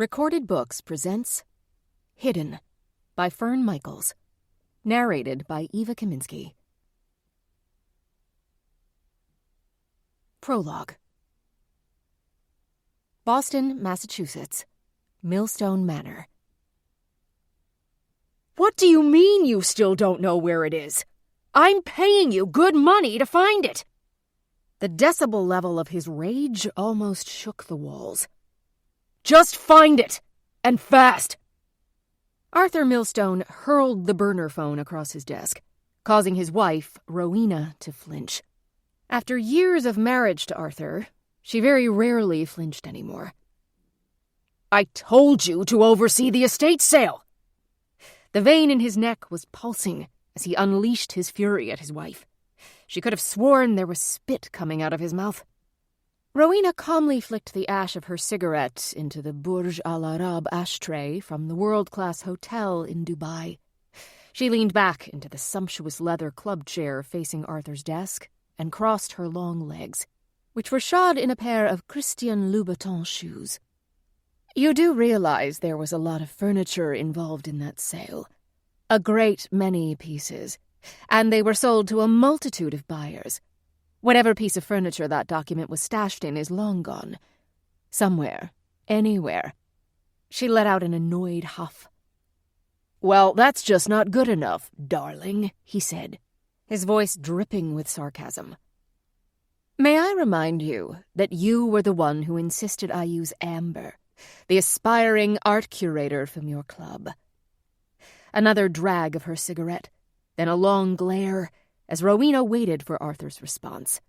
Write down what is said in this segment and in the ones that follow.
Recorded Books presents Hidden by Fern Michaels. Narrated by Eva Kaminsky. Prologue. Boston, Massachusetts. Millstone Manor. What do you mean you still don't know where it is? I'm paying you good money to find it. The decibel level of his rage almost shook the walls. Just find it, and fast. Arthur Millstone hurled the burner phone across his desk, causing his wife, Rowena, to flinch. After years of marriage to Arthur, she very rarely flinched anymore. I told you to oversee the estate sale. The vein in his neck was pulsing as he unleashed his fury at his wife. She could have sworn there was spit coming out of his mouth. Rowena calmly flicked the ash of her cigarette into the Burj Al Arab ashtray from the world-class hotel in Dubai. She leaned back into the sumptuous leather club chair facing Arthur's desk and crossed her long legs, which were shod in a pair of Christian Louboutin shoes. You do realize there was a lot of furniture involved in that sale. A great many pieces, and they were sold to a multitude of buyers. Whatever piece of furniture that document was stashed in is long gone. Somewhere. Anywhere. She let out an annoyed huff. Well, that's just not good enough, darling, he said, his voice dripping with sarcasm. May I remind you that you were the one who insisted I use Amber, the aspiring art curator from your club. Another drag of her cigarette, then a long glare, as Rowena waited for Arthur's response.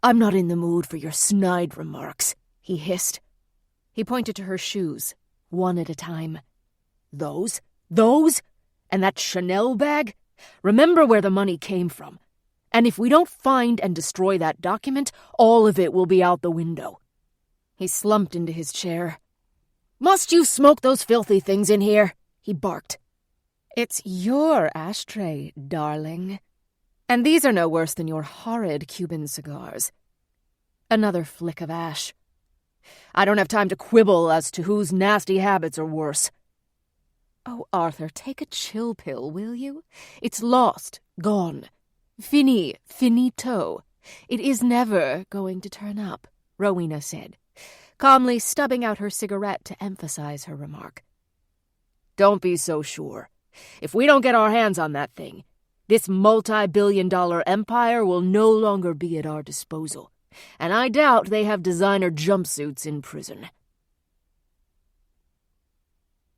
I'm not in the mood for your snide remarks, he hissed. He pointed to her shoes, one at a time. Those? And that Chanel bag? Remember where the money came from. And if we don't find and destroy that document, all of it will be out the window. He slumped into his chair. Must you smoke those filthy things in here? He barked. It's your ashtray, darling. And these are no worse than your horrid Cuban cigars. Another flick of ash. I don't have time to quibble as to whose nasty habits are worse. Oh, Arthur, take a chill pill, will you? It's lost, gone. Finito. It is never going to turn up, Rowena said, calmly stubbing out her cigarette to emphasize her remark. Don't be so sure. If we don't get our hands on that thing, this multi-billion-dollar empire will no longer be at our disposal, and I doubt they have designer jumpsuits in prison.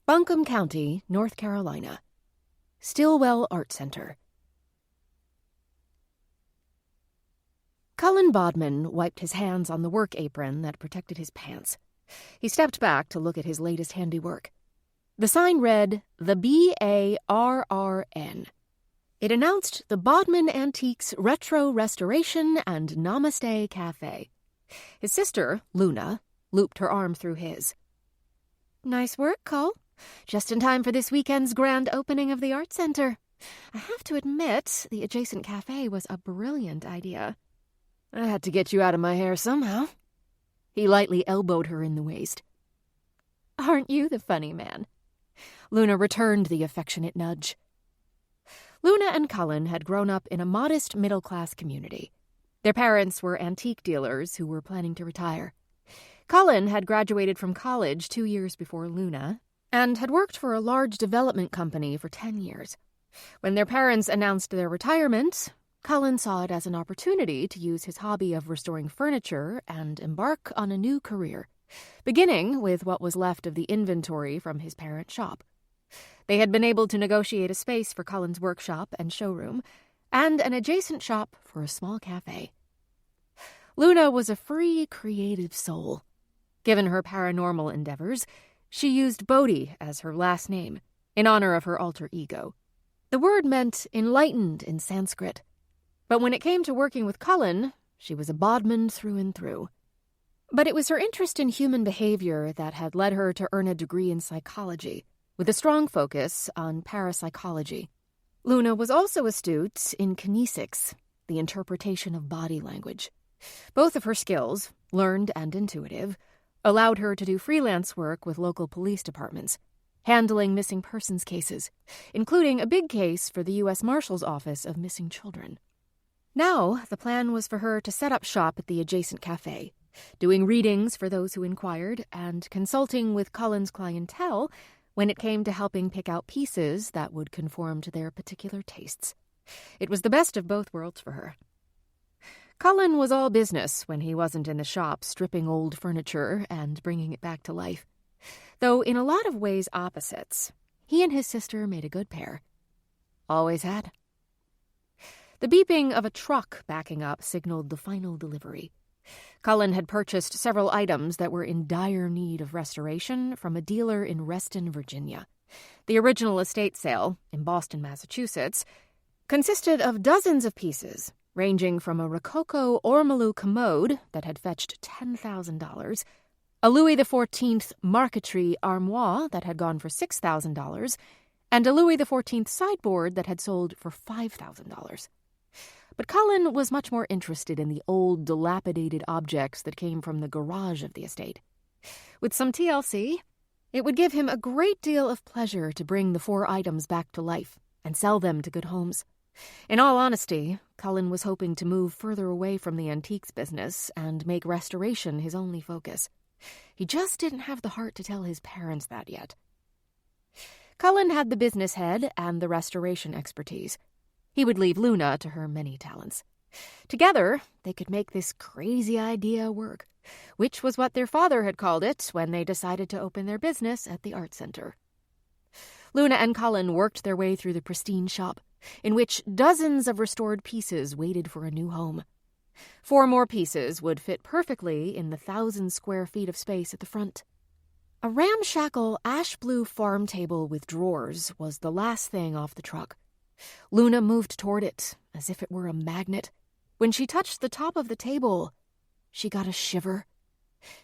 Buncombe County, North Carolina. Stillwell Art Center. Cullen Bodman wiped his hands on the work apron that protected his pants. He stepped back to look at his latest handiwork. The sign read, The BARRN. It announced the Bodman Antiques Retro Restoration and Namaste Cafe. His sister, Luna, looped her arm through his. Nice work, Cole. Just in time for this weekend's grand opening of the art center. I have to admit, the adjacent cafe was a brilliant idea. I had to get you out of my hair somehow. He lightly elbowed her in the waist. Aren't you the funny man? Luna returned the affectionate nudge. Luna and Cullen had grown up in a modest middle-class community. Their parents were antique dealers who were planning to retire. Cullen had graduated from college 2 years before Luna and had worked for a large development company for 10 years. When their parents announced their retirement, Cullen saw it as an opportunity to use his hobby of restoring furniture and embark on a new career, beginning with what was left of the inventory from his parent shop. They had been able to negotiate a space for Cullen's workshop and showroom, and an adjacent shop for a small cafe. Luna was a free, creative soul. Given her paranormal endeavors, she used Bodhi as her last name, in honor of her alter ego. The word meant enlightened in Sanskrit. But when it came to working with Cullen, she was a Bodman through and through. But it was her interest in human behavior that had led her to earn a degree in psychology, with a strong focus on parapsychology. Luna was also astute in kinesics, the interpretation of body language. Both of her skills, learned and intuitive, allowed her to do freelance work with local police departments, handling missing persons cases, including a big case for the U.S. Marshal's Office of Missing Children. Now, the plan was for her to set up shop at the adjacent cafe, doing readings for those who inquired and consulting with Cullen's clientele when it came to helping pick out pieces that would conform to their particular tastes. It was the best of both worlds for her. Cullen was all business when he wasn't in the shop stripping old furniture and bringing it back to life. Though in a lot of ways opposites, he and his sister made a good pair. Always had. The beeping of a truck backing up signaled the final delivery. Cullen had purchased several items that were in dire need of restoration from a dealer in Reston, Virginia. The original estate sale, in Boston, Massachusetts, consisted of dozens of pieces, ranging from a Rococo ormolu commode that had fetched $10,000, a Louis XIV marquetry armoire that had gone for $6,000, and a Louis XIV sideboard that had sold for $5,000. But Cullen was much more interested in the old, dilapidated objects that came from the garage of the estate. With some TLC, it would give him a great deal of pleasure to bring the 4 items back to life and sell them to good homes. In all honesty, Cullen was hoping to move further away from the antiques business and make restoration his only focus. He just didn't have the heart to tell his parents that yet. Cullen had the business head and the restoration expertise. He would leave Luna to her many talents. Together, they could make this crazy idea work, which was what their father had called it when they decided to open their business at the art center. Luna and Cullen worked their way through the pristine shop, in which dozens of restored pieces waited for a new home. 4 more pieces would fit perfectly in the 1,000 square feet of space at the front. A ramshackle ash-blue farm table with drawers was the last thing off the truck. Luna moved toward it, as if it were a magnet. When she touched the top of the table, she got a shiver.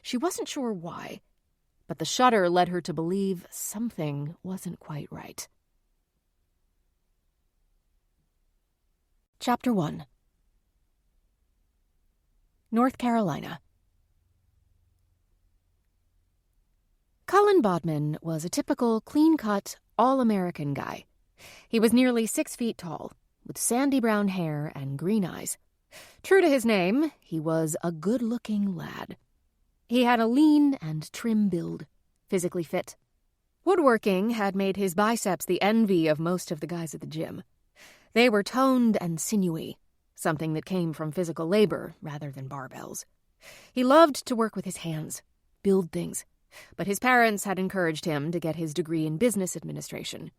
She wasn't sure why, but the shudder led her to believe something wasn't quite right. Chapter 1. North Carolina. Cullen Bodman was a typical, clean-cut, all-American guy. He was nearly 6 feet tall, with sandy brown hair and green eyes. True to his name, he was a good-looking lad. He had a lean and trim build, physically fit. Woodworking had made his biceps the envy of most of the guys at the gym. They were toned and sinewy, something that came from physical labor rather than barbells. He loved to work with his hands, build things, but his parents had encouraged him to get his degree in business administration.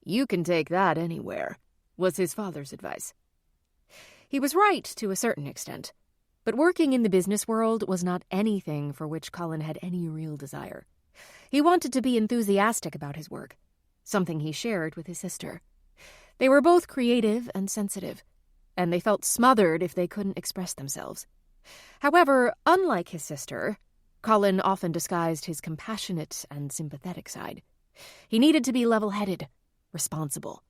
"You can take that anywhere," was his father's advice. He was right to a certain extent, but working in the business world was not anything for which Cullen had any real desire. He wanted to be enthusiastic about his work, something he shared with his sister. They were both creative and sensitive, and they felt smothered if they couldn't express themselves. However, unlike his sister, Cullen often disguised his compassionate and sympathetic side. He needed to be level-headed, responsible.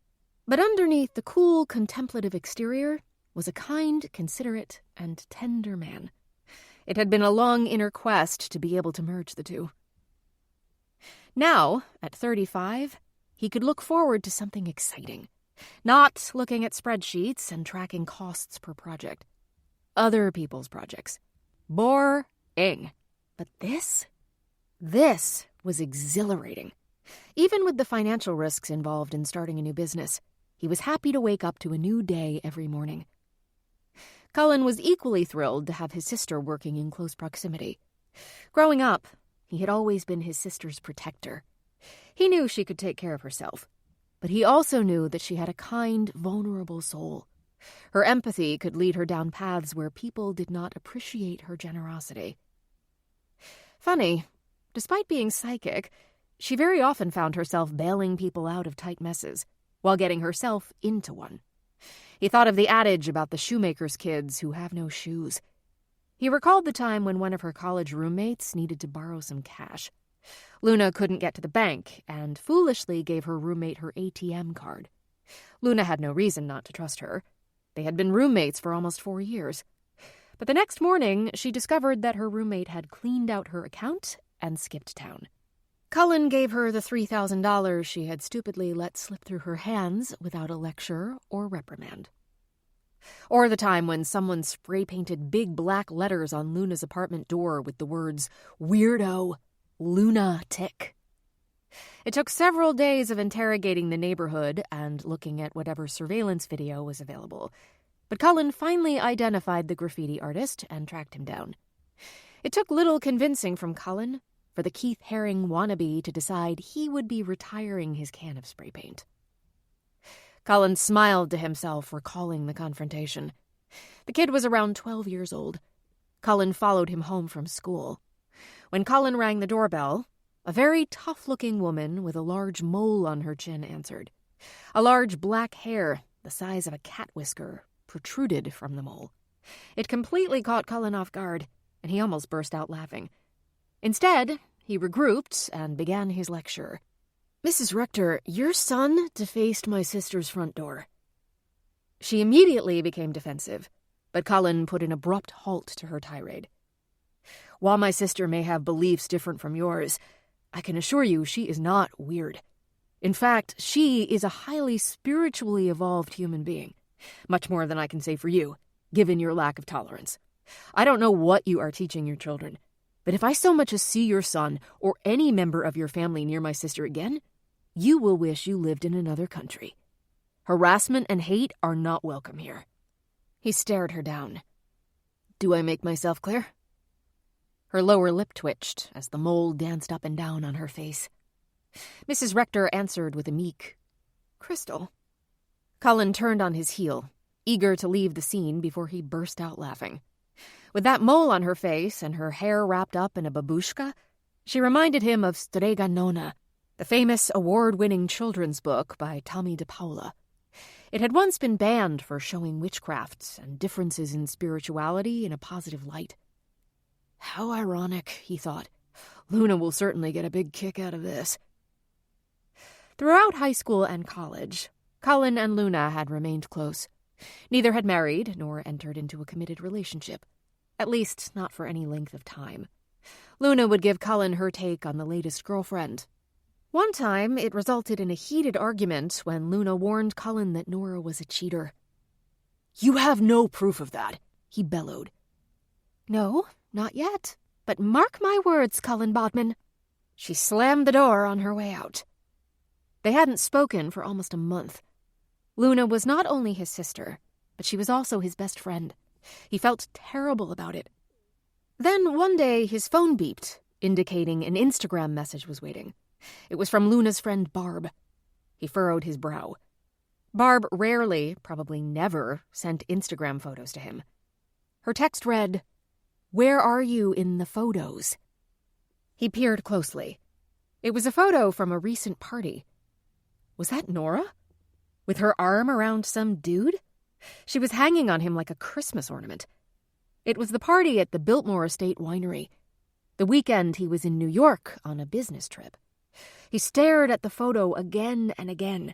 But underneath the cool, contemplative exterior was a kind, considerate, and tender man. It had been a long inner quest to be able to merge the two. Now, at 35, he could look forward to something exciting. Not looking at spreadsheets and tracking costs per project. Other people's projects. Boring. But this was exhilarating. Even with the financial risks involved in starting a new business, he was happy to wake up to a new day every morning. Cullen was equally thrilled to have his sister working in close proximity. Growing up, he had always been his sister's protector. He knew she could take care of herself, but he also knew that she had a kind, vulnerable soul. Her empathy could lead her down paths where people did not appreciate her generosity. Funny, despite being psychic, she very often found herself bailing people out of tight messes, while getting herself into one. He thought of the adage about the shoemaker's kids who have no shoes. He recalled the time when one of her college roommates needed to borrow some cash. Luna couldn't get to the bank and foolishly gave her roommate her ATM card. Luna had no reason not to trust her. They had been roommates for almost 4 years. But the next morning, she discovered that her roommate had cleaned out her account and skipped town. Cullen gave her the $3,000 she had stupidly let slip through her hands without a lecture or reprimand. Or the time when someone spray-painted big black letters on Luna's apartment door with the words, "Weirdo, Lunatic." It took several days of interrogating the neighborhood and looking at whatever surveillance video was available, but Cullen finally identified the graffiti artist and tracked him down. It took little convincing from Cullen for the Keith Haring wannabe to decide he would be retiring his can of spray paint. Cullen smiled to himself, recalling the confrontation. The kid was around 12 years old. Cullen followed him home from school. When Cullen rang the doorbell, a very tough-looking woman with a large mole on her chin answered. A large black hair, the size of a cat whisker, protruded from the mole. It completely caught Cullen off guard, and he almost burst out laughing. Instead, he regrouped and began his lecture. "Mrs. Rector, your son defaced my sister's front door." She immediately became defensive, but Cullen put an abrupt halt to her tirade. "While my sister may have beliefs different from yours, I can assure you she is not weird. In fact, she is a highly spiritually evolved human being, much more than I can say for you, given your lack of tolerance. I don't know what you are teaching your children, but if I so much as see your son or any member of your family near my sister again, you will wish you lived in another country. Harassment and hate are not welcome here." He stared her down. "Do I make myself clear?" Her lower lip twitched as the mole danced up and down on her face. Mrs. Rector answered with a meek, "Crystal." Cullen turned on his heel, eager to leave the scene before he burst out laughing. With that mole on her face and her hair wrapped up in a babushka, she reminded him of Strega Nona, the famous award-winning children's book by Tommy DePaula. It had once been banned for showing witchcraft and differences in spirituality in a positive light. How ironic, he thought. Luna will certainly get a big kick out of this. Throughout high school and college, Cullen and Luna had remained close. Neither had married nor entered into a committed relationship, at least not for any length of time. Luna would give Cullen her take on the latest girlfriend. One time, it resulted in a heated argument when Luna warned Cullen that Nora was a cheater. "You have no proof of that," he bellowed. "No, not yet. But mark my words, Cullen Bodman." She slammed the door on her way out. They hadn't spoken for almost a month. Luna was not only his sister, but she was also his best friend. He felt terrible about it. Then one day his phone beeped, indicating an Instagram message was waiting. It was from Luna's friend Barb. He furrowed his brow. Barb rarely, probably never, sent Instagram photos to him. Her text read, "Where are you in the photos?" He peered closely. It was a photo from a recent party. Was that Nora? With her arm around some dude? She was hanging on him like a Christmas ornament. It was the party at the Biltmore Estate Winery. The weekend he was in New York on a business trip. He stared at the photo again and again.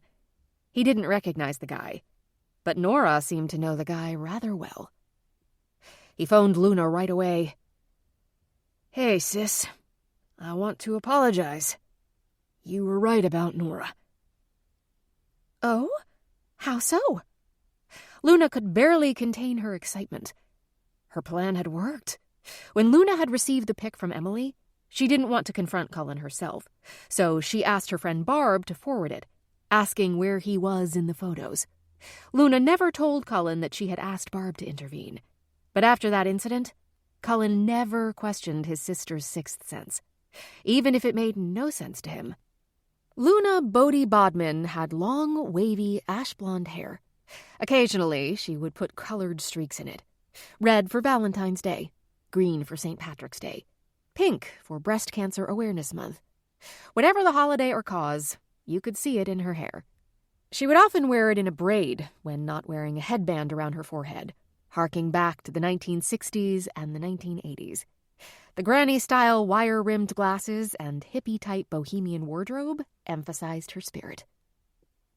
He didn't recognize the guy, but Nora seemed to know the guy rather well. He phoned Luna right away. "Hey, sis. I want to apologize. You were right about Nora." "Oh? How so?" Luna could barely contain her excitement. Her plan had worked. When Luna had received the pic from Emily, she didn't want to confront Cullen herself, so she asked her friend Barb to forward it, asking where he was in the photos. Luna never told Cullen that she had asked Barb to intervene. But after that incident, Cullen never questioned his sister's sixth sense, even if it made no sense to him. Luna Bodie Bodman had long, wavy, ash-blonde hair. Occasionally, she would put colored streaks in it. Red for Valentine's Day, green for St. Patrick's Day, pink for Breast Cancer Awareness Month. Whatever the holiday or cause, you could see it in her hair. She would often wear it in a braid when not wearing a headband around her forehead, harking back to the 1960s and the 1980s. The granny-style wire-rimmed glasses and hippie-type bohemian wardrobe emphasized her spirit.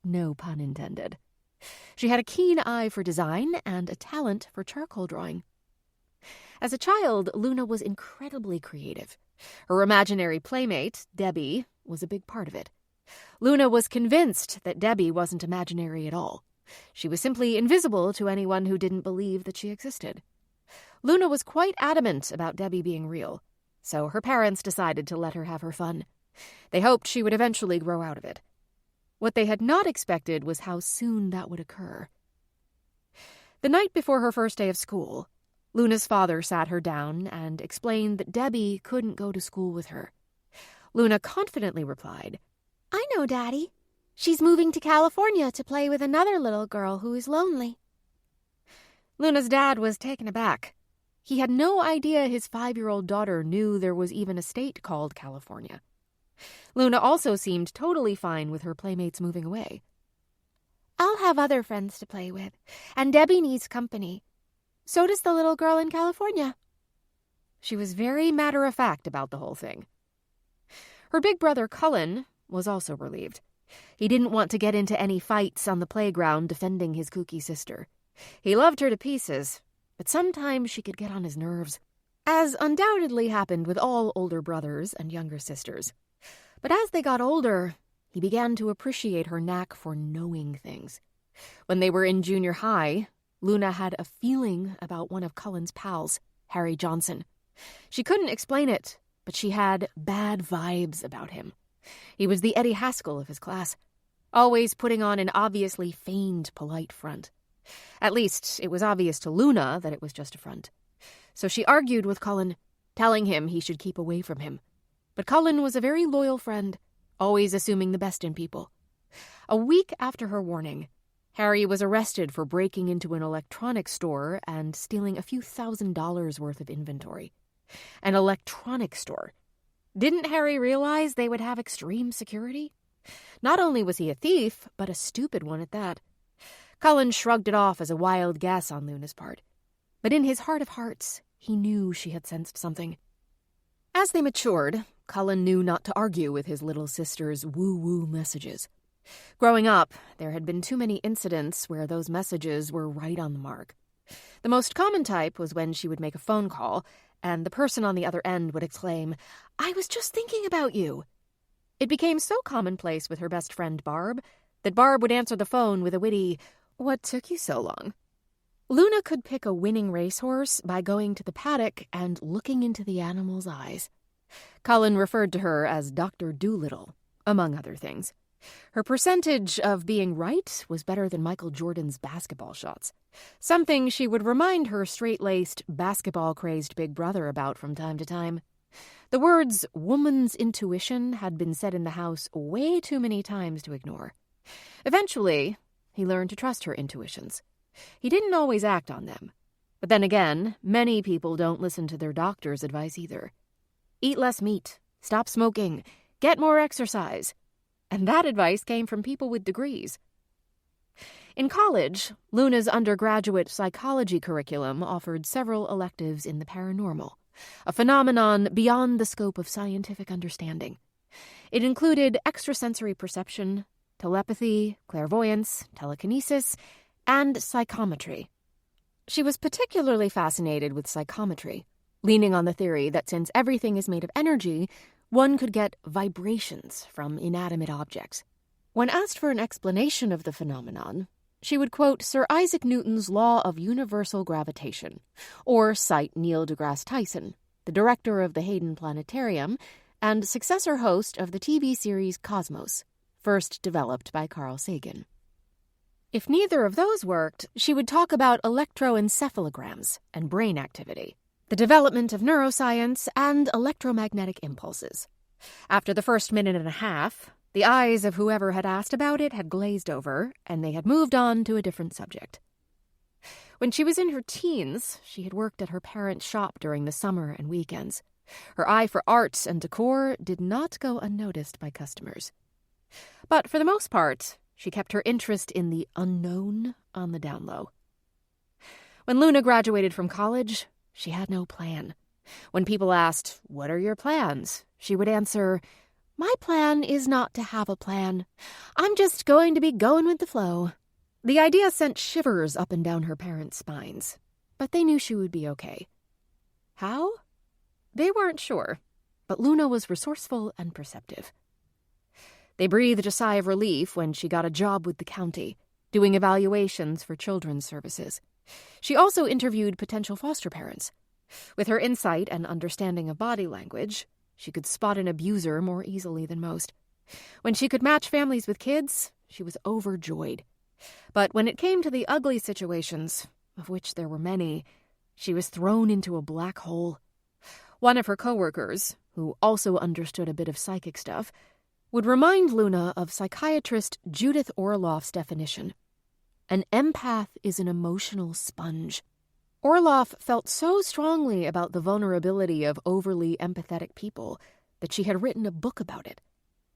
No pun intended. She had a keen eye for design and a talent for charcoal drawing. As a child, Luna was incredibly creative. Her imaginary playmate, Debbie, was a big part of it. Luna was convinced that Debbie wasn't imaginary at all. She was simply invisible to anyone who didn't believe that she existed. Luna was quite adamant about Debbie being real, so her parents decided to let her have her fun. They hoped she would eventually grow out of it. What they had not expected was how soon that would occur. The night before her first day of school, Luna's father sat her down and explained that Debbie couldn't go to school with her. Luna confidently replied, "I know, Daddy. She's moving to California to play with another little girl who is lonely." Luna's dad was taken aback. He had no idea his 5-year-old daughter knew there was even a state called California. Luna also seemed totally fine with her playmates moving away. "I'll have other friends to play with, and Debbie needs company. So does the little girl in California." She was very matter-of-fact about the whole thing. Her big brother, Cullen, was also relieved. He didn't want to get into any fights on the playground defending his kooky sister. He loved her to pieces, but sometimes she could get on his nerves, as undoubtedly happened with all older brothers and younger sisters. But as they got older, he began to appreciate her knack for knowing things. When they were in junior high, Luna had a feeling about one of Cullen's pals, Harry Johnson. She couldn't explain it, but she had bad vibes about him. He was the Eddie Haskell of his class, always putting on an obviously feigned polite front. At least, it was obvious to Luna that it was just a front. So she argued with Cullen, telling him he should keep away from him. But Cullen was a very loyal friend, always assuming the best in people. A week after her warning, Harry was arrested for breaking into an electronics store and stealing a few $1,000s worth of inventory. An electronics store. Didn't Harry realize they would have extreme security? Not only was he a thief, but a stupid one at that. Cullen shrugged it off as a wild guess on Luna's part. But in his heart of hearts, he knew she had sensed something. As they matured, Cullen knew not to argue with his little sister's woo-woo messages. Growing up, there had been too many incidents where those messages were right on the mark. The most common type was when she would make a phone call, and the person on the other end would exclaim, "I was just thinking about you." It became so commonplace with her best friend Barb that Barb would answer the phone with a witty, "What took you so long?" Luna could pick a winning racehorse by going to the paddock and looking into the animal's eyes. Cullen referred to her as Dr. Doolittle, among other things. Her percentage of being right was better than Michael Jordan's basketball shots, something she would remind her straight-laced, basketball-crazed big brother about from time to time. The words woman's intuition had been said in the house way too many times to ignore. Eventually, he learned to trust her intuitions. He didn't always act on them. But then again, many people don't listen to their doctor's advice either. Eat less meat, stop smoking, get more exercise. And that advice came from people with degrees. In college, Luna's undergraduate psychology curriculum offered several electives in the paranormal, a phenomenon beyond the scope of scientific understanding. It included extrasensory perception, telepathy, clairvoyance, telekinesis, and psychometry. She was particularly fascinated with psychometry, leaning on the theory that since everything is made of energy, one could get vibrations from inanimate objects. When asked for an explanation of the phenomenon, she would quote Sir Isaac Newton's law of universal gravitation, or cite Neil deGrasse Tyson, the director of the Hayden Planetarium and successor host of the TV series Cosmos, first developed by Carl Sagan. If neither of those worked, she would talk about electroencephalograms and brain activity, the development of neuroscience, and electromagnetic impulses. After the first minute and a half, the eyes of whoever had asked about it had glazed over, and they had moved on to a different subject. When she was in her teens, she had worked at her parents' shop during the summer and weekends. Her eye for art and decor did not go unnoticed by customers. But for the most part, she kept her interest in the unknown on the down low. When Luna graduated from college, she had no plan. When people asked, "What are your plans?" she would answer, "My plan is not to have a plan. I'm just going to be going with the flow." The idea sent shivers up and down her parents' spines, but they knew she would be okay. How? They weren't sure, but Luna was resourceful and perceptive. They breathed a sigh of relief when she got a job with the county, doing evaluations for children's services. She also interviewed potential foster parents. With her insight and understanding of body language, she could spot an abuser more easily than most. When she could match families with kids, she was overjoyed. But when it came to the ugly situations, of which there were many, she was thrown into a black hole. One of her coworkers, who also understood a bit of psychic stuff, would remind Luna of psychiatrist Judith Orloff's definition. An empath is an emotional sponge. Orloff felt so strongly about the vulnerability of overly empathetic people that she had written a book about it.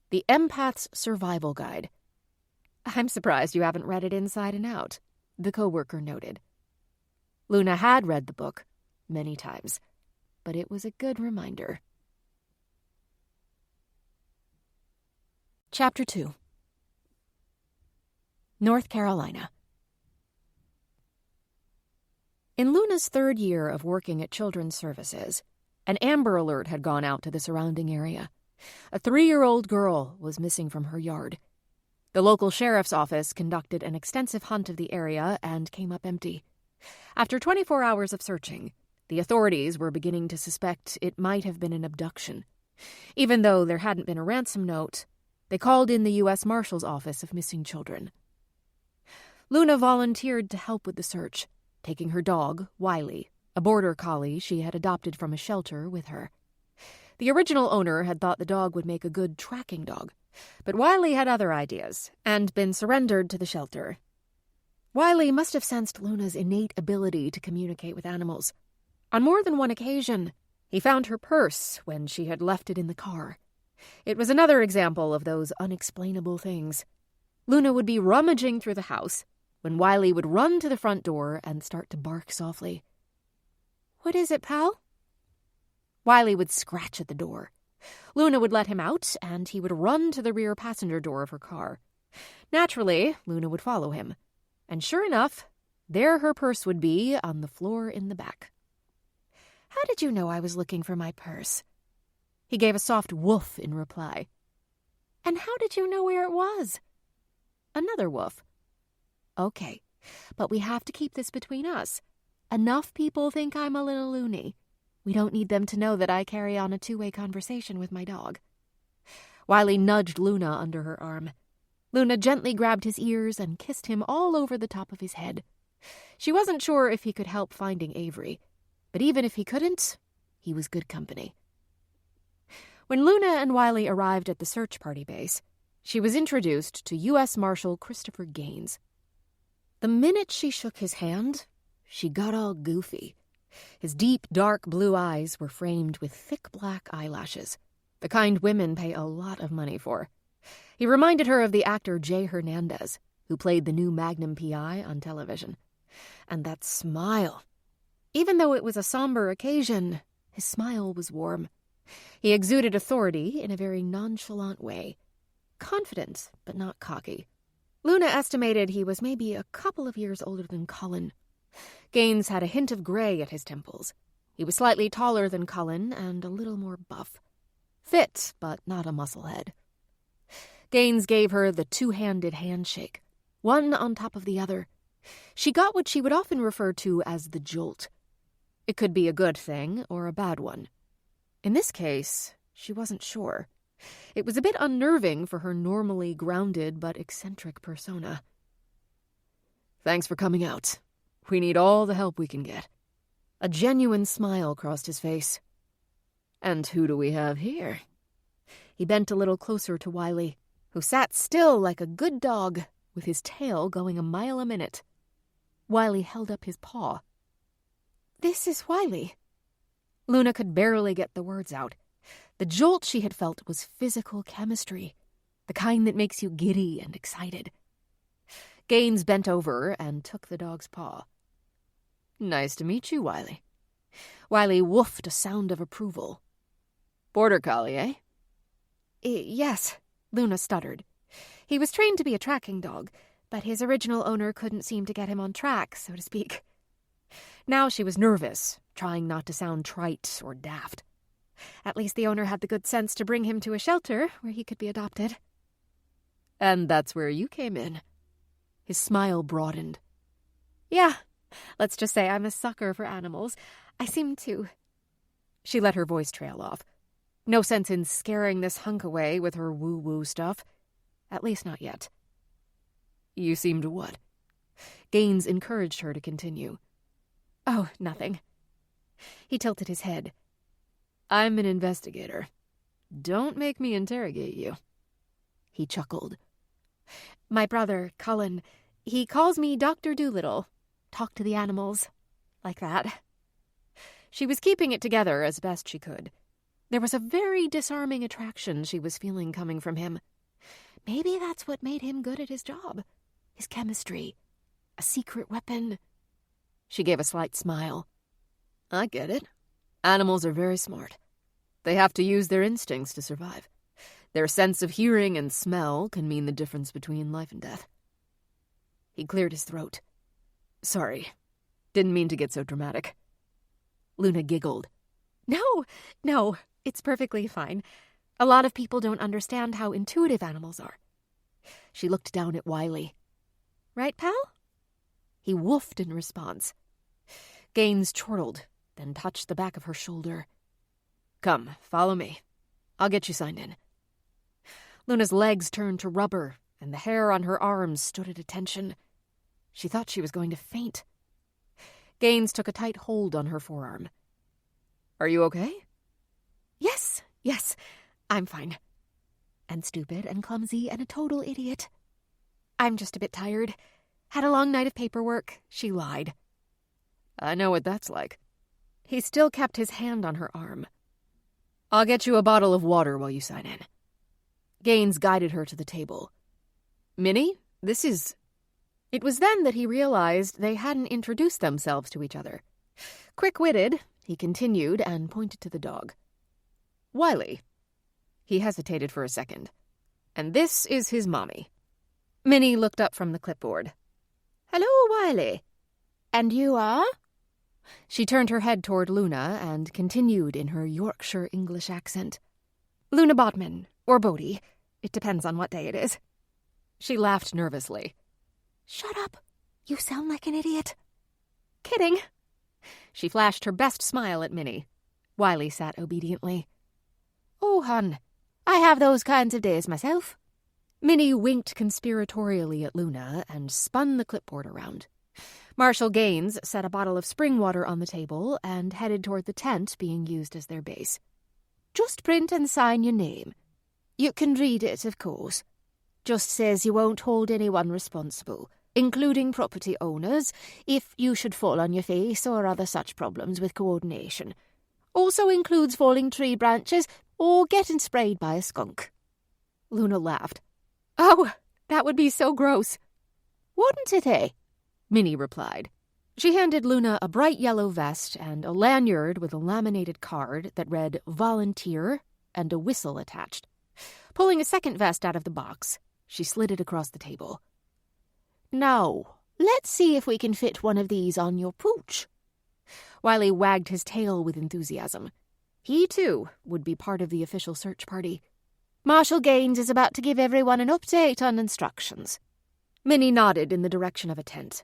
The Empath's Survival Guide. "I'm surprised you haven't read it inside and out," the coworker noted. Luna had read the book many times, but it was a good reminder. Chapter 2. North Carolina. In Luna's third year of working at Children's Services, an Amber Alert had gone out to the surrounding area. A 3-year-old girl was missing from her yard. The local sheriff's office conducted an extensive hunt of the area and came up empty. After 24 hours of searching, the authorities were beginning to suspect it might have been an abduction. Even though there hadn't been a ransom note, they called in the U.S. Marshal's Office of Missing Children. Luna volunteered to help with the search, taking her dog, Wiley, a border collie she had adopted from a shelter, with her. The original owner had thought the dog would make a good tracking dog, but Wiley had other ideas and been surrendered to the shelter. Wiley must have sensed Luna's innate ability to communicate with animals. On more than one occasion, he found her purse when she had left it in the car. It was another example of those unexplainable things. Luna would be rummaging through the house when Wiley would run to the front door and start to bark softly. "What is it, pal?" Wiley would scratch at the door. Luna would let him out, and he would run to the rear passenger door of her car. Naturally, Luna would follow him. And sure enough, there her purse would be on the floor in the back. "How did you know I was looking for my purse?" He gave a soft woof in reply. "And how did you know where it was?" Another woof. "Okay, but we have to keep this between us. Enough people think I'm a little loony. We don't need them to know that I carry on a two-way conversation with my dog." Wiley nudged Luna under her arm. Luna gently grabbed his ears and kissed him all over the top of his head. She wasn't sure if he could help finding Avery, but even if he couldn't, he was good company. When Luna and Wiley arrived at the search party base, she was introduced to U.S. Marshal Christopher Gaines. The minute she shook his hand, she got all goofy. His deep, dark blue eyes were framed with thick black eyelashes, the kind women pay a lot of money for. He reminded her of the actor Jay Hernandez, who played the new Magnum P.I. on television. And that smile. Even though it was a somber occasion, his smile was warm. He exuded authority in a very nonchalant way. Confident, but not cocky. Luna estimated he was maybe a couple of years older than Cullen. Gaines had a hint of gray at his temples. He was slightly taller than Cullen and a little more buff. Fit, but not a musclehead. Gaines gave her the two-handed handshake, one on top of the other. She got what she would often refer to as the jolt. It could be a good thing or a bad one. In this case, she wasn't sure. It was a bit unnerving for her normally grounded but eccentric persona. "Thanks for coming out. We need all the help we can get." A genuine smile crossed his face. "And who do we have here?" He bent a little closer to Wiley, who sat still like a good dog, with his tail going a mile a minute. Wiley held up his paw. "This is Wiley." Luna could barely get the words out. The jolt she had felt was physical chemistry, the kind that makes you giddy and excited. Gaines bent over and took the dog's paw. "Nice to meet you, Wiley." Wiley woofed a sound of approval. "Border collie, eh?" Yes," Luna stuttered. He was trained to be a tracking dog, but his original owner couldn't seem to get him on track, so to speak. Now she was nervous, trying not to sound trite or daft. At least the owner had the good sense to bring him to a shelter where he could be adopted. And that's where you came in. His smile broadened. Yeah, let's just say I'm a sucker for animals. I seem to. She let her voice trail off. No sense in scaring this hunk away with her woo-woo stuff. At least not yet. You seem to what? Gaines encouraged her to continue. Oh, nothing. He tilted his head. I'm an investigator. Don't make me interrogate you. He chuckled. My brother, Cullen, he calls me Dr. Dolittle. Talk to the animals. Like that. She was keeping it together as best she could. There was a very disarming attraction she was feeling coming from him. Maybe that's what made him good at his job. His chemistry. A secret weapon. She gave a slight smile. I get it. Animals are very smart. They have to use their instincts to survive. Their sense of hearing and smell can mean the difference between life and death. He cleared his throat. Sorry. Didn't mean to get so dramatic. Luna giggled. No, it's perfectly fine. A lot of people don't understand how intuitive animals are. She looked down at Wiley. Right, pal? He woofed in response. Gaines chortled, then touched the back of her shoulder. Come, follow me. I'll get you signed in. Luna's legs turned to rubber, and the hair on her arms stood at attention. She thought she was going to faint. Gaines took a tight hold on her forearm. Are you okay? Yes, I'm fine. And stupid and clumsy and a total idiot. I'm just a bit tired. Had a long night of paperwork, she lied. I know what that's like. He still kept his hand on her arm. I'll get you a bottle of water while you sign in. Gaines guided her to the table. Minnie, this is... It was then that he realized they hadn't introduced themselves to each other. Quick-witted, he continued and pointed to the dog. Wiley. He hesitated for a second. And this is his mommy. Minnie looked up from the clipboard. Hello, Wiley. And you are? She turned her head toward Luna and continued in her Yorkshire English accent. Luna Botman, or Bodie. It depends on what day it is. She laughed nervously. Shut up. You sound like an idiot. Kidding. She flashed her best smile at Minnie. Wiley sat obediently. Oh, hon, I have those kinds of days myself. Minnie winked conspiratorially at Luna and spun the clipboard around. Marshal Gaines set a bottle of spring water on the table and headed toward the tent being used as their base. Just print and sign your name. You can read it, of course. Just says you won't hold anyone responsible, including property owners, if you should fall on your face or other such problems with coordination. Also includes falling tree branches or getting sprayed by a skunk. Luna laughed. Oh, that would be so gross. Wouldn't it, eh? Minnie replied. She handed Luna a bright yellow vest and a lanyard with a laminated card that read Volunteer and a whistle attached. Pulling a second vest out of the box, she slid it across the table. Now, let's see if we can fit one of these on your pooch. Wiley wagged his tail with enthusiasm. He, too, would be part of the official search party. Marshal Gaines is about to give everyone an update on instructions. Minnie nodded in the direction of a tent.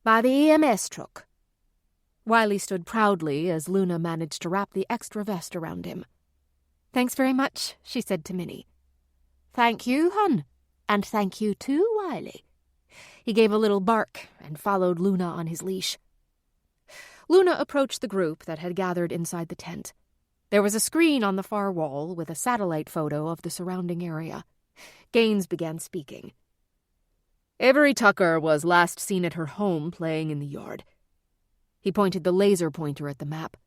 By the EMS truck. Wiley stood proudly as Luna managed to wrap the extra vest around him. Thanks very much, she said to Minnie. Thank you, hon. And thank you too, Wiley. He gave a little bark and followed Luna on his leash. Luna approached the group that had gathered inside the tent. There was a screen on the far wall with a satellite photo of the surrounding area. Gaines began speaking. Avery Tucker was last seen at her home playing in the yard. He pointed the laser pointer at the map.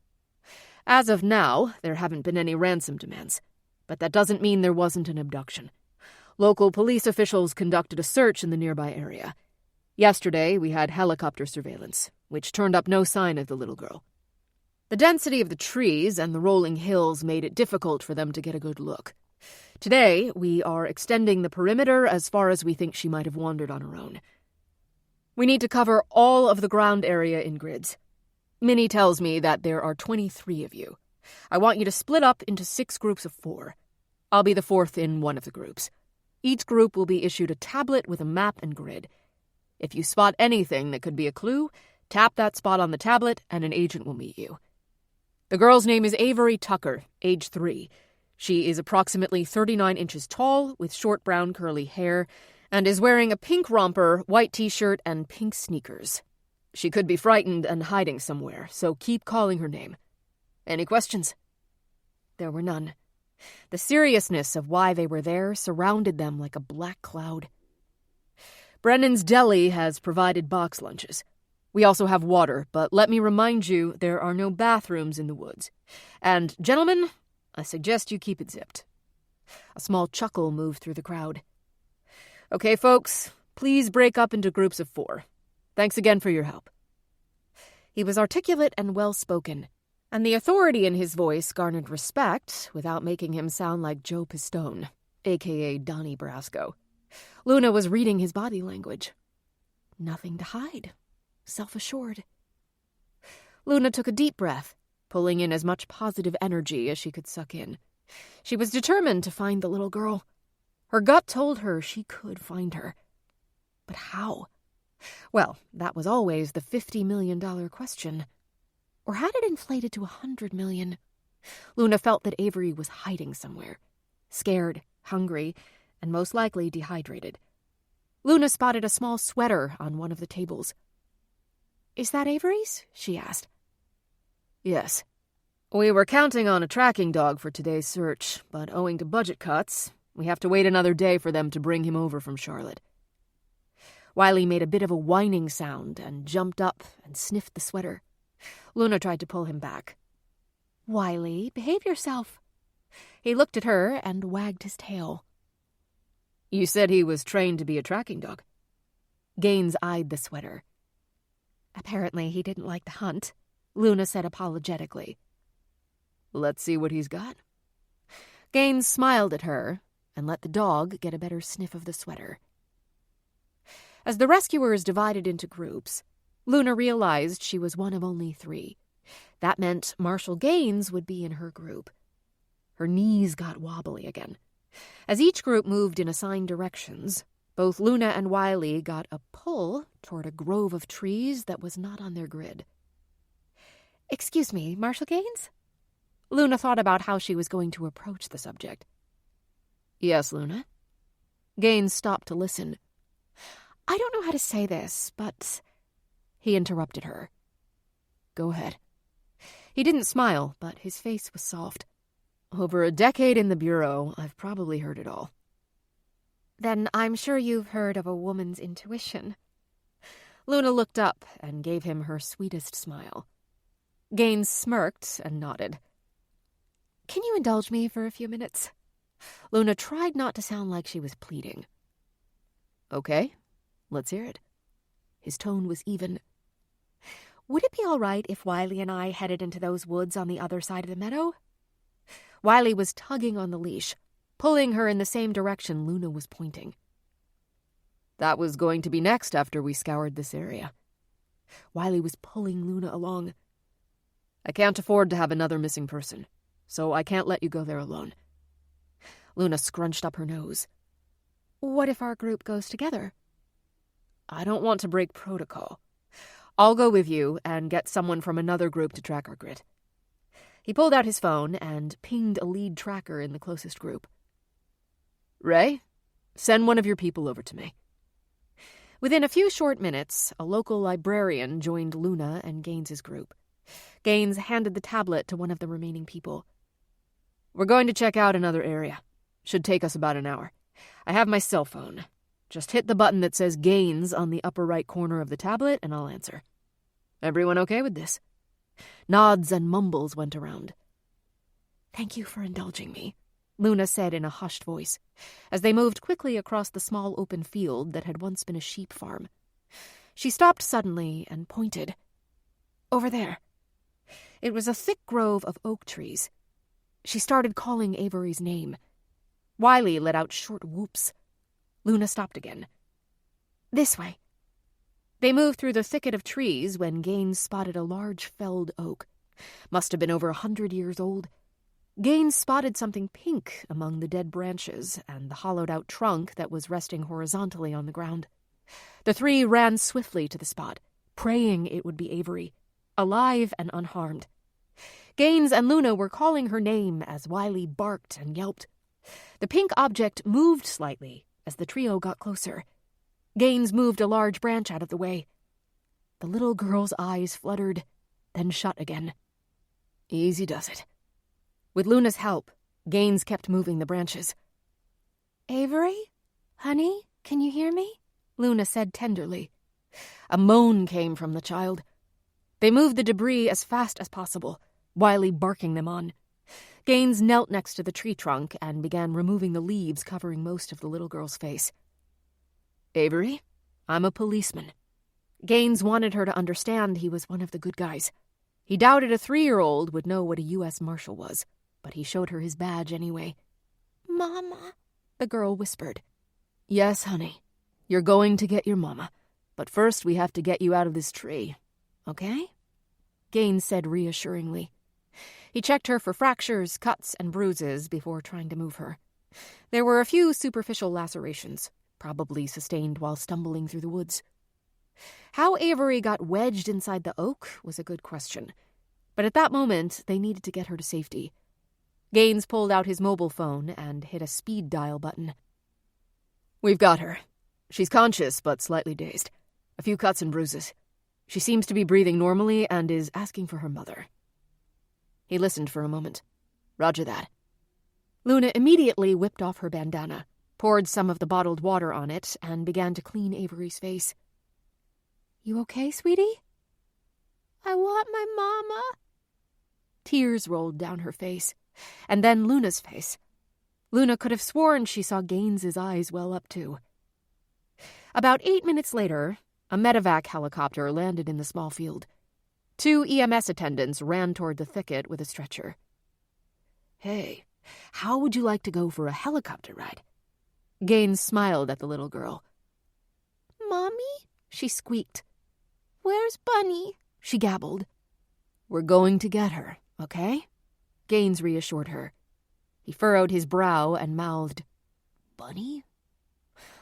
As of now, there haven't been any ransom demands, but that doesn't mean there wasn't an abduction. Local police officials conducted a search in the nearby area. Yesterday, we had helicopter surveillance, which turned up no sign of the little girl. The density of the trees and the rolling hills made it difficult for them to get a good look. Today, we are extending the perimeter as far as we think she might have wandered on her own. We need to cover all of the ground area in grids. Minnie tells me that there are 23 of you. I want you to split up into 6 groups of 4. I'll be the 4th in one of the groups. Each group will be issued a tablet with a map and grid. If you spot anything that could be a clue, tap that spot on the tablet and an agent will meet you. The girl's name is Avery Tucker, age 3. She is approximately 39 inches tall, with short brown curly hair, and is wearing a pink romper, white t-shirt, and pink sneakers. She could be frightened and hiding somewhere, so keep calling her name. Any questions? There were none. The seriousness of why they were there surrounded them like a black cloud. Brennan's Deli has provided box lunches. We also have water, but let me remind you, there are no bathrooms in the woods. And, gentlemen, I suggest you keep it zipped. A small chuckle moved through the crowd. Okay, folks, please break up into groups of 4. Thanks again for your help. He was articulate and well-spoken, and the authority in his voice garnered respect without making him sound like Joe Pistone, a.k.a. Donnie Brasco. Luna was reading his body language. Nothing to hide. Self-assured. Luna took a deep breath, pulling in as much positive energy as she could suck in. She was determined to find the little girl. Her gut told her she could find her. But how? Well, that was always the $50 million question. Or had it inflated to $100 million? Luna felt that Avery was hiding somewhere. Scared, hungry, and most likely dehydrated. Luna spotted a small sweater on one of the tables. "Is that Avery's?" she asked. "Yes. We were counting on a tracking dog for today's search, but owing to budget cuts, we have to wait another day for them to bring him over from Charlotte." Wiley made a bit of a whining sound and jumped up and sniffed the sweater. Luna tried to pull him back. "Wiley, behave yourself." He looked at her and wagged his tail. "You said he was trained to be a tracking dog." Gaines eyed the sweater. "Apparently he didn't like the hunt," Luna said apologetically. "Let's see what he's got." Gaines smiled at her and let the dog get a better sniff of the sweater. As the rescuers divided into groups, Luna realized she was one of only 3. That meant Marshal Gaines would be in her group. Her knees got wobbly again. As each group moved in assigned directions, both Luna and Wiley got a pull toward a grove of trees that was not on their grid. "Excuse me, Marshal Gaines?" Luna thought about how she was going to approach the subject. "Yes, Luna?" Gaines stopped to listen. "I don't know how to say this, but..." He interrupted her. "Go ahead." He didn't smile, but his face was soft. "Over a decade in the Bureau, I've probably heard it all." "Then I'm sure you've heard of a woman's intuition." Luna looked up and gave him her sweetest smile. Gaines smirked and nodded. "Can you indulge me for a few minutes?" Luna tried not to sound like she was pleading. "Okay, let's hear it." His tone was even. "Would it be all right if Wiley and I headed into those woods on the other side of the meadow?" Wiley was tugging on the leash, pulling her in the same direction Luna was pointing. "That was going to be next after we scoured this area." Wiley was pulling Luna along. "I can't afford to have another missing person, so I can't let you go there alone." Luna scrunched up her nose. "What if our group goes together?" "I don't want to break protocol. I'll go with you and get someone from another group to track our grid." He pulled out his phone and pinged a lead tracker in the closest group. "Ray, send one of your people over to me." Within a few short minutes, a local librarian joined Luna and Gaines's group. Gaines handed the tablet to one of the remaining people. "We're going to check out another area. Should take us about an hour. I have my cell phone. Just hit the button that says Gaines on the upper right corner of the tablet and I'll answer. Everyone okay with this?" Nods and mumbles went around. "Thank you for indulging me," Luna said in a hushed voice, as they moved quickly across the small open field that had once been a sheep farm. She stopped suddenly and pointed. "Over there." It was a thick grove of oak trees. She started calling Avery's name. Wiley let out short whoops. Luna stopped again. "This way." They moved through the thicket of trees when Gaines spotted a large felled oak. Must have been over 100 years old. Gaines spotted something pink among the dead branches and the hollowed-out trunk that was resting horizontally on the ground. The three ran swiftly to the spot, praying it would be Avery, alive and unharmed. Gaines and Luna were calling her name as Wiley barked and yelped. The pink object moved slightly as the trio got closer. Gaines moved a large branch out of the way. The little girl's eyes fluttered, then shut again. Easy does it. With Luna's help, Gaines kept moving the branches. Avery? Honey, can you hear me? Luna said tenderly. A moan came from the child. They moved the debris as fast as possible, Wiley barking them on. Gaines knelt next to the tree trunk and began removing the leaves covering most of the little girl's face. Avery, I'm a policeman. Gaines wanted her to understand he was one of the good guys. He doubted a 3-year-old would know what a U.S. Marshal was, but he showed her his badge anyway. Mama, the girl whispered. Yes, honey. You're going to get your mama, but first we have to get you out of this tree, okay? Gaines said reassuringly. He checked her for fractures, cuts, and bruises before trying to move her. There were a few superficial lacerations, probably sustained while stumbling through the woods. How Avery got wedged inside the oak was a good question, but at that moment they needed to get her to safety. Gaines pulled out his mobile phone and hit a speed dial button. We've got her. She's conscious but slightly dazed. A few cuts and bruises. She seems to be breathing normally and is asking for her mother. He listened for a moment. Roger that. Luna immediately whipped off her bandana, poured some of the bottled water on it, and began to clean Avery's face. You okay, sweetie? I want my mama. Tears rolled down her face, and then Luna's face. Luna could have sworn she saw Gaines's eyes well up too. About 8 minutes later, a medevac helicopter landed in the small field. 2 EMS attendants ran toward the thicket with a stretcher. Hey, how would you like to go for a helicopter ride? Gaines smiled at the little girl. Mommy? She squeaked. Where's Bunny? She gabbled. We're going to get her, okay? Gaines reassured her. He furrowed his brow and mouthed, Bunny?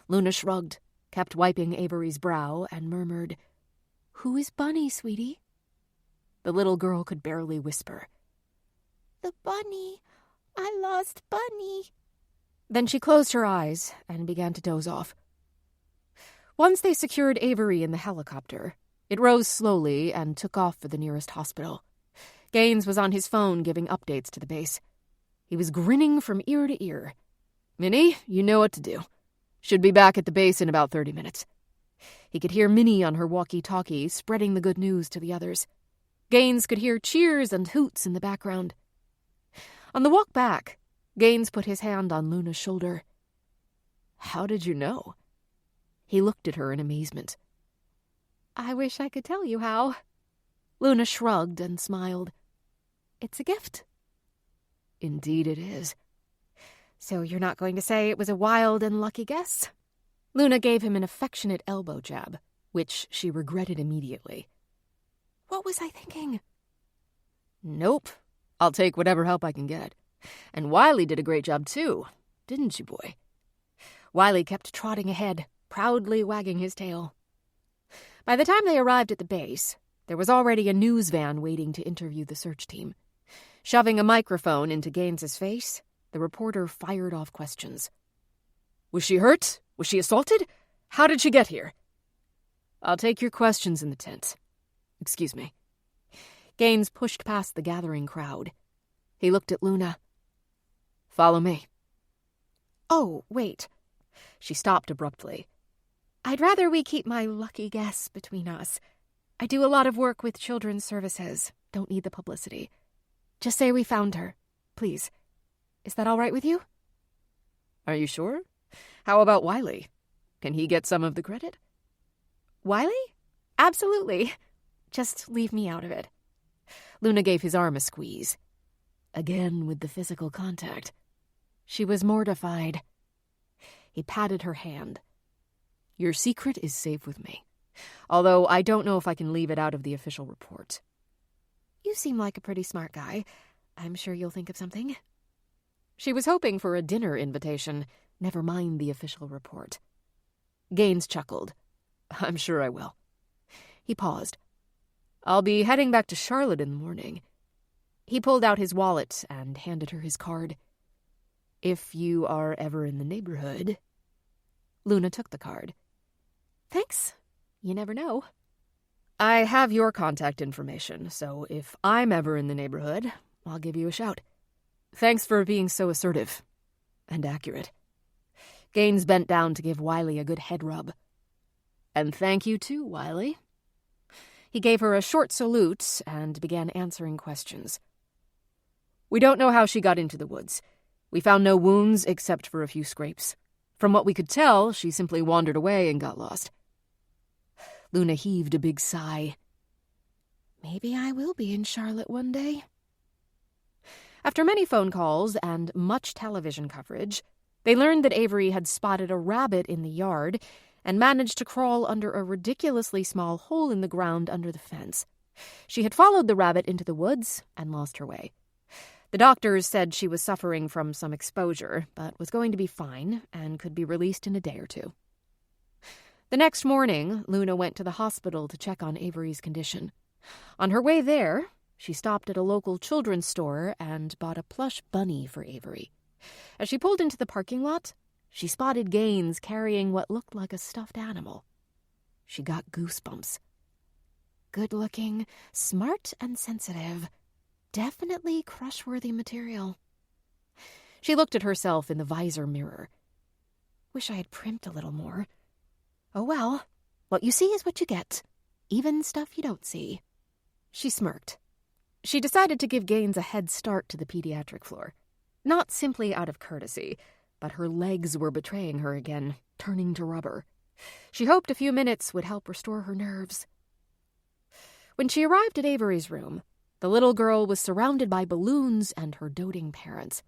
Luna shrugged, kept wiping Avery's brow, and murmured, Who is Bunny, sweetie? The little girl could barely whisper. The bunny. I lost Bunny. Then she closed her eyes and began to doze off. Once they secured Avery in the helicopter, it rose slowly and took off for the nearest hospital. Gaines was on his phone giving updates to the base. He was grinning from ear to ear. Minnie, you know what to do. Should be back at the base in about 30 minutes. He could hear Minnie on her walkie-talkie spreading the good news to the others. Gaines could hear cheers and hoots in the background. On the walk back, Gaines put his hand on Luna's shoulder. How did you know? He looked at her in amazement. I wish I could tell you how. Luna shrugged and smiled. It's a gift. Indeed it is. So you're not going to say it was a wild and lucky guess? Luna gave him an affectionate elbow jab, which she regretted immediately. What was I thinking? Nope. I'll take whatever help I can get. And Wiley did a great job too, didn't you, boy? Wiley kept trotting ahead, proudly wagging his tail. By the time they arrived at the base, there was already a news van waiting to interview the search team. Shoving a microphone into Gaines's face, the reporter fired off questions. Was she hurt? Was she assaulted? How did she get here? I'll take your questions in the tent. Excuse me. Gaines pushed past the gathering crowd. He looked at Luna. Follow me. Oh, wait. She stopped abruptly. I'd rather we keep my lucky guess between us. I do a lot of work with children's services. Don't need the publicity. Just say we found her, please. Is that all right with you? Are you sure? How about Wiley? Can he get some of the credit? Wiley? Absolutely. Just leave me out of it. Luna gave his arm a squeeze. Again with the physical contact. She was mortified. He patted her hand. Your secret is safe with me. Although I don't know if I can leave it out of the official report. You seem like a pretty smart guy. I'm sure you'll think of something. She was hoping for a dinner invitation, never mind the official report. Gaines chuckled. I'm sure I will. He paused. I'll be heading back to Charlotte in the morning. He pulled out his wallet and handed her his card. If you are ever in the neighborhood. Luna took the card. Thanks. You never know. I have your contact information, so if I'm ever in the neighborhood, I'll give you a shout. Thanks for being so assertive and accurate. Gaines bent down to give Wiley a good head rub. And thank you too, Wiley. He gave her a short salute and began answering questions. We don't know how she got into the woods. We found no wounds except for a few scrapes. From what we could tell, she simply wandered away and got lost. Luna heaved a big sigh. Maybe I will be in Charlotte one day. After many phone calls and much television coverage, they learned that Avery had spotted a rabbit in the yard and managed to crawl under a ridiculously small hole in the ground under the fence. She had followed the rabbit into the woods and lost her way. The doctors said she was suffering from some exposure, but was going to be fine and could be released in a day or two. The next morning, Luna went to the hospital to check on Avery's condition. On her way there, she stopped at a local children's store and bought a plush bunny for Avery. As she pulled into the parking lot, she spotted Gaines carrying what looked like a stuffed animal. She got goosebumps. Good-looking, smart and sensitive. Definitely crush-worthy material. She looked at herself in the visor mirror. Wish I had primped a little more. Oh well, what you see is what you get. Even stuff you don't see. She smirked. She decided to give Gaines a head start to the pediatric floor. Not simply out of courtesy, but her legs were betraying her again, turning to rubber. She hoped a few minutes would help restore her nerves. When she arrived at Avery's room, the little girl was surrounded by balloons and her doting parents.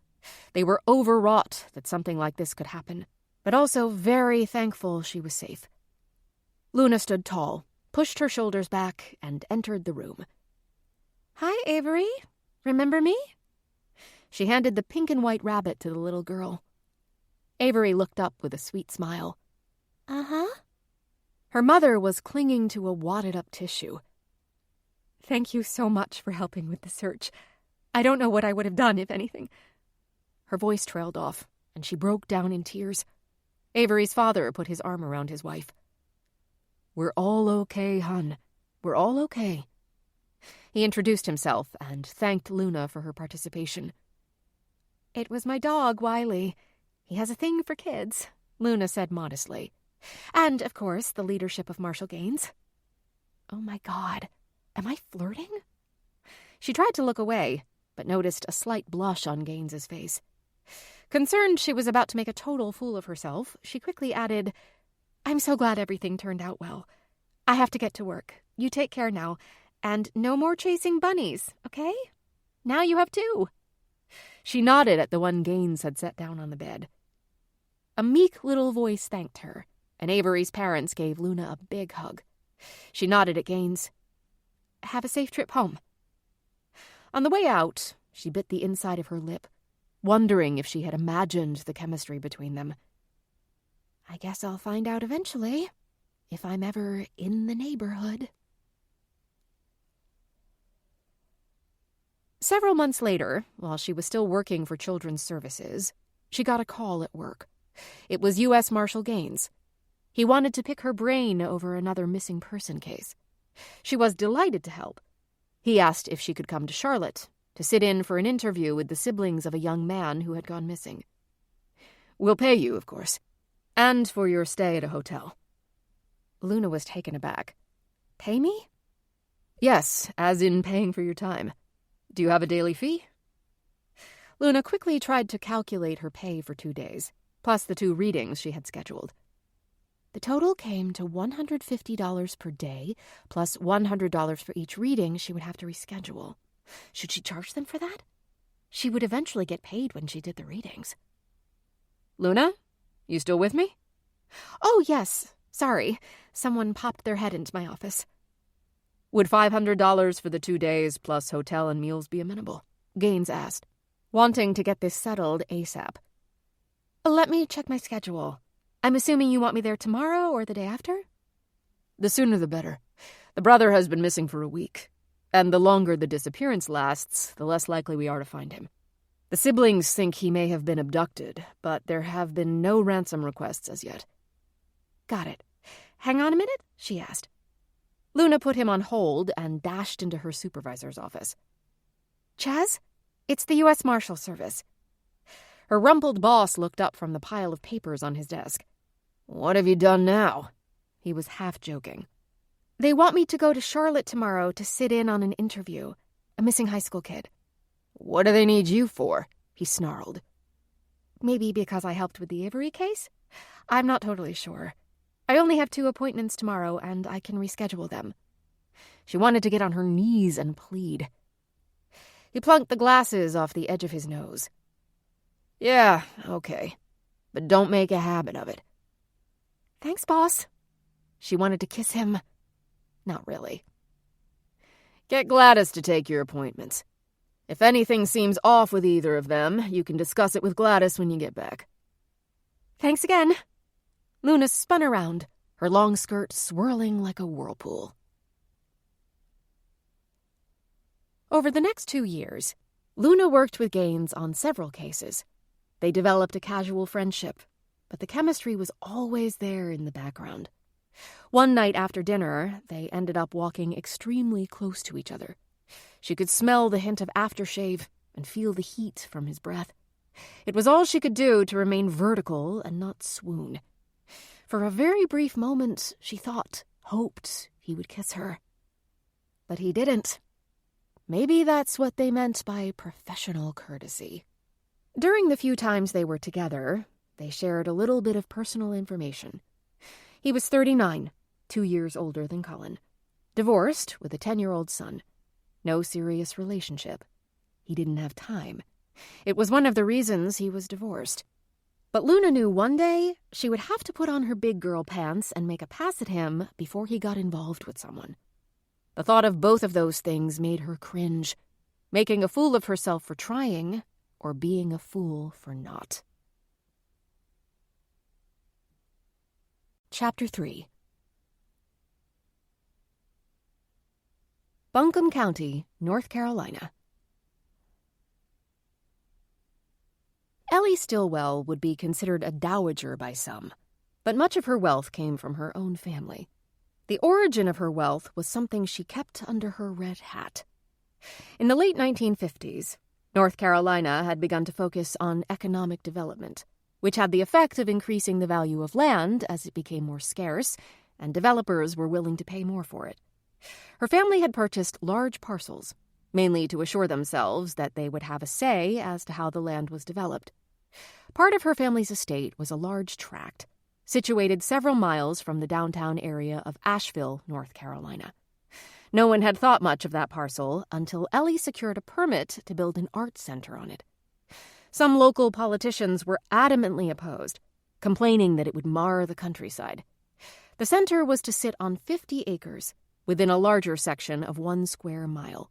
They were overwrought that something like this could happen, but also very thankful she was safe. Luna stood tall, pushed her shoulders back, and entered the room. Hi, Avery. Remember me? She handed the pink and white rabbit to the little girl. Avery looked up with a sweet smile. Uh-huh. Her mother was clinging to a wadded-up tissue. Thank you so much for helping with the search. I don't know what I would have done, if anything. Her voice trailed off, and she broke down in tears. Avery's father put his arm around his wife. We're all okay, hon. We're all okay. He introduced himself and thanked Luna for her participation. It was my dog, Wiley. He has a thing for kids, Luna said modestly. And, of course, the leadership of Marshal Gaines. Oh, my God. Am I flirting? She tried to look away, but noticed a slight blush on Gaines's face. Concerned she was about to make a total fool of herself, she quickly added, I'm so glad everything turned out well. I have to get to work. You take care now. And no more chasing bunnies, okay? Now you have two. She nodded at the one Gaines had set down on the bed. A meek little voice thanked her, and Avery's parents gave Luna a big hug. She nodded at Gaines. Have a safe trip home. On the way out, she bit the inside of her lip, wondering if she had imagined the chemistry between them. I guess I'll find out eventually, if I'm ever in the neighborhood. Several months later, while she was still working for Children's Services, she got a call at work. It was U.S. Marshal Gaines. He wanted to pick her brain over another missing person case. She was delighted to help. He asked if she could come to Charlotte to sit in for an interview with the siblings of a young man who had gone missing. We'll pay you, of course, and for your stay at a hotel. Luna was taken aback. Pay me? Yes, as in paying for your time. Do you have a daily fee? Luna quickly tried to calculate her pay for 2 days, plus the 2 readings she had scheduled. The total came to $150 per day, plus $100 for each reading she would have to reschedule. Should she charge them for that? She would eventually get paid when she did the readings. Luna, you still with me? Oh, yes. Sorry, someone popped their head into my office. Would $500 for the 2 days plus hotel and meals be amenable? Gaines asked, wanting to get this settled ASAP. Let me check my schedule. I'm assuming you want me there tomorrow or the day after? The sooner the better. The brother has been missing for a week, and the longer the disappearance lasts, the less likely we are to find him. The siblings think he may have been abducted, but there have been no ransom requests as yet. Got it. Hang on a minute, she asked. Luna put him on hold and dashed into her supervisor's office. Chaz, it's the U.S. Marshal Service. Her rumpled boss looked up from the pile of papers on his desk. What have you done now? He was half joking. They want me to go to Charlotte tomorrow to sit in on an interview. A missing high school kid. What do they need you for? He snarled. Maybe because I helped with the Avery case? I'm not totally sure. I only have 2 appointments tomorrow, and I can reschedule them. She wanted to get on her knees and plead. He plunked the glasses off the edge of his nose. Yeah, okay. But don't make a habit of it. Thanks, boss. She wanted to kiss him. Not really. Get Gladys to take your appointments. If anything seems off with either of them, you can discuss it with Gladys when you get back. Thanks again. Luna spun around, her long skirt swirling like a whirlpool. Over the next 2 years, Luna worked with Gaines on several cases. They developed a casual friendship, but the chemistry was always there in the background. One night after dinner, they ended up walking extremely close to each other. She could smell the hint of aftershave and feel the heat from his breath. It was all she could do to remain vertical and not swoon. For a very brief moment, she hoped he would kiss her. But he didn't. Maybe that's what they meant by professional courtesy. During the few times they were together, they shared a little bit of personal information. He was 39, 2 years older than Colin. Divorced with a 10-year-old son. No serious relationship. He didn't have time. It was one of the reasons he was divorced. But Luna knew one day she would have to put on her big girl pants and make a pass at him before he got involved with someone. The thought of both of those things made her cringe, making a fool of herself for trying or being a fool for not. Chapter 3. Buncombe County, North Carolina. Ellie Stillwell would be considered a dowager by some, but much of her wealth came from her own family. The origin of her wealth was something she kept under her red hat. In the late 1950s, North Carolina had begun to focus on economic development, which had the effect of increasing the value of land as it became more scarce, and developers were willing to pay more for it. Her family had purchased large parcels, mainly to assure themselves that they would have a say as to how the land was developed. Part of her family's estate was a large tract, situated several miles from the downtown area of Asheville, North Carolina. No one had thought much of that parcel until Ellie secured a permit to build an art center on it. Some local politicians were adamantly opposed, complaining that it would mar the countryside. The center was to sit on 50 acres, within a larger section of 1 square mile.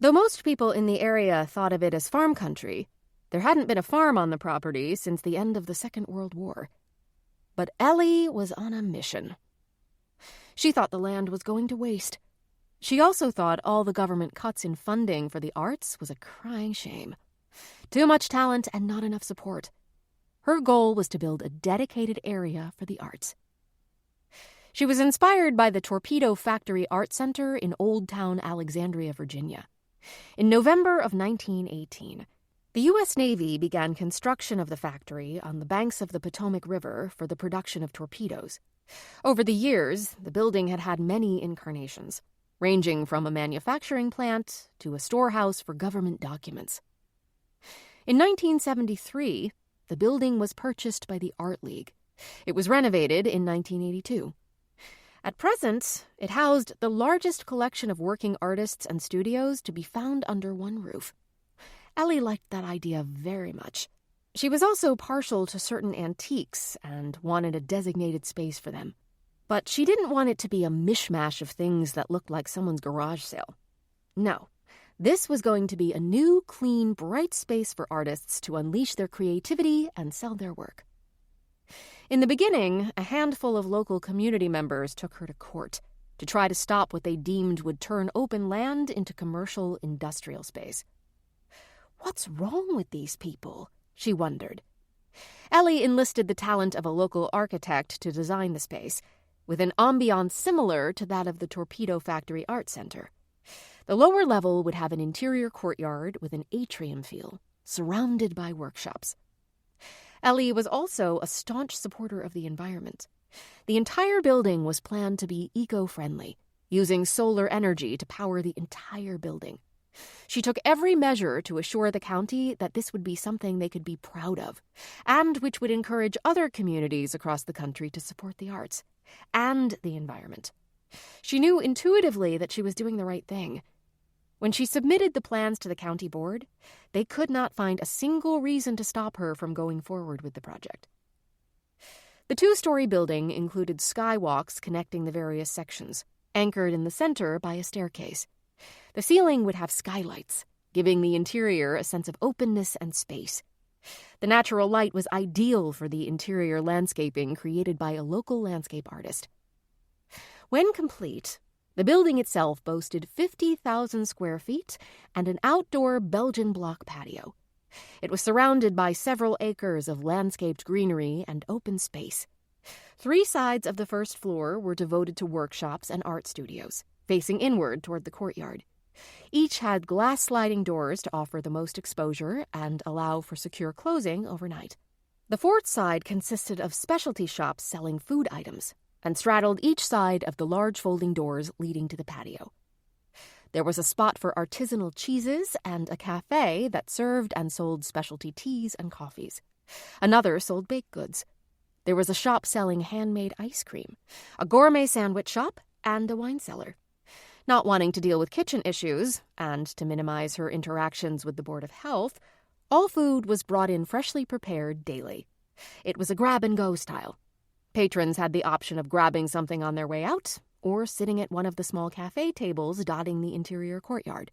Though most people in the area thought of it as farm country, there hadn't been a farm on the property since the end of the Second World War. But Ellie was on a mission. She thought the land was going to waste. She also thought all the government cuts in funding for the arts was a crying shame. Too much talent and not enough support. Her goal was to build a dedicated area for the arts. She was inspired by the Torpedo Factory Art Center in Old Town Alexandria, Virginia. In November of 1918, the U.S. Navy began construction of the factory on the banks of the Potomac River for the production of torpedoes. Over the years, the building had had many incarnations, ranging from a manufacturing plant to a storehouse for government documents. In 1973, the building was purchased by the Art League. It was renovated in 1982. At present, it housed the largest collection of working artists and studios to be found under one roof. Ellie liked that idea very much. She was also partial to certain antiques and wanted a designated space for them. But she didn't want it to be a mishmash of things that looked like someone's garage sale. No, this was going to be a new, clean, bright space for artists to unleash their creativity and sell their work. In the beginning, a handful of local community members took her to court to try to stop what they deemed would turn open land into commercial industrial space. What's wrong with these people? She wondered. Ellie enlisted the talent of a local architect to design the space, with an ambiance similar to that of the Torpedo Factory Art Center. The lower level would have an interior courtyard with an atrium feel, surrounded by workshops. Ellie was also a staunch supporter of the environment. The entire building was planned to be eco-friendly, using solar energy to power the entire building. She took every measure to assure the county that this would be something they could be proud of, and which would encourage other communities across the country to support the arts and the environment. She knew intuitively that she was doing the right thing. When she submitted the plans to the county board, they could not find a single reason to stop her from going forward with the project. The two-story building included skywalks connecting the various sections, anchored in the center by a staircase. The ceiling would have skylights, giving the interior a sense of openness and space. The natural light was ideal for the interior landscaping created by a local landscape artist. When complete, the building itself boasted 50,000 square feet and an outdoor Belgian block patio. It was surrounded by several acres of landscaped greenery and open space. 3 sides of the first floor were devoted to workshops and art studios, facing inward toward the courtyard. Each had glass sliding doors to offer the most exposure and allow for secure closing overnight. The fourth side consisted of specialty shops selling food items and straddled each side of the large folding doors leading to the patio. There was a spot for artisanal cheeses and a cafe that served and sold specialty teas and coffees. Another sold baked goods. There was a shop selling handmade ice cream, a gourmet sandwich shop, and a wine cellar. Not wanting to deal with kitchen issues, and to minimize her interactions with the Board of Health, all food was brought in freshly prepared daily. It was a grab-and-go style. Patrons had the option of grabbing something on their way out, or sitting at one of the small cafe tables dotting the interior courtyard.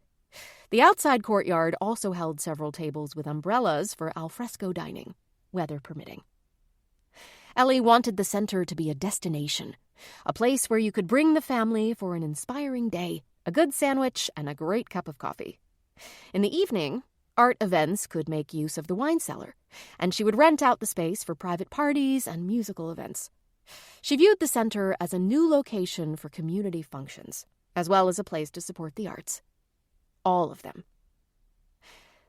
The outside courtyard also held several tables with umbrellas for alfresco dining, weather permitting. Ellie wanted the center to be a destination, a place where you could bring the family for an inspiring day, a good sandwich, and a great cup of coffee. In the evening, art events could make use of the wine cellar, and she would rent out the space for private parties and musical events. She viewed the center as a new location for community functions, as well as a place to support the arts. All of them.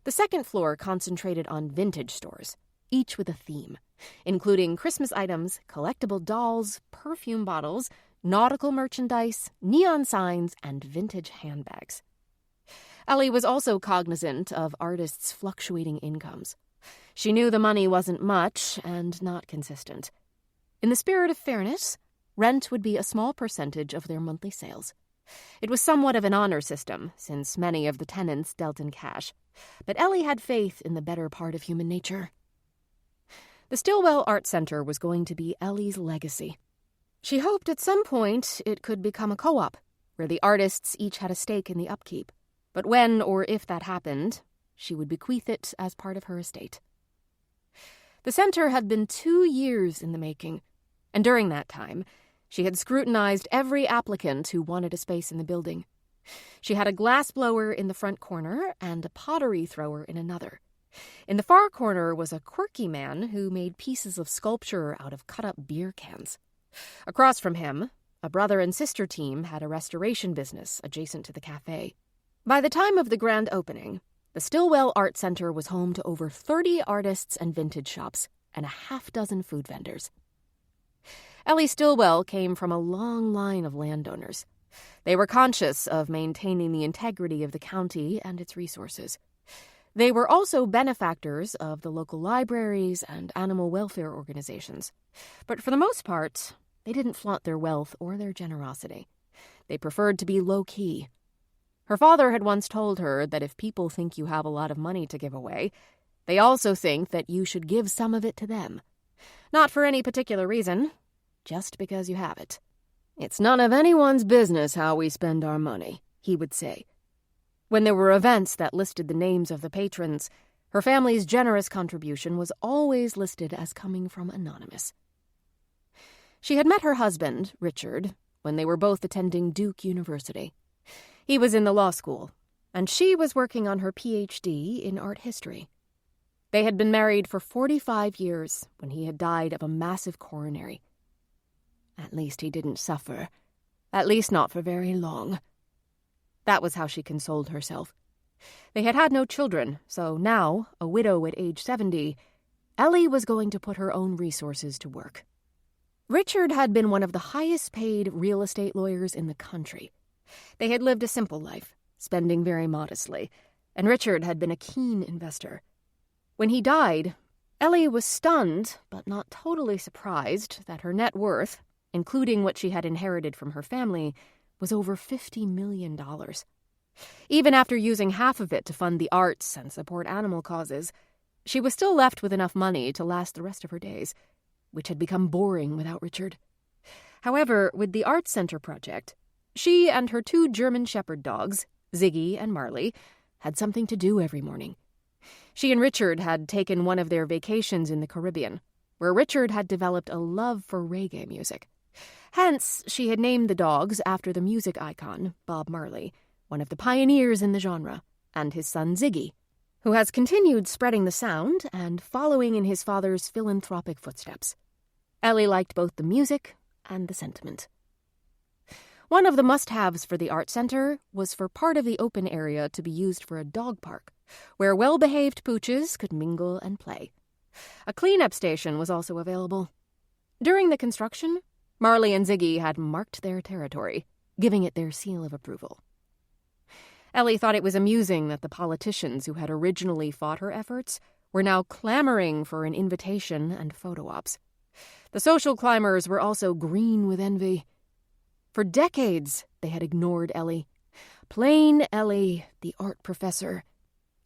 The second floor concentrated on vintage stores, each with a theme, including Christmas items, collectible dolls, perfume bottles, nautical merchandise, neon signs, and vintage handbags. Ellie was also cognizant of artists' fluctuating incomes. She knew the money wasn't much and not consistent. In the spirit of fairness, rent would be a small percentage of their monthly sales. It was somewhat of an honor system, since many of the tenants dealt in cash, but Ellie had faith in the better part of human nature. The Stillwell Art Center was going to be Ellie's legacy. She hoped at some point it could become a co-op, where the artists each had a stake in the upkeep. But when or if that happened, she would bequeath it as part of her estate. The center had been 2 years in the making, and during that time, she had scrutinized every applicant who wanted a space in the building. She had a glass blower in the front corner and a pottery thrower in another. In the far corner was a quirky man who made pieces of sculpture out of cut-up beer cans. Across from him, a brother and sister team had a restoration business adjacent to the cafe. By the time of the grand opening, the Stillwell Art Center was home to over 30 artists and vintage shops and a half-dozen food vendors. Ellie Stillwell came from a long line of landowners. They were conscious of maintaining the integrity of the county and its resources. They were also benefactors of the local libraries and animal welfare organizations. But for the most part, they didn't flaunt their wealth or their generosity. They preferred to be low-key. Her father had once told her that if people think you have a lot of money to give away, they also think that you should give some of it to them. Not for any particular reason, just because you have it. "It's none of anyone's business how we spend our money," he would say. When there were events that listed the names of the patrons, her family's generous contribution was always listed as coming from Anonymous. She had met her husband, Richard, when they were both attending Duke University. He was in the law school, and she was working on her Ph.D. in art history. They had been married for 45 years when he had died of a massive coronary. At least he didn't suffer. At least not for very long. That was how she consoled herself. They had had no children, so now, a widow at age 70, Ellie was going to put her own resources to work. Richard had been one of the highest-paid real estate lawyers in the country. They had lived a simple life, spending very modestly, and Richard had been a keen investor. When he died, Ellie was stunned, but not totally surprised, that her net worth, including what she had inherited from her family, was over $50 million. Even after using half of it to fund the arts and support animal causes, she was still left with enough money to last the rest of her days, which had become boring without Richard. However, with the Arts Center project, she and her 2 German Shepherd dogs, Ziggy and Marley, had something to do every morning. She and Richard had taken one of their vacations in the Caribbean, where Richard had developed a love for reggae music. Hence, she had named the dogs after the music icon, Bob Marley, one of the pioneers in the genre, and his son Ziggy, who has continued spreading the sound and following in his father's philanthropic footsteps. Ellie liked both the music and the sentiment. One of the must-haves for the Art Center was for part of the open area to be used for a dog park, where well-behaved pooches could mingle and play. A cleanup station was also available. During the construction, Marley and Ziggy had marked their territory, giving it their seal of approval. Ellie thought it was amusing that the politicians who had originally fought her efforts were now clamoring for an invitation and photo ops. The social climbers were also green with envy. For decades, they had ignored Ellie. Plain Ellie, the art professor.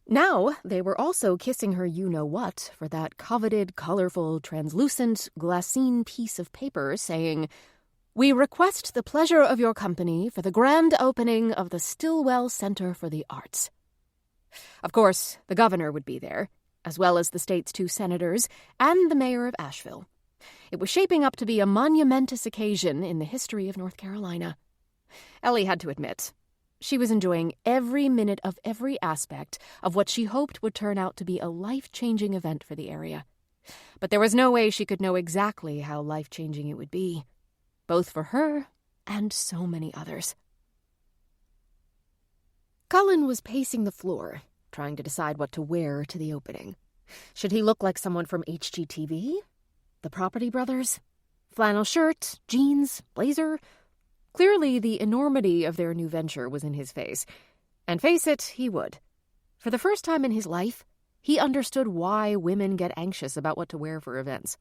Now, they were also kissing her you-know-what for that coveted, colorful, translucent, glassine piece of paper saying, "We request the pleasure of your company for the grand opening of the Stillwell Center for the Arts." Of course, the governor would be there, as well as the state's 2 senators and the mayor of Asheville. It was shaping up to be a monumentous occasion in the history of North Carolina. Ellie had to admit, she was enjoying every minute of every aspect of what she hoped would turn out to be a life-changing event for the area. But there was no way she could know exactly how life-changing it would be, both for her and so many others. Cullen was pacing the floor, trying to decide what to wear to the opening. Should he look like someone from HGTV? The Property Brothers? Flannel shirt, jeans, blazer? Clearly, the enormity of their new venture was in his face. And face it, he would. For the first time in his life, he understood why women get anxious about what to wear for events.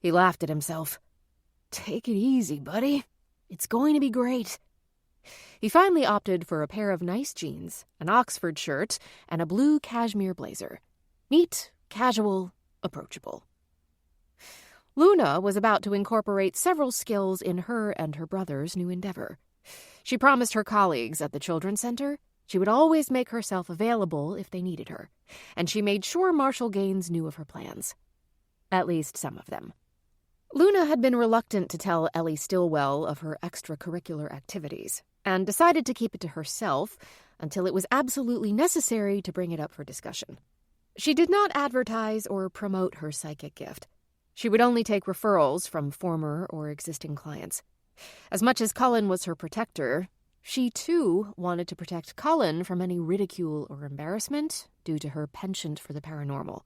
He laughed at himself. Take it easy, buddy. It's going to be great. He finally opted for a pair of nice jeans, an Oxford shirt, and a blue cashmere blazer. Neat, casual, approachable. Luna was about to incorporate several skills in her and her brother's new endeavor. She promised her colleagues at the Children's Center she would always make herself available if they needed her, and she made sure Marshall Gaines knew of her plans. At least some of them. Luna had been reluctant to tell Ellie Stillwell of her extracurricular activities, and decided to keep it to herself until it was absolutely necessary to bring it up for discussion. She did not advertise or promote her psychic gift. She would only take referrals from former or existing clients. As much as Cullen was her protector, she, too, wanted to protect Cullen from any ridicule or embarrassment due to her penchant for the paranormal.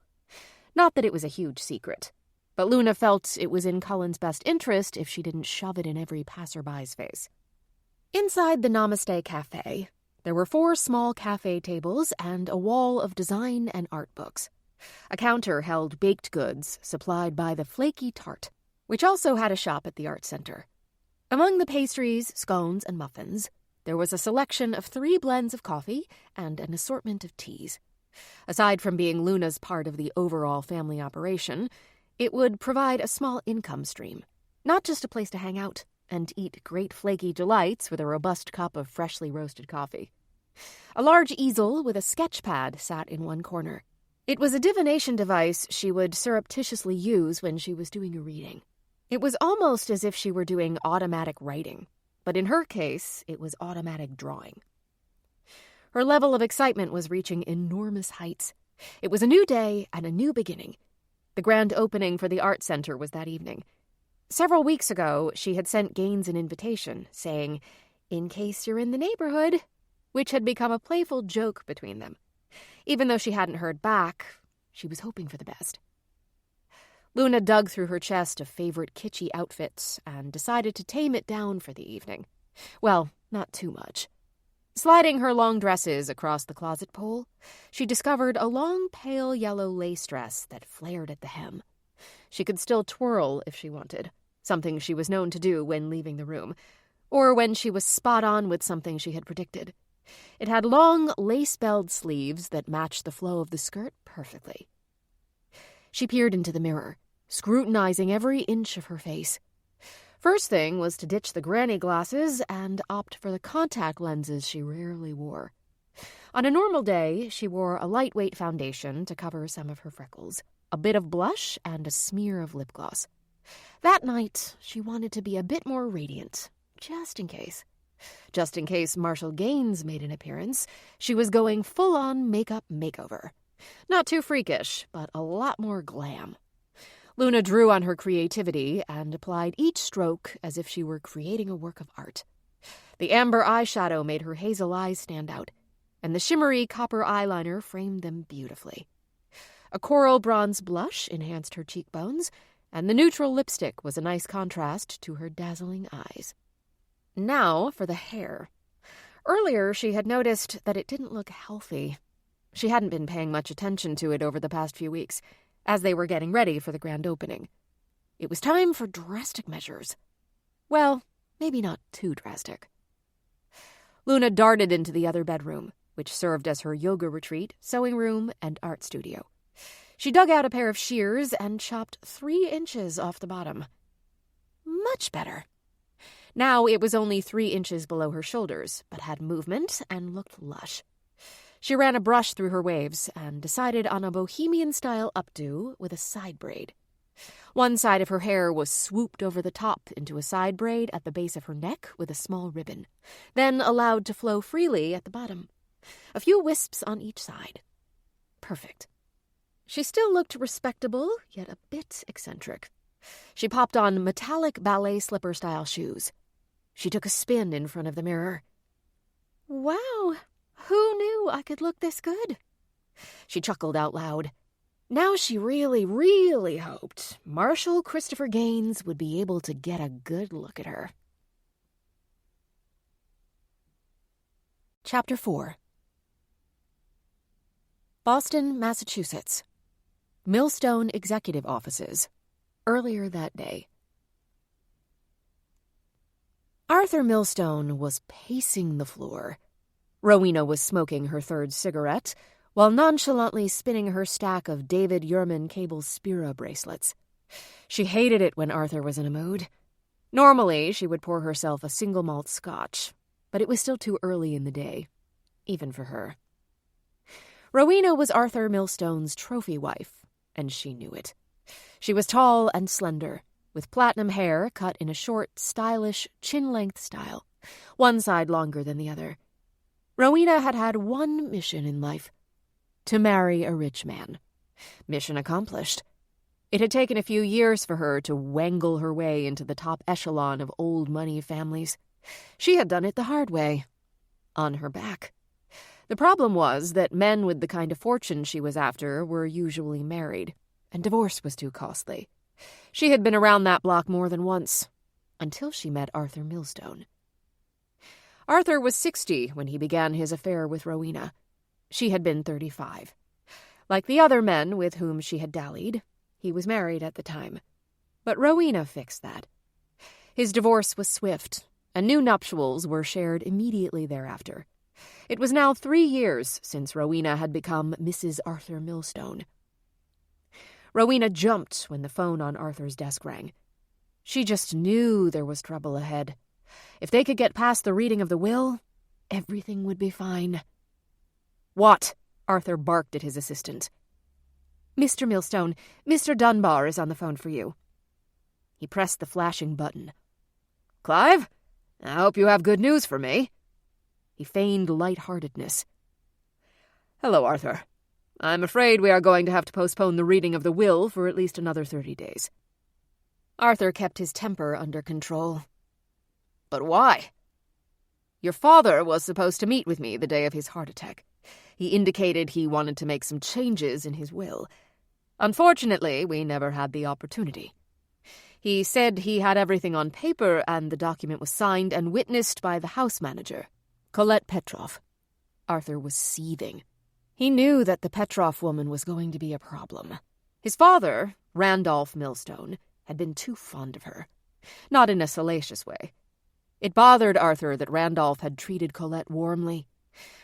Not that it was a huge secret, but Luna felt it was in Cullen's best interest if she didn't shove it in every passerby's face. Inside the Namaste Cafe, there were 4 small cafe tables and a wall of design and art books. A counter held baked goods supplied by the Flaky Tart, which also had a shop at the Art Center. Among the pastries, scones, and muffins, there was a selection of 3 blends of coffee and an assortment of teas. Aside from being Luna's part of the overall family operation, it would provide a small income stream, not just a place to hang out, and eat great flaky delights with a robust cup of freshly roasted coffee. A large easel with a sketch pad sat in one corner. It was a divination device she would surreptitiously use when she was doing a reading. It was almost as if she were doing automatic writing, but in her case, it was automatic drawing. Her level of excitement was reaching enormous heights. It was a new day and a new beginning. The grand opening for the art center was that evening. Several weeks ago, she had sent Gaines an invitation, saying, "In case you're in the neighborhood," which had become a playful joke between them. Even though she hadn't heard back, she was hoping for the best. Luna dug through her chest of favorite kitschy outfits and decided to tame it down for the evening. Well, not too much. Sliding her long dresses across the closet pole, she discovered a long pale yellow lace dress that flared at the hem. She could still twirl if she wanted, something she was known to do when leaving the room, or when she was spot on with something she had predicted. It had long, lace-belled sleeves that matched the flow of the skirt perfectly. She peered into the mirror, scrutinizing every inch of her face. First thing was to ditch the granny glasses and opt for the contact lenses she rarely wore. On a normal day, she wore a lightweight foundation to cover some of her freckles, a bit of blush, and a smear of lip gloss. That night, she wanted to be a bit more radiant, just in case. Just in case Marshall Gaines made an appearance, she was going full-on makeup makeover. Not too freakish, but a lot more glam. Luna drew on her creativity and applied each stroke as if she were creating a work of art. The amber eyeshadow made her hazel eyes stand out, and the shimmery copper eyeliner framed them beautifully. A coral bronze blush enhanced her cheekbones, and the neutral lipstick was a nice contrast to her dazzling eyes. Now for the hair. Earlier, she had noticed that it didn't look healthy. She hadn't been paying much attention to it over the past few weeks, as they were getting ready for the grand opening. It was time for drastic measures. Well, maybe not too drastic. Luna darted into the other bedroom, which served as her yoga retreat, sewing room, and art studio. She dug out a pair of shears and chopped 3 inches off the bottom. Much better. Now it was only 3 inches below her shoulders, but had movement and looked lush. She ran a brush through her waves and decided on a bohemian-style updo with a side braid. One side of her hair was swooped over the top into a side braid at the base of her neck with a small ribbon, then allowed to flow freely at the bottom. A few wisps on each side. Perfect. She still looked respectable, yet a bit eccentric. She popped on metallic ballet slipper-style shoes. She took a spin in front of the mirror. Wow! Who knew I could look this good? She chuckled out loud. Now she really, really hoped Marshall Christopher Gaines would be able to get a good look at her. Chapter 4. Boston, Massachusetts. Millstone Executive Offices. Earlier that day. Arthur Millstone was pacing the floor. Rowena was smoking her 3rd cigarette, while nonchalantly spinning her stack of David Yurman Cable Spira bracelets. She hated it when Arthur was in a mood. Normally, she would pour herself a single malt scotch, but it was still too early in the day, even for her. Rowena was Arthur Millstone's trophy wife, and she knew it. She was tall and slender, with platinum hair cut in a short, stylish, chin-length style, one side longer than the other. Rowena had had one mission in life: to marry a rich man. Mission accomplished. It had taken a few years for her to wangle her way into the top echelon of old money families. She had done it the hard way, on her back. The problem was that men with the kind of fortune she was after were usually married, and divorce was too costly. She had been around that block more than once, until she met Arthur Millstone. Arthur was 60 when he began his affair with Rowena. She had been 35. Like the other men with whom she had dallied, he was married at the time. But Rowena fixed that. His divorce was swift, and new nuptials were shared immediately thereafter. It was now 3 years since Rowena had become Mrs. Arthur Millstone. Rowena jumped when the phone on Arthur's desk rang. She just knew there was trouble ahead. If they could get past the reading of the will, everything would be fine. "What?" Arthur barked at his assistant. "Mr. Millstone, Mr. Dunbar is on the phone for you." He pressed the flashing button. "Clive, I hope you have good news for me." He feigned lightheartedness. "Hello, Arthur. I'm afraid we are going to have to postpone the reading of the will for at least another 30 days. Arthur kept his temper under control. "But why?" "Your father was supposed to meet with me the day of his heart attack. He indicated he wanted to make some changes in his will. Unfortunately, we never had the opportunity. He said he had everything on paper and the document was signed and witnessed by the house manager, Colette Petrov." Arthur was seething. He knew that the Petrov woman was going to be a problem. His father, Randolph Millstone, had been too fond of her. Not in a salacious way. It bothered Arthur that Randolph had treated Colette warmly.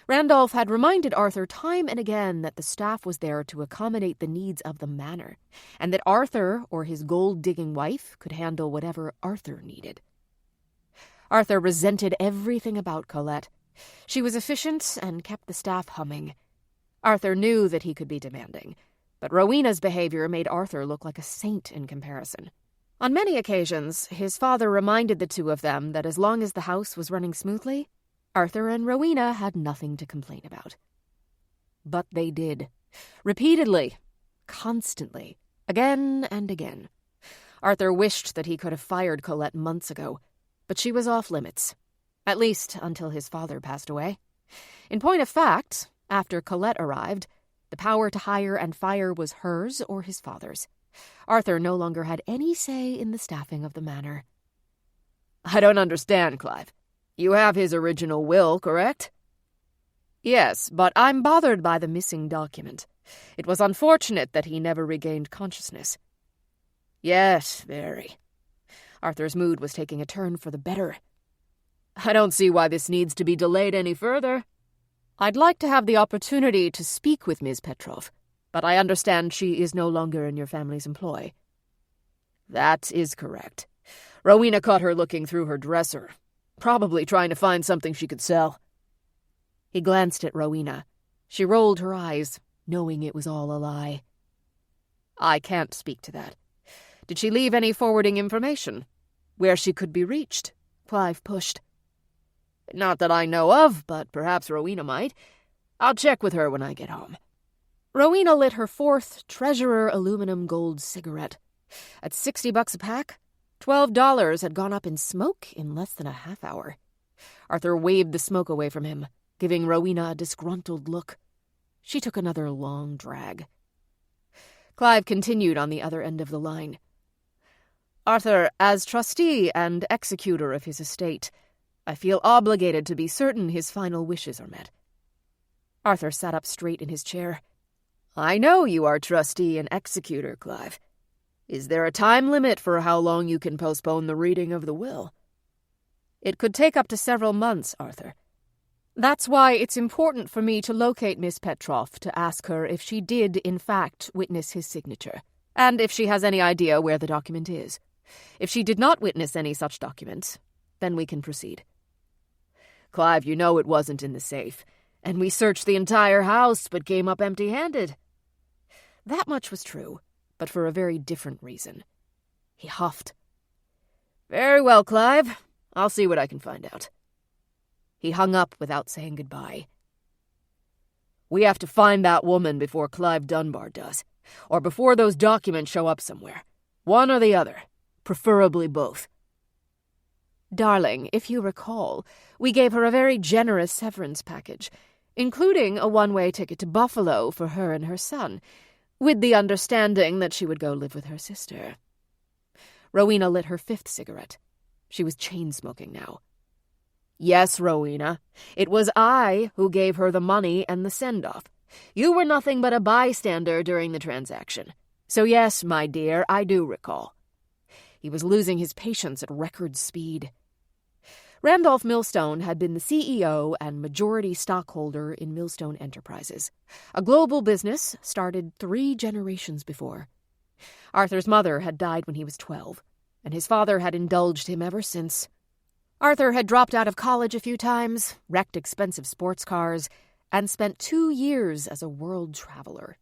Randolph had reminded Arthur time and again that the staff was there to accommodate the needs of the manor, and that Arthur or his gold-digging wife could handle whatever Arthur needed. Arthur resented everything about Colette. She was efficient and kept the staff humming. Arthur knew that he could be demanding, but Rowena's behavior made Arthur look like a saint in comparison. On many occasions, his father reminded the two of them that as long as the house was running smoothly, Arthur and Rowena had nothing to complain about. But they did. Repeatedly. Constantly. Again and again. Arthur wished that he could have fired Colette months ago, but she was off limits. At least until his father passed away. In point of fact, after Colette arrived, the power to hire and fire was hers or his father's. Arthur no longer had any say in the staffing of the manor. "I don't understand, Clive. You have his original will, correct?" "Yes, but I'm bothered by the missing document. It was unfortunate that he never regained consciousness." "Yes, very." Arthur's mood was taking a turn for the better. "I don't see why this needs to be delayed any further. I'd like to have the opportunity to speak with Ms. Petrov, but I understand she is no longer in your family's employ." "That is correct. Rowena caught her looking through her dresser, probably trying to find something she could sell." He glanced at Rowena. She rolled her eyes, knowing it was all a lie. "I can't speak to that. Did she leave any forwarding information? Where she could be reached?" Clive pushed. "Not that I know of, but perhaps Rowena might. I'll check with her when I get home." Rowena lit her fourth Treasurer aluminum gold cigarette. At $60 a pack, $12 had gone up in smoke in less than a half hour. Arthur waved the smoke away from him, giving Rowena a disgruntled look. She took another long drag. Clive continued on the other end of the line. "Arthur, as trustee and executor of his estate, I feel obligated to be certain his final wishes are met." Arthur sat up straight in his chair. "I know you are trustee and executor, Clive. Is there a time limit for how long you can postpone the reading of the will?" "It could take up to several months, Arthur. That's why it's important for me to locate Miss Petrov to ask her if she did, in fact, witness his signature, and if she has any idea where the document is. If she did not witness any such document, then we can proceed." "Clive, you know it wasn't in the safe, and we searched the entire house but came up empty-handed." That much was true, but for a very different reason. He huffed. "Very well, Clive. I'll see what I can find out." He hung up without saying goodbye. "We have to find that woman before Clive Dunbar does, or before those documents show up somewhere. One or the other, preferably both." "Darling, if you recall, we gave her a very generous severance package, including a one-way ticket to Buffalo for her and her son, with the understanding that she would go live with her sister." Rowena lit her fifth cigarette. She was chain-smoking now. "Yes, Rowena, it was I who gave her the money and the send-off. You were nothing but a bystander during the transaction. So yes, my dear, I do recall." He was losing his patience at record speed. Randolph Millstone had been the CEO and majority stockholder in Millstone Enterprises, a global business started 3 generations before. Arthur's mother had died when he was 12. and his father had indulged him ever since. Arthur had dropped out of college a few times, wrecked expensive sports cars, and spent 2 years as a world traveler.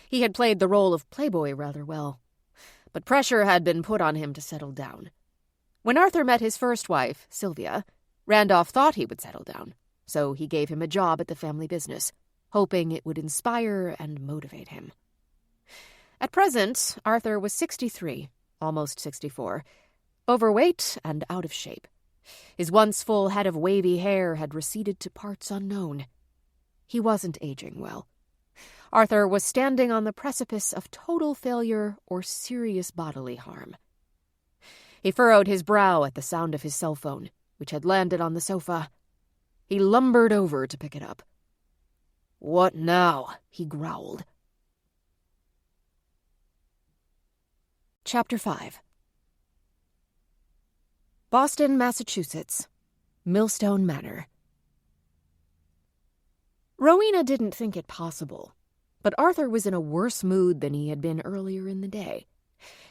He had played the role of playboy rather well, but pressure had been put on him to settle down. When Arthur met his first wife, Sylvia, Randolph thought he would settle down, so he gave him a job at the family business, hoping it would inspire and motivate him. At present, Arthur was 63, almost 64, overweight and out of shape. His once full head of wavy hair had receded to parts unknown. He wasn't aging well. Arthur was standing on the precipice of total failure or serious bodily harm. He furrowed his brow at the sound of his cell phone, which had landed on the sofa. He lumbered over to pick it up. "What now?" he growled. Chapter 5. Boston, Massachusetts. Millstone Manor. Rowena didn't think it possible, but Arthur was in a worse mood than he had been earlier in the day.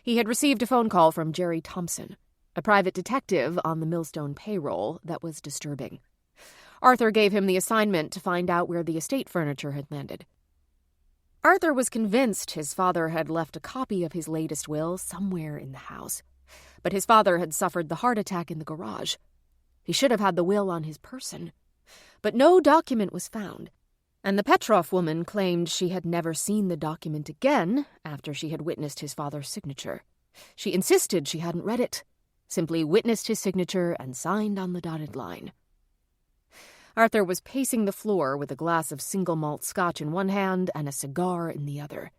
He had received a phone call from Jerry Thompson, a private detective on the Millstone payroll, that was disturbing. Arthur gave him the assignment to find out where the estate furniture had landed. Arthur was convinced his father had left a copy of his latest will somewhere in the house, but his father had suffered the heart attack in the garage. He should have had the will on his person. But no document was found, and the Petroff woman claimed she had never seen the document again after she had witnessed his father's signature. She insisted she hadn't read it, simply witnessed his signature and signed on the dotted line. Arthur was pacing the floor with a glass of single malt scotch in one hand and a cigar in the other.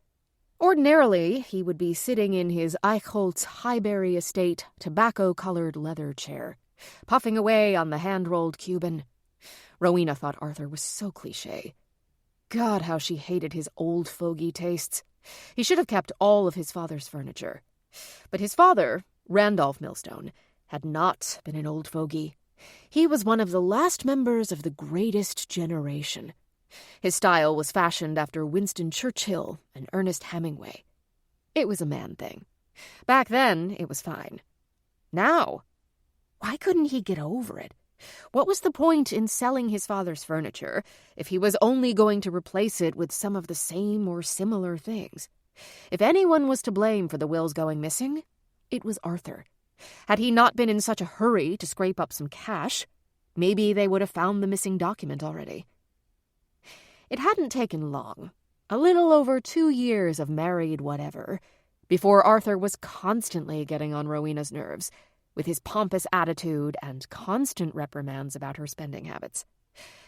Ordinarily, he would be sitting in his Eichholz Highbury estate tobacco-colored leather chair, puffing away on the hand-rolled Cuban. Rowena thought Arthur was so cliché. God, how she hated his old fogey tastes. He should have kept all of his father's furniture. But his father, Randolph Millstone, had not been an old fogey. He was one of the last members of the greatest generation. His style was fashioned after Winston Churchill and Ernest Hemingway. It was a man thing. Back then, it was fine. Now, why couldn't he get over it? What was the point in selling his father's furniture if he was only going to replace it with some of the same or similar things? If anyone was to blame for the wills going missing, it was Arthur. Had he not been in such a hurry to scrape up some cash, maybe they would have found the missing document already. It hadn't taken long, a little over 2 years of married whatever, before Arthur was constantly getting on Rowena's nerves, with his pompous attitude and constant reprimands about her spending habits.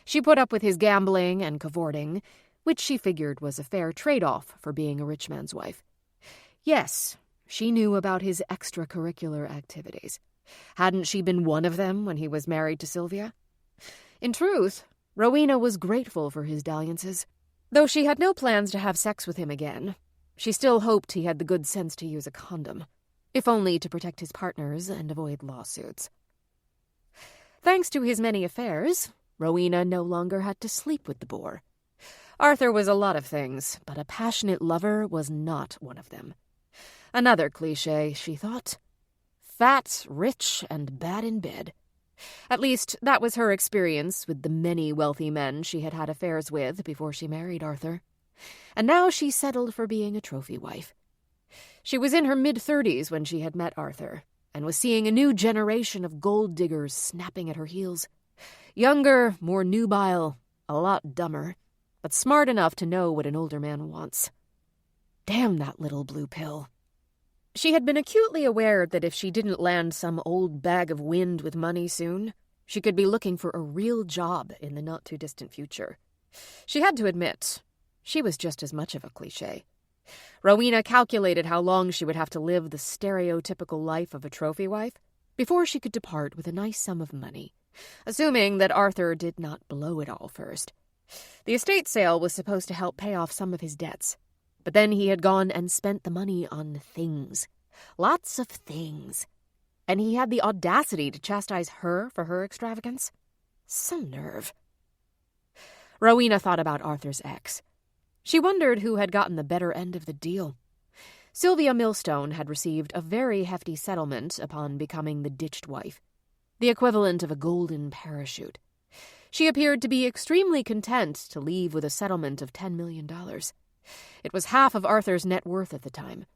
She put up with his gambling and cavorting, which she figured was a fair trade-off for being a rich man's wife. Yes, she knew about his extracurricular activities. Hadn't she been one of them when he was married to Sylvia? In truth, Rowena was grateful for his dalliances. Though she had no plans to have sex with him again, she still hoped he had the good sense to use a condom, if only to protect his partners and avoid lawsuits. Thanks to his many affairs, Rowena no longer had to sleep with the boar. Arthur was a lot of things, but a passionate lover was not one of them. Another cliché, she thought. Fat, rich, and bad in bed. At least, that was her experience with the many wealthy men she had had affairs with before she married Arthur. And now she settled for being a trophy wife. She was in her mid-30s when she had met Arthur, and was seeing a new generation of gold diggers snapping at her heels. Younger, more nubile, a lot dumber, but smart enough to know what an older man wants. Damn that little blue pill. She had been acutely aware that if she didn't land some old bag of wind with money soon, she could be looking for a real job in the not-too-distant future. She had to admit, she was just as much of a cliché. Rowena calculated how long she would have to live the stereotypical life of a trophy wife before she could depart with a nice sum of money, assuming that Arthur did not blow it all first. The estate sale was supposed to help pay off some of his debts, but then he had gone and spent the money on things. Lots of things. And he had the audacity to chastise her for her extravagance? Some nerve. Rowena thought about Arthur's ex. She wondered who had gotten the better end of the deal. Sylvia Millstone had received a very hefty settlement upon becoming the ditched wife, the equivalent of a golden parachute. She appeared to be extremely content to leave with a settlement of $10 million. It was half of Arthur's net worth at the time,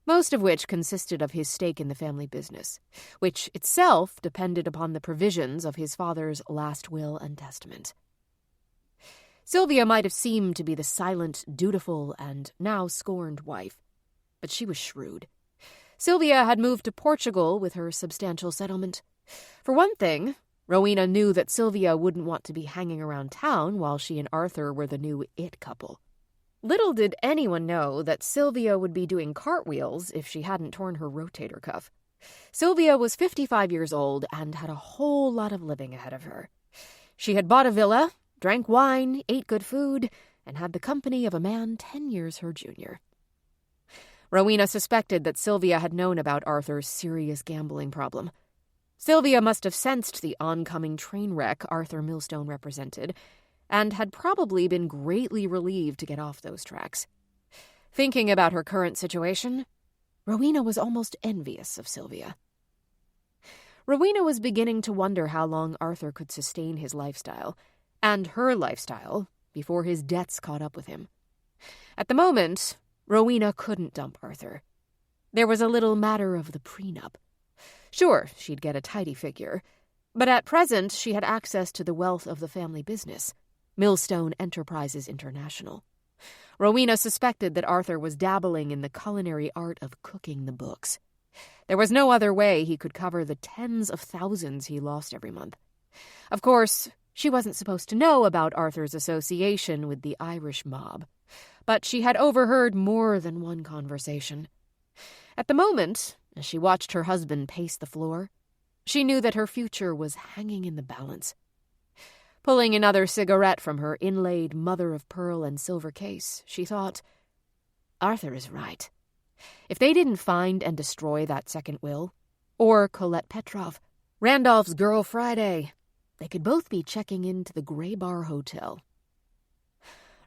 most of which consisted of his stake in the family business, which itself depended upon the provisions of his father's last will and testament. Sylvia might have seemed to be the silent, dutiful, and now scorned wife, but she was shrewd. Sylvia had moved to Portugal with her substantial settlement. For one thing, Rowena knew that Sylvia wouldn't want to be hanging around town while she and Arthur were the new it couple. Little did anyone know that Sylvia would be doing cartwheels if she hadn't torn her rotator cuff. Sylvia was 55 years old and had a whole lot of living ahead of her. She had bought a villa, drank wine, ate good food, and had the company of a man 10 years her junior. Rowena suspected that Sylvia had known about Arthur's serious gambling problem. Sylvia must have sensed the oncoming train wreck Arthur Millstone represented, and had probably been greatly relieved to get off those tracks. Thinking about her current situation, Rowena was almost envious of Sylvia. Rowena was beginning to wonder how long Arthur could sustain his lifestyle, and her lifestyle, before his debts caught up with him. At the moment, Rowena couldn't dump Arthur. There was a little matter of the prenup. Sure, she'd get a tidy figure, but at present she had access to the wealth of the family business, Millstone Enterprises International. Rowena suspected that Arthur was dabbling in the culinary art of cooking the books. There was no other way he could cover the tens of thousands he lost every month. Of course, she wasn't supposed to know about Arthur's association with the Irish mob, but she had overheard more than one conversation. At the moment, as she watched her husband pace the floor, she knew that her future was hanging in the balance. Pulling another cigarette from her inlaid mother-of-pearl and silver case, she thought, Arthur is right. If they didn't find and destroy that second will, or Colette Petrov, Randolph's Girl Friday, they could both be checking into the Grey Bar Hotel.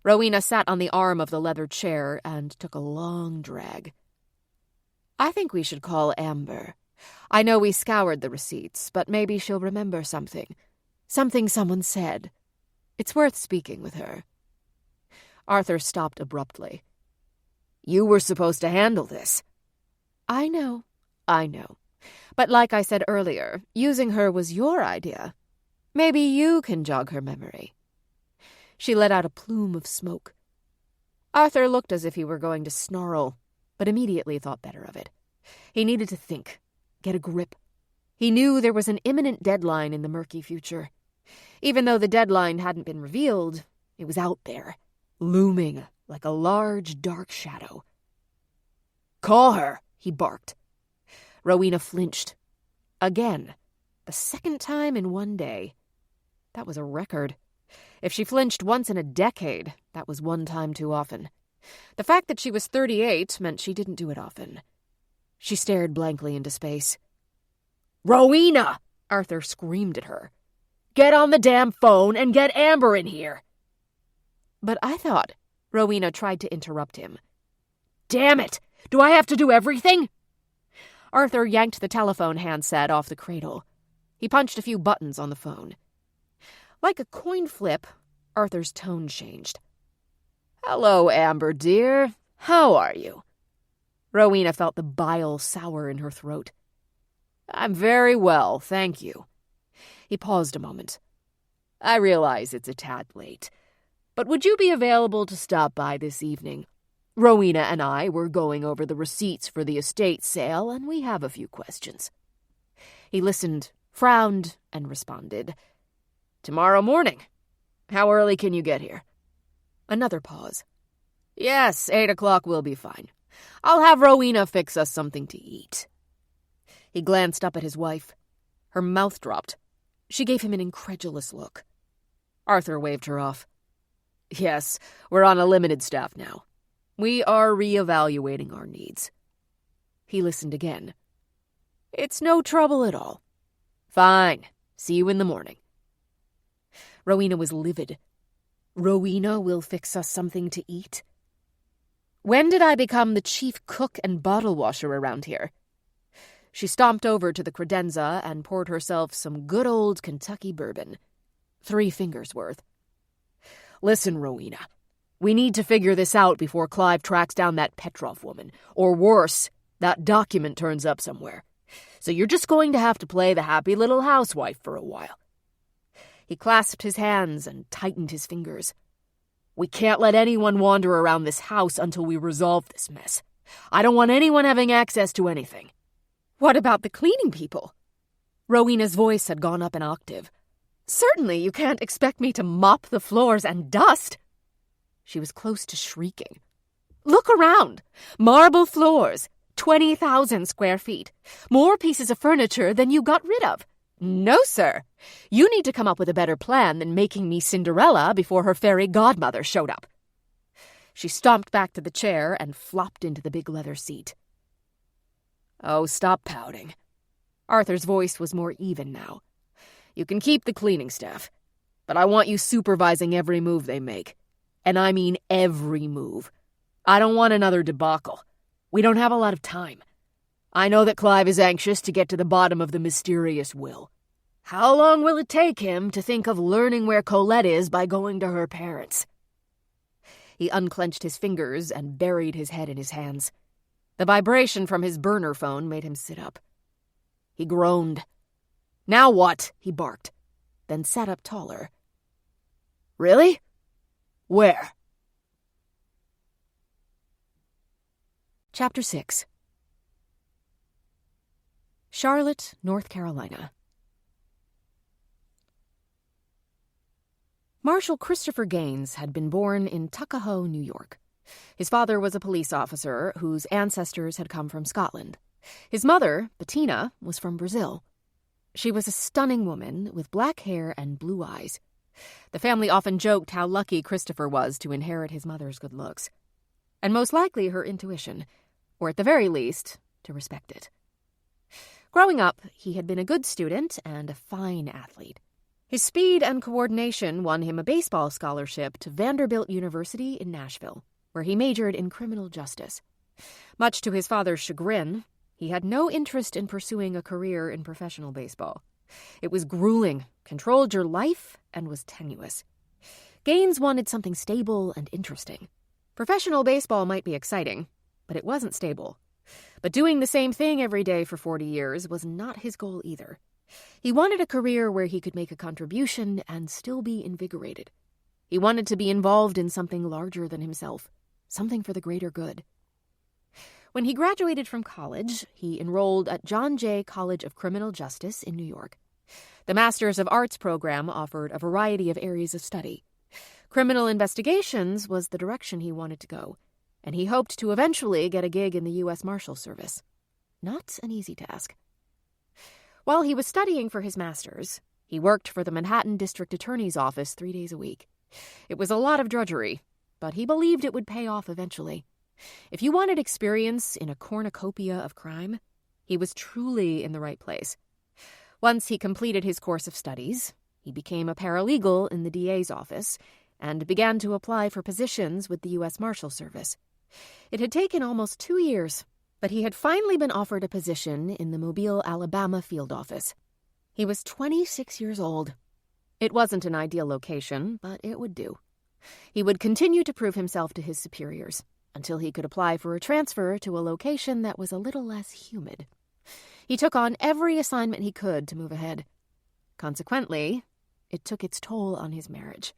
Rowena sat on the arm of the leather chair and took a long drag. I think we should call Amber. I know we scoured the receipts, but maybe she'll remember something. Something someone said. It's worth speaking with her. Arthur stopped abruptly. You were supposed to handle this. I know. But like I said earlier, using her was your idea. Maybe you can jog her memory. She let out a plume of smoke. Arthur looked as if he were going to snarl, but immediately thought better of it. He needed to think, get a grip. He knew there was an imminent deadline in the murky future. Even though the deadline hadn't been revealed, it was out there, looming like a large, dark shadow. Call her, he barked. Rowena flinched. Again, the second time in one day. That was a record. If she flinched once in a decade, that was one time too often. The fact that she was 38 meant she didn't do it often. She stared blankly into space. Rowena! Arthur screamed at her. Get on the damn phone and get Amber in here. But I thought... Rowena tried to interrupt him. Damn it! Do I have to do everything? Arthur yanked the telephone handset off the cradle. He punched a few buttons on the phone. Like a coin flip, Arthur's tone changed. Hello, Amber, dear. How are you? Rowena felt the bile sour in her throat. I'm very well, thank you. He paused a moment. I realize it's a tad late, but would you be available to stop by this evening? Rowena and I were going over the receipts for the estate sale, and we have a few questions. He listened, frowned, and responded. Tomorrow morning. How early can you get here? Another pause. Yes, 8 o'clock will be fine. I'll have Rowena fix us something to eat. He glanced up at his wife. Her mouth dropped. She gave him an incredulous look. Arthur waved her off. Yes, we're on a limited staff now. We are reevaluating our needs. He listened again. It's no trouble at all. Fine. See you in the morning. Rowena was livid. Rowena will fix us something to eat? When did I become the chief cook and bottle washer around here? She stomped over to the credenza and poured herself some good old Kentucky bourbon. 3 fingers worth. Listen, Rowena, we need to figure this out before Clive tracks down that Petrov woman. Or worse, that document turns up somewhere. So you're just going to have to play the happy little housewife for a while. He clasped his hands and tightened his fingers. We can't let anyone wander around this house until we resolve this mess. I don't want anyone having access to anything. What about the cleaning people? Rowena's voice had gone up an octave. Certainly you can't expect me to mop the floors and dust. She was close to shrieking. Look around. Marble floors, 20,000 square feet. More pieces of furniture than you got rid of. No, sir. You need to come up with a better plan than making me Cinderella before her fairy godmother showed up. She stomped back to the chair and flopped into the big leather seat. Oh, stop pouting. Arthur's voice was more even now. You can keep the cleaning staff, but I want you supervising every move they make. And I mean every move. I don't want another debacle. We don't have a lot of time. I know that Clive is anxious to get to the bottom of the mysterious will. How long will it take him to think of learning where Colette is by going to her parents? He unclenched his fingers and buried his head in his hands. The vibration from his burner phone made him sit up. He groaned. Now what? He barked, then sat up taller. Really? Where? Chapter 6. Charlotte, North Carolina. Marshal Christopher Gaines had been born in Tuckahoe, New York. His father was a police officer whose ancestors had come from Scotland. His mother, Bettina, was from Brazil. She was a stunning woman with black hair and blue eyes. The family often joked how lucky Christopher was to inherit his mother's good looks. And most likely her intuition, or at the very least, to respect it. Growing up, he had been a good student and a fine athlete. His speed and coordination won him a baseball scholarship to Vanderbilt University in Nashville, where he majored in criminal justice. Much to his father's chagrin, he had no interest in pursuing a career in professional baseball. It was grueling, controlled your life, and was tenuous. Gaines wanted something stable and interesting. Professional baseball might be exciting, but it wasn't stable. But doing the same thing every day for 40 years was not his goal either. He wanted a career where he could make a contribution and still be invigorated. He wanted to be involved in something larger than himself, something for the greater good. When he graduated from college, he enrolled at John Jay College of Criminal Justice in New York. The Masters of Arts program offered a variety of areas of study. Criminal investigations was the direction he wanted to go, and he hoped to eventually get a gig in the U.S. Marshal Service. Not an easy task. While he was studying for his master's, he worked for the Manhattan District Attorney's Office 3 days a week. It was a lot of drudgery, but he believed it would pay off eventually. If you wanted experience in a cornucopia of crime, he was truly in the right place. Once he completed his course of studies, he became a paralegal in the DA's office and began to apply for positions with the U.S. Marshal Service. It had taken almost 2 years, but he had finally been offered a position in the Mobile, Alabama field office. He was 26 years old. It wasn't an ideal location, but it would do. He would continue to prove himself to his superiors until he could apply for a transfer to a location that was a little less humid. He took on every assignment he could to move ahead. Consequently, it took its toll on his marriage.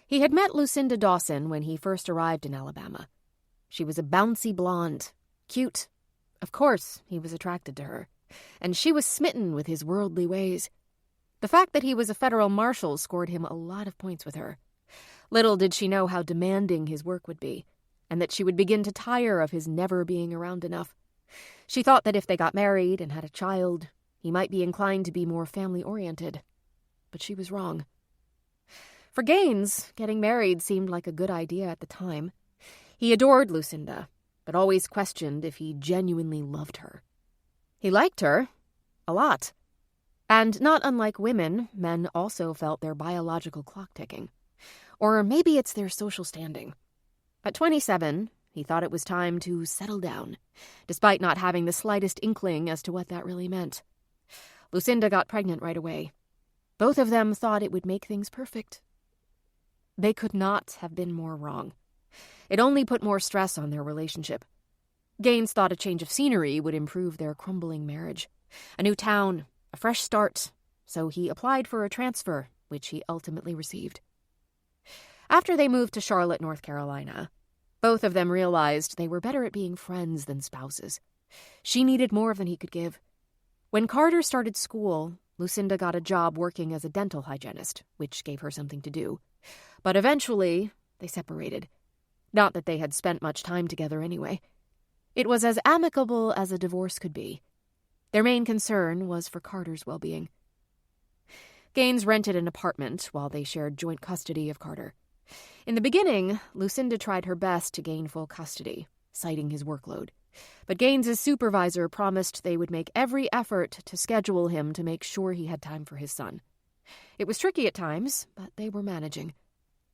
He had met Lucinda Dawson when he first arrived in Alabama. She was a bouncy blonde, cute. Of course, he was attracted to her, and she was smitten with his worldly ways. The fact that he was a federal marshal scored him a lot of points with her. Little did she know how demanding his work would be, and that she would begin to tire of his never being around enough. She thought that if they got married and had a child, he might be inclined to be more family-oriented. But she was wrong. For Gaines, getting married seemed like a good idea at the time. He adored Lucinda, but always questioned if he genuinely loved her. He liked her, a lot. And not unlike women, men also felt their biological clock ticking. Or maybe it's their social standing. At 27, he thought it was time to settle down, despite not having the slightest inkling as to what that really meant. Lucinda got pregnant right away. Both of them thought it would make things perfect. They could not have been more wrong. It only put more stress on their relationship. Gaines thought a change of scenery would improve their crumbling marriage. A new town, a fresh start, so he applied for a transfer, which he ultimately received. After they moved to Charlotte, North Carolina, both of them realized they were better at being friends than spouses. She needed more than he could give. When Carter started school, Lucinda got a job working as a dental hygienist, which gave her something to do. But eventually, they separated. Not that they had spent much time together anyway. It was as amicable as a divorce could be. Their main concern was for Carter's well-being. Gaines rented an apartment while they shared joint custody of Carter. In the beginning, Lucinda tried her best to gain full custody, citing his workload. But Gaines's supervisor promised they would make every effort to schedule him to make sure he had time for his son. It was tricky at times, but they were managing.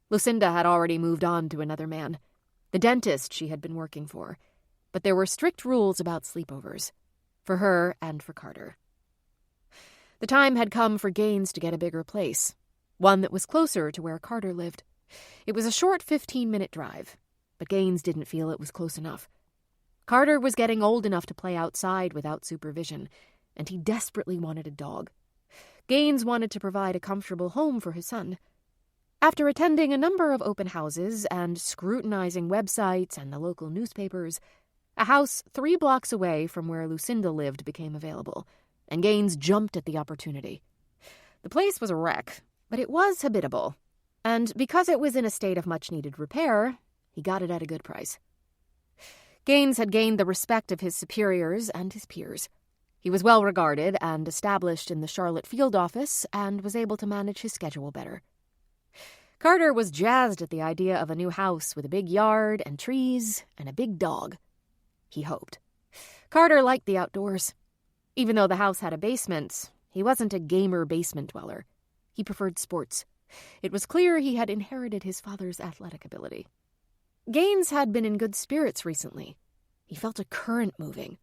Lucinda had already moved on to another man, the dentist she had been working for, but there were strict rules about sleepovers, for her and for Carter. The time had come for Gaines to get a bigger place, one that was closer to where Carter lived. It was a short 15-minute drive, but Gaines didn't feel it was close enough. Carter was getting old enough to play outside without supervision, and he desperately wanted a dog. Gaines wanted to provide a comfortable home for his son. After attending a number of open houses and scrutinizing websites and the local newspapers, a house 3 blocks away from where Lucinda lived became available, and Gaines jumped at the opportunity. The place was a wreck, but it was habitable, and because it was in a state of much-needed repair, he got it at a good price. Gaines had gained the respect of his superiors and his peers. He was well regarded and established in the Charlotte field office and was able to manage his schedule better. Carter was jazzed at the idea of a new house with a big yard and trees and a big dog. He hoped. Carter liked the outdoors. Even though the house had a basement, he wasn't a gamer basement dweller. He preferred sports. It was clear he had inherited his father's athletic ability. Gaines had been in good spirits recently. He felt a current moving.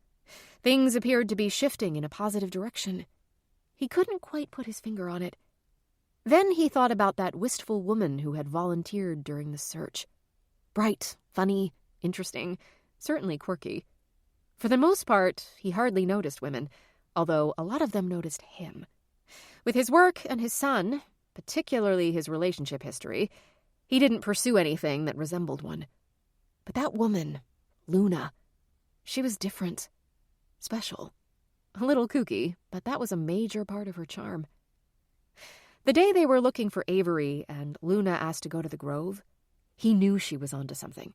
Things appeared to be shifting in a positive direction. He couldn't quite put his finger on it. Then he thought about that wistful woman who had volunteered during the search. Bright, funny, interesting, certainly quirky. For the most part, he hardly noticed women, although a lot of them noticed him. With his work and his son, particularly his relationship history, he didn't pursue anything that resembled one. But that woman, Luna, she was different. Special. A little kooky, but that was a major part of her charm. The day they were looking for Avery and Luna asked to go to the Grove, he knew she was onto something.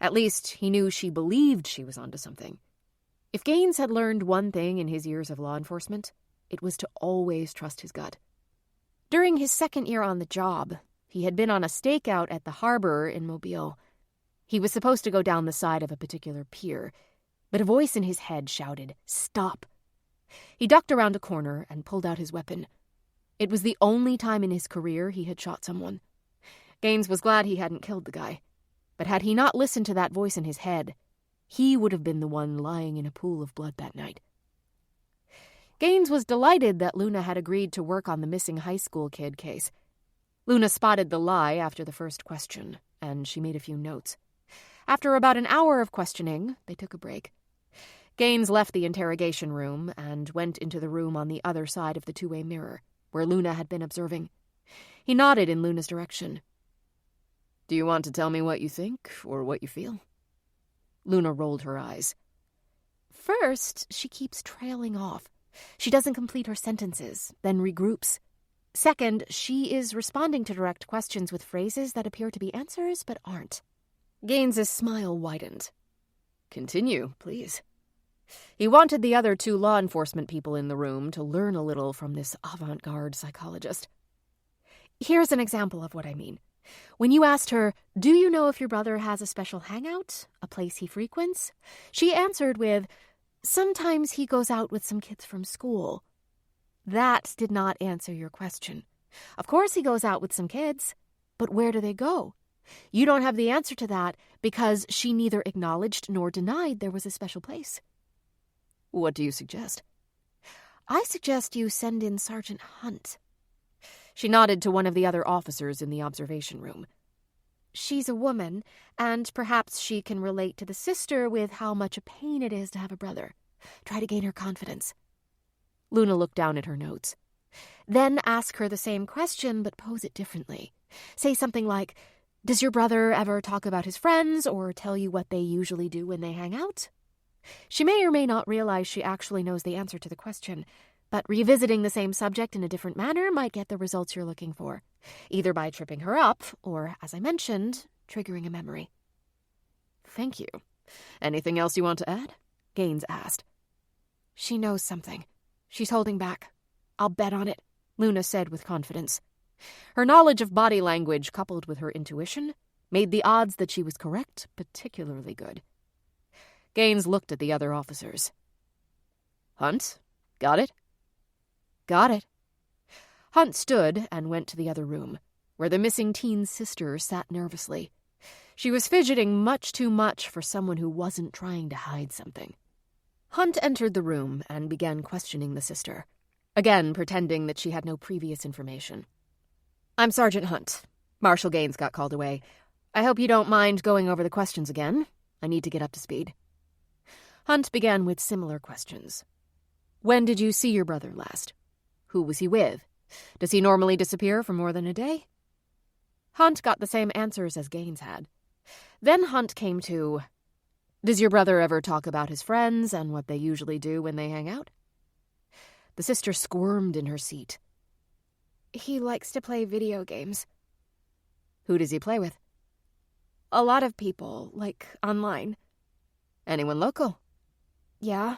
At least, he knew she believed she was onto something. If Gaines had learned one thing in his years of law enforcement, it was to always trust his gut. During his second year on the job, he had been on a stakeout at the harbor in Mobile. He was supposed to go down the side of a particular pier, but a voice in his head shouted, "Stop!" He ducked around a corner and pulled out his weapon. It was the only time in his career he had shot someone. Gaines was glad he hadn't killed the guy, but had he not listened to that voice in his head, he would have been the one lying in a pool of blood that night. Gaines was delighted that Luna had agreed to work on the missing high school kid case. Luna spotted the lie after the first question, and she made a few notes. After about an hour of questioning, they took a break. Gaines left the interrogation room and went into the room on the other side of the two-way mirror, where Luna had been observing. He nodded in Luna's direction. "Do you want to tell me what you think, or what you feel?" Luna rolled her eyes. "First, she keeps trailing off. She doesn't complete her sentences, then regroups. Second, she is responding to direct questions with phrases that appear to be answers but aren't." Gaines's smile widened. "Continue, please." He wanted the other 2 law enforcement people in the room to learn a little from this avant-garde psychologist. "Here's an example of what I mean. When you asked her, 'Do you know if your brother has a special hangout, a place he frequents?' she answered with, 'Sometimes he goes out with some kids from school.' That did not answer your question. Of course he goes out with some kids, but where do they go? You don't have the answer to that because she neither acknowledged nor denied there was a special place. What do you suggest? I suggest you send in Sergeant Hunt. She nodded to one of the other officers in the observation room. She's a woman, and perhaps she can relate to the sister with how much a pain it is to have a brother. Try to gain her confidence. Luna looked down at her notes. Then ask her the same question, but pose it differently. Say something like, does your brother ever talk about his friends or tell you what they usually do when they hang out? She may or may not realize she actually knows the answer to the question, but revisiting the same subject in a different manner might get the results you're looking for, either by tripping her up or, as I mentioned, triggering a memory. Thank you. Anything else you want to add? Gaines asked. She knows something. She's holding back. I'll bet on it, Luna said with confidence. Her knowledge of body language, coupled with her intuition, made the odds that she was correct particularly good. Gaines looked at the other officers. Hunt, got it? Got it. Hunt stood and went to the other room, where the missing teen's sister sat nervously. She was fidgeting much too much for someone who wasn't trying to hide something. Hunt entered the room and began questioning the sister, again pretending that she had no previous information. I'm Sergeant Hunt. Marshal Gaines got called away. I hope you don't mind going over the questions again. I need to get up to speed. Hunt began with similar questions. When did you see your brother last? Who was he with? Does he normally disappear for more than a day? Hunt got the same answers as Gaines had. Then Hunt came to, does your brother ever talk about his friends and what they usually do when they hang out? The sister squirmed in her seat. He likes to play video games. Who does he play with? A lot of people, like online. Anyone local? Yeah.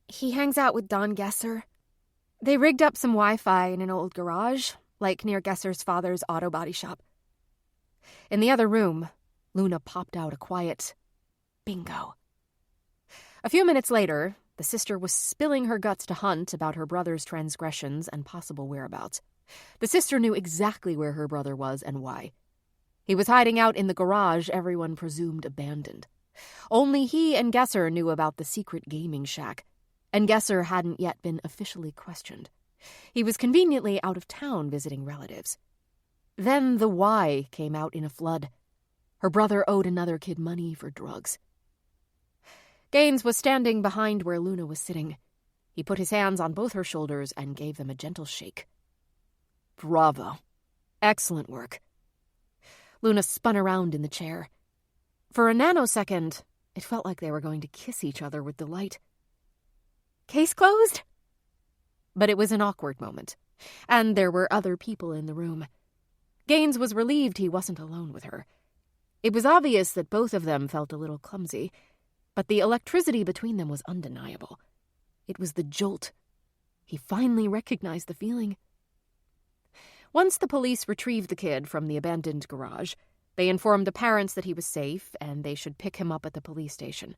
He hangs out with Don Gesser. They rigged up some Wi-Fi in an old garage, like near Gesser's father's auto body shop. In the other room, Luna popped out a quiet bingo. A few minutes later, the sister was spilling her guts to Hunt about her brother's transgressions and possible whereabouts. The sister knew exactly where her brother was and why. He was hiding out in the garage everyone presumed abandoned. Only he and Gesser knew about the secret gaming shack, and Gesser hadn't yet been officially questioned. He was conveniently out of town visiting relatives. Then the why came out in a flood. Her brother owed another kid money for drugs. Gaines was standing behind where Luna was sitting. He put his hands on both her shoulders and gave them a gentle shake. Bravo. Excellent work. Luna spun around in the chair. For a nanosecond, it felt like they were going to kiss each other with delight. Case closed? But it was an awkward moment, and there were other people in the room. Gaines was relieved he wasn't alone with her. It was obvious that both of them felt a little clumsy, but the electricity between them was undeniable. It was the jolt. He finally recognized the feeling. Once the police retrieved the kid from the abandoned garage, they informed the parents that he was safe and they should pick him up at the police station.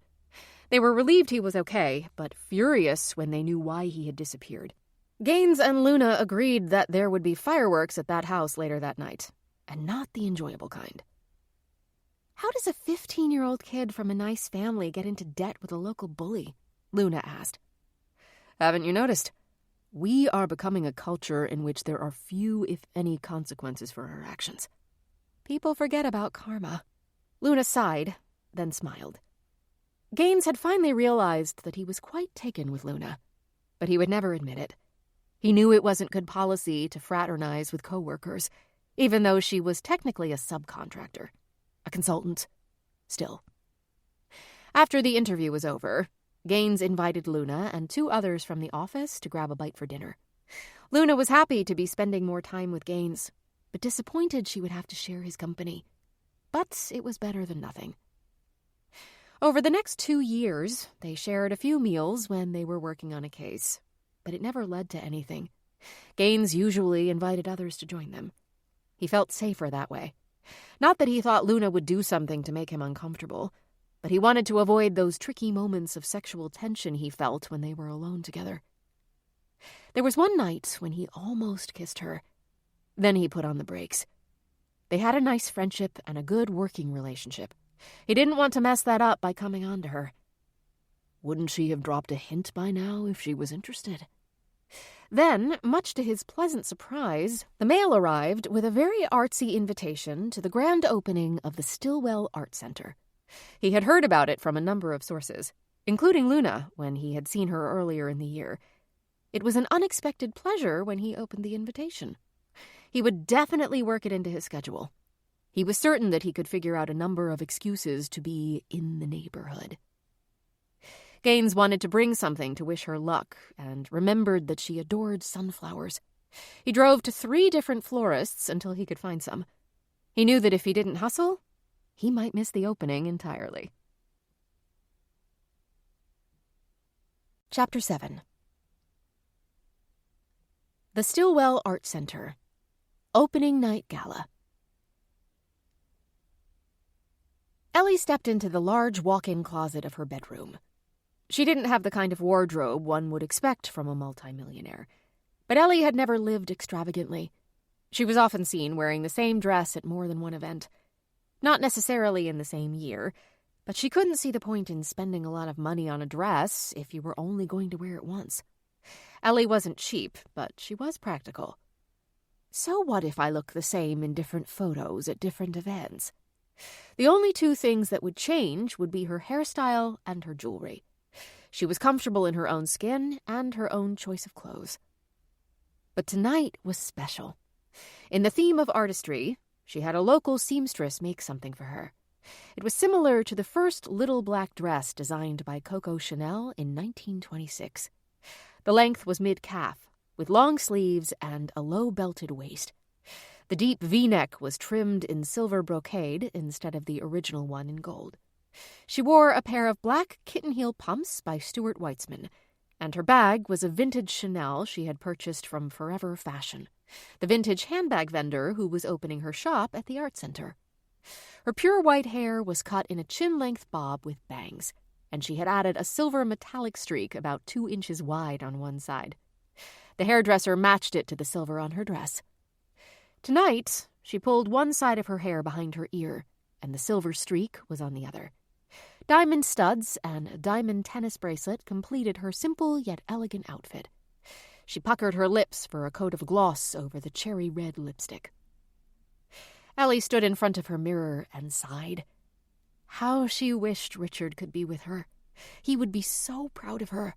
They were relieved he was okay, but furious when they knew why he had disappeared. Gaines and Luna agreed that there would be fireworks at that house later that night, and not the enjoyable kind. How does a 15-year-old kid from a nice family get into debt with a local bully? Luna asked. Haven't you noticed? We are becoming a culture in which there are few, if any, consequences for our actions. People forget about karma. Luna sighed, then smiled. Gaines had finally realized that he was quite taken with Luna, but he would never admit it. He knew it wasn't good policy to fraternize with coworkers, even though she was technically a subcontractor, a consultant, still. After the interview was over, Gaines invited Luna and 2 others from the office to grab a bite for dinner. Luna was happy to be spending more time with Gaines, but disappointed she would have to share his company. But it was better than nothing. Over the next 2 years, they shared a few meals when they were working on a case, but it never led to anything. Gaines usually invited others to join them. He felt safer that way. Not that he thought Luna would do something to make him uncomfortable, but he wanted to avoid those tricky moments of sexual tension he felt when they were alone together. There was one night when he almost kissed her. Then he put on the brakes. They had a nice friendship and a good working relationship. He didn't want to mess that up by coming on to her. Wouldn't she have dropped a hint by now if she was interested? Then, much to his pleasant surprise, the mail arrived with a very artsy invitation to the grand opening of the Stillwell Art Center. He had heard about it from a number of sources, including Luna when he had seen her earlier in the year. It was an unexpected pleasure when he opened the invitation. He would definitely work it into his schedule. He was certain that he could figure out a number of excuses to be in the neighborhood. Gaines wanted to bring something to wish her luck and remembered that she adored sunflowers. He drove to 3 different florists until he could find some. He knew that if he didn't hustle, he might miss the opening entirely. Chapter 7. The Stillwell Art Center. Opening Night Gala. Ellie stepped into the large walk-in closet of her bedroom. She didn't have the kind of wardrobe one would expect from a multimillionaire, but Ellie had never lived extravagantly. She was often seen wearing the same dress at more than one event. Not necessarily in the same year, but she couldn't see the point in spending a lot of money on a dress if you were only going to wear it once. Ellie wasn't cheap, but she was practical. So what if I look the same in different photos at different events? The only 2 things that would change would be her hairstyle and her jewelry. She was comfortable in her own skin and her own choice of clothes. But tonight was special. In the theme of artistry, she had a local seamstress make something for her. It was similar to the first little black dress designed by Coco Chanel in 1926. The length was mid-calf, with long sleeves and a low-belted waist. The deep V-neck was trimmed in silver brocade instead of the original one in gold. She wore a pair of black kitten-heel pumps by Stuart Weitzman, and her bag was a vintage Chanel she had purchased from Forever Fashion, the vintage handbag vendor who was opening her shop at the art center. Her pure white hair was cut in a chin-length bob with bangs, and she had added a silver metallic streak about 2 inches wide on one side. The hairdresser matched it to the silver on her dress. Tonight, she pulled one side of her hair behind her ear, and the silver streak was on the other. Diamond studs and a diamond tennis bracelet completed her simple yet elegant outfit. She puckered her lips for a coat of gloss over the cherry red lipstick. Ellie stood in front of her mirror and sighed. How she wished Richard could be with her. He would be so proud of her.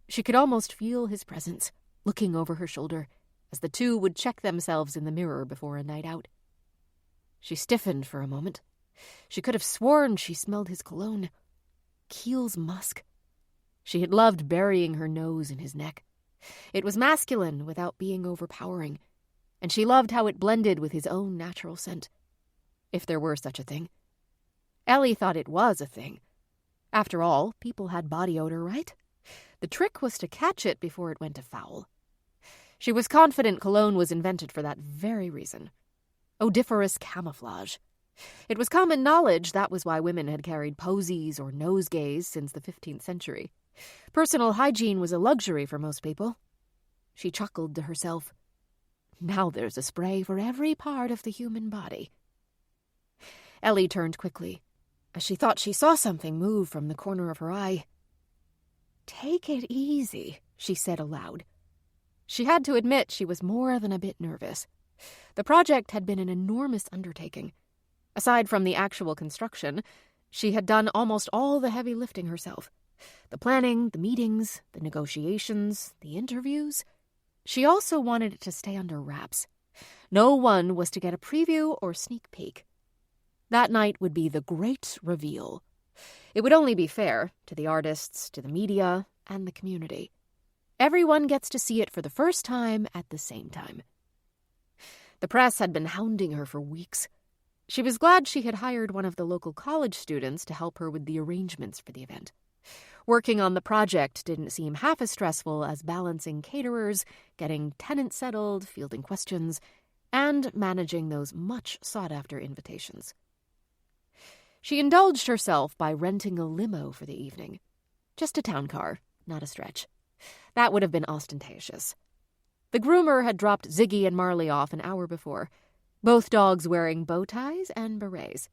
She could almost feel his presence, looking over her shoulder, as the 2 would check themselves in the mirror before a night out. She stiffened for a moment. She could have sworn she smelled his cologne. Keel's musk. She had loved burying her nose in his neck. It was masculine without being overpowering, and she loved how it blended with his own natural scent. If there were such a thing. Ellie thought it was a thing. After all, people had body odor, right? The trick was to catch it before it went afoul. She was confident cologne was invented for that very reason. Odoriferous camouflage. It was common knowledge that was why women had carried posies or nosegays since the 15th century. Personal hygiene was a luxury for most people. She chuckled to herself. Now there's a spray for every part of the human body. Ellie turned quickly, as she thought she saw something move from the corner of her eye. Take it easy, she said aloud. She had to admit she was more than a bit nervous. The project had been an enormous undertaking. Aside from the actual construction, she had done almost all the heavy lifting herself. The planning, the meetings, the negotiations, the interviews. She also wanted it to stay under wraps. No one was to get a preview or sneak peek. That night would be the great reveal. It would only be fair to the artists, to the media, and the community. Everyone gets to see it for the first time at the same time. The press had been hounding her for weeks. She was glad she had hired one of the local college students to help her with the arrangements for the event. Working on the project didn't seem half as stressful as balancing caterers, getting tenants settled, fielding questions, and managing those much sought-after invitations. She indulged herself by renting a limo for the evening. Just a town car, not a stretch. That would have been ostentatious. The groomer had dropped Ziggy and Marley off an hour before. both dogs wearing bow ties and berets.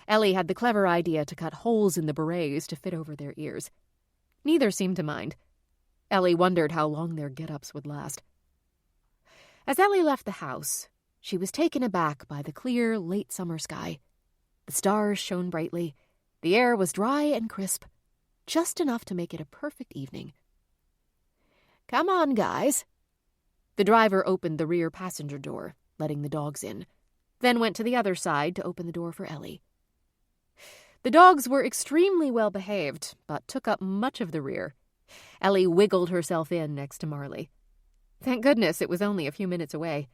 Ellie had the clever idea to cut holes in the berets to fit over their ears. Neither seemed to mind. Ellie wondered how long their get-ups would last. As Ellie left the house, she was taken aback by the clear, late summer sky. The stars shone brightly. The air was dry and crisp, just enough to make it a perfect evening. "Come on, guys." The driver opened the rear passenger door, letting the dogs in, then went to the other side to open the door for Ellie. The dogs were extremely well behaved, but took up much of the rear. Ellie wiggled herself in next to Marley. Thank goodness it was only a few minutes away.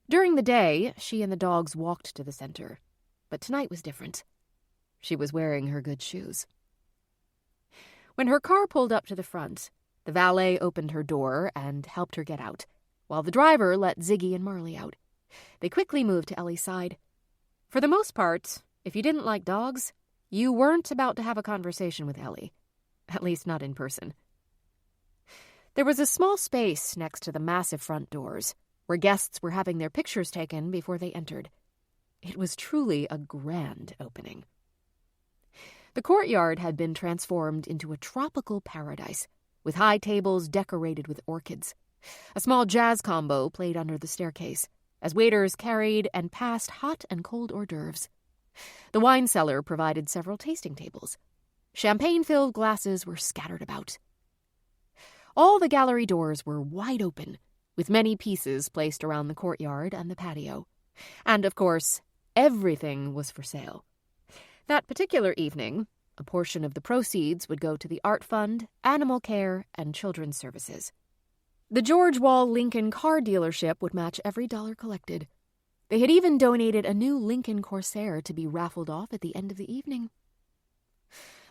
During the day, she and the dogs walked to the center, but tonight was different. She was wearing her good shoes. When her car pulled up to the front, the valet opened her door and helped her get out, while the driver let Ziggy and Marley out. They quickly moved to Ellie's side. For the most part, if you didn't like dogs, you weren't about to have a conversation with Ellie. At least not in person. There was a small space next to the massive front doors, where guests were having their pictures taken before they entered. It was truly a grand opening. The courtyard had been transformed into a tropical paradise, with high tables decorated with orchids. A small jazz combo played under the staircase, as waiters carried and passed hot and cold hors d'oeuvres. The wine cellar provided several tasting tables. Champagne-filled glasses were scattered about. All the gallery doors were wide open, with many pieces placed around the courtyard and the patio. And, of course, everything was for sale. That particular evening, a portion of the proceeds would go to the Art Fund, Animal Care, and Children's Services. The George Wall Lincoln car dealership would match every dollar collected. They had even donated a new Lincoln Corsair to be raffled off at the end of the evening.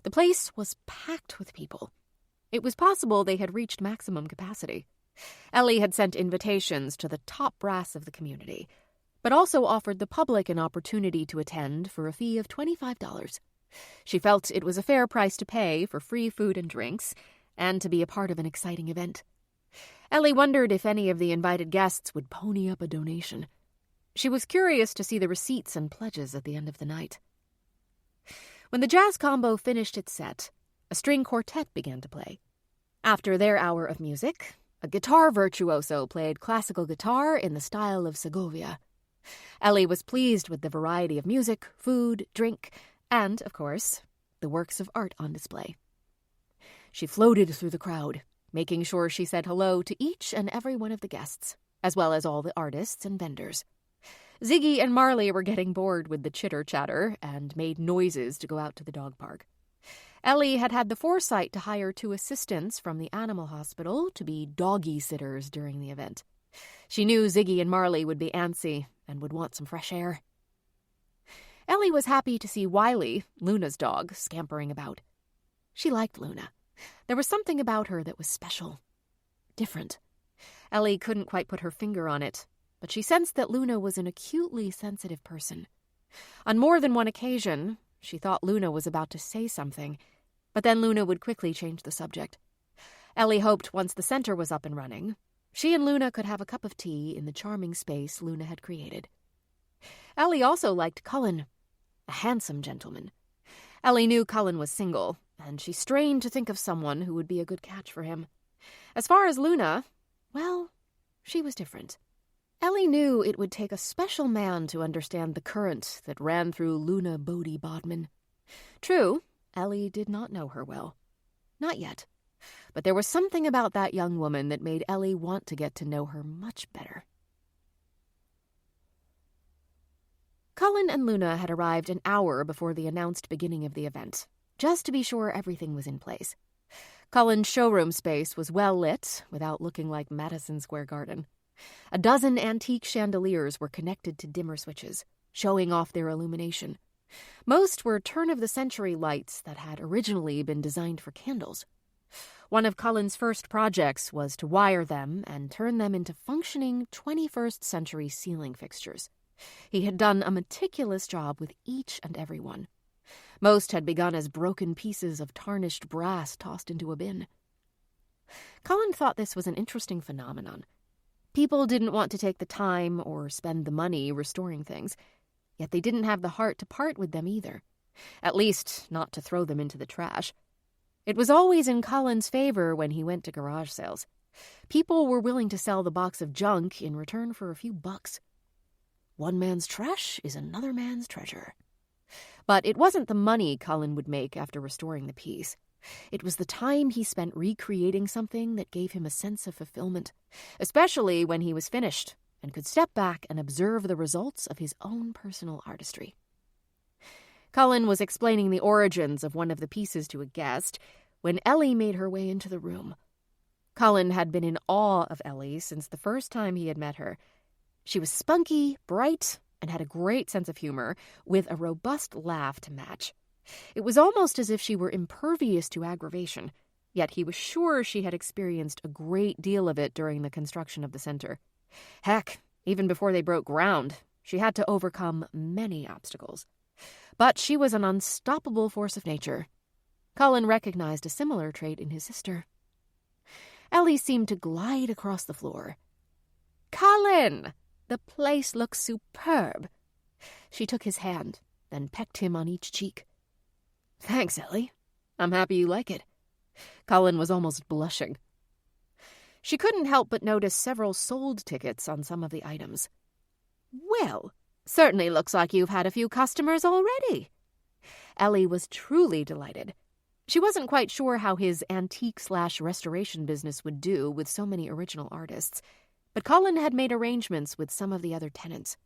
The place was packed with people. It was possible they had reached maximum capacity. Ellie had sent invitations to the top brass of the community, but also offered the public an opportunity to attend for a fee of $25. She felt it was a fair price to pay for free food and drinks, and to be a part of an exciting event. Ellie wondered if any of the invited guests would pony up a donation. She was curious to see the receipts and pledges at the end of the night. When the jazz combo finished its set, a string quartet began to play. After their hour of music, a guitar virtuoso played classical guitar in the style of Segovia. Ellie was pleased with the variety of music, food, drink, and, of course, the works of art on display. She floated through the crowd, making sure she said hello to each and every one of the guests, as well as all the artists and vendors. Ziggy and Marley were getting bored with the chitter-chatter and made noises to go out to the dog park. Ellie had had the foresight to hire 2 assistants from the animal hospital to be doggy sitters during the event. She knew Ziggy and Marley would be antsy and would want some fresh air. Ellie was happy to see Wiley, Luna's dog, scampering about. She liked Luna. There was something about her that was special. Different. Ellie couldn't quite put her finger on it, but she sensed that Luna was an acutely sensitive person. On more than one occasion, she thought Luna was about to say something, but then Luna would quickly change the subject. Ellie hoped once the center was up and running, she and Luna could have a cup of tea in the charming space Luna had created. Ellie also liked Cullen, a handsome gentleman. Ellie knew Cullen was single, and she strained to think of someone who would be a good catch for him. As far as Luna, well, she was different. Ellie knew it would take a special man to understand the current that ran through Luna Bodie Bodman. True, Ellie did not know her well. Not yet. But there was something about that young woman that made Ellie want to get to know her much better. Cullen and Luna had arrived an hour before the announced beginning of the event, just to be sure everything was in place. Cullen's showroom space was well lit, without looking like Madison Square Garden. A dozen antique chandeliers were connected to dimmer switches, showing off their illumination. Most were turn-of-the-century lights that had originally been designed for candles. One of Cullen's first projects was to wire them and turn them into functioning 21st-century ceiling fixtures. He had done a meticulous job with each and every one. Most had begun as broken pieces of tarnished brass tossed into a bin. Cullen thought this was an interesting phenomenon. People didn't want to take the time or spend the money restoring things, yet they didn't have the heart to part with them either. At least, not to throw them into the trash. It was always in Colin's favor when he went to garage sales. People were willing to sell the box of junk in return for a few bucks. One man's trash is another man's treasure. But it wasn't the money Colin would make after restoring the piece. It was the time he spent recreating something that gave him a sense of fulfillment, especially when he was finished and could step back and observe the results of his own personal artistry. Colin was explaining the origins of one of the pieces to a guest when Ellie made her way into the room. Colin had been in awe of Ellie since the first time he had met her. She was spunky, bright, and had a great sense of humor, with a robust laugh to match. It was almost as if she were impervious to aggravation, yet he was sure she had experienced a great deal of it during the construction of the center. Heck, even before they broke ground, she had to overcome many obstacles. But she was an unstoppable force of nature. Colin recognized a similar trait in his sister. Ellie seemed to glide across the floor. "Colin! The place looks superb." She took his hand, then pecked him on each cheek. "Thanks, Ellie. I'm happy you like it." Colin was almost blushing. She couldn't help but notice several sold tickets on some of the items. "Well, certainly looks like you've had a few customers already." Ellie was truly delighted. She wasn't quite sure how his antique/restoration business would do with so many original artists, but Colin had made arrangements with some of the other tenants.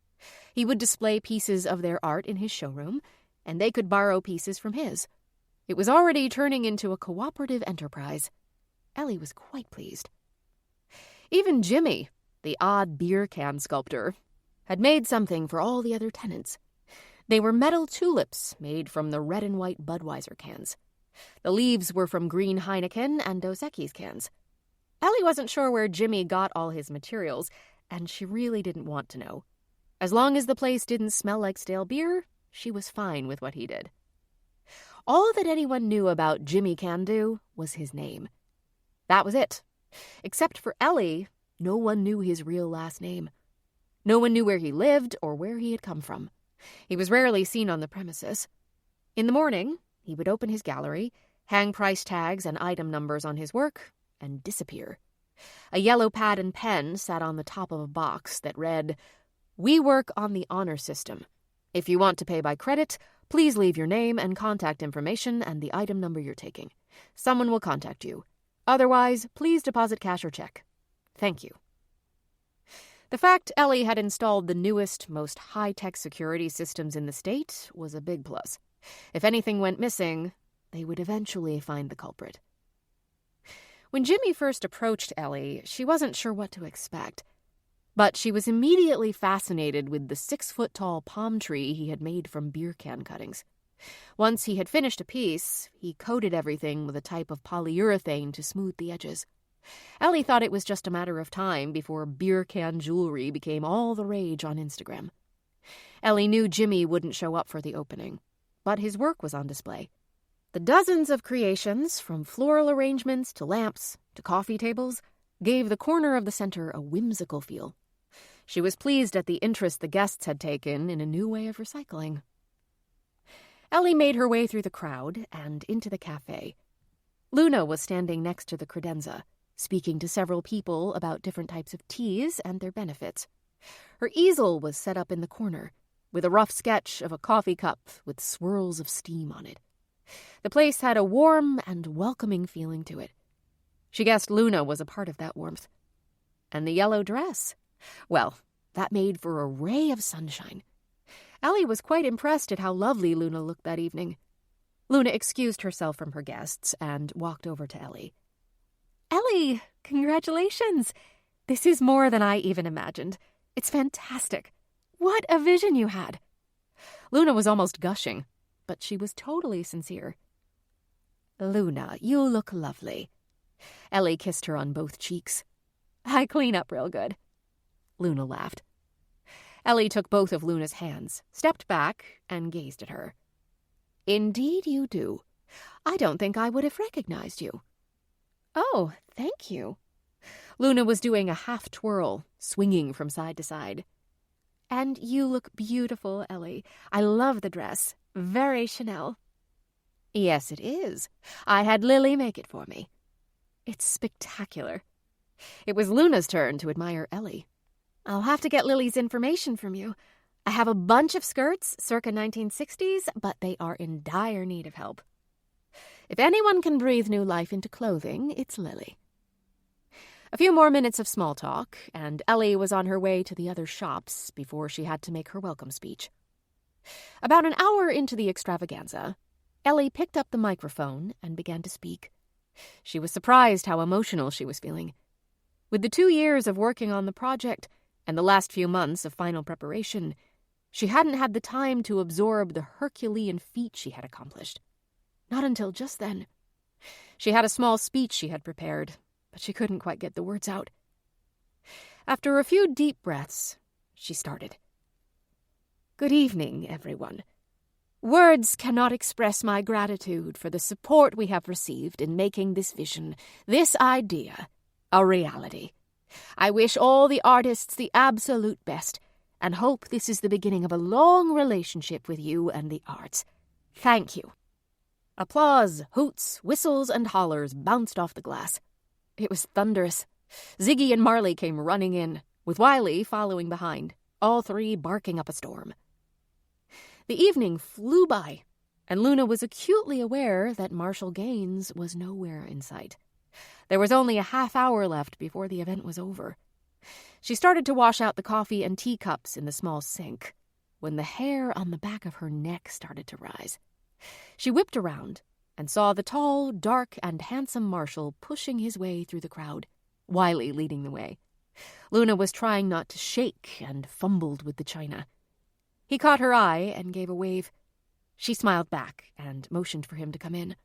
He would display pieces of their art in his showroom, and they could borrow pieces from his. It was already turning into a cooperative enterprise. Ellie was quite pleased. Even Jimmy, the odd beer can sculptor, had made something for all the other tenants. They were metal tulips made from the red and white Budweiser cans. The leaves were from green Heineken and Dos Equis cans. Ellie wasn't sure where Jimmy got all his materials, and she really didn't want to know. As long as the place didn't smell like stale beer, she was fine with what he did. All that anyone knew about Jimmy Can Do was his name. That was it. Except for Ellie, no one knew his real last name. No one knew where he lived or where he had come from. He was rarely seen on the premises. In the morning, he would open his gallery, hang price tags and item numbers on his work, and disappear. A yellow pad and pen sat on the top of a box that read, "We work on the honor system. If you want to pay by credit, please leave your name and contact information and the item number you're taking. Someone will contact you. Otherwise, please deposit cash or check. Thank you." The fact Ellie had installed the newest, most high-tech security systems in the state was a big plus. If anything went missing, they would eventually find the culprit. When Jimmy first approached Ellie, she wasn't sure what to expect. But she was immediately fascinated with the 6-foot-tall palm tree he had made from beer can cuttings. Once he had finished a piece, he coated everything with a type of polyurethane to smooth the edges. Ellie thought it was just a matter of time before beer can jewelry became all the rage on Instagram. Ellie knew Jimmy wouldn't show up for the opening, but his work was on display. The dozens of creations, from floral arrangements to lamps to coffee tables, gave the corner of the center a whimsical feel. She was pleased at the interest the guests had taken in a new way of recycling. Ellie made her way through the crowd and into the cafe. Luna was standing next to the credenza, speaking to several people about different types of teas and their benefits. Her easel was set up in the corner, with a rough sketch of a coffee cup with swirls of steam on it. The place had a warm and welcoming feeling to it. She guessed Luna was a part of that warmth. And the yellow dress? Well, that made for a ray of sunshine. Ellie was quite impressed at how lovely Luna looked that evening. Luna excused herself from her guests and walked over to Ellie. "Ellie, congratulations! This is more than I even imagined. It's fantastic. What a vision you had." Luna was almost gushing, but she was totally sincere. "Luna, you look lovely." Ellie kissed her on both cheeks. "I clean up real good." Luna laughed. Ellie took both of Luna's hands, stepped back, and gazed at her. "Indeed you do. I don't think I would have recognized you." "Oh, thank you." Luna was doing a half-twirl, swinging from side to side. And you look beautiful, Ellie. I love the dress. Very Chanel. Yes, it is. I had Lily make it for me. It's spectacular. It was Luna's turn to admire Ellie. I'll have to get Lily's information from you. I have a bunch of skirts circa 1960s, but they are in dire need of help. If anyone can breathe new life into clothing, it's Lily. A few more minutes of small talk, and Ellie was on her way to the other shops before she had to make her welcome speech. About an hour into the extravaganza, Ellie picked up the microphone and began to speak. She was surprised how emotional she was feeling. With the 2 years of working on the project and the last few months of final preparation, she hadn't had the time to absorb the Herculean feat she had accomplished. Not until just then. She had a small speech she had prepared, but she couldn't quite get the words out. After a few deep breaths, she started. Good evening, everyone. Words cannot express my gratitude for the support we have received in making this vision, this idea, a reality. I wish all the artists the absolute best, and hope this is the beginning of a long relationship with you and the arts. Thank you. Applause, hoots, whistles, and hollers bounced off the glass. It was thunderous. Ziggy and Marley came running in, with Wiley following behind, all three barking up a storm. The evening flew by, and Luna was acutely aware that Marshall Gaines was nowhere in sight. There was only a half hour left before the event was over. She started to wash out the coffee and teacups in the small sink when the hair on the back of her neck started to rise. She whipped around and saw the tall, dark, and handsome Marshall pushing his way through the crowd, Wiley leading the way. Luna was trying not to shake and fumbled with the china. He caught her eye and gave a wave. She smiled back and motioned for him to come in.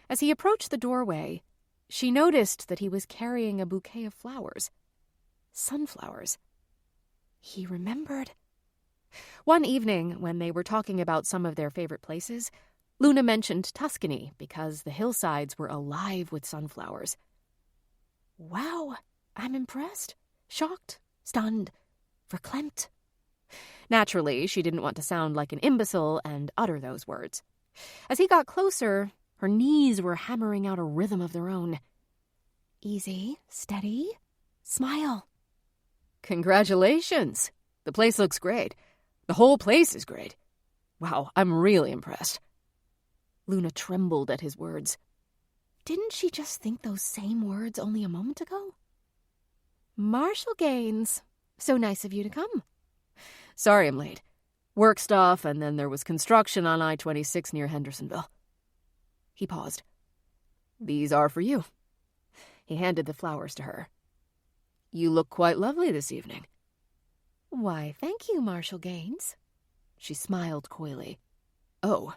As he approached the doorway, she noticed that he was carrying a bouquet of flowers. Sunflowers. He remembered. One evening, when they were talking about some of their favorite places, Luna mentioned Tuscany because the hillsides were alive with sunflowers. Wow, I'm impressed, shocked, stunned, verklempt. Naturally, she didn't want to sound like an imbecile and utter those words. As he got closer, her knees were hammering out a rhythm of their own. Easy, steady, smile. Congratulations. The place looks great. The whole place is great. Wow, I'm really impressed. Luna trembled at his words. Didn't she just think those same words only a moment ago? Marshall Gaines, so nice of you to come. Sorry I'm late. Work stuff, and then there was construction on I-26 near Hendersonville. He paused. These are for you. He handed the flowers to her. You look quite lovely this evening. Why, thank you, Marshall Gaines. She smiled coyly. Oh,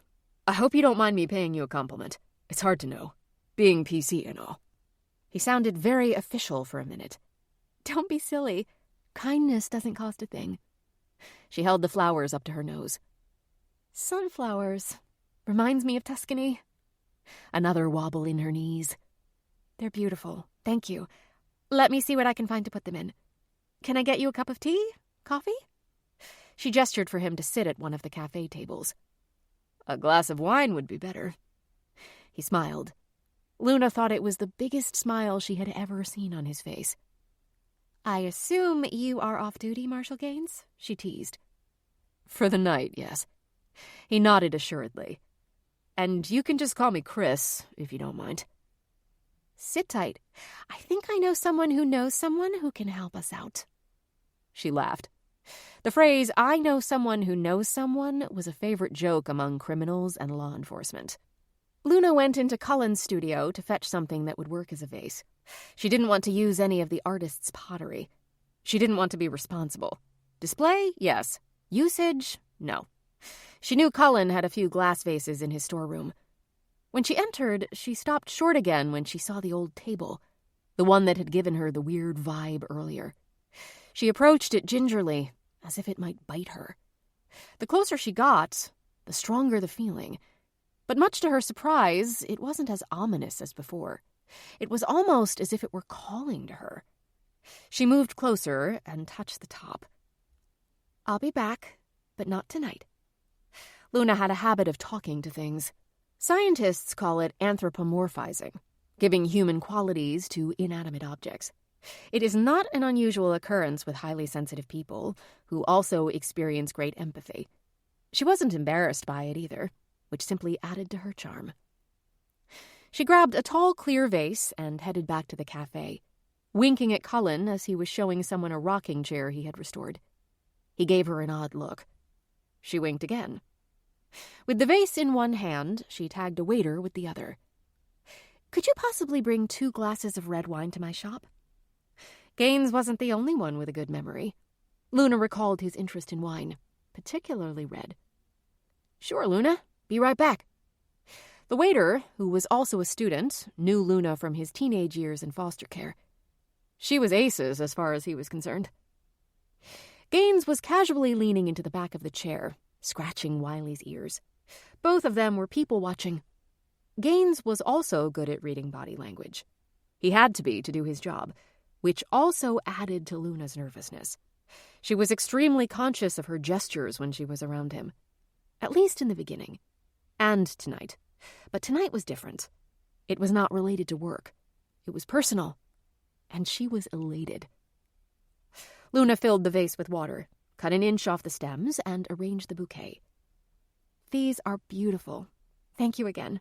I hope you don't mind me paying you a compliment. It's hard to know, being PC and all. He sounded very official for a minute. Don't be silly. Kindness doesn't cost a thing. She held the flowers up to her nose. Sunflowers. Reminds me of Tuscany. Another wobble in her knees. They're beautiful. Thank you. Let me see what I can find to put them in. Can I get you a cup of tea? Coffee? She gestured for him to sit at one of the cafe tables. A glass of wine would be better. He smiled. Luna thought it was the biggest smile she had ever seen on his face. I assume you are off duty, Marshall Gaines? She teased. For the night, yes. He nodded assuredly. And you can just call me Chris, if you don't mind. Sit tight. I think I know someone who can help us out. She laughed. The phrase, I know someone who knows someone, was a favorite joke among criminals and law enforcement. Luna went into Cullen's studio to fetch something that would work as a vase. She didn't want to use any of the artist's pottery. She didn't want to be responsible. Display? Yes. Usage? No. She knew Cullen had a few glass vases in his storeroom. When she entered, she stopped short again when she saw the old table, the one that had given her the weird vibe earlier. She approached it gingerly, as if it might bite her. The closer she got, the stronger the feeling. But much to her surprise, it wasn't as ominous as before. It was almost as if it were calling to her. She moved closer and touched the top. "I'll be back, but not tonight." Luna had a habit of talking to things. Scientists call it anthropomorphizing, giving human qualities to inanimate objects. It is not an unusual occurrence with highly sensitive people, who also experience great empathy. She wasn't embarrassed by it either, which simply added to her charm. She grabbed a tall, clear vase and headed back to the cafe, winking at Cullen as he was showing someone a rocking chair he had restored. He gave her an odd look. She winked again. With the vase in one hand, she tagged a waiter with the other. "Could you possibly bring 2 glasses of red wine to my shop?" Gaines wasn't the only one with a good memory. Luna recalled his interest in wine, particularly red. "Sure, Luna. Be right back." The waiter, who was also a student, knew Luna from his teenage years in foster care. She was aces as far as he was concerned. Gaines was casually leaning into the back of the chair, scratching Wiley's ears. Both of them were people-watching. Gaines was also good at reading body language. He had to be to do his job, which also added to Luna's nervousness. She was extremely conscious of her gestures when she was around him, at least in the beginning, and tonight. But tonight was different. It was not related to work. It was personal, and she was elated. Luna filled the vase with water, cut an inch off the stems, and arranged the bouquet. "These are beautiful. Thank you again."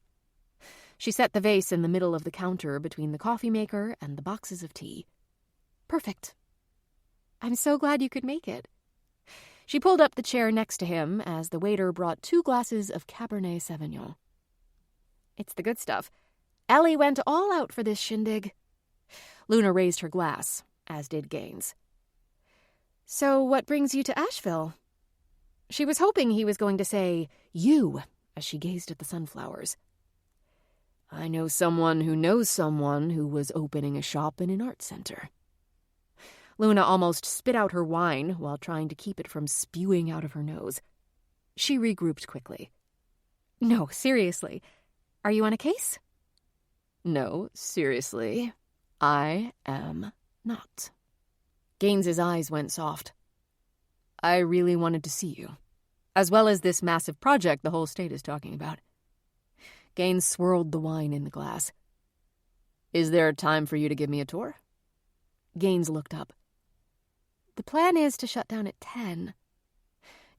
She set the vase in the middle of the counter between the coffee maker and the boxes of tea. "Perfect. I'm so glad you could make it." She pulled up the chair next to him as the waiter brought 2 glasses of Cabernet Sauvignon. "It's the good stuff. Ellie went all out for this shindig." Luna raised her glass, as did Gaines. "So what brings you to Asheville?" She was hoping he was going to say, "you," as she gazed at the sunflowers. "I know someone who knows someone who was opening a shop in an art center." Luna almost spit out her wine while trying to keep it from spewing out of her nose. She regrouped quickly. "No, seriously. Are you on a case?" "No, seriously. I am not." Gaines's eyes went soft. "I really wanted to see you, as well as this massive project the whole state is talking about." Gaines swirled the wine in the glass. "Is there time for you to give me a tour?" Gaines looked up. "The plan is to shut down at 10.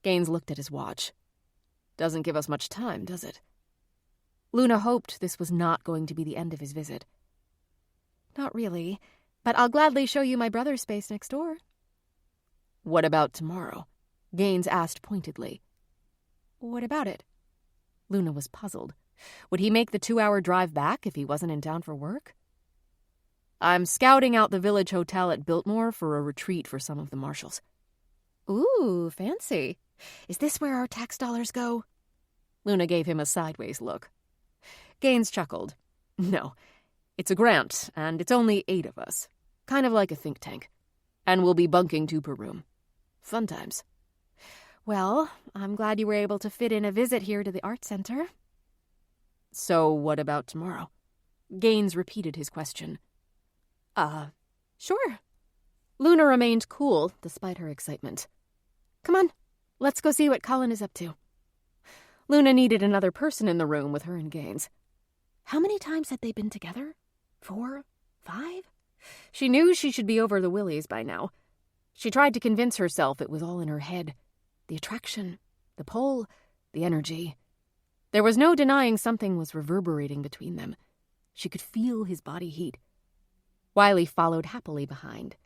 Gaines looked at his watch. "Doesn't give us much time, does it?" Luna hoped this was not going to be the end of his visit. "Not really, but I'll gladly show you my brother's space next door." "What about tomorrow?" Gaines asked pointedly. "What about it?" Luna was puzzled. Would he make the 2-hour drive back if he wasn't in town for work? "I'm scouting out the village hotel at Biltmore for a retreat for some of the marshals." "Ooh, fancy. Is this where our tax dollars go?" Luna gave him a sideways look. Gaines chuckled. "No, it's a grant, and it's only 8 of us. Kind of like a think tank. And we'll be bunking 2 per room. Fun times." "Well, I'm glad you were able to fit in a visit here to the art center." "So what about tomorrow?" Gaines repeated his question. Sure." Luna remained cool despite her excitement. "Come on, let's go see what Cullen is up to." Luna needed another person in the room with her and Gaines. How many times had they been together? 4? 5? She knew she should be over the willies by now. She tried to convince herself it was all in her head. The attraction, the pull, the energy. There was no denying something was reverberating between them. She could feel his body heat. Wiley followed happily behind.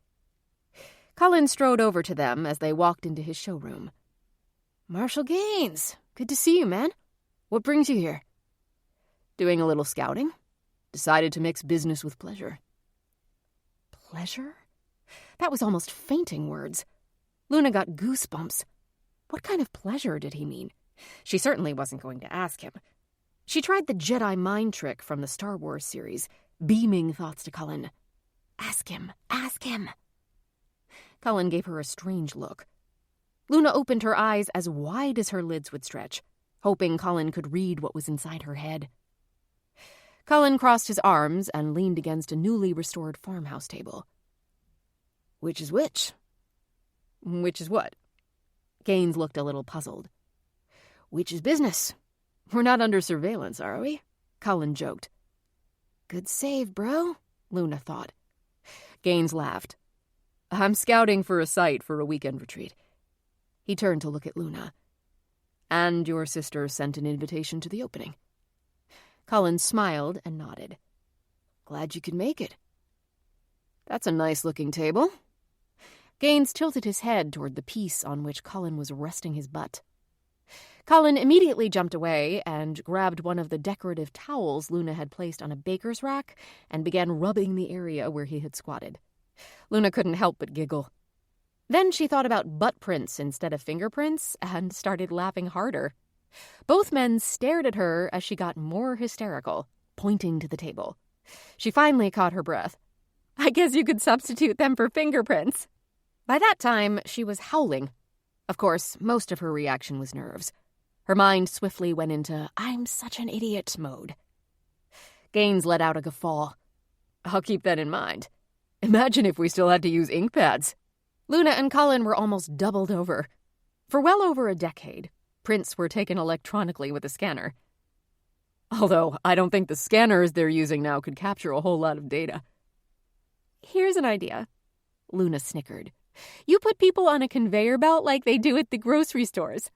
Cullen strode over to them as they walked into his showroom. "Marshall Gaines, good to see you, man. What brings you here?" "Doing a little scouting. Decided to mix business with pleasure." Pleasure? That was almost fainting words. Luna got goosebumps. What kind of pleasure did he mean? She certainly wasn't going to ask him. She tried the Jedi mind trick from the Star Wars series, beaming thoughts to Cullen. "Ask him, ask him." Cullen gave her a strange look. Luna opened her eyes as wide as her lids would stretch, hoping Cullen could read what was inside her head. Cullen crossed his arms and leaned against a newly restored farmhouse table. Which is which? Which is what? Gaines looked a little puzzled. Which is business? We're not under surveillance, are we? Cullen joked. Good save, bro, Luna thought. Gaines laughed. I'm scouting for a site for a weekend retreat. He turned to look at Luna. And your sister sent an invitation to the opening. Cullen smiled and nodded. Glad you could make it. That's a nice-looking table. Gaines tilted his head toward the piece on which Cullen was resting his butt. Cullen immediately jumped away and grabbed one of the decorative towels Luna had placed on a baker's rack and began rubbing the area where he had squatted. Luna couldn't help but giggle. Then she thought about butt prints instead of fingerprints and started laughing harder. Both men stared at her as she got more hysterical, pointing to the table. She finally caught her breath. I guess you could substitute them for fingerprints. By that time, she was howling. Of course, most of her reaction was nerves. Her mind swiftly went into I'm such an idiot mode. Gaines let out a guffaw. I'll keep that in mind. Imagine if we still had to use ink pads. Luna and Cullen were almost doubled over. For well over a decade, prints were taken electronically with a scanner. Although I don't think the scanners they're using now could capture a whole lot of data. Here's an idea. Luna snickered. You put people on a conveyor belt like they do at the grocery stores.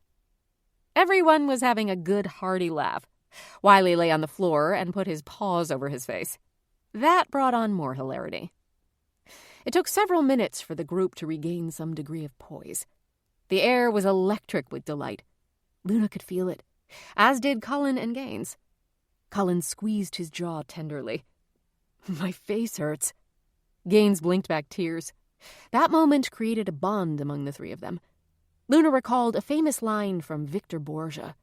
Everyone was having a good, hearty laugh. Wiley lay on the floor and put his paws over his face. That brought on more hilarity. It took several minutes for the group to regain some degree of poise. The air was electric with delight. Luna could feel it, as did Cullen and Gaines. Cullen squeezed his jaw tenderly. My face hurts. Gaines blinked back tears. That moment created a bond among the three of them. Luna recalled a famous line from Victor Borgia.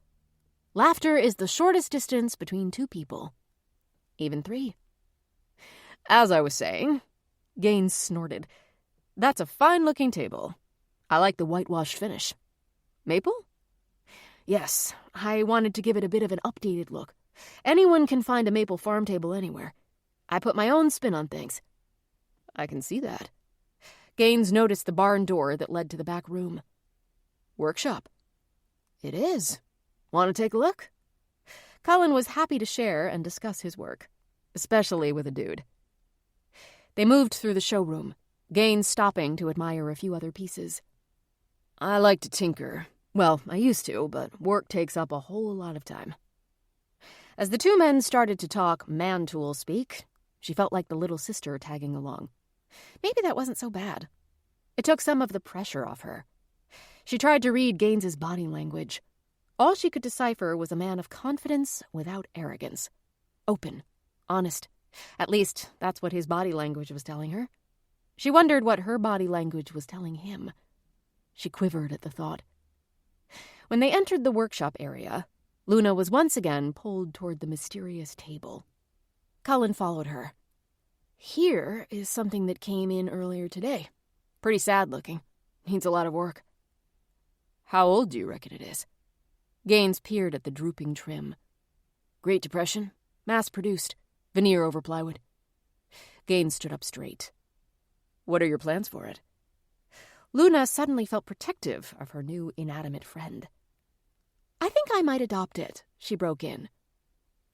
Laughter is the shortest distance between two people. Even three. As I was saying, Gaines snorted. That's a fine-looking table. I like the whitewashed finish. Maple? Yes, I wanted to give it a bit of an updated look. Anyone can find a maple farm table anywhere. I put my own spin on things. I can see that. Gaines noticed the barn door that led to the back room. Workshop. It is. Want to take a look? Cullen was happy to share and discuss his work, especially with a dude. They moved through the showroom, Gaines stopping to admire a few other pieces. I like to tinker. Well, I used to, but work takes up a whole lot of time. As the two men started to talk man-tool speak, she felt like the little sister tagging along. Maybe that wasn't so bad. It took some of the pressure off her. She tried to read Gaines's body language. All she could decipher was a man of confidence without arrogance. Open, honest. At least, that's what his body language was telling her. She wondered what her body language was telling him. She quivered at the thought. When they entered the workshop area, Luna was once again pulled toward the mysterious table. Cullen followed her. Here is something that came in earlier today. Pretty sad looking. Needs a lot of work. How old do you reckon it is? Gaines peered at the drooping trim. Great Depression. Mass-produced. Veneer over plywood. Gaines stood up straight. What are your plans for it? Luna suddenly felt protective of her new inanimate friend. I think I might adopt it, she broke in.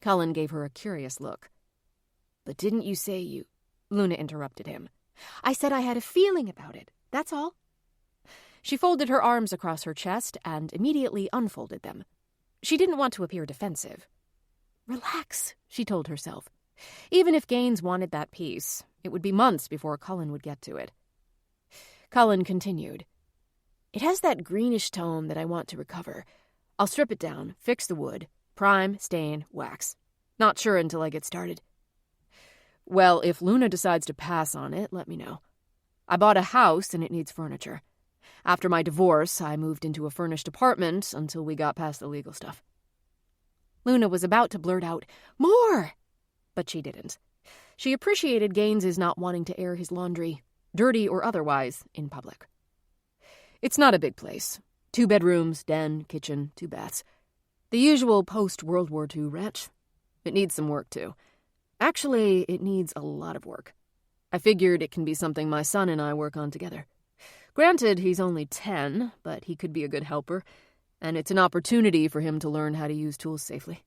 Cullen gave her a curious look. But didn't you say you... Luna interrupted him. I said I had a feeling about it, that's all. She folded her arms across her chest and immediately unfolded them. She didn't want to appear defensive. Relax, she told herself. Even if Gaines wanted that piece, it would be months before Cullen would get to it. Cullen continued. It has that greenish tone that I want to recover. I'll strip it down, fix the wood, prime, stain, wax. Not sure until I get started. Well, if Luna decides to pass on it, let me know. I bought a house and it needs furniture. After my divorce, I moved into a furnished apartment until we got past the legal stuff. Luna was about to blurt out, more! But she didn't. She appreciated Gaines's not wanting to air his laundry, dirty or otherwise, in public. It's not a big place. 2 bedrooms, den, kitchen, 2 baths. The usual post-World War II ranch. It needs some work, too. Actually, it needs a lot of work. I figured it can be something my son and I work on together. Granted, he's only 10, but he could be a good helper, and it's an opportunity for him to learn how to use tools safely.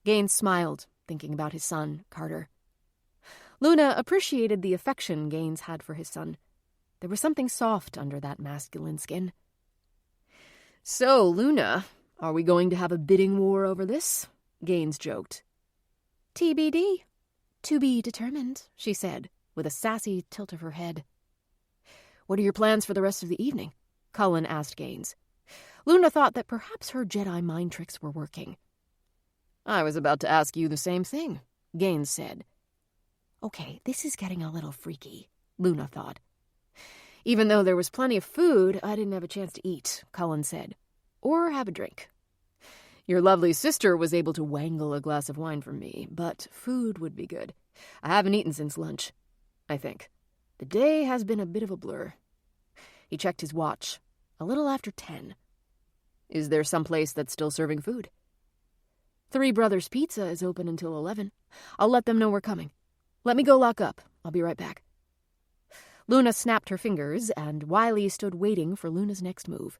Gaines smiled, thinking about his son, Carter. Luna appreciated the affection Gaines had for his son. There was something soft under that masculine skin. "So, Luna, are we going to have a bidding war over this?" Gaines joked. TBD. To be determined, she said, with a sassy tilt of her head. "What are your plans for the rest of the evening?" Cullen asked Gaines. Luna thought that perhaps her Jedi mind tricks were working. "I was about to ask you the same thing," Gaines said. Okay, this is getting a little freaky, Luna thought. "Even though there was plenty of food, I didn't have a chance to eat," Cullen said. "Or have a drink. Your lovely sister was able to wangle a glass of wine from me, but food would be good. I haven't eaten since lunch, I think. The day has been a bit of a blur." He checked his watch. A little after 10. "Is there some place that's still serving food?" "Three Brothers Pizza is open until 11. I'll let them know we're coming. Let me go lock up. I'll be right back." Luna snapped her fingers, and Wiley stood waiting for Luna's next move.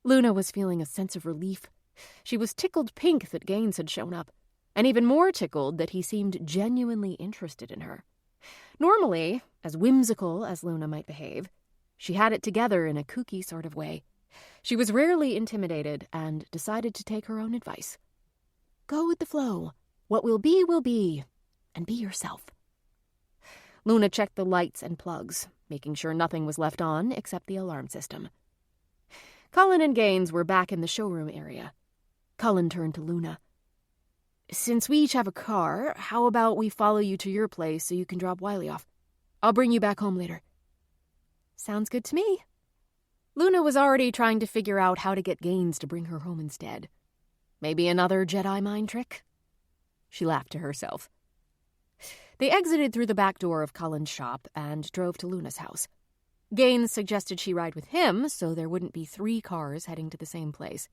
Luna was feeling a sense of relief. She was tickled pink that Gaines had shown up, and even more tickled that he seemed genuinely interested in her. Normally, as whimsical as Luna might behave, she had it together in a kooky sort of way. She was rarely intimidated and decided to take her own advice. Go with the flow. What will be, and be yourself. Luna checked the lights and plugs, making sure nothing was left on except the alarm system. Cullen and Gaines were back in the showroom area. Cullen turned to Luna. "Since we each have a car, how about we follow you to your place so you can drop Wiley off? I'll bring you back home later." "Sounds good to me." Luna was already trying to figure out how to get Gaines to bring her home instead. Maybe another Jedi mind trick? She laughed to herself. They exited through the back door of Cullen's shop and drove to Luna's house. Gaines suggested she ride with him so there wouldn't be 3 cars heading to the same place.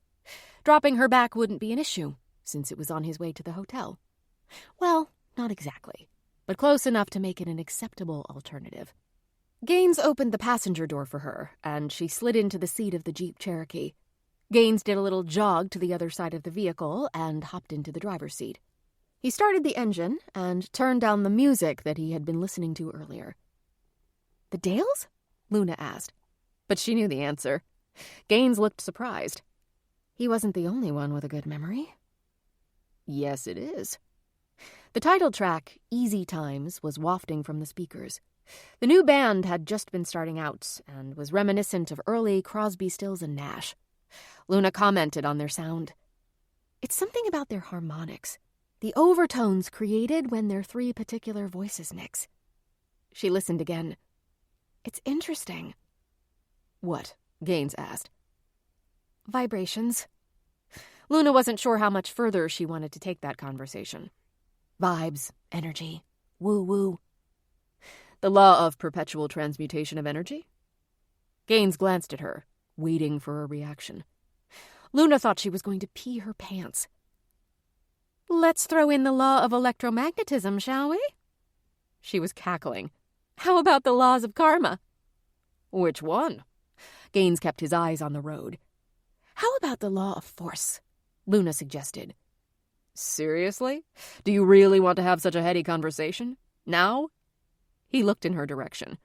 Dropping her back wouldn't be an issue, since it was on his way to the hotel. Well, not exactly, but close enough to make it an acceptable alternative. Gaines opened the passenger door for her, and she slid into the seat of the Jeep Cherokee. Gaines did a little jog to the other side of the vehicle and hopped into the driver's seat. He started the engine and turned down the music that he had been listening to earlier. "The Dales?" Luna asked, but she knew the answer. Gaines looked surprised. He wasn't the only one with a good memory. "Yes, it is." The title track, Easy Times, was wafting from the speakers. The new band had just been starting out and was reminiscent of early Crosby, Stills and Nash. Luna commented on their sound. "It's something about their harmonics, the overtones created when their 3 particular voices mix." She listened again. "It's interesting." "What?" Gaines asked. "Vibrations." Luna wasn't sure how much further she wanted to take that conversation. Vibes, energy, woo-woo. The law of perpetual transmutation of energy? Gaines glanced at her, waiting for a reaction. Luna thought she was going to pee her pants. "Let's throw in the law of electromagnetism, shall we?" She was cackling. "How about the laws of karma?" "Which one?" Gaines kept his eyes on the road. "How about the law of force?" Luna suggested. "Seriously? Do you really want to have such a heady conversation? Now?" He looked in her direction.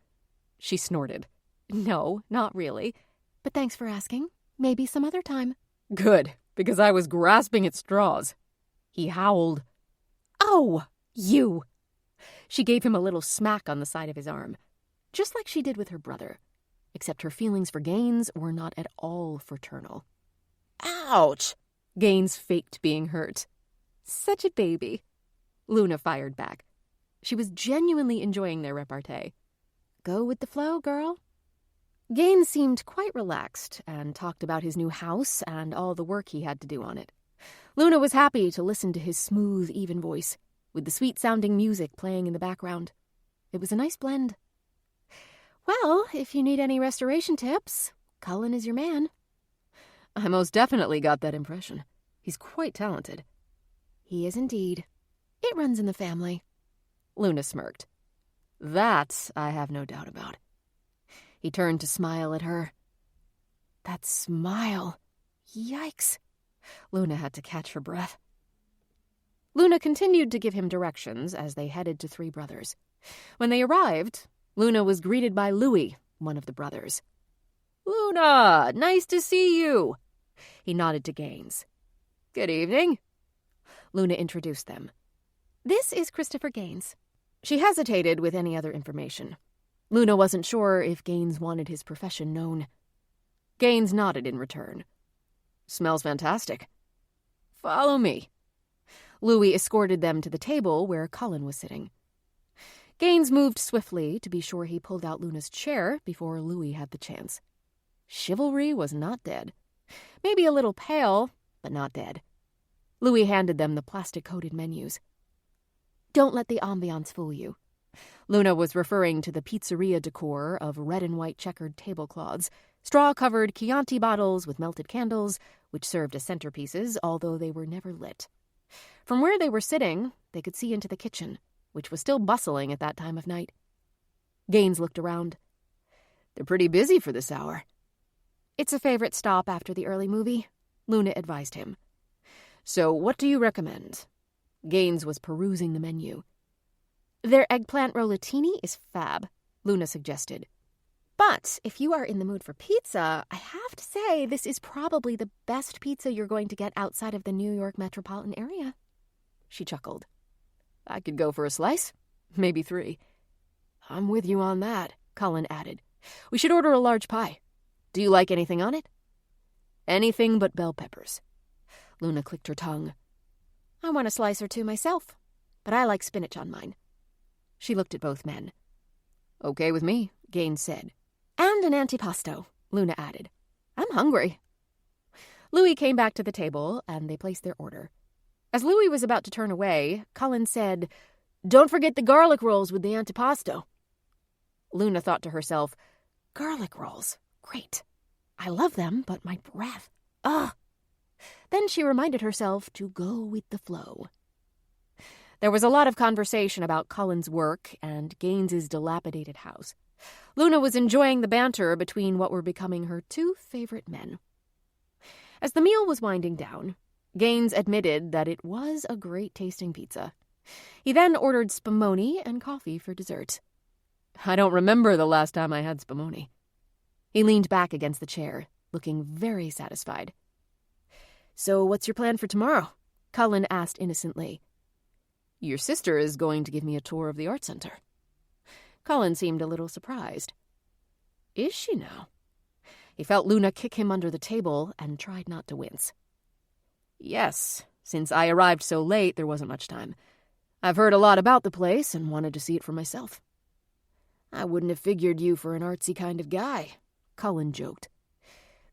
She snorted. "No, not really. But thanks for asking. Maybe some other time." "Good, because I was grasping at straws." He howled. "Oh, you!" She gave him a little smack on the side of his arm, just like she did with her brother, except her feelings for Gaines were not at all fraternal. "Ouch!" Gaines faked being hurt. "Such a baby." Luna fired back. She was genuinely enjoying their repartee. Go with the flow, girl. Gaines seemed quite relaxed and talked about his new house and all the work he had to do on it. Luna was happy to listen to his smooth, even voice, with the sweet-sounding music playing in the background. It was a nice blend. "Well, if you need any restoration tips, Cullen is your man." "I most definitely got that impression. He's quite talented." "He is indeed." It runs in the family. Luna smirked. That I have no doubt about. He turned to smile at her. That smile. Yikes. Luna had to catch her breath. Luna continued to give him directions as they headed to Three Brothers. When they arrived, Luna was greeted by Louis, one of the brothers. "Luna, nice to see you." He nodded to Gaines. "Good evening." Luna introduced them. This is Christopher Gaines. She hesitated with any other information. Luna wasn't sure if Gaines wanted his profession known. Gaines nodded in return. "Smells fantastic. Follow me." Louis escorted them to the table where Cullen was sitting. Gaines moved swiftly to be sure he pulled out Luna's chair before Louis had the chance. Chivalry was not dead. Maybe a little pale, but not dead. Louis handed them the plastic-coated menus. Don't let the ambiance fool you. Luna was referring to the pizzeria decor of red and white checkered tablecloths, straw-covered Chianti bottles with melted candles, which served as centerpieces, although they were never lit. From where they were sitting, they could see into the kitchen, which was still bustling at that time of night. Gaines looked around. "They're pretty busy for this hour." It's a favorite stop after the early movie, Luna advised him. "So what do you recommend?" Gaines was perusing the menu. Their eggplant rollatini is fab, Luna suggested. But if you are in the mood for pizza, I have to say this is probably the best pizza you're going to get outside of the New York metropolitan area. She chuckled. "I could go for a slice, maybe 3. "I'm with you on that," Cullen added. "We should order a large pie. Do you like anything on it?" "Anything but bell peppers." Luna clicked her tongue. I want a slice or two myself, but I like spinach on mine. She looked at both men. "Okay with me," Gaines said. And an antipasto, Luna added. "I'm hungry." Louis came back to the table, and they placed their order. As Louis was about to turn away, Cullen said, "Don't forget the garlic rolls with the antipasto." Luna thought to herself, "Garlic rolls, great. I love them, but my breath, ugh." Then she reminded herself to go with the flow. There was a lot of conversation about Cullen's work and Gaines's dilapidated house. Luna was enjoying the banter between what were becoming her 2 favorite men. As the meal was winding down, Gaines admitted that it was a great-tasting pizza. He then ordered spumoni and coffee for dessert. "I don't remember the last time I had spumoni." He leaned back against the chair, looking very satisfied. "So what's your plan for tomorrow?" Cullen asked innocently. "Your sister is going to give me a tour of the art center." Cullen seemed a little surprised. "Is she now?" He felt Luna kick him under the table and tried not to wince. "Yes, since I arrived so late, there wasn't much time. I've heard a lot about the place and wanted to see it for myself." "I wouldn't have figured you for an artsy kind of guy," Cullen joked.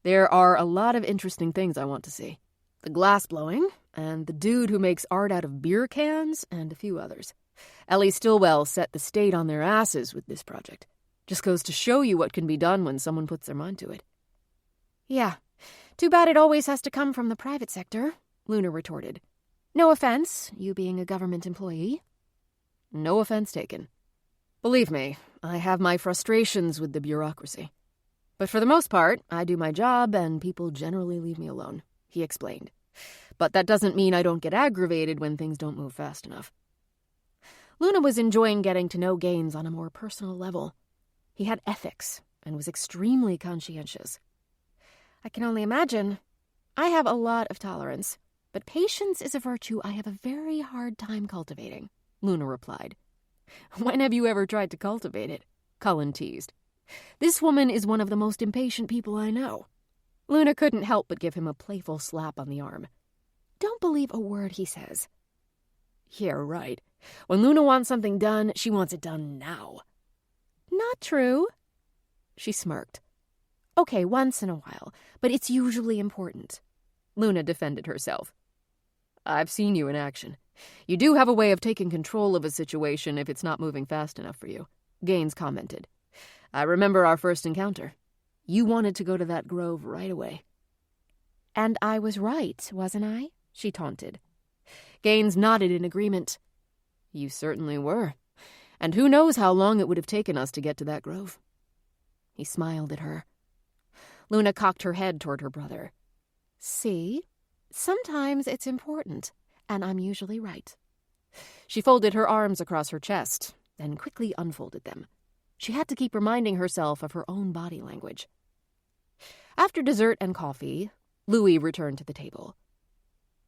"There are a lot of interesting things I want to see. The glass blowing, and the dude who makes art out of beer cans, and a few others. Ellie Stillwell set the state on their asses with this project. Just goes to show you what can be done when someone puts their mind to it." "Yeah, too bad it always has to come from the private sector," Luna retorted. "No offense, you being a government employee." "No offense taken. Believe me, I have my frustrations with the bureaucracy. But for the most part, I do my job and people generally leave me alone," he explained. "But that doesn't mean I don't get aggravated when things don't move fast enough." Luna was enjoying getting to know Gaines on a more personal level. He had ethics and was extremely conscientious. "I can only imagine. I have a lot of tolerance, but patience is a virtue I have a very hard time cultivating," Luna replied. "When have you ever tried to cultivate it?" Cullen teased. "This woman is one of the most impatient people I know." Luna couldn't help but give him a playful slap on the arm. "Don't believe a word he says." "Yeah, right. When Luna wants something done, she wants it done now." "Not true." She smirked. "Okay, once in a while, but it's usually important." Luna defended herself. "I've seen you in action. You do have a way of taking control of a situation if it's not moving fast enough for you," Gaines commented. "I remember our first encounter. You wanted to go to that grove right away." "And I was right, wasn't I?" she taunted. Gaines nodded in agreement. You certainly were. And who knows how long it would have taken us to get to that grove. He smiled at her. Luna cocked her head toward her brother. See? Sometimes it's important, and I'm usually right. She folded her arms across her chest, then quickly unfolded them. She had to keep reminding herself of her own body language. After dessert and coffee, Louis returned to the table.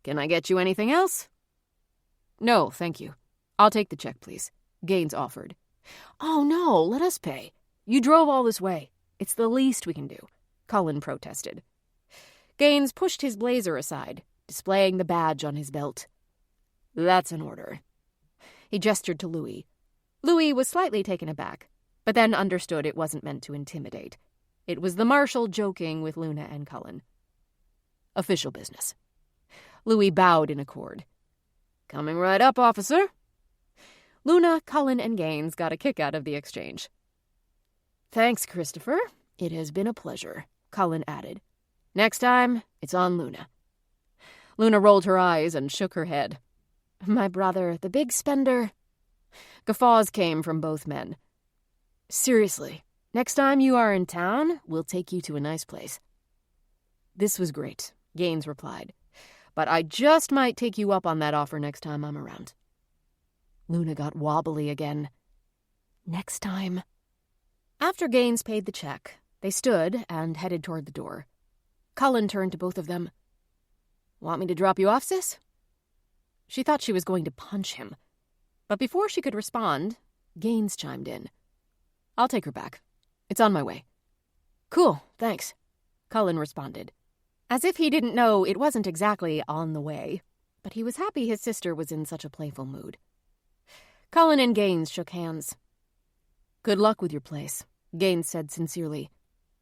Can I get you anything else? No, thank you. I'll take the check, please. Gaines offered. Oh, no, let us pay. You drove all this way. It's the least we can do, Cullen protested. Gaines pushed his blazer aside, displaying the badge on his belt. That's an order. He gestured to Louis. Louis was slightly taken aback, but then understood it wasn't meant to intimidate. It was the marshal joking with Luna and Cullen. Official business. Louis bowed in accord. Coming right up, officer. Luna, Cullen, and Gaines got a kick out of the exchange. Thanks, Christopher. It has been a pleasure, Cullen added. Next time, it's on Luna. Luna rolled her eyes and shook her head. My brother, the big spender. Guffaws came from both men. Seriously, next time you are in town, we'll take you to a nice place. This was great, Gaines replied. But I just might take you up on that offer next time I'm around. Luna got wobbly again. Next time. After Gaines paid the check, they stood and headed toward the door. Cullen turned to both of them. Want me to drop you off, sis? She thought she was going to punch him. But before she could respond, Gaines chimed in. I'll take her back. It's on my way. Cool, thanks, Cullen responded. As if he didn't know it wasn't exactly on the way, but he was happy his sister was in such a playful mood. Cullen and Gaines shook hands. Good luck with your place, Gaines said sincerely.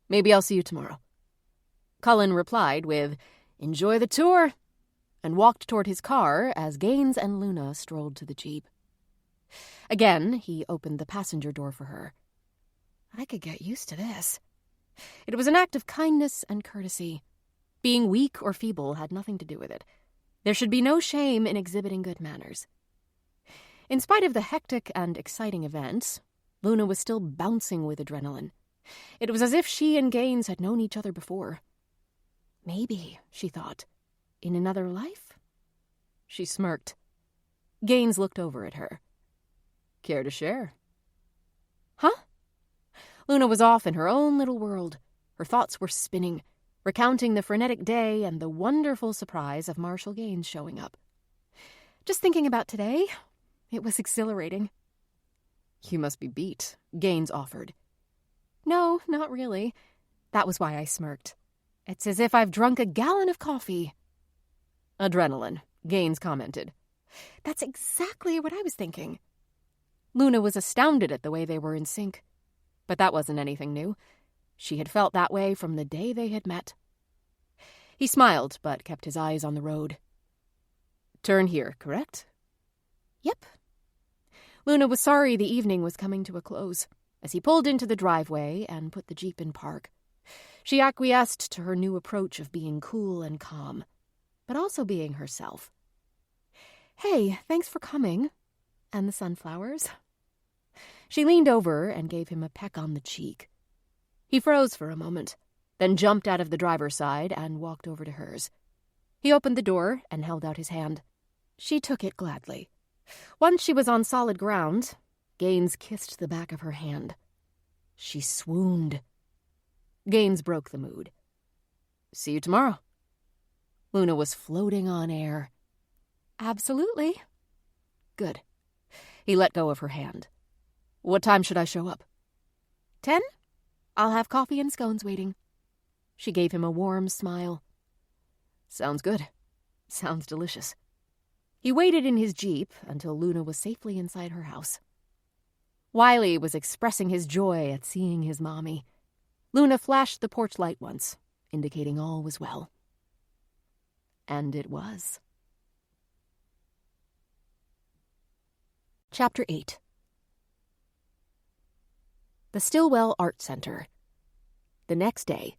Maybe I'll see you tomorrow. Cullen replied with, Enjoy the tour, and walked toward his car as Gaines and Luna strolled to the Jeep. Again, he opened the passenger door for her. I could get used to this. It was an act of kindness and courtesy. Being weak or feeble had nothing to do with it. There should be no shame in exhibiting good manners. In spite of the hectic and exciting events, Luna was still bouncing with adrenaline. It was as if she and Gaines had known each other before. Maybe, she thought, in another life? She smirked. Gaines looked over at her. Care to share? Huh? Luna was off in her own little world. Her thoughts were spinning, recounting the frenetic day and the wonderful surprise of Marshal Gaines showing up. Just thinking about today, it was exhilarating. You must be beat, Gaines offered. No, not really. That was why I smirked. It's as if I've drunk a gallon of coffee. Adrenaline, Gaines commented. That's exactly what I was thinking. Luna was astounded at the way they were in sync. But that wasn't anything new. She had felt that way from the day they had met. He smiled, but kept his eyes on the road. Turn here, correct? Yep. Luna was sorry the evening was coming to a close, as he pulled into the driveway and put the Jeep in park. She acquiesced to her new approach of being cool and calm, but also being herself. Hey, thanks for coming. And the sunflowers. She leaned over and gave him a peck on the cheek. He froze for a moment, then jumped out of the driver's side and walked over to hers. He opened the door and held out his hand. She took it gladly. Once she was on solid ground, Gaines kissed the back of her hand. She swooned. Gaines broke the mood. See you tomorrow. Luna was floating on air. Absolutely. Good. He let go of her hand. What time should I show up? 10? I'll have coffee and scones waiting. She gave him a warm smile. Sounds good. Sounds delicious. He waited in his Jeep until Luna was safely inside her house. Wiley was expressing his joy at seeing his mommy. Luna flashed the porch light once, indicating all was well. And it was. Chapter 8. The Stillwell Art Center. The next day.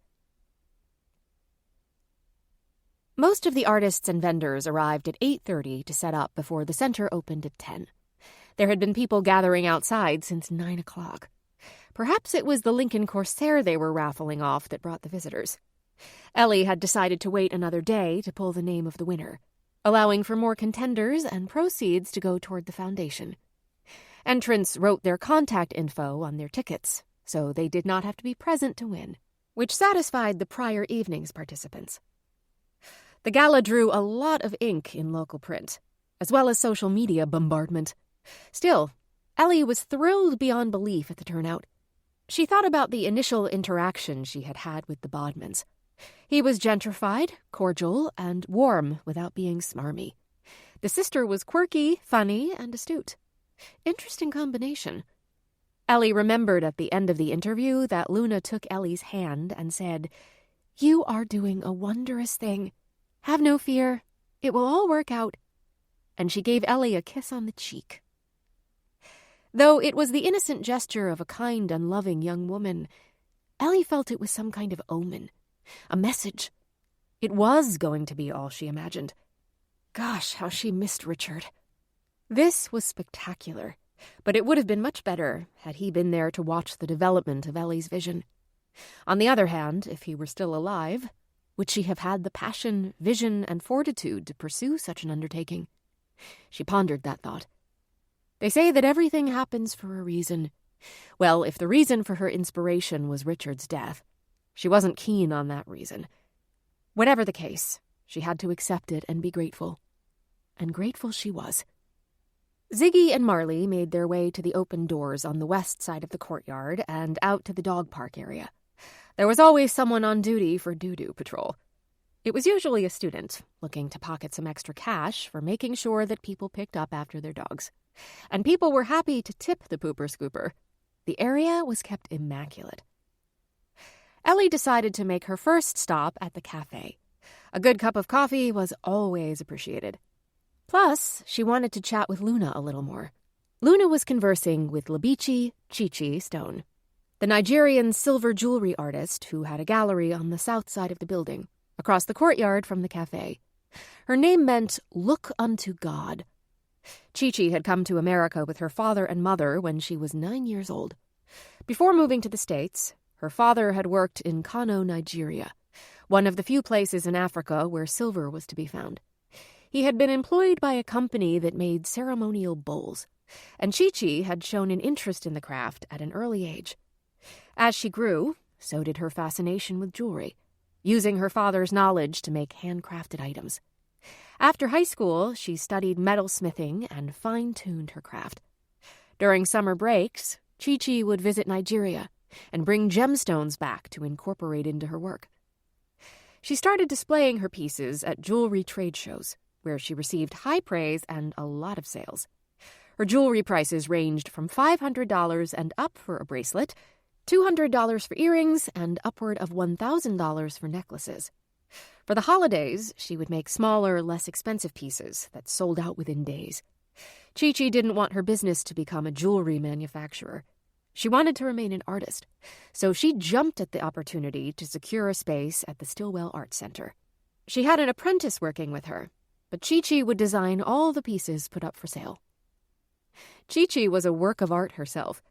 Most of the artists and vendors arrived at 8:30 to set up before the center opened at 10. There had been people gathering outside since 9 o'clock. Perhaps it was the Lincoln Corsair they were raffling off that brought the visitors. Ellie had decided to wait another day to pull the name of the winner, allowing for more contenders and proceeds to go toward the foundation. Entrants wrote their contact info on their tickets, so they did not have to be present to win, which satisfied the prior evening's participants. The gala drew a lot of ink in local print, as well as social media bombardment. Still, Ellie was thrilled beyond belief at the turnout. She thought about the initial interaction she had had with the Bodmans. He was gentrified, cordial, and warm without being smarmy. The sister was quirky, funny, and astute. Interesting combination. Ellie remembered at the end of the interview that Luna took Ellie's hand and said, "You are doing a wondrous thing. Have no fear. It will all work out." And she gave Ellie a kiss on the cheek. Though it was the innocent gesture of a kind and loving young woman, Ellie felt it was some kind of omen, a message. It was going to be all she imagined. Gosh, how she missed Richard. This was spectacular, but it would have been much better had he been there to watch the development of Ellie's vision. On the other hand, if he were still alive, would she have had the passion, vision, and fortitude to pursue such an undertaking? She pondered that thought. They say that everything happens for a reason. Well, if the reason for her inspiration was Richard's death, she wasn't keen on that reason. Whatever the case, she had to accept it and be grateful. And grateful she was. Ziggy and Marley made their way to the open doors on the west side of the courtyard and out to the dog park area. There was always someone on duty for doo-doo patrol. It was usually a student, looking to pocket some extra cash for making sure that people picked up after their dogs. And people were happy to tip the pooper-scooper. The area was kept immaculate. Ellie decided to make her first stop at the cafe. A good cup of coffee was always appreciated. Plus, she wanted to chat with Luna a little more. Luna was conversing with Labichi Chichi Stone, the Nigerian silver jewelry artist who had a gallery on the south side of the building, across the courtyard from the cafe. Her name meant "Look unto God." Chichi had come to America with her father and mother when she was 9 years old. Before moving to the States, her father had worked in Kano, Nigeria, one of the few places in Africa where silver was to be found. He had been employed by a company that made ceremonial bowls, and Chichi had shown an interest in the craft at an early age. As she grew, so did her fascination with jewelry, using her father's knowledge to make handcrafted items. After high school, she studied metalsmithing and fine-tuned her craft. During summer breaks, Chichi would visit Nigeria and bring gemstones back to incorporate into her work. She started displaying her pieces at jewelry trade shows, where she received high praise and a lot of sales. Her jewelry prices ranged from $500 and up for a bracelet, $200 for earrings, and upward of $1,000 for necklaces. For the holidays, she would make smaller, less expensive pieces that sold out within days. Chichi didn't want her business to become a jewelry manufacturer. She wanted to remain an artist, so she jumped at the opportunity to secure a space at the Stillwell Art Center. She had an apprentice working with her, but Chichi would design all the pieces put up for sale. Chichi was a work of art herself.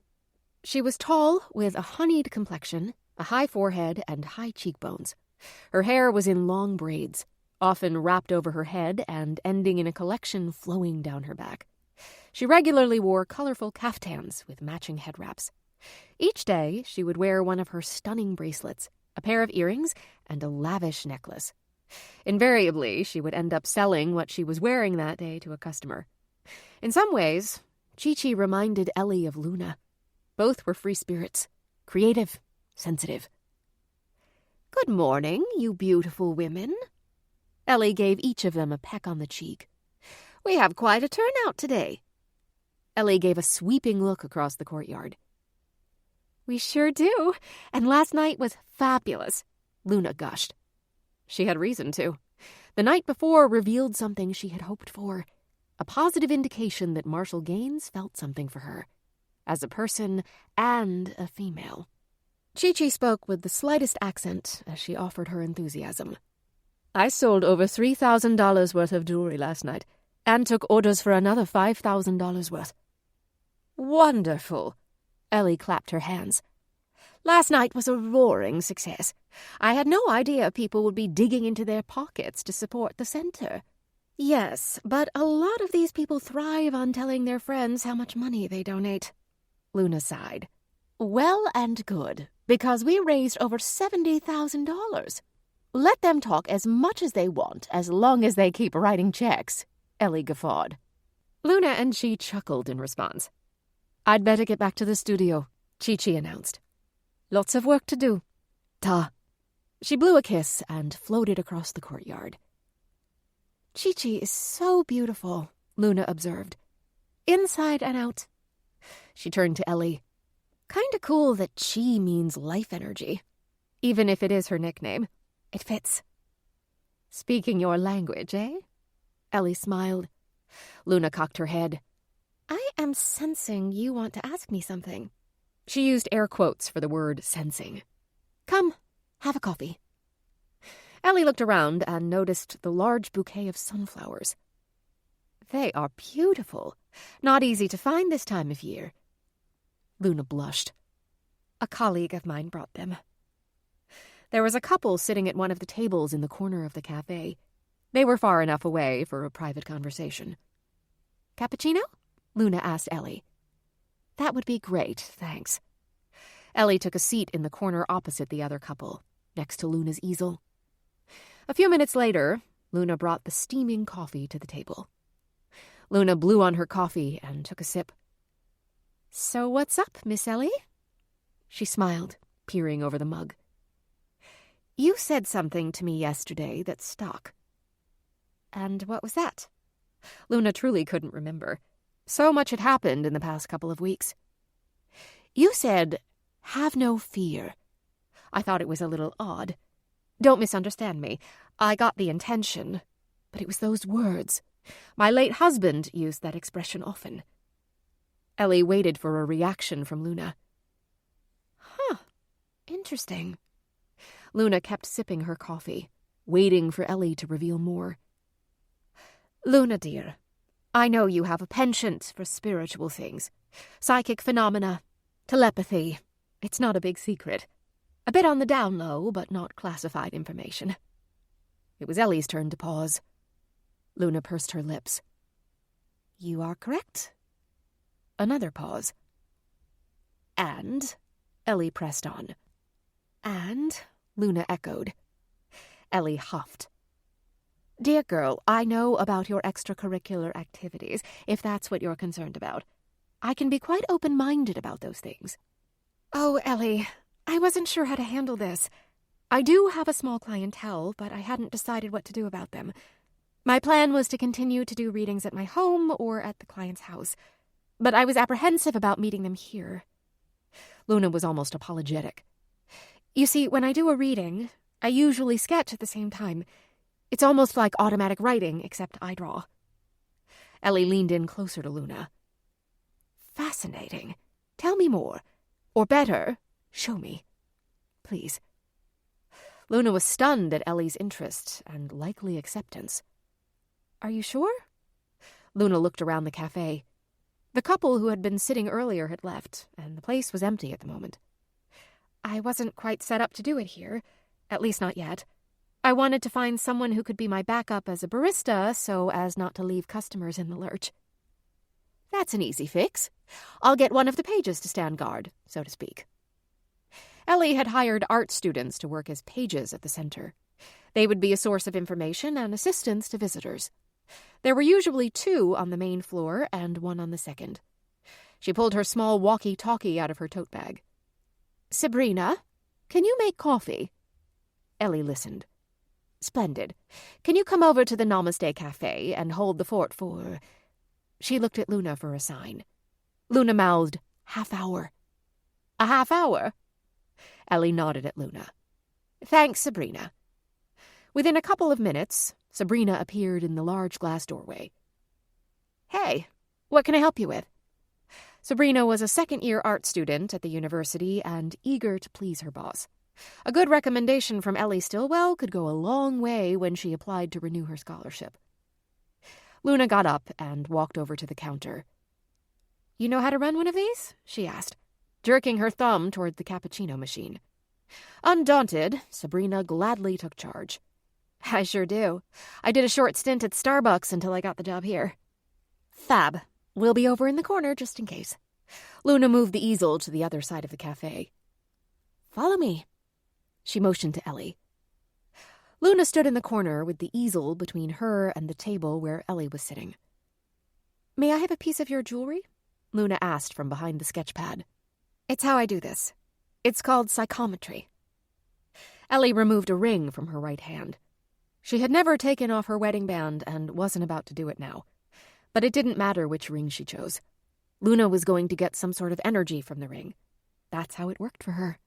She was tall, with a honeyed complexion, a high forehead, and high cheekbones. Her hair was in long braids, often wrapped over her head and ending in a collection flowing down her back. She regularly wore colorful caftans with matching head wraps. Each day, she would wear one of her stunning bracelets, a pair of earrings, and a lavish necklace. Invariably, she would end up selling what she was wearing that day to a customer. In some ways, Chichi reminded Ellie of Luna. Both were free spirits, creative, sensitive. "Good morning, you beautiful women." Ellie gave each of them a peck on the cheek. "We have quite a turnout today." Ellie gave a sweeping look across the courtyard. "We sure do, and last night was fabulous," Luna gushed. She had reason to. The night before revealed something she had hoped for, a positive indication that Marshall Gaines felt something for her, as a person and a female. Chichi spoke with the slightest accent as she offered her enthusiasm. "I sold over $3,000 worth of jewelry last night, and took orders for another $5,000 worth." Wonderful. Ellie clapped her hands. Last night was a roaring success. I had no idea people would be digging into their pockets to support the center. Yes, but a lot of these people thrive on telling their friends how much money they donate. Luna sighed. Well and good, because we raised over $70,000. Let them talk as much as they want, as long as they keep writing checks, Ellie guffawed. Luna and Chi chuckled in response. I'd better get back to the studio, Chi-Chi announced. Lots of work to do. Ta. She blew a kiss and floated across the courtyard. Chi-Chi is so beautiful, Luna observed. Inside and out. She turned to Ellie. Kinda cool that Chi means life energy. Even if it is her nickname. It fits. Speaking your language, eh? Ellie smiled. Luna cocked her head. I am sensing you want to ask me something. She used air quotes for the word sensing. Come, have a coffee. Ellie looked around and noticed the large bouquet of sunflowers. They are beautiful. Not easy to find this time of year. Luna blushed. A colleague of mine brought them. There was a couple sitting at one of the tables in the corner of the cafe. They were far enough away for a private conversation. Cappuccino? Luna asked Ellie. That would be great, thanks. Ellie took a seat in the corner opposite the other couple, next to Luna's easel. A few minutes later, Luna brought the steaming coffee to the table. Luna blew on her coffee and took a sip. So what's up, Miss Ellie? She smiled, peering over the mug. You said something to me yesterday that stuck. And what was that? Luna truly couldn't remember. So much had happened in the past couple of weeks. You said, have no fear. I thought it was a little odd. Don't misunderstand me. I got the intention, but it was those words. My late husband used that expression often. Ellie waited for a reaction from Luna. Huh, interesting. Luna kept sipping her coffee, waiting for Ellie to reveal more. Luna, dear, I know you have a penchant for spiritual things. Psychic phenomena, telepathy. It's not a big secret. A bit on the down low, but not classified information. It was Ellie's turn to pause. Luna pursed her lips. You are correct. Another pause. And, Ellie pressed on. And, Luna echoed. Ellie huffed. Dear girl, I know about your extracurricular activities, if that's what you're concerned about. I can be quite open-minded about those things. Oh, Ellie, I wasn't sure how to handle this. I do have a small clientele, but I hadn't decided what to do about them. My plan was to continue to do readings at my home or at the client's house, but I was apprehensive about meeting them here. Luna was almost apologetic. You see, when I do a reading, I usually sketch at the same time. It's almost like automatic writing, except I draw. Ellie leaned in closer to Luna. Fascinating. Tell me more. Or better, show me. Please. Luna was stunned at Ellie's interest and likely acceptance. Are you sure? Luna looked around the cafe. The couple who had been sitting earlier had left, and the place was empty at the moment. I wasn't quite set up to do it here, at least not yet. I wanted to find someone who could be my backup as a barista so as not to leave customers in the lurch. That's an easy fix. I'll get one of the pages to stand guard, so to speak. Ellie had hired art students to work as pages at the center. They would be a source of information and assistance to visitors. There were usually 2 on the main floor and 1 on the second. She pulled her small walkie-talkie out of her tote bag. Sabrina, can you make coffee? Ellie listened. Splendid. Can you come over to the Namaste Cafe and hold the fort for... She looked at Luna for a sign. Luna mouthed, half-hour. A half-hour? Ellie nodded at Luna. Thanks, Sabrina. Within a couple of minutes, Sabrina appeared in the large glass doorway. Hey, what can I help you with? Sabrina was a second-year art student at the university and eager to please her boss. A good recommendation from Ellie Stillwell could go a long way when she applied to renew her scholarship. Luna got up and walked over to the counter. You know how to run one of these? She asked, jerking her thumb toward the cappuccino machine. Undaunted, Sabrina gladly took charge. I sure do. I did a short stint at Starbucks until I got the job here. Fab. We'll be over in the corner just in case. Luna moved the easel to the other side of the cafe. Follow me. She motioned to Ellie. Luna stood in the corner with the easel between her and the table where Ellie was sitting. May I have a piece of your jewelry? Luna asked from behind the sketchpad. It's how I do this. It's called psychometry. Ellie removed a ring from her right hand. She had never taken off her wedding band and wasn't about to do it now. But it didn't matter which ring she chose. Luna was going to get some sort of energy from the ring. That's how it worked for her.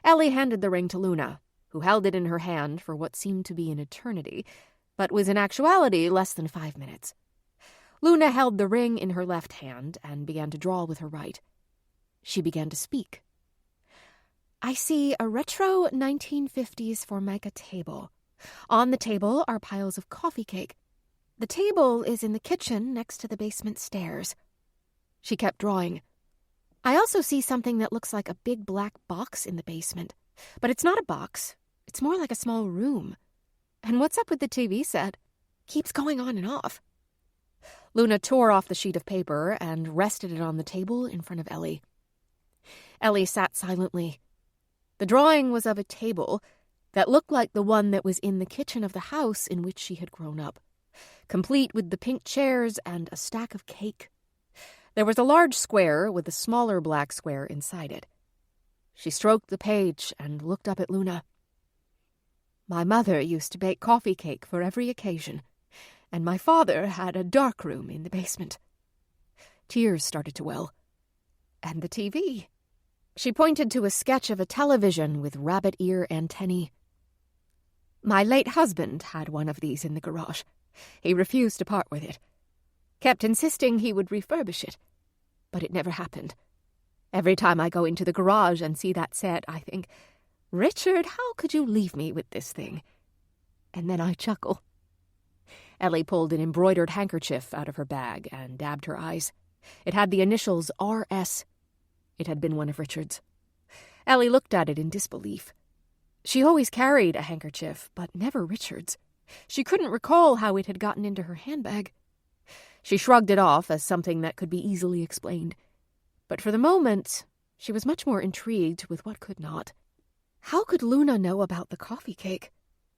Ellie handed the ring to Luna, who held it in her hand for what seemed to be an eternity, but was in actuality less than 5 minutes. Luna held the ring in her left hand and began to draw with her right. She began to speak. I see a retro 1950s Formica table. On the table are piles of coffee cake. The table is in the kitchen next to the basement stairs. She kept drawing. I also see something that looks like a big black box in the basement. But it's not a box. It's more like a small room. And what's up with the TV set? Keeps going on and off. Luna tore off the sheet of paper and rested it on the table in front of Ellie. Ellie sat silently. The drawing was of a table that looked like the one that was in the kitchen of the house in which she had grown up, complete with the pink chairs and a stack of cake. There was a large square with a smaller black square inside it. She stroked the page and looked up at Luna. My mother used to bake coffee cake for every occasion, and my father had a dark room in the basement. Tears started to well. And the TV. She pointed to a sketch of a television with rabbit ear antennae. My late husband had one of these in the garage. He refused to part with it. Kept insisting he would refurbish it. But it never happened. Every time I go into the garage and see that set, I think, Richard, how could you leave me with this thing? And then I chuckle. Ellie pulled an embroidered handkerchief out of her bag and dabbed her eyes. It had the initials R.S. It had been one of Richard's. Ellie looked at it in disbelief. She always carried a handkerchief, but never Richard's. She couldn't recall how it had gotten into her handbag. She shrugged it off as something that could be easily explained. But for the moment, she was much more intrigued with what could not. How could Luna know about the coffee cake,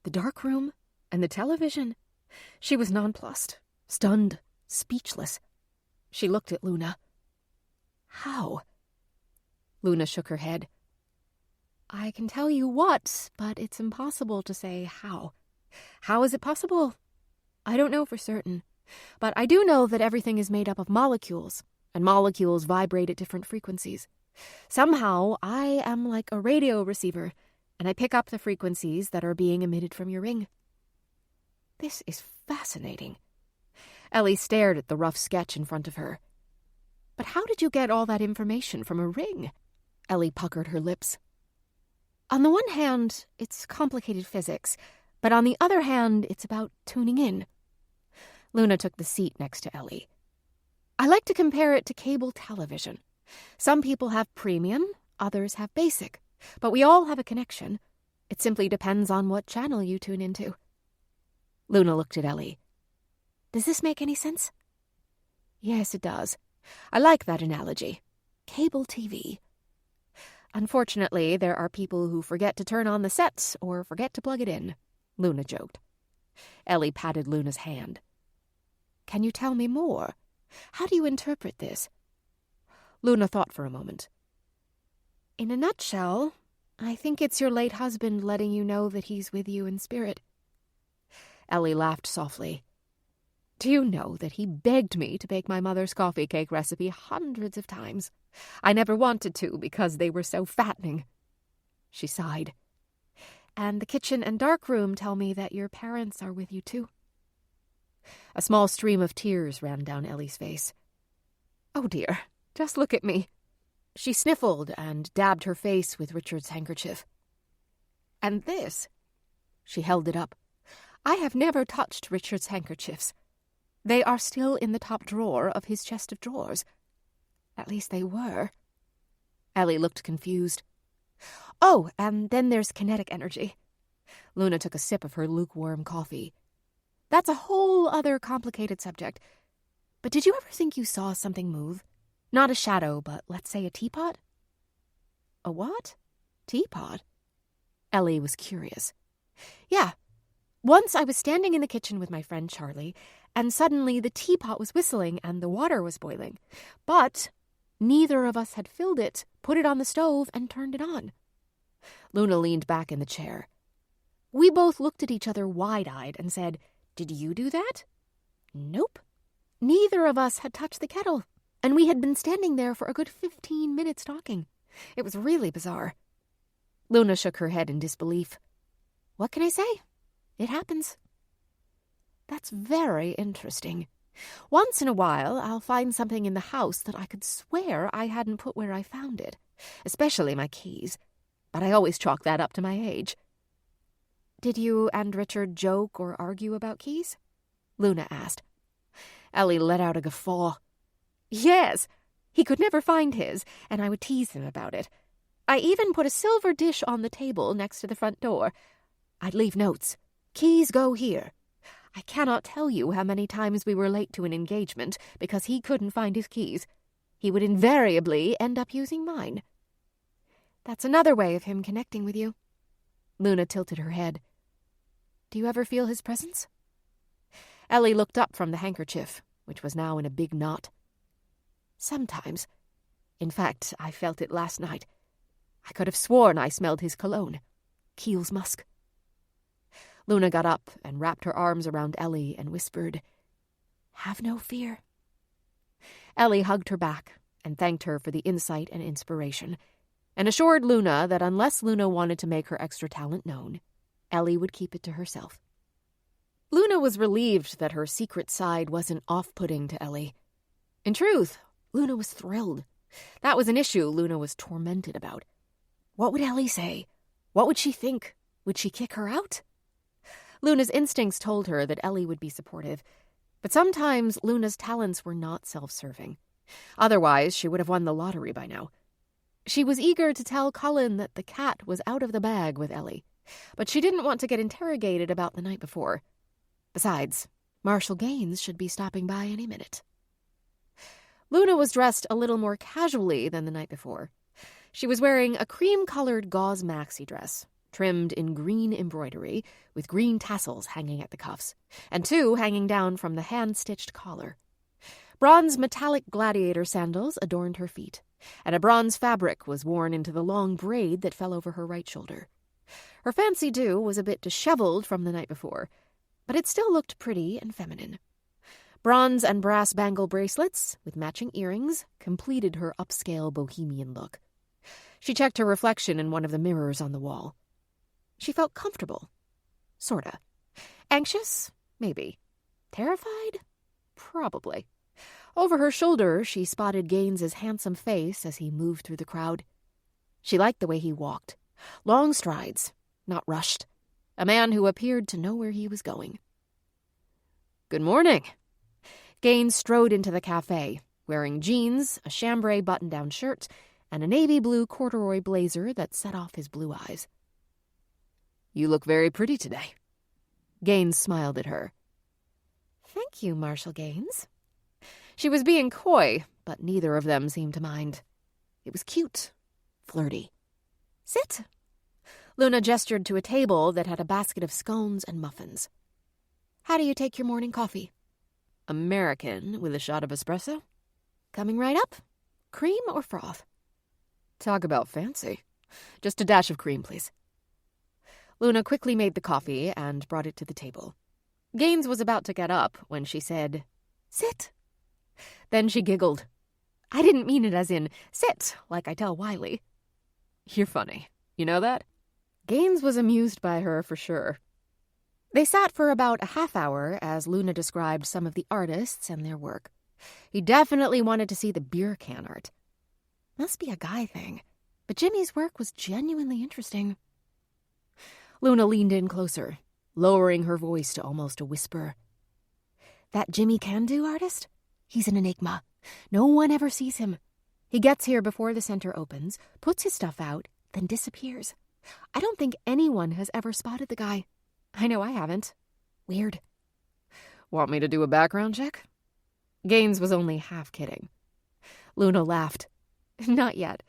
the dark room, and the television? She was nonplussed, stunned, speechless. She looked at Luna. How? Luna shook her head. I can tell you what, but it's impossible to say how. How is it possible? I don't know for certain, but I do know that everything is made up of molecules, and molecules vibrate at different frequencies. Somehow, I am like a radio receiver, and I pick up the frequencies that are being emitted from your ring. This is fascinating. Ellie stared at the rough sketch in front of her. But how did you get all that information from a ring? Ellie puckered her lips. On the one hand, it's complicated physics, but on the other hand, it's about tuning in. Luna took the seat next to Ellie. I like to compare it to cable television. Some people have premium, others have basic, but we all have a connection. It simply depends on what channel you tune into. Luna looked at Ellie. Does this make any sense? Yes, it does. I like that analogy. Cable TV. Unfortunately, there are people who forget to turn on the sets or forget to plug it in, Luna joked. Ellie patted Luna's hand. Can you tell me more? How do you interpret this? Luna thought for a moment. In a nutshell, I think it's your late husband letting you know that he's with you in spirit. Ellie laughed softly. Do you know that he begged me to bake my mother's coffee cake recipe hundreds of times? I never wanted to because they were so fattening. She sighed. And the kitchen and dark room tell me that your parents are with you too. A small stream of tears ran down Ellie's face. Oh dear, just look at me. She sniffled and dabbed her face with Richard's handkerchief. And this? She held it up. I have never touched Richard's handkerchiefs. They are still in the top drawer of his chest of drawers. At least they were. Ellie looked confused. Oh, and then there's kinetic energy. Luna took a sip of her lukewarm coffee. That's a whole other complicated subject. But did you ever think you saw something move? Not a shadow, but let's say a teapot? A what? Teapot? Ellie was curious. Yeah. Once I was standing in the kitchen with my friend Charlie, and suddenly the teapot was whistling and the water was boiling. But neither of us had filled it, put it on the stove, and turned it on. Luna leaned back in the chair. We both looked at each other wide-eyed and said, "Did you do that?" Nope. Neither of us had touched the kettle, and we had been standing there for a good 15 minutes talking. It was really bizarre. Luna shook her head in disbelief. What can I say? It happens. That's very interesting. Once in a while, I'll find something in the house that I could swear I hadn't put where I found it, especially my keys. But I always chalk that up to my age. Did you and Richard joke or argue about keys? Luna asked. Ellie let out a guffaw. Yes, he could never find his, and I would tease him about it. I even put a silver dish on the table next to the front door. I'd leave notes. Keys go here. I cannot tell you how many times we were late to an engagement because he couldn't find his keys. He would invariably end up using mine. That's another way of him connecting with you. Luna tilted her head. Do you ever feel his presence? Ellie looked up from the handkerchief, which was now in a big knot. Sometimes. In fact, I felt it last night. I could have sworn I smelled his cologne. Keel's musk. Luna got up and wrapped her arms around Ellie and whispered, "Have no fear." Ellie hugged her back and thanked her for the insight and inspiration, and assured Luna that unless Luna wanted to make her extra talent known, Ellie would keep it to herself. Luna was relieved that her secret side wasn't off-putting to Ellie. In truth, Luna was thrilled. That was an issue Luna was tormented about. What would Ellie say? What would she think? Would she kick her out? Luna's instincts told her that Ellie would be supportive, but sometimes Luna's talents were not self-serving. Otherwise, she would have won the lottery by now. She was eager to tell Cullen that the cat was out of the bag with Ellie, but she didn't want to get interrogated about the night before. Besides, Marshal Gaines should be stopping by any minute. Luna was dressed a little more casually than the night before. She was wearing a cream-colored gauze maxi dress, trimmed in green embroidery, with green tassels hanging at the cuffs, and two hanging down from the hand-stitched collar. Bronze metallic gladiator sandals adorned her feet, and a bronze fabric was worn into the long braid that fell over her right shoulder. Her fancy do was a bit disheveled from the night before, but it still looked pretty and feminine. Bronze and brass bangle bracelets with matching earrings completed her upscale bohemian look. She checked her reflection in one of the mirrors on the wall. She felt comfortable. Sorta. Anxious? Maybe. Terrified? Probably. Over her shoulder, she spotted Gaines's handsome face as he moved through the crowd. She liked the way he walked. Long strides, not rushed. A man who appeared to know where he was going. "Good morning." Gaines strode into the cafe, wearing jeans, a chambray button-down shirt, and a navy blue corduroy blazer that set off his blue eyes. "You look very pretty today." Gaines smiled at her. "Thank you, Marshal Gaines." She was being coy, but neither of them seemed to mind. It was cute, flirty. "Sit." Luna gestured to a table that had a basket of scones and muffins. "How do you take your morning coffee?" "American with a shot of espresso." "Coming right up? Cream or froth?" "Talk about fancy. Just a dash of cream, please." Luna quickly made the coffee and brought it to the table. Gaines was about to get up when she said, "Sit." Then she giggled. "I didn't mean it as in sit, like I tell Wiley." "You're funny. You know that?" Gaines was amused by her for sure. They sat for about a half hour as Luna described some of the artists and their work. He definitely wanted to see the beer can art. Must be a guy thing, but Jimmy's work was genuinely interesting. Luna leaned in closer, lowering her voice to almost a whisper. "That Jimmy Can-Do artist? He's an enigma. No one ever sees him. He gets here before the center opens, puts his stuff out, then disappears. I don't think anyone has ever spotted the guy. I know I haven't. Weird. Want me to do a background check? Gaines was only half kidding. Luna laughed. Not yet.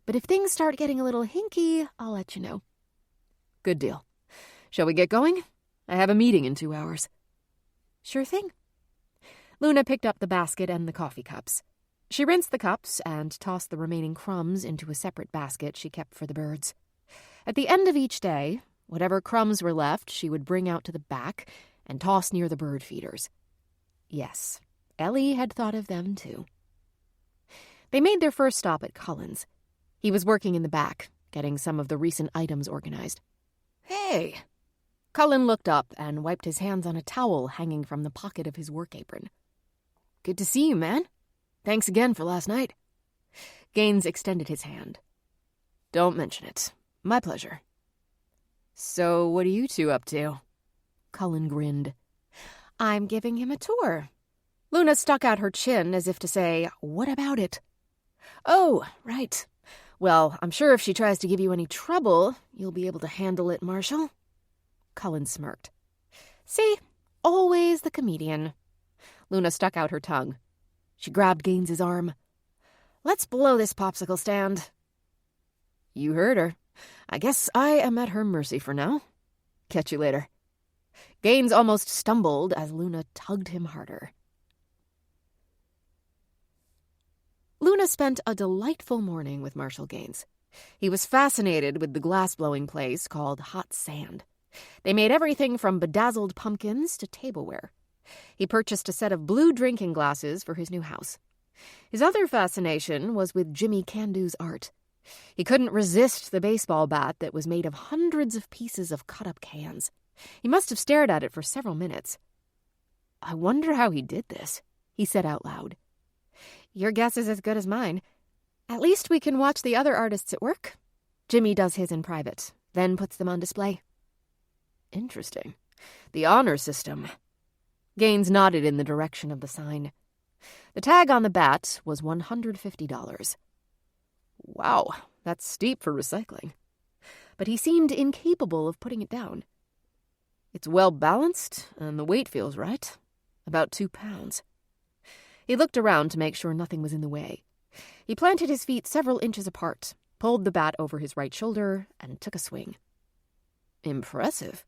But if things start getting a little hinky, I'll let you know. Good deal. Shall we get going? I have a meeting in 2 hours. Sure thing. Luna picked up the basket and the coffee cups. She rinsed the cups and tossed the remaining crumbs into a separate basket she kept for the birds. At the end of each day, whatever crumbs were left she would bring out to the back and toss near the bird feeders. Yes, Ellie had thought of them too. They made their first stop at Cullen's. He was working in the back, getting some of the recent items organized. Hey! Cullen looked up and wiped his hands on a towel hanging from the pocket of his work apron. Good to see you, man. Thanks again for last night. Gaines extended his hand. Don't mention it. My pleasure. So what are you two up to? Cullen grinned. I'm giving him a tour. Luna stuck out her chin as if to say, what about it? Oh, right. Well, I'm sure if she tries to give you any trouble, you'll be able to handle it, Marshall. Cullen smirked. See? Always the comedian. Luna stuck out her tongue. She grabbed Gaines's arm. Let's blow this popsicle stand. You heard her. I guess I am at her mercy for now. Catch you later. Gaines almost stumbled as Luna tugged him harder. Luna spent a delightful morning with Marshall Gaines. He was fascinated with the glass-blowing place called Hot Sand. They made everything from bedazzled pumpkins to tableware. He purchased a set of blue drinking glasses for his new house. His other fascination was with Jimmy Candu's art. He couldn't resist the baseball bat that was made of hundreds of pieces of cut-up cans. He must have stared at it for several minutes. I wonder how he did this, he said out loud. Your guess is as good as mine. At least we can watch the other artists at work. Jimmy does his in private, then puts them on display. Interesting. The honor system. Gaines nodded in the direction of the sign. The tag on the bat was $150. Wow, that's steep for recycling. But he seemed incapable of putting it down. It's well balanced, and the weight feels right. About 2 pounds. He looked around to make sure nothing was in the way. He planted his feet several inches apart, pulled the bat over his right shoulder, and took a swing. Impressive.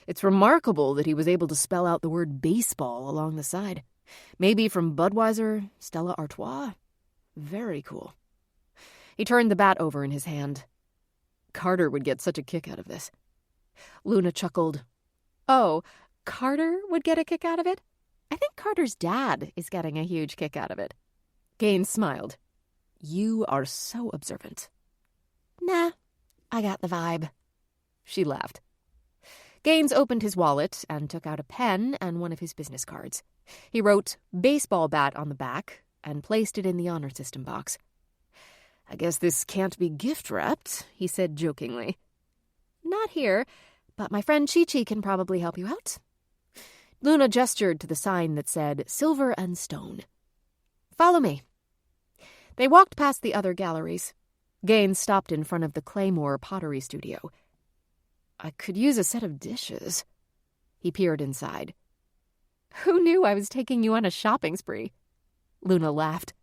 It's remarkable that he was able to spell out the word baseball along the side. Maybe from Budweiser, Stella Artois. Very cool. He turned the bat over in his hand. Carter would get such a kick out of this. Luna chuckled. Oh, Carter would get a kick out of it? I think Carter's dad is getting a huge kick out of it. Gaines smiled. You are so observant. Nah, I got the vibe. She laughed. Gaines opened his wallet and took out a pen and one of his business cards. He wrote baseball bat on the back and placed it in the honor system box. I guess this can't be gift-wrapped, he said jokingly. Not here, but my friend Chi-Chi can probably help you out. Luna gestured to the sign that said Silver and Stone. Follow me. They walked past the other galleries. Gaines stopped in front of the Claymore Pottery Studio. I could use a set of dishes. He peered inside. Who knew I was taking you on a shopping spree? Luna laughed.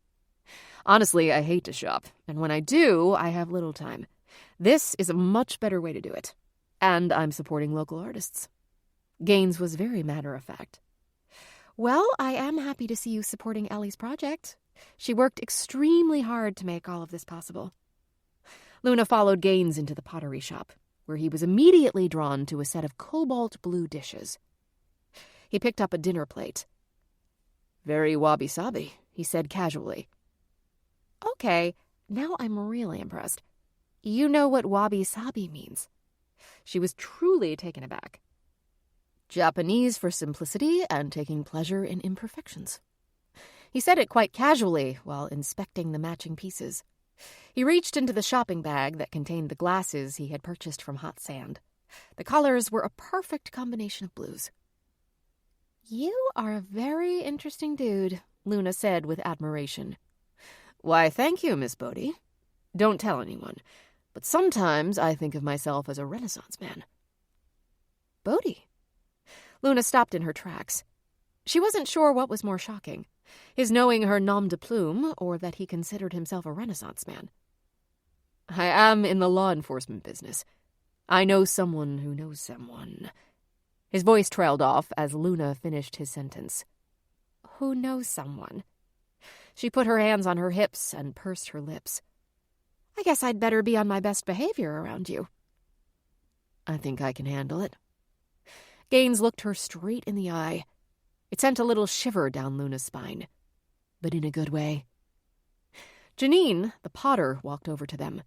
Honestly, I hate to shop, and when I do, I have little time. This is a much better way to do it. And I'm supporting local artists. Gaines was very matter-of-fact. Well, I am happy to see you supporting Ellie's project. She worked extremely hard to make all of this possible. Luna followed Gaines into the pottery shop, where he was immediately drawn to a set of cobalt blue dishes. He picked up a dinner plate. Very wabi-sabi, he said casually. Okay, now I'm really impressed. You know what wabi-sabi means. She was truly taken aback. Japanese for simplicity and taking pleasure in imperfections. He said it quite casually while inspecting the matching pieces. He reached into the shopping bag that contained the glasses he had purchased from Hot Sand. The colors were a perfect combination of blues. You are a very interesting dude, Luna said with admiration. Why, thank you, Miss Bodhi. Don't tell anyone, but sometimes I think of myself as a Renaissance man. Bodhi? Luna stopped in her tracks. She wasn't sure what was more shocking, his knowing her nom de plume or that he considered himself a Renaissance man. I am in the law enforcement business. I know someone who knows someone. His voice trailed off as Luna finished his sentence. Who knows someone? She put her hands on her hips and pursed her lips. I guess I'd better be on my best behavior around you. I think I can handle it. Gaines looked her straight in the eye. It sent a little shiver down Luna's spine, but in a good way. Janine, the potter, walked over to them.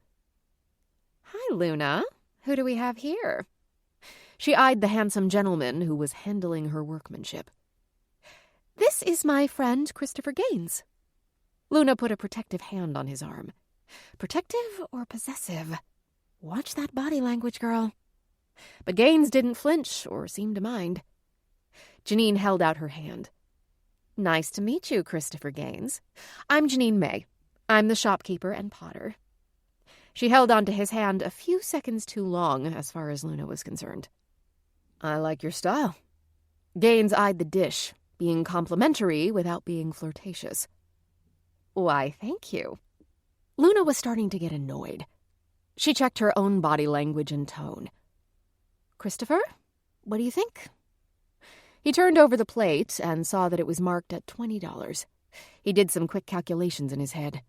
Hi, Luna. Who do we have here? She eyed the handsome gentleman who was handling her workmanship. This is my friend, Christopher Gaines. Luna put a protective hand on his arm. Protective or possessive? Watch that body language, girl. But Gaines didn't flinch or seem to mind. Janine held out her hand. Nice to meet you, Christopher Gaines. I'm Janine May. I'm the shopkeeper and potter. She held onto his hand a few seconds too long, as far as Luna was concerned. I like your style. Gaines eyed the dish, being complimentary without being flirtatious. Why, thank you. Luna was starting to get annoyed. She checked her own body language and tone. Christopher, what do you think? He turned over the plate and saw that it was marked at $20. He did some quick calculations in his head.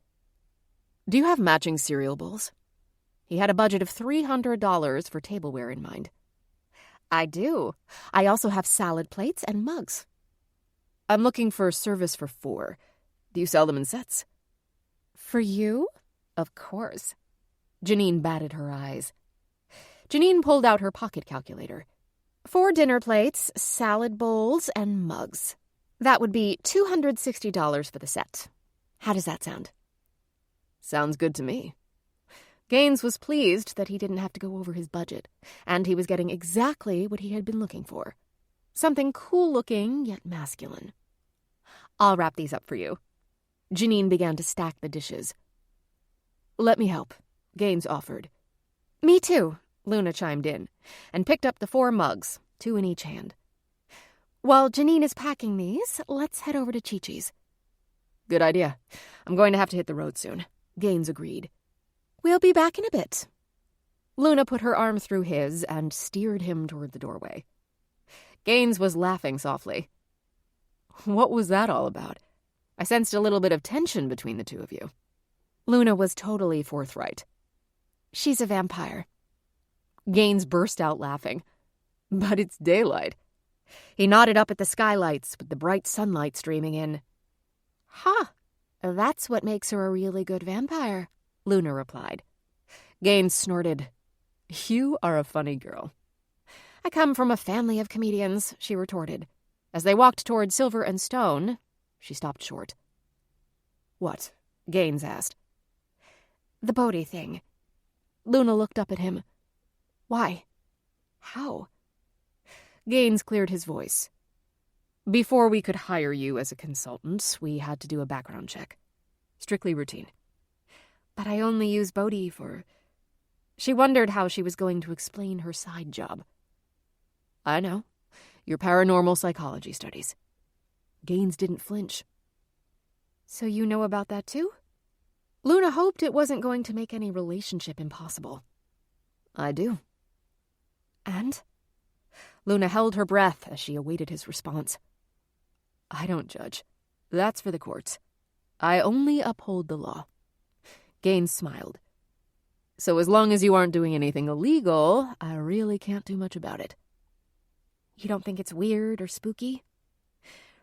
Do you have matching cereal bowls? He had a budget of $300 for tableware in mind. I do. I also have salad plates and mugs. I'm looking for service for 4. Do you sell them in sets? For you? Of course. Janine batted her eyes. Janine pulled out her pocket calculator. 4 dinner plates, salad bowls, and mugs. That would be $260 for the set. How does that sound? Sounds good to me. Gaines was pleased that he didn't have to go over his budget, and he was getting exactly what he had been looking for. Something cool-looking, yet masculine. I'll wrap these up for you. Janine began to stack the dishes. Let me help, Gaines offered. Me too, Luna chimed in, and picked up the 4 mugs, 2 in each hand. While Janine is packing these, let's head over to Chi-Chi's. Good idea. I'm going to have to hit the road soon. Gaines agreed. We'll be back in a bit. Luna put her arm through his and steered him toward the doorway. Gaines was laughing softly. What was that all about? I sensed a little bit of tension between the two of you. Luna was totally forthright. She's a vampire. Gaines burst out laughing. But it's daylight. He nodded up at the skylights with the bright sunlight streaming in. That's what makes her a really good vampire, Luna replied. Gaines snorted. You are a funny girl. I come from a family of comedians, she retorted. As they walked toward Silver and Stone, she stopped short. What? Gaines asked. The Bodhi thing. Luna looked up at him. Why? How? Gaines cleared his voice. Before we could hire you as a consultant, we had to do a background check. Strictly routine. But I only use Bodhi for... She wondered how she was going to explain her side job. I know. Your paranormal psychology studies. Gaines didn't flinch. So you know about that too? Luna hoped it wasn't going to make any relationship impossible. I do. And? Luna held her breath as she awaited his response. I don't judge. That's for the courts. I only uphold the law. Gaines smiled. So as long as you aren't doing anything illegal, I really can't do much about it. You don't think it's weird or spooky?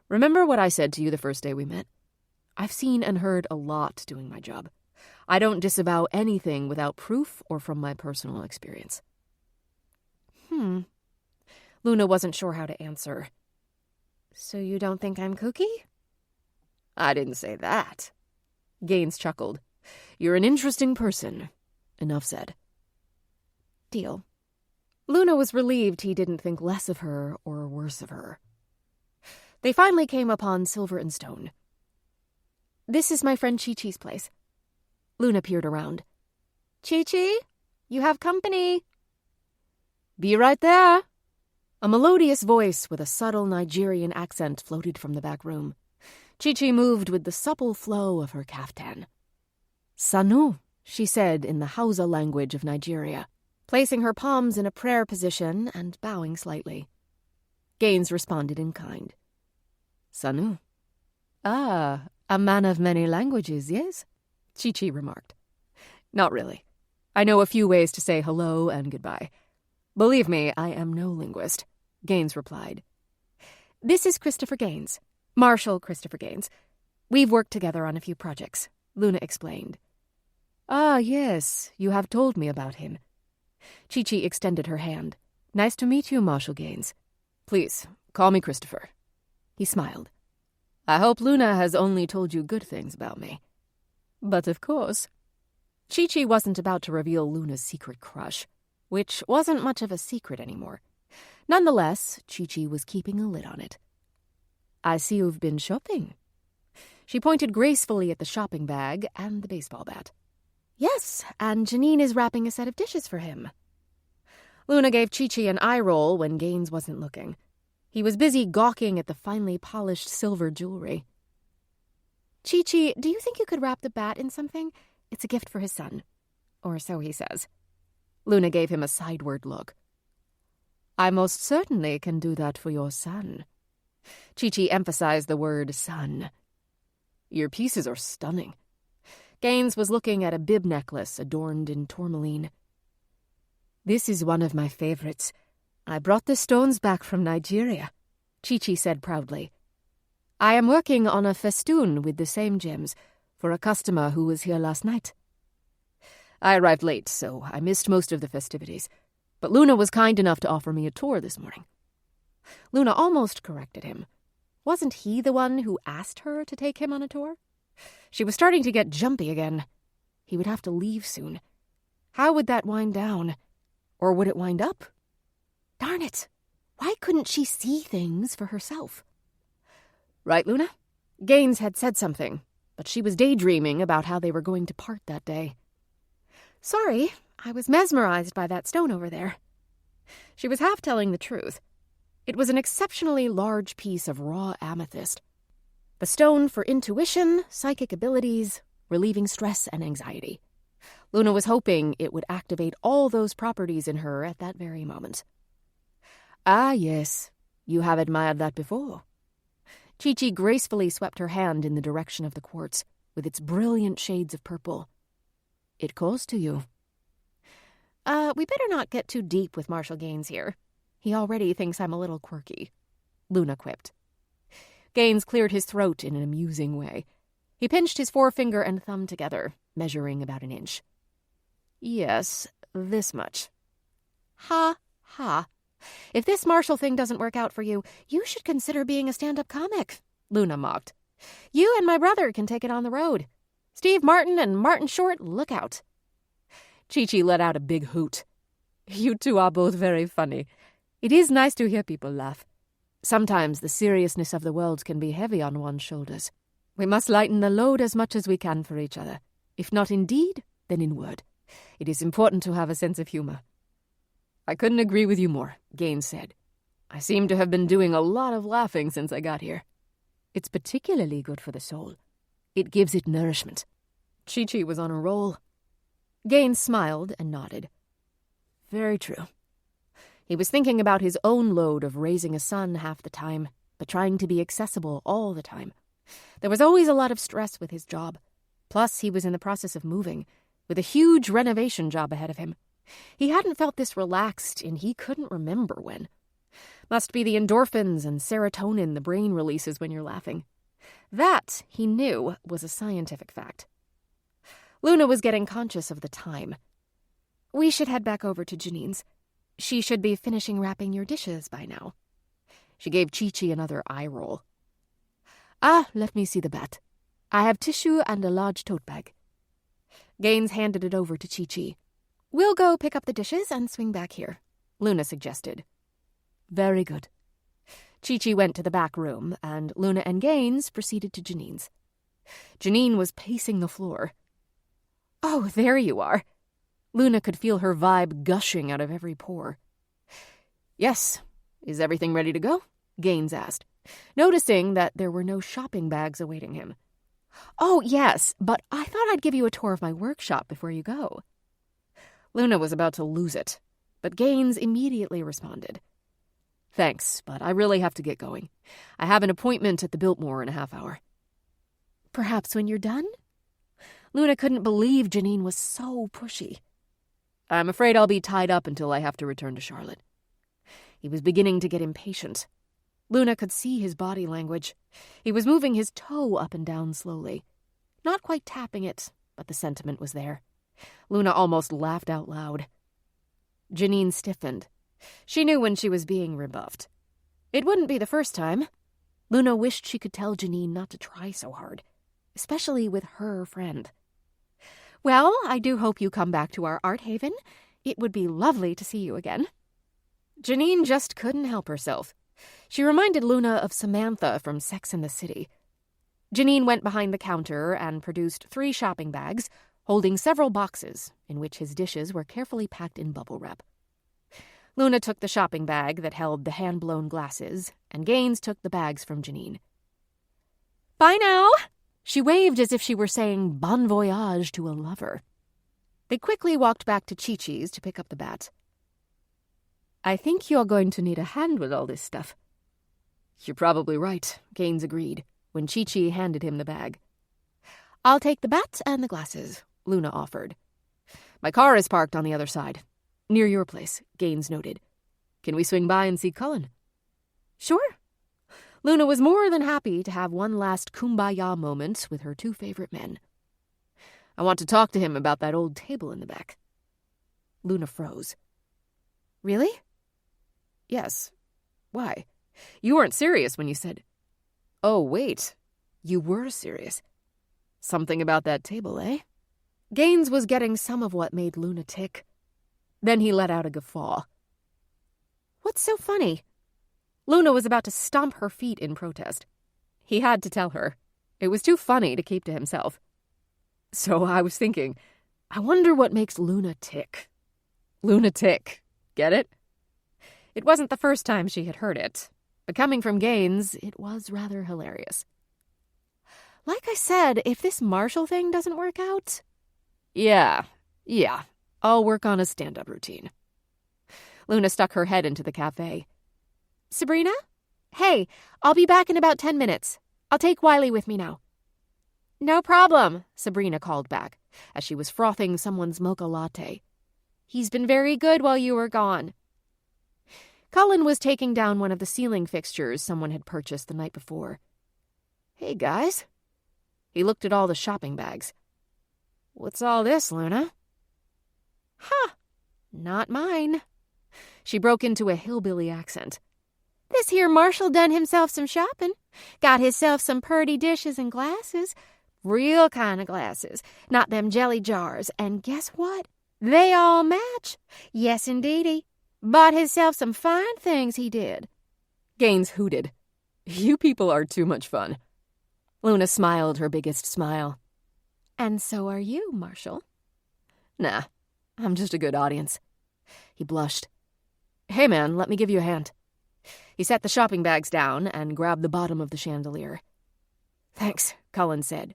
Remember what I said to you the first day we met? I've seen and heard a lot doing my job. I don't disavow anything without proof or from my personal experience. Luna wasn't sure how to answer. So you don't think I'm kooky? I didn't say that. Gaines chuckled. You're an interesting person. Enough said. Deal. Luna was relieved he didn't think less of her or worse of her. They finally came upon Silver and Stone. This is my friend Chi-Chi's place. Luna peered around. Chi-Chi, you have company. Be right there. A melodious voice with a subtle Nigerian accent floated from the back room. Chi-Chi moved with the supple flow of her kaftan. Sanu, she said in the Hausa language of Nigeria, placing her palms in a prayer position and bowing slightly. Gaines responded in kind. Sanu. Ah, a man of many languages, yes? Chi-Chi remarked. Not really. I know a few ways to say hello and goodbye. Believe me, I am no linguist, Gaines replied. This is Christopher Gaines, Marshal Christopher Gaines. We've worked together on a few projects, Luna explained. Ah, yes, you have told me about him. Chi-Chi extended her hand. Nice to meet you, Marshal Gaines. Please, call me Christopher. He smiled. I hope Luna has only told you good things about me. But of course. Chi-Chi wasn't about to reveal Luna's secret crush, which wasn't much of a secret anymore. Nonetheless, Chi-Chi was keeping a lid on it. I see you've been shopping. She pointed gracefully at the shopping bag and the baseball bat. Yes, and Janine is wrapping a set of dishes for him. Luna gave Chi-Chi an eye roll when Gaines wasn't looking. He was busy gawking at the finely polished silver jewelry. Chi-Chi, do you think you could wrap the bat in something? It's a gift for his son. Or so he says. Luna gave him a sideward look. I most certainly can do that for your son. Chi-Chi emphasized the word son. Your pieces are stunning. Gaines was looking at a bib necklace adorned in tourmaline. This is one of my favorites. I brought the stones back from Nigeria, Chi-Chi said proudly. I am working on a festoon with the same gems for a customer who was here last night. I arrived late, so I missed most of the festivities, but Luna was kind enough to offer me a tour this morning. Luna almost corrected him. Wasn't he the one who asked her to take him on a tour? She was starting to get jumpy again. He would have to leave soon. How would that wind down? Or would it wind up? Darn it! Why couldn't she see things for herself? Right, Luna? Gaines had said something, but she was daydreaming about how they were going to part that day. Sorry, I was mesmerized by that stone over there. She was half telling the truth. It was an exceptionally large piece of raw amethyst. The stone for intuition, psychic abilities, relieving stress and anxiety. Luna was hoping it would activate all those properties in her at that very moment. Ah, yes, you have admired that before. Chi-Chi gracefully swept her hand in the direction of the quartz, with its brilliant shades of purple. It calls to you. We better not get too deep with Marshal Gaines here. He already thinks I'm a little quirky, Luna quipped. Gaines cleared his throat in an amusing way. He pinched his forefinger and thumb together, measuring about an inch. Yes, this much. Ha, ha. If this Marshal thing doesn't work out for you, you should consider being a stand-up comic, Luna mocked. You and my brother can take it on the road. Steve Martin and Martin Short, look out. Chi-Chi let out a big hoot. You two are both very funny. It is nice to hear people laugh. Sometimes the seriousness of the world can be heavy on one's shoulders. We must lighten the load as much as we can for each other. If not in deed, then in word. It is important to have a sense of humor. I couldn't agree with you more, Gaines said. I seem to have been doing a lot of laughing since I got here. It's particularly good for the soul. It gives it nourishment. Chi-Chi was on a roll. Gaines smiled and nodded. Very true. He was thinking about his own load of raising a son half the time, but trying to be accessible all the time. There was always a lot of stress with his job. Plus, he was in the process of moving, with a huge renovation job ahead of him. He hadn't felt this relaxed, and he couldn't remember when. Must be the endorphins and serotonin the brain releases when you're laughing. That, he knew, was a scientific fact. Luna was getting conscious of the time. We should head back over to Janine's. She should be finishing wrapping your dishes by now. She gave Chi-Chi another eye roll. Let me see the bat. I have tissue and a large tote bag. Gaines handed it over to Chi-Chi. We'll go pick up the dishes and swing back here, Luna suggested. Very good. Chi-Chi went to the back room, and Luna and Gaines proceeded to Janine's. Janine was pacing the floor. "Oh, there you are." Luna could feel her vibe gushing out of every pore. "Yes. Is everything ready to go?" Gaines asked, noticing that there were no shopping bags awaiting him. "Oh, yes, but I thought I'd give you a tour of my workshop before you go." Luna was about to lose it, but Gaines immediately responded. "Thanks, but I really have to get going. I have an appointment at the Biltmore in a half hour." "Perhaps when you're done?" Luna couldn't believe Janine was so pushy. "I'm afraid I'll be tied up until I have to return to Charlotte." He was beginning to get impatient. Luna could see his body language. He was moving his toe up and down slowly. Not quite tapping it, but the sentiment was there. Luna almost laughed out loud. Janine stiffened. She knew when she was being rebuffed. It wouldn't be the first time. Luna wished she could tell Janine not to try so hard, especially with her friend. "Well, I do hope you come back to our art haven. It would be lovely to see you again." Janine just couldn't help herself. She reminded Luna of Samantha from Sex and the City. Janine went behind the counter and produced 3 shopping bags, holding several boxes in which his dishes were carefully packed in bubble wrap. Luna took the shopping bag that held the hand-blown glasses, and Gaines took the bags from Janine. "Bye now!" She waved as if she were saying bon voyage to a lover. They quickly walked back to Chi-Chi's to pick up the bat. "I think you're going to need a hand with all this stuff." "You're probably right," Gaines agreed, when Chi-Chi handed him the bag. "I'll take the bat and the glasses," Luna offered. "My car is parked on the other side. Near your place," Gaines noted. "Can we swing by and see Cullen?" "Sure." Luna was more than happy to have one last kumbaya moment with her 2 favorite men. "I want to talk to him about that old table in the back." Luna froze. "Really?" "Yes. Why? You weren't serious when you said—" "Oh, wait. You were serious. Something about that table, eh?" Gaines was getting some of what made Luna tick. Then he let out a guffaw. "What's so funny?" Luna was about to stomp her feet in protest. He had to tell her. It was too funny to keep to himself. "So I was thinking, I wonder what makes Luna tick." Luna tick. Get it? It wasn't the first time she had heard it, but coming from Gaines, it was rather hilarious. "Like I said, if this Marshall thing doesn't work out..." Yeah, I'll work on a stand-up routine." Luna stuck her head into the cafe. "Sabrina? Hey, I'll be back in about 10 minutes. I'll take Wiley with me now." "No problem," Sabrina called back, as she was frothing someone's mocha latte. "He's been very good while you were gone." Cullen was taking down one of the ceiling fixtures someone had purchased the night before. "Hey, guys." He looked at all the shopping bags. "What's all this, Luna?" "Huh. Not mine." She broke into a hillbilly accent. "This here Marshall done himself some shopping. Got hisself some purty dishes and glasses. Real kind of glasses, not them jelly jars. And guess what? They all match. Yes, indeedy. Bought hisself some fine things, he did." Gaines hooted. "You people are too much fun." Luna smiled her biggest smile. "And so are you, Marshall." "Nah, I'm just a good audience." He blushed. "Hey, man, let me give you a hand." He set the shopping bags down and grabbed the bottom of the chandelier. "Thanks," Cullen said.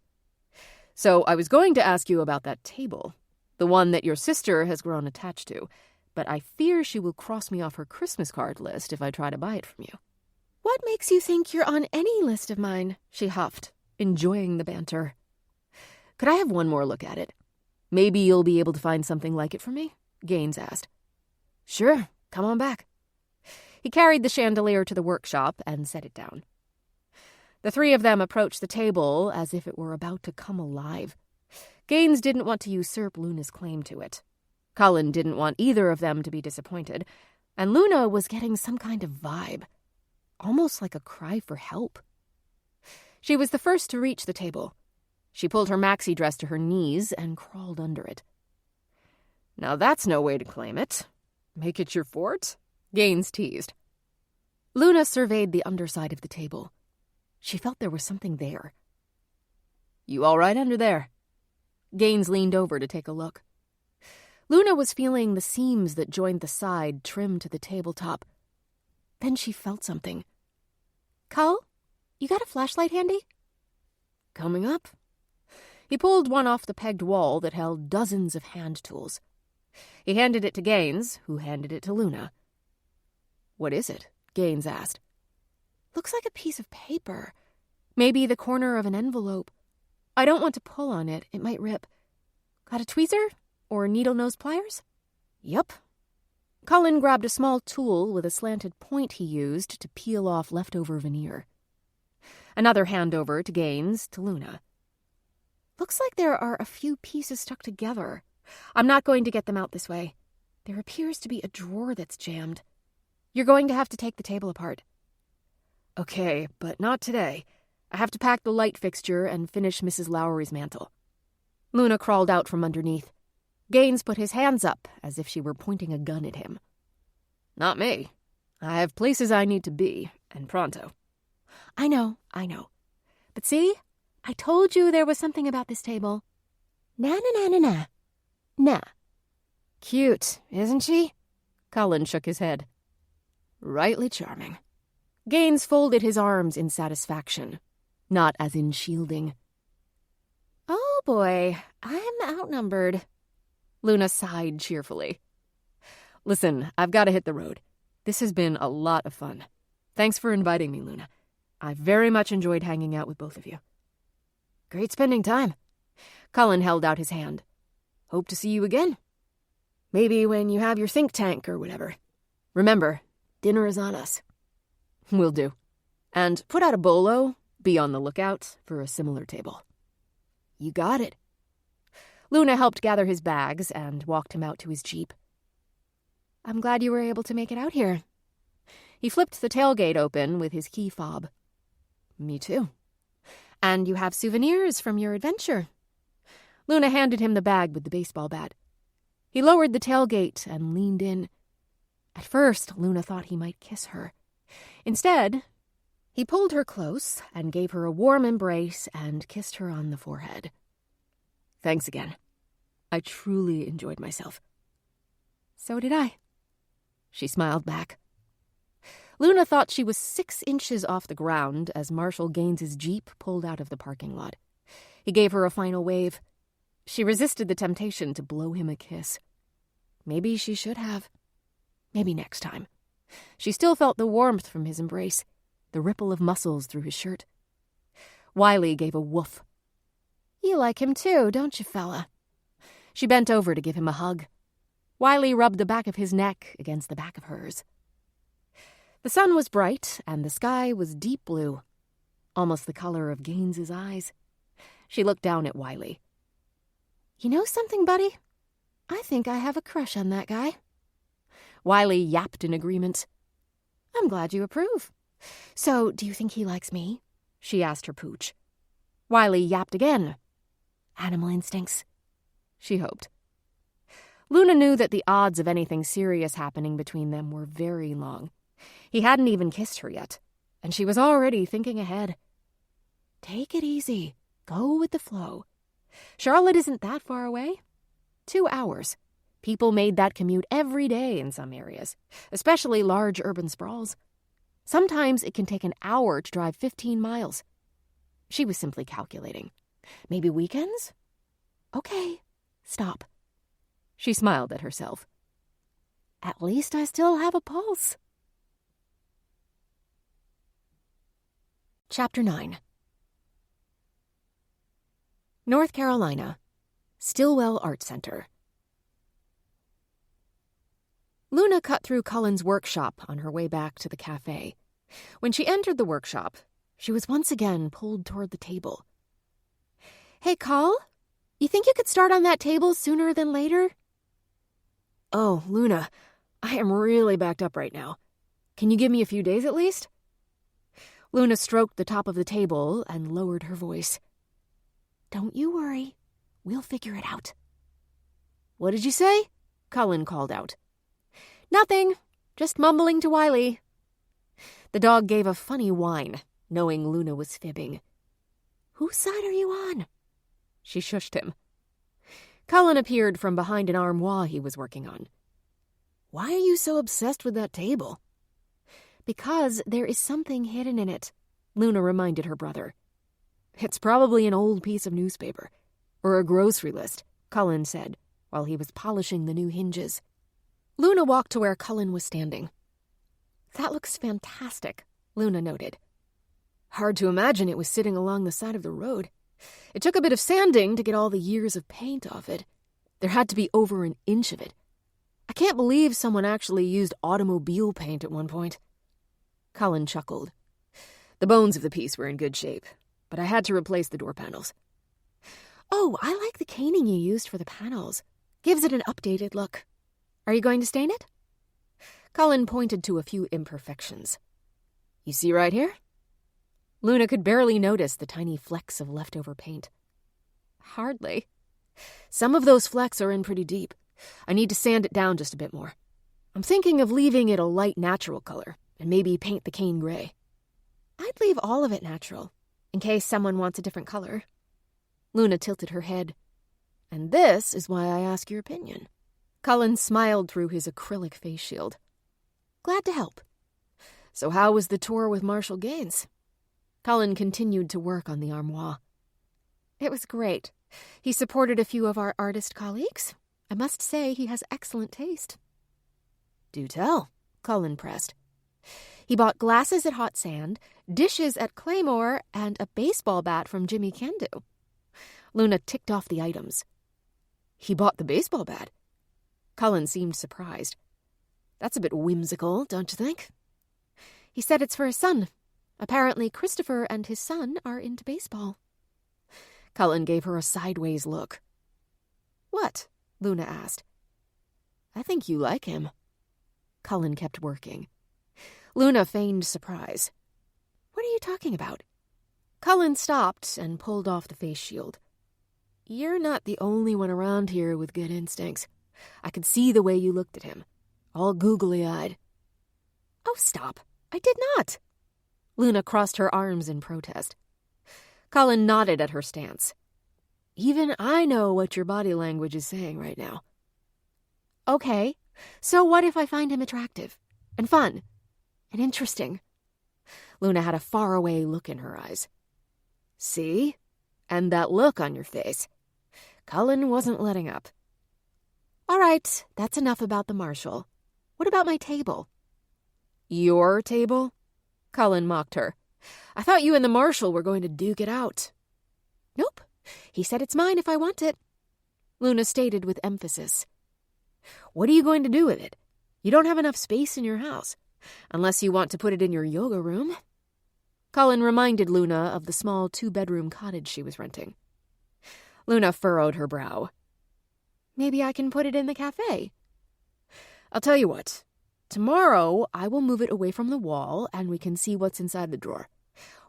"So I was going to ask you about that table, the one that your sister has grown attached to, but I fear she will cross me off her Christmas card list if I try to buy it from you." "What makes you think you're on any list of mine?" she huffed, enjoying the banter. "Could I have one more look at it? Maybe you'll be able to find something like it for me?" Gaines asked. "Sure, come on back." He carried the chandelier to the workshop and set it down. The 3 of them approached the table as if it were about to come alive. Gaines didn't want to usurp Luna's claim to it. Cullen didn't want either of them to be disappointed, and Luna was getting some kind of vibe, almost like a cry for help. She was the first to reach the table. She pulled her maxi dress to her knees and crawled under it. "Now that's no way to claim it. Make it your fort?" Gaines teased. Luna surveyed the underside of the table. She felt there was something there. You all right under there?" Gaines leaned over to take a look. Luna was feeling the seams that joined the side trim to the tabletop. Then she felt something. "Cull, you got a flashlight handy?" "Coming up." He pulled one off the pegged wall that held dozens of hand tools. He handed it to Gaines, who handed it to Luna. "What is it?" Gaines asked. "Looks like a piece of paper. Maybe the corner of an envelope. I don't want to pull on it. It might rip. Got a tweezer? Or needle-nose pliers?" "Yup." Cullen grabbed a small tool with a slanted point he used to peel off leftover veneer. Another handover to Gaines, to Luna. "Looks like there are a few pieces stuck together. I'm not going to get them out this way. There appears to be a drawer that's jammed. You're going to have to take the table apart." "Okay, but not today. I have to pack the light fixture and finish Mrs. Lowry's mantle." Luna crawled out from underneath. Gaines put his hands up as if she were pointing a gun at him. "Not me. I have places I need to be, and pronto." I know. But see? I told you there was something about this table. Na. Nah. "Cute, isn't she?" Cullen shook his head. "Rightly charming." Gaines folded his arms in satisfaction, not as in shielding. "Oh boy, I'm outnumbered." Luna sighed cheerfully. "Listen, I've got to hit the road. This has been a lot of fun. Thanks for inviting me, Luna. I very much enjoyed hanging out with both of you." "Great spending time." Cullen held out his hand. "Hope to see you again. Maybe when you have your think tank or whatever. Remember, dinner is on us." "Will do. And put out a bolo. Be on the lookout for a similar table." "You got it." Luna helped gather his bags and walked him out to his Jeep. "I'm glad you were able to make it out here." He flipped the tailgate open with his key fob. "Me too." "And you have souvenirs from your adventure." Luna handed him the bag with the baseball bat. He lowered the tailgate and leaned in. At first, Luna thought he might kiss her. Instead, he pulled her close and gave her a warm embrace and kissed her on the forehead. "Thanks again. I truly enjoyed myself." "So did I." She smiled back. Luna thought she was 6 inches off the ground as Marshal Gaines's Jeep pulled out of the parking lot. He gave her a final wave. She resisted the temptation to blow him a kiss. Maybe she should have. Maybe next time. She still felt the warmth from his embrace, the ripple of muscles through his shirt. Wiley gave a woof. "You like him too, don't you, fella?" She bent over to give him a hug. Wiley rubbed the back of his neck against the back of hers. The sun was bright, and the sky was deep blue, almost the color of Gaines's eyes. She looked down at Wiley. "You know something, buddy? I think I have a crush on that guy." Wiley yapped in agreement. "I'm glad you approve. So, do you think he likes me?" she asked her pooch. Wiley yapped again. Animal instincts. She hoped. Luna knew that the odds of anything serious happening between them were very long. He hadn't even kissed her yet, and she was already thinking ahead. Take it easy. Go with the flow. Charlotte isn't that far away. 2 hours. People made that commute every day in some areas, especially large urban sprawls. Sometimes it can take an hour to drive 15 miles. She was simply calculating. Maybe weekends? Okay, stop. She smiled at herself. At least I still have a pulse. Chapter 9. North Carolina, Stillwell Art Center. Luna cut through Cullen's workshop on her way back to the cafe. When she entered the workshop, she was once again pulled toward the table. "Hey, Cull, you think you could start on that table sooner than later?" "Oh, Luna, I am really backed up right now. Can you give me a few days at least?" Luna stroked the top of the table and lowered her voice. "Don't you worry. We'll figure it out." "What did you say?" Cullen called out. "Nothing. Just mumbling to Wiley." The dog gave a funny whine, knowing Luna was fibbing. "Whose side are you on?" She shushed him. Cullen appeared from behind an armoire he was working on. Why are you so obsessed with that table? Because there is something hidden in it, Luna reminded her brother. It's probably an old piece of newspaper. Or a grocery list, Cullen said, while he was polishing the new hinges. Luna walked to where Cullen was standing. That looks fantastic, Luna noted. Hard to imagine it was sitting along the side of the road. It took a bit of sanding to get all the years of paint off it. There had to be over an inch of it. I can't believe someone actually used automobile paint at one point. Cullen chuckled. The bones of the piece were in good shape, but I had to replace the door panels. Oh, I like the caning you used for the panels. Gives it an updated look. Are you going to stain it? Cullen pointed to a few imperfections. You see right here? Luna could barely notice the tiny flecks of leftover paint. Hardly. Some of those flecks are in pretty deep. I need to sand it down just a bit more. I'm thinking of leaving it a light natural color and maybe paint the cane gray. I'd leave all of it natural, in case someone wants a different color. Luna tilted her head. And this is why I ask your opinion. Cullen smiled through his acrylic face shield. Glad to help. So how was the tour with Marshall Gaines? Cullen continued to work on the armoire. It was great. He supported a few of our artist colleagues. I must say he has excellent taste. Do tell, Cullen pressed. He bought glasses at Hot Sand, dishes at Claymore, and a baseball bat from Jimmy Candu. Luna ticked off the items. He bought the baseball bat? Cullen seemed surprised. That's a bit whimsical, don't you think? He said it's for his son. Apparently Christopher and his son are into baseball. Cullen gave her a sideways look. What? Luna asked. I think you like him. Cullen kept working. Luna feigned surprise. What are you talking about? Cullen stopped and pulled off the face shield. You're not the only one around here with good instincts. I could see the way you looked at him. All googly-eyed. Oh, stop. I did not. Luna crossed her arms in protest. Cullen nodded at her stance. Even I know what your body language is saying right now. Okay, so what if I find him attractive and fun and interesting? Luna had a faraway look in her eyes. See? And that look on your face. Cullen wasn't letting up. All right, that's enough about the Marshal. What about my table? Your table? Cullen mocked her. I thought you and the Marshal were going to duke it out. Nope. He said it's mine if I want it. Luna stated with emphasis. What are you going to do with it? You don't have enough space in your house, unless you want to put it in your yoga room. Cullen reminded Luna of the small 2-bedroom cottage she was renting. Luna furrowed her brow. Maybe I can put it in the cafe. I'll tell you what. Tomorrow, I will move it away from the wall, and we can see what's inside the drawer.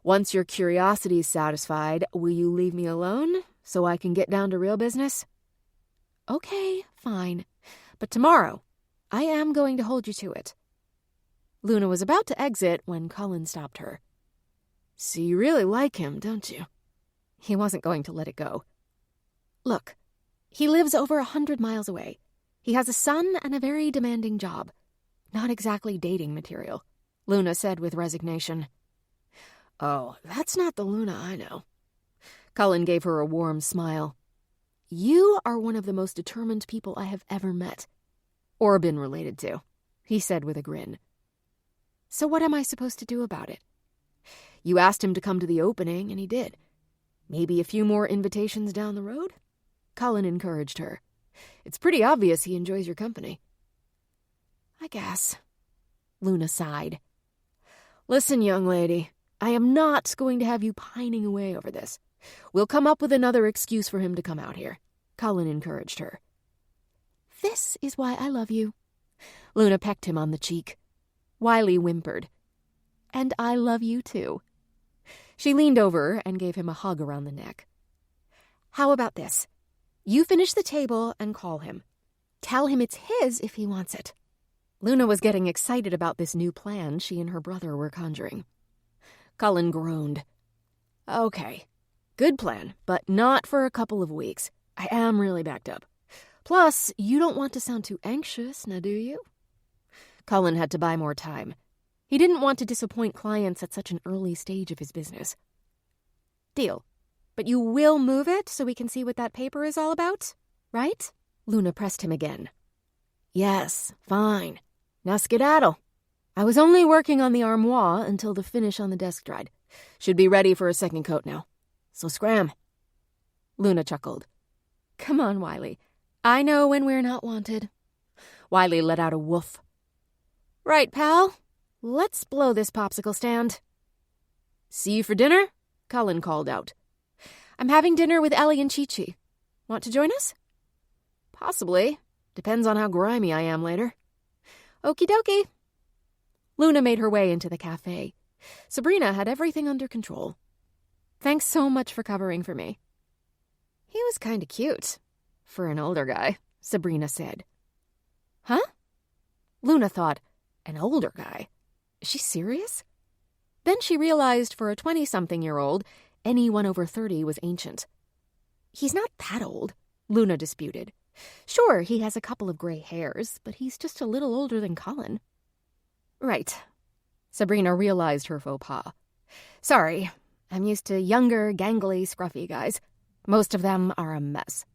Once your curiosity is satisfied, will you leave me alone so I can get down to real business? Okay, fine. But tomorrow, I am going to hold you to it. Luna was about to exit when Cullen stopped her. So you really like him, don't you? He wasn't going to let it go. Look, he lives over 100 miles away. He has a son and a very demanding job. Not exactly dating material, Luna said with resignation. Oh, that's not the Luna I know. Cullen gave her a warm smile. You are one of the most determined people I have ever met. Or been related to, he said with a grin. So what am I supposed to do about it? You asked him to come to the opening, and he did. Maybe a few more invitations down the road? Cullen encouraged her. It's pretty obvious he enjoys your company. I guess. Luna sighed. Listen, young lady, I am not going to have you pining away over this. We'll come up with another excuse for him to come out here, Cullen encouraged her. This is why I love you. Luna pecked him on the cheek. Wiley whimpered. And I love you too. She leaned over and gave him a hug around the neck. How about this? You finish the table and call him. Tell him it's his if he wants it. Luna was getting excited about this new plan she and her brother were conjuring. Cullen groaned. Okay, Good plan, but not for a couple of weeks. I am really backed up. Plus, you don't want to sound too anxious, now do you? Cullen had to buy more time. He didn't want to disappoint clients at such an early stage of his business. Deal. But you will move it so we can see what that paper is all about, right? Luna pressed him again. Yes, fine. Now skedaddle. I was only working on the armoire until the finish on the desk dried. Should be ready for a second coat now. So scram. Luna chuckled. Come on, Wiley. I know when we're not wanted. Wiley let out a woof. Right, pal. Let's blow this popsicle stand. See you for dinner? Cullen called out. I'm having dinner with Ellie and Chi-Chi. Want to join us? Possibly. Depends on how grimy I am later. Okie dokie. Luna made her way into the cafe. Sabrina had everything under control. Thanks so much for covering for me. He was kind of cute. For an older guy, Sabrina said. Huh? Luna thought, an older guy? Is she serious? Then she realized for a 20-something-year-old, anyone over 30 was ancient. He's not that old, Luna disputed. Sure, he has a couple of gray hairs, but he's just a little older than Cullen. Right. Sabrina realized her faux pas. Sorry, I'm used to younger, gangly, scruffy guys. Most of them are a mess,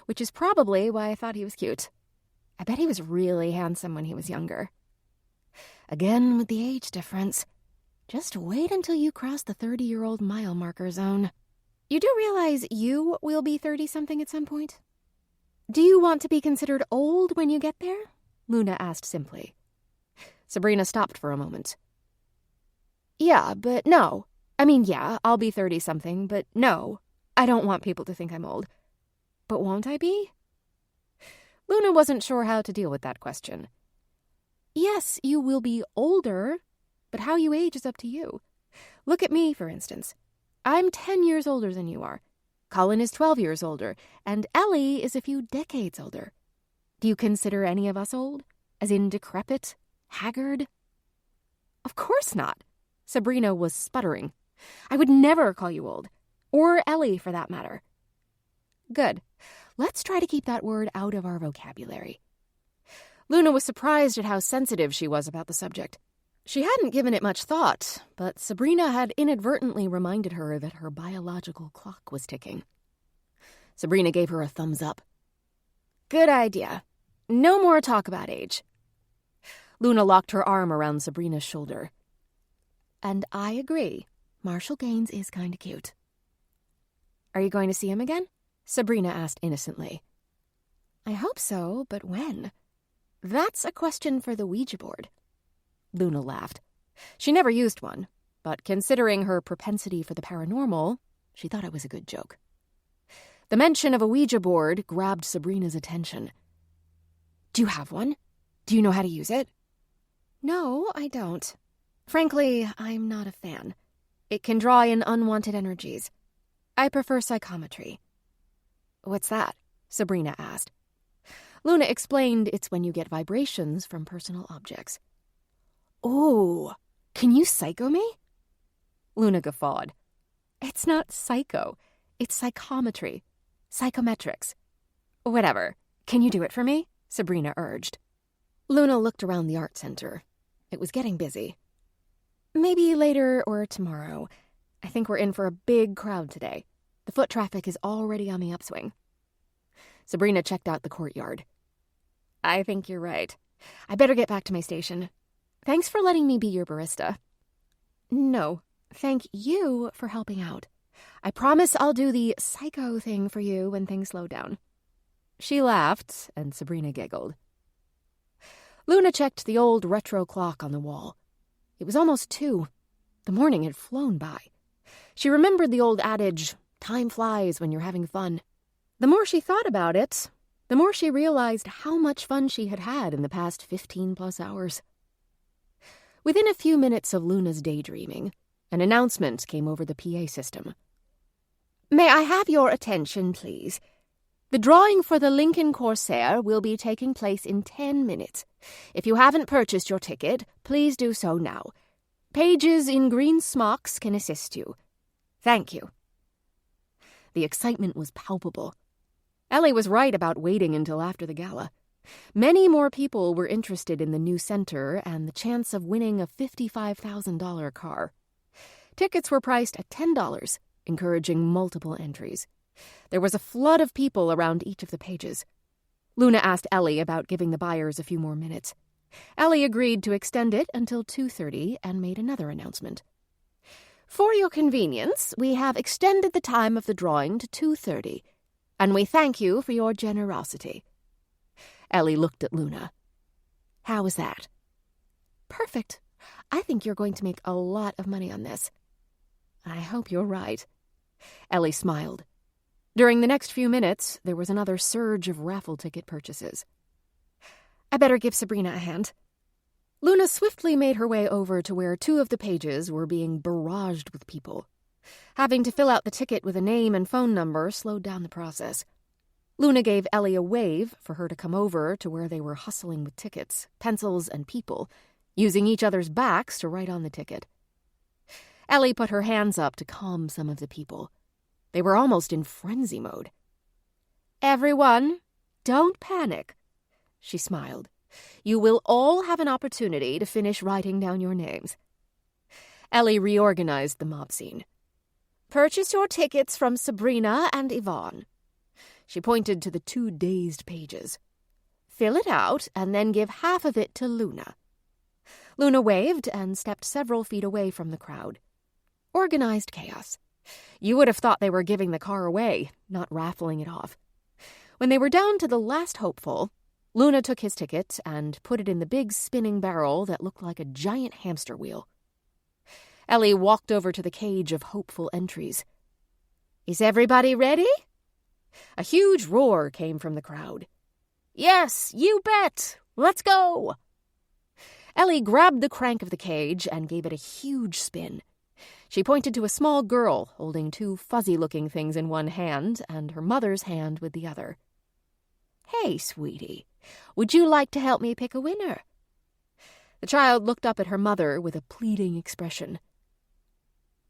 which is probably why I thought he was cute. I bet he was really handsome when he was younger. Again with the age difference. Just wait until you cross the 30-year-old mile marker zone. You do realize you will be 30-something at some point? Do you want to be considered old when you get there? Luna asked simply. Sabrina stopped for a moment. Yeah, but no. I mean, yeah, I'll be 30-something, but no. I don't want people to think I'm old. But won't I be? Luna wasn't sure how to deal with that question. Yes, you will be older, but how you age is up to you. Look at me, for instance. I'm 10 years older than you are. Cullen is 12 years older, and Ellie is a few decades older. Do you consider any of us old? As in decrepit? Haggard? Of course not. Sabrina was sputtering. I would never call you old. Or Ellie, for that matter. Good. Let's try to keep that word out of our vocabulary. Luna was surprised at how sensitive she was about the subject. She hadn't given it much thought, but Sabrina had inadvertently reminded her that her biological clock was ticking. Sabrina gave her a thumbs up. Good idea. No more talk about age. Luna locked her arm around Sabrina's shoulder. And I agree. Marshall Gaines is kind of cute. Are you going to see him again? Sabrina asked innocently. I hope so, but when? That's a question for the Ouija board. Luna laughed. She never used one, but considering her propensity for the paranormal, she thought it was a good joke. The mention of a Ouija board grabbed Sabrina's attention. Do you have one? Do you know how to use it? No, I don't. Frankly, I'm not a fan. It can draw in unwanted energies. I prefer psychometry. What's that? Sabrina asked. Luna explained it's when you get vibrations from personal objects. Oh, can you psycho me? Luna guffawed. It's not psycho. It's psychometry. Psychometrics. Whatever. Can you do it for me? Sabrina urged. Luna looked around the art center. It was getting busy. Maybe later or tomorrow. I think we're in for a big crowd today. The foot traffic is already on the upswing. Sabrina checked out the courtyard. I think you're right. I better get back to my station. Thanks for letting me be your barista. No, thank you for helping out. I promise I'll do the psycho thing for you when things slow down. She laughed, and Sabrina giggled. Luna checked the old retro clock on the wall. It was almost 2. The morning had flown by. She remembered the old adage, time flies when you're having fun. The more she thought about it, the more she realized how much fun she had had in the past 15-plus hours. Within a few minutes of Luna's daydreaming, an announcement came over the PA system. May I have your attention, please? The drawing for the Lincoln Corsair will be taking place in 10 minutes. If you haven't purchased your ticket, please do so now. Pages in green smocks can assist you. Thank you. The excitement was palpable. Ellie was right about waiting until after the gala. Many more people were interested in the new center and the chance of winning a $55,000 car. Tickets were priced at $10, encouraging multiple entries. There was a flood of people around each of the pages. Luna asked Ellie about giving the buyers a few more minutes. Ellie agreed to extend it until 2:30 and made another announcement. For your convenience, we have extended the time of the drawing to 2:30, and we thank you for your generosity. Ellie looked at Luna. How was that? Perfect. I think you're going to make a lot of money on this. I hope you're right. Ellie smiled. During the next few minutes, there was another surge of raffle ticket purchases. I better give Sabrina a hand. Luna swiftly made her way over to where 2 of the pages were being barraged with people. Having to fill out the ticket with a name and phone number slowed down the process. Luna gave Ellie a wave for her to come over to where they were hustling with tickets, pencils, and people, using each other's backs to write on the ticket. Ellie put her hands up to calm some of the people. They were almost in frenzy mode. Everyone, don't panic, she smiled. You will all have an opportunity to finish writing down your names. Ellie reorganized the mob scene. Purchase your tickets from Sabrina and Yvonne. She pointed to the 2 dazed pages. Fill it out and then give half of it to Luna. Luna waved and stepped several feet away from the crowd. Organized chaos. You would have thought they were giving the car away, not raffling it off. When they were down to the last hopeful, Luna took his ticket and put it in the big spinning barrel that looked like a giant hamster wheel. Ellie walked over to the cage of hopeful entries. Is everybody ready? A huge roar came from the crowd. Yes, you bet! Let's go! Ellie grabbed the crank of the cage and gave it a huge spin. She pointed to a small girl holding 2 fuzzy-looking things in one hand and her mother's hand with the other. Hey, sweetie, would you like to help me pick a winner? The child looked up at her mother with a pleading expression.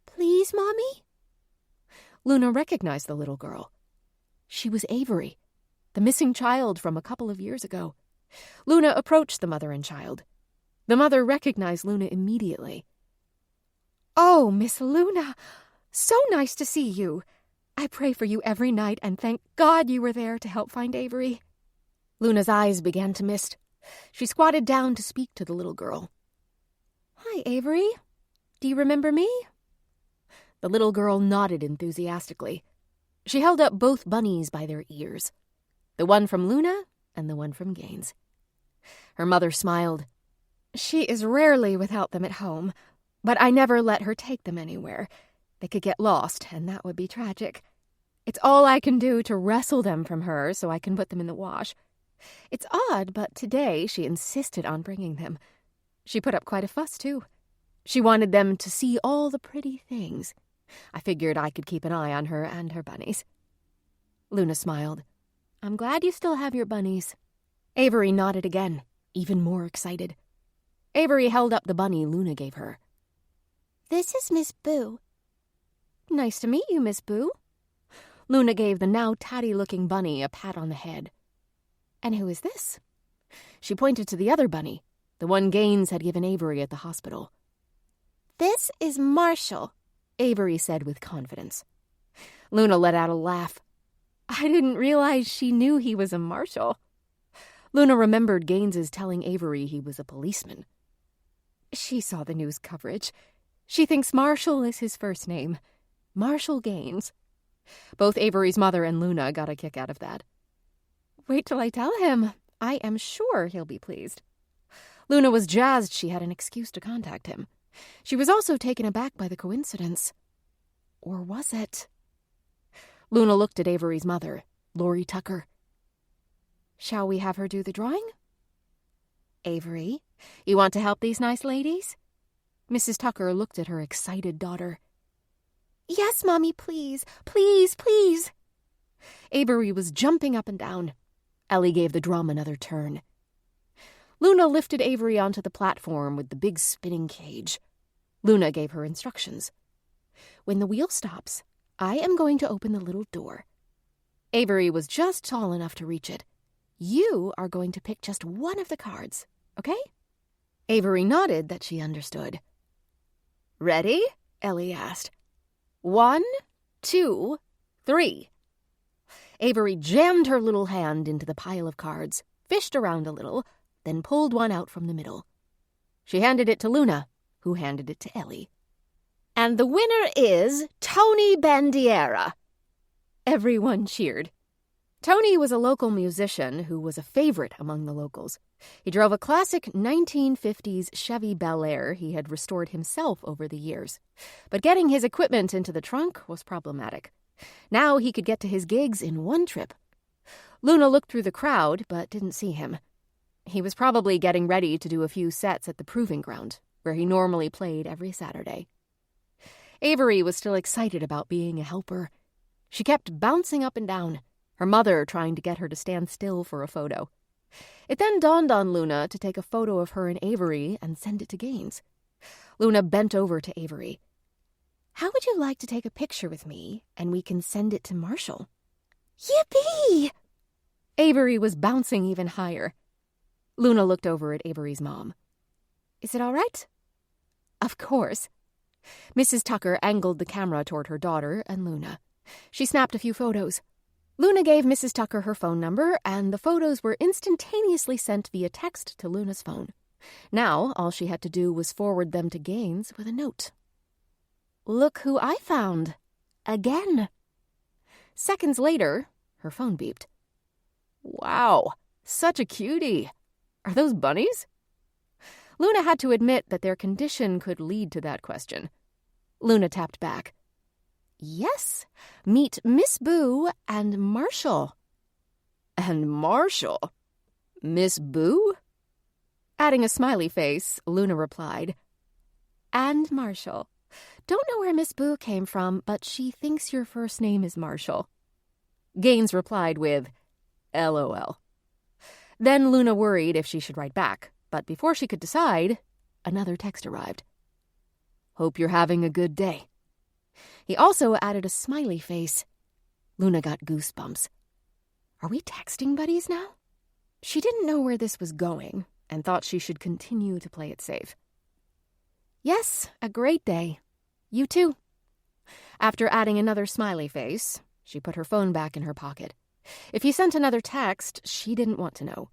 Please, Mommy? Luna recognized the little girl. She was Avery, the missing child from a couple of years ago. Luna approached the mother and child. The mother recognized Luna immediately. Oh, Miss Luna, so nice to see you. I pray for you every night and thank God you were there to help find Avery. Luna's eyes began to mist. She squatted down to speak to the little girl. Hi, Avery. Do you remember me? The little girl nodded enthusiastically. She held up both bunnies by their ears, the one from Luna and the one from Gaines. Her mother smiled. She is rarely without them at home, but I never let her take them anywhere. They could get lost, and that would be tragic. It's all I can do to wrestle them from her so I can put them in the wash. It's odd, but today she insisted on bringing them. She put up quite a fuss, too. She wanted them to see all the pretty things. I figured I could keep an eye on her and her bunnies. Luna smiled. I'm glad you still have your bunnies. Avery nodded again, even more excited. Avery held up the bunny Luna gave her. This is Miss Boo. Nice to meet you, Miss Boo. Luna gave the now tatty-looking bunny a pat on the head. And who is this? She pointed to the other bunny, the one Gaines had given Avery at the hospital. This is Marshall, Avery said with confidence. Luna let out a laugh. I didn't realize she knew he was a marshal. Luna remembered Gaines's telling Avery he was a policeman. She saw the news coverage. She thinks Marshall is his first name. Marshall Gaines. Both Avery's mother and Luna got a kick out of that. Wait till I tell him. I am sure he'll be pleased. Luna was jazzed she had an excuse to contact him. She was also taken aback by the coincidence. Or was it? Luna looked at Avery's mother, Lori Tucker. Shall we have her do the drawing? Avery, you want to help these nice ladies? Mrs. Tucker looked at her excited daughter. Yes, Mommy, please, please, please. Avery was jumping up and down. Ellie gave the drum another turn. Luna lifted Avery onto the platform with the big spinning cage. Luna gave her instructions. When the wheel stops, I am going to open the little door. Avery was just tall enough to reach it. You are going to pick just one of the cards, okay? Avery nodded that she understood. Ready? Ellie asked. 1, 2, 3. Avery jammed her little hand into the pile of cards, fished around a little, then pulled one out from the middle. She handed it to Luna, who handed it to Ellie. And the winner is Tony Bandiera. Everyone cheered. Tony was a local musician who was a favorite among the locals. He drove a classic 1950s Chevy Bel Air he had restored himself over the years. But getting his equipment into the trunk was problematic. Now he could get to his gigs in one trip. Luna looked through the crowd, but didn't see him. He was probably getting ready to do a few sets at the Proving Ground, where he normally played every Saturday. Avery was still excited about being a helper. She kept bouncing up and down, her mother trying to get her to stand still for a photo. It then dawned on Luna to take a photo of her and Avery and send it to Gaines. Luna bent over to Avery. How would you like to take a picture with me, and we can send it to Marshall? Yippee! Avery was bouncing even higher. Luna looked over at Avery's mom. Is it all right? Of course. Mrs. Tucker angled the camera toward her daughter and Luna. She snapped a few photos. Luna gave Mrs. Tucker her phone number, and the photos were instantaneously sent via text to Luna's phone. Now, all she had to do was forward them to Gaines with a note. Look who I found. Again. Seconds later, her phone beeped. Wow, such a cutie. Are those bunnies? Luna had to admit that their condition could lead to that question. Luna tapped back. Yes, meet Miss Boo and Marshall. And Marshall? Miss Boo? Adding a smiley face, Luna replied, And Marshall. Don't know where Miss Boo came from, but she thinks your first name is Marshall. Gaines replied with, LOL. Then Luna worried if she should write back, but before she could decide, another text arrived. Hope you're having a good day. He also added a smiley face. Luna got goosebumps. Are we texting buddies now? She didn't know where this was going and thought she should continue to play it safe. Yes, a great day. You too. After adding another smiley face, she put her phone back in her pocket. If he sent another text, she didn't want to know.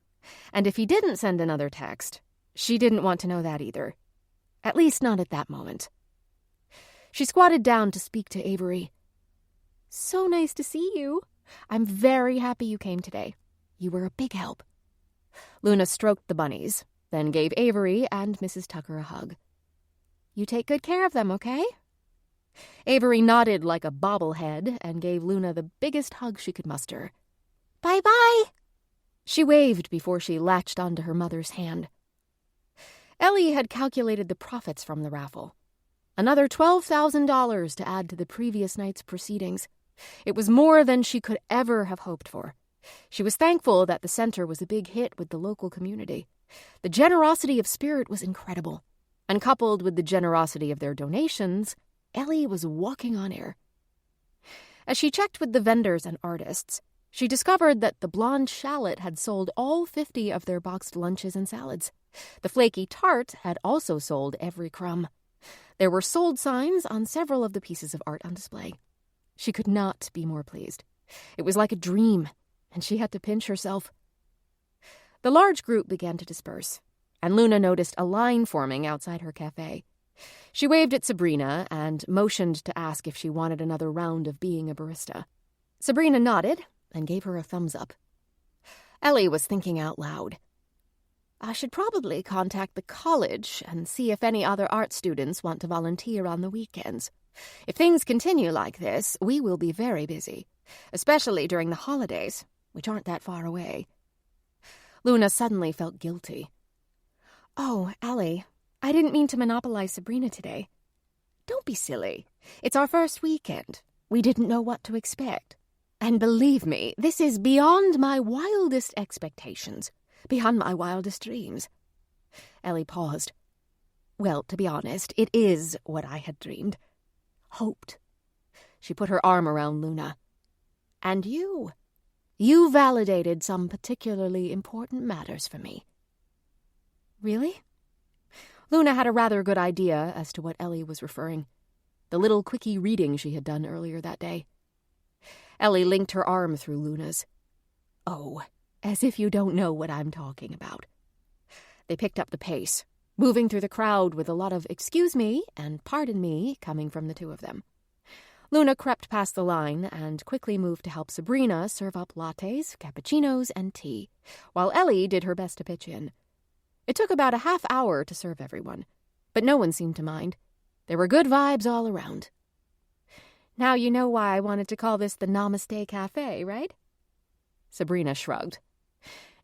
And if he didn't send another text, she didn't want to know that either. At least not at that moment. She squatted down to speak to Avery. So nice to see you. I'm very happy you came today. You were a big help. Luna stroked the bunnies, then gave Avery and Mrs. Tucker a hug. You take good care of them, okay? Avery nodded like a bobblehead and gave Luna the biggest hug she could muster. Bye-bye. She waved before she latched onto her mother's hand. Ellie had calculated the profits from the raffle. Another $12,000 to add to the previous night's proceedings. It was more than she could ever have hoped for. She was thankful that the center was a big hit with the local community. The generosity of spirit was incredible. And coupled with the generosity of their donations, Ellie was walking on air. As she checked with the vendors and artists, she discovered that the Blonde Shallot had sold all 50 of their boxed lunches and salads. The Flaky Tart had also sold every crumb. There were sold signs on several of the pieces of art on display. She could not be more pleased. It was like a dream, and she had to pinch herself. The large group began to disperse, and Luna noticed a line forming outside her cafe. She waved at Sabrina and motioned to ask if she wanted another round of being a barista. Sabrina nodded and gave her a thumbs up. Ellie was thinking out loud. I should probably contact the college and see if any other art students want to volunteer on the weekends. If things continue like this, we will be very busy, especially during the holidays, which aren't that far away. Luna suddenly felt guilty. Oh, Ellie, I didn't mean to monopolize Sabrina today. Don't be silly. It's our first weekend. We didn't know what to expect. And believe me, this is beyond my wildest expectations. Beyond my wildest dreams. Ellie paused. Well, to be honest, it is what I had dreamed. Hoped. She put her arm around Luna. "And you. You validated some particularly important matters for me." "Really?" Luna had a rather good idea as to what Ellie was referring. The little quickie reading she had done earlier that day. Ellie linked her arm through Luna's. "Oh, as if you don't know what I'm talking about." They picked up the pace, moving through the crowd with a lot of "excuse me" and "pardon me" coming from the two of them. Luna crept past the line and quickly moved to help Sabrina serve up lattes, cappuccinos, and tea, while Ellie did her best to pitch in. It took about a half hour to serve everyone, but no one seemed to mind. There were good vibes all around. "Now you know why I wanted to call this the Namaste Cafe, right?" Sabrina shrugged.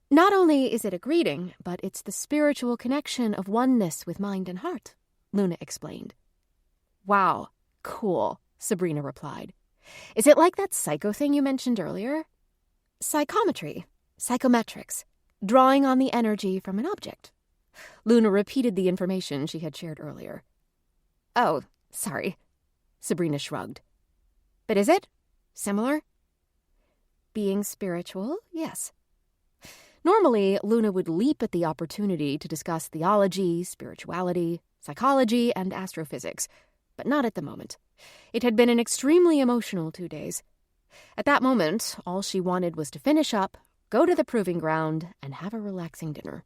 "Not only is it a greeting, but it's the spiritual connection of oneness with mind and heart," Luna explained. "Wow, cool," Sabrina replied. "Is it like that psycho thing you mentioned earlier?" "Psychometry, psychometrics, drawing on the energy from an object." Luna repeated the information she had shared earlier. "Oh, sorry," Sabrina shrugged. "But is it? Similar?" "Being spiritual, yes." Normally, Luna would leap at the opportunity to discuss theology, spirituality, psychology, and astrophysics, but not at the moment. It had been an extremely emotional 2 days. At that moment, all she wanted was to finish up, go to the proving ground, and have a relaxing dinner.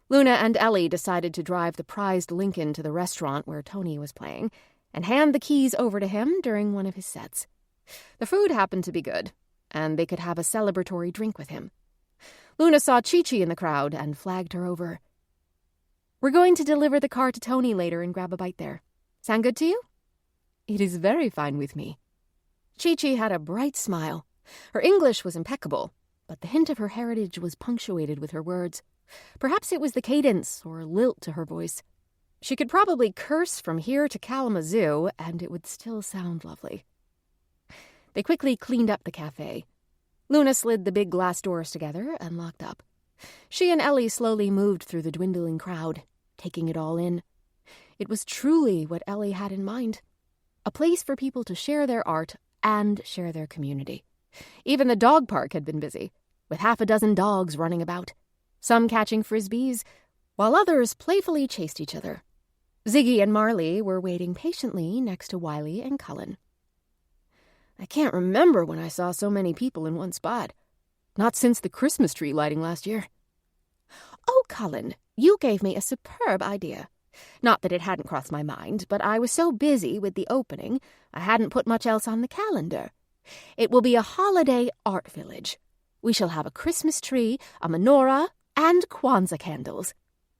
Luna and Ellie decided to drive the prized Lincoln to the restaurant where Tony was playing and hand the keys over to him during one of his sets. The food happened to be good, and they could have a celebratory drink with him. Luna saw Chi-Chi in the crowd and flagged her over. "We're going to deliver the car to Tony later and grab a bite there. Sound good to you?" "It is very fine with me." Chi-Chi had a bright smile. Her English was impeccable, but the hint of her heritage was punctuated with her words. Perhaps it was the cadence or lilt to her voice. She could probably curse from here to Kalamazoo, and it would still sound lovely. They quickly cleaned up the cafe. Luna slid the big glass doors together and locked up. She and Ellie slowly moved through the dwindling crowd, taking it all in. It was truly what Ellie had in mind. A place for people to share their art and share their community. Even the dog park had been busy, with half a dozen dogs running about, some catching frisbees, while others playfully chased each other. Ziggy and Marley were waiting patiently next to Wiley and Cullen. "I can't remember when I saw so many people in one spot. Not since the Christmas tree lighting last year." "Oh, Cullen, you gave me a superb idea. Not that it hadn't crossed my mind, but I was so busy with the opening, I hadn't put much else on the calendar. It will be a holiday art village. We shall have a Christmas tree, a menorah, and Kwanzaa candles.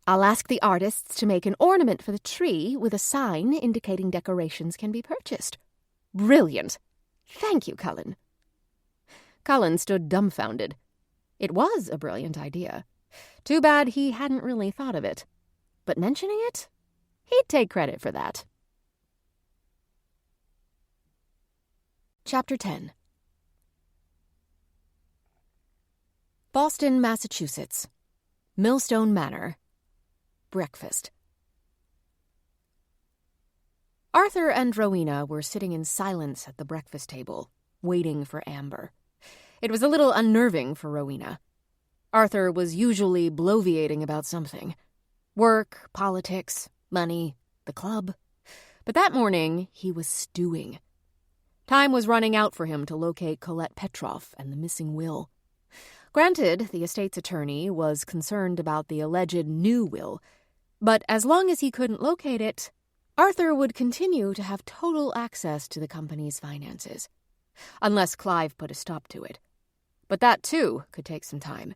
I'll ask the artists to make an ornament for the tree with a sign indicating decorations can be purchased." "Brilliant! Thank you, Cullen." Cullen stood dumbfounded. It was a brilliant idea. Too bad he hadn't really thought of it. But mentioning it? He'd take credit for that. Chapter 10. Boston, Massachusetts. Millstone Manor. Breakfast. Arthur and Rowena were sitting in silence at the breakfast table, waiting for Amber. It was a little unnerving for Rowena. Arthur was usually bloviating about something. Work, politics, money, the club. But that morning, he was stewing. Time was running out for him to locate Colette Petroff and the missing will. Granted, the estate's attorney was concerned about the alleged new will, but as long as he couldn't locate it, Arthur would continue to have total access to the company's finances. Unless Clive put a stop to it. But that, too, could take some time.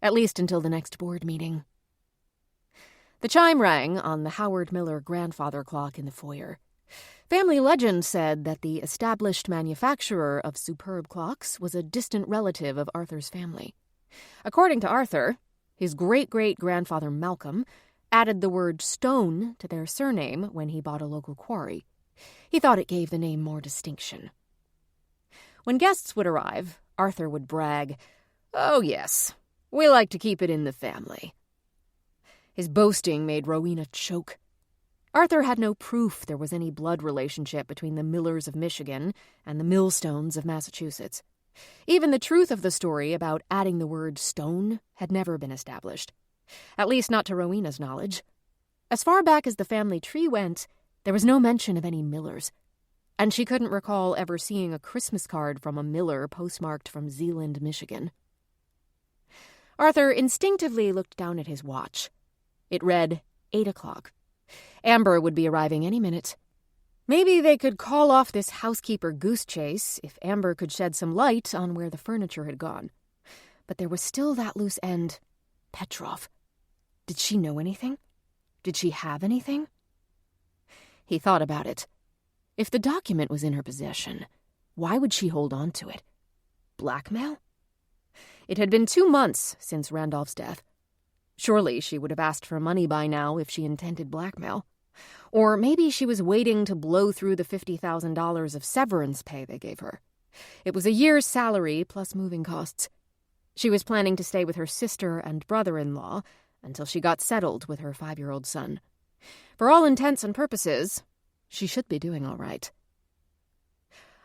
At least until the next board meeting. The chime rang on the Howard Miller grandfather clock in the foyer. Family legend said that the established manufacturer of superb clocks was a distant relative of Arthur's family. According to Arthur, his great-great-grandfather Malcolm added the word stone to their surname when he bought a local quarry. He thought it gave the name more distinction. When guests would arrive, Arthur would brag, "Oh, yes, we like to keep it in the family." His boasting made Rowena choke. Arthur had no proof there was any blood relationship between the Millers of Michigan and the Millstones of Massachusetts. Even the truth of the story about adding the word stone had never been established, at least not to Rowena's knowledge. As far back as the family tree went, there was no mention of any Millers, and she couldn't recall ever seeing a Christmas card from a Miller postmarked from Zeeland, Michigan. Arthur instinctively looked down at his watch. It read 8 o'clock. Amber would be arriving any minute. Maybe they could call off this housekeeper goose chase if Amber could shed some light on where the furniture had gone. But there was still that loose end. Petrov. Did she know anything? Did she have anything? He thought about it. If the document was in her possession, why would she hold on to it? Blackmail? It had been 2 months since Randolph's death. Surely she would have asked for money by now if she intended blackmail. Or maybe she was waiting to blow through the $50,000 of severance pay they gave her. It was a year's salary plus moving costs. She was planning to stay with her sister and brother-in-law until she got settled with her 5-year-old son. For all intents and purposes, she should be doing all right.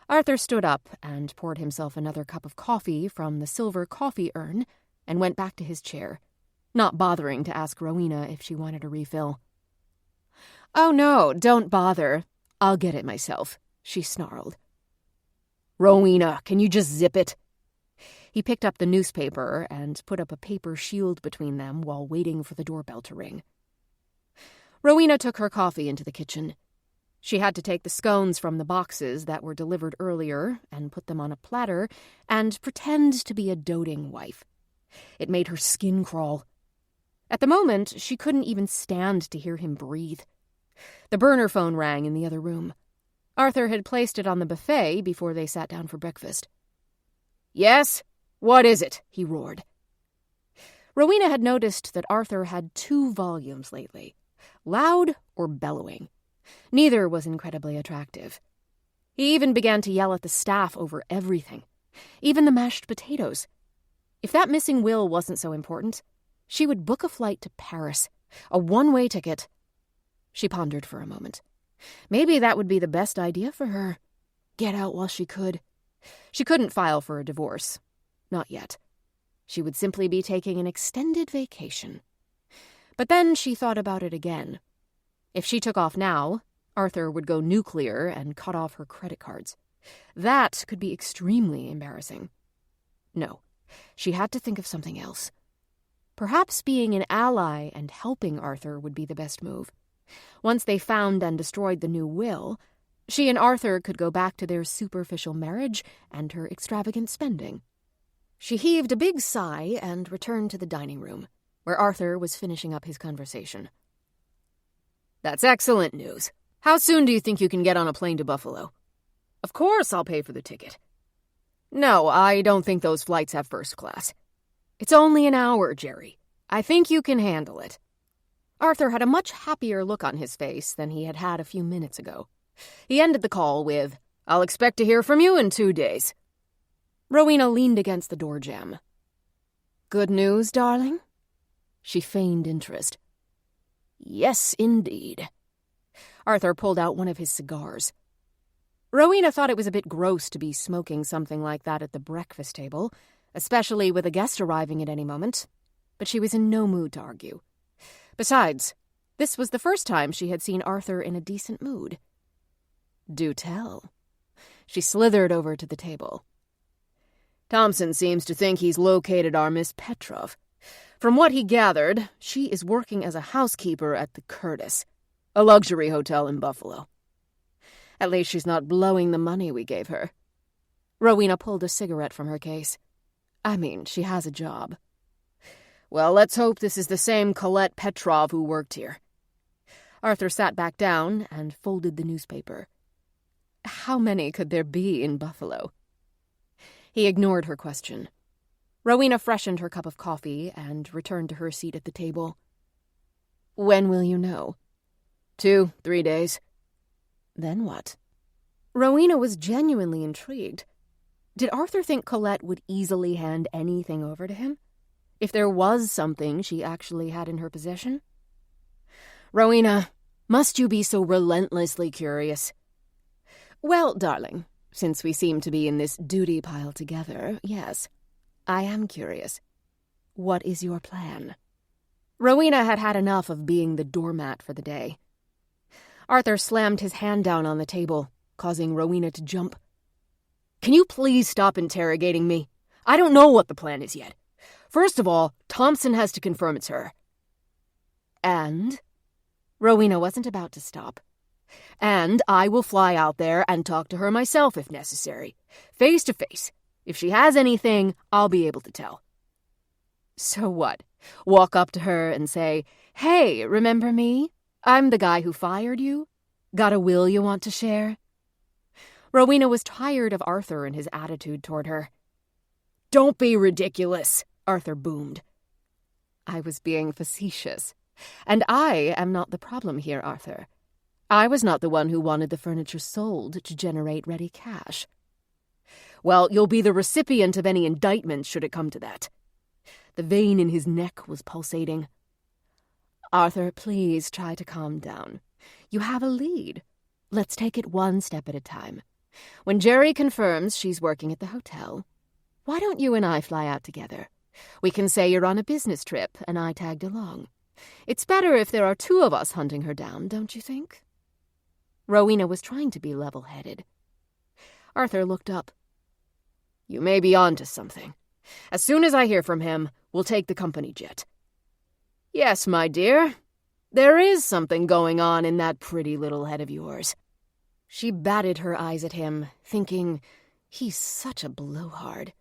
Arthur stood up and poured himself another cup of coffee from the silver coffee urn and went back to his chair, not bothering to ask Rowena if she wanted a refill. "Oh, no, don't bother. I'll get it myself," she snarled. "Rowena, can you just zip it?" He picked up the newspaper and put up a paper shield between them while waiting for the doorbell to ring. Rowena took her coffee into the kitchen. She had to take the scones from the boxes that were delivered earlier and put them on a platter and pretend to be a doting wife. It made her skin crawl. At the moment, she couldn't even stand to hear him breathe. The burner phone rang in the other room. Arthur had placed it on the buffet before they sat down for breakfast. "Yes? What is it?" he roared. Rowena had noticed that Arthur had 2 volumes lately, loud or bellowing. Neither was incredibly attractive. He even began to yell at the staff over everything, even the mashed potatoes. If that missing will wasn't so important, she would book a flight to Paris, a one-way ticket. She pondered for a moment. Maybe that would be the best idea for her. Get out while she could. She couldn't file for a divorce. Not yet. She would simply be taking an extended vacation. But then she thought about it again. If she took off now, Arthur would go nuclear and cut off her credit cards. That could be extremely embarrassing. No, she had to think of something else. Perhaps being an ally and helping Arthur would be the best move. Once they found and destroyed the new will, she and Arthur could go back to their superficial marriage and her extravagant spending. She heaved a big sigh and returned to the dining room, where Arthur was finishing up his conversation. "That's excellent news. How soon do you think you can get on a plane to Buffalo?" "Of course I'll pay for the ticket." "No, I don't think those flights have first class." "It's only an hour, Jerry. I think you can handle it." Arthur had a much happier look on his face than he had had a few minutes ago. He ended the call with, "I'll expect to hear from you in 2 days." Rowena leaned against the door jamb. "Good news, darling?" She feigned interest. "Yes, indeed." Arthur pulled out one of his cigars. Rowena thought it was a bit gross to be smoking something like that at the breakfast table, especially with a guest arriving at any moment, but she was in no mood to argue. Besides, this was the first time she had seen Arthur in a decent mood. "Do tell." She slithered over to the table. "Thompson seems to think he's located our Miss Petrov. From what he gathered, she is working as a housekeeper at the Curtis, a luxury hotel in Buffalo. At least she's not blowing the money we gave her." Rowena pulled a cigarette from her case. "I mean, she has a job." "Well, let's hope this is the same Colette Petrov who worked here." Arthur sat back down and folded the newspaper. How many could there be in Buffalo? He ignored her question. Rowena freshened her cup of coffee and returned to her seat at the table. "When will you know?" 2-3 days. Then what? Rowena was genuinely intrigued. Did Arthur think Colette would easily hand anything over to him? If there was something she actually had in her possession? "Rowena, Must you be so relentlessly curious? Well, darling, since we seem to be in this duty pile together, yes, I am curious. What is your plan? Rowena had had enough of being the doormat for the day. Arthur slammed his hand down on the table, causing Rowena to jump. Can you please stop interrogating me? I don't know what the plan is yet. First of all, Thompson has to confirm it's her. And? Rowena wasn't about to stop. And I will fly out there and talk to her myself if necessary. Face to face. If she has anything, I'll be able to tell. So what? Walk up to her and say, "Hey, remember me? I'm the guy who fired you. Got a will you want to share?" Rowena was tired of Arthur and his attitude toward her. Don't be ridiculous, Arthur boomed. I was being facetious. And I am not the problem here, Arthur. I was not the one who wanted the furniture sold to generate ready cash. Well, you'll be the recipient of any indictment should it come to that. The vein in his neck was pulsating. Arthur, please try to calm down. You have a lead. Let's take it one step at a time. When Jerry confirms she's working at the hotel, why don't you and I fly out together? We can say you're on a business trip and I tagged along. It's better if there are two of us hunting her down, don't you think? Rowena was trying to be level-headed. Arthur looked up. You may be on to something. As soon as I hear from him, we'll take the company jet. Yes, my dear, there is something going on in that pretty little head of yours. She batted her eyes at him, thinking, he's such a blowhard.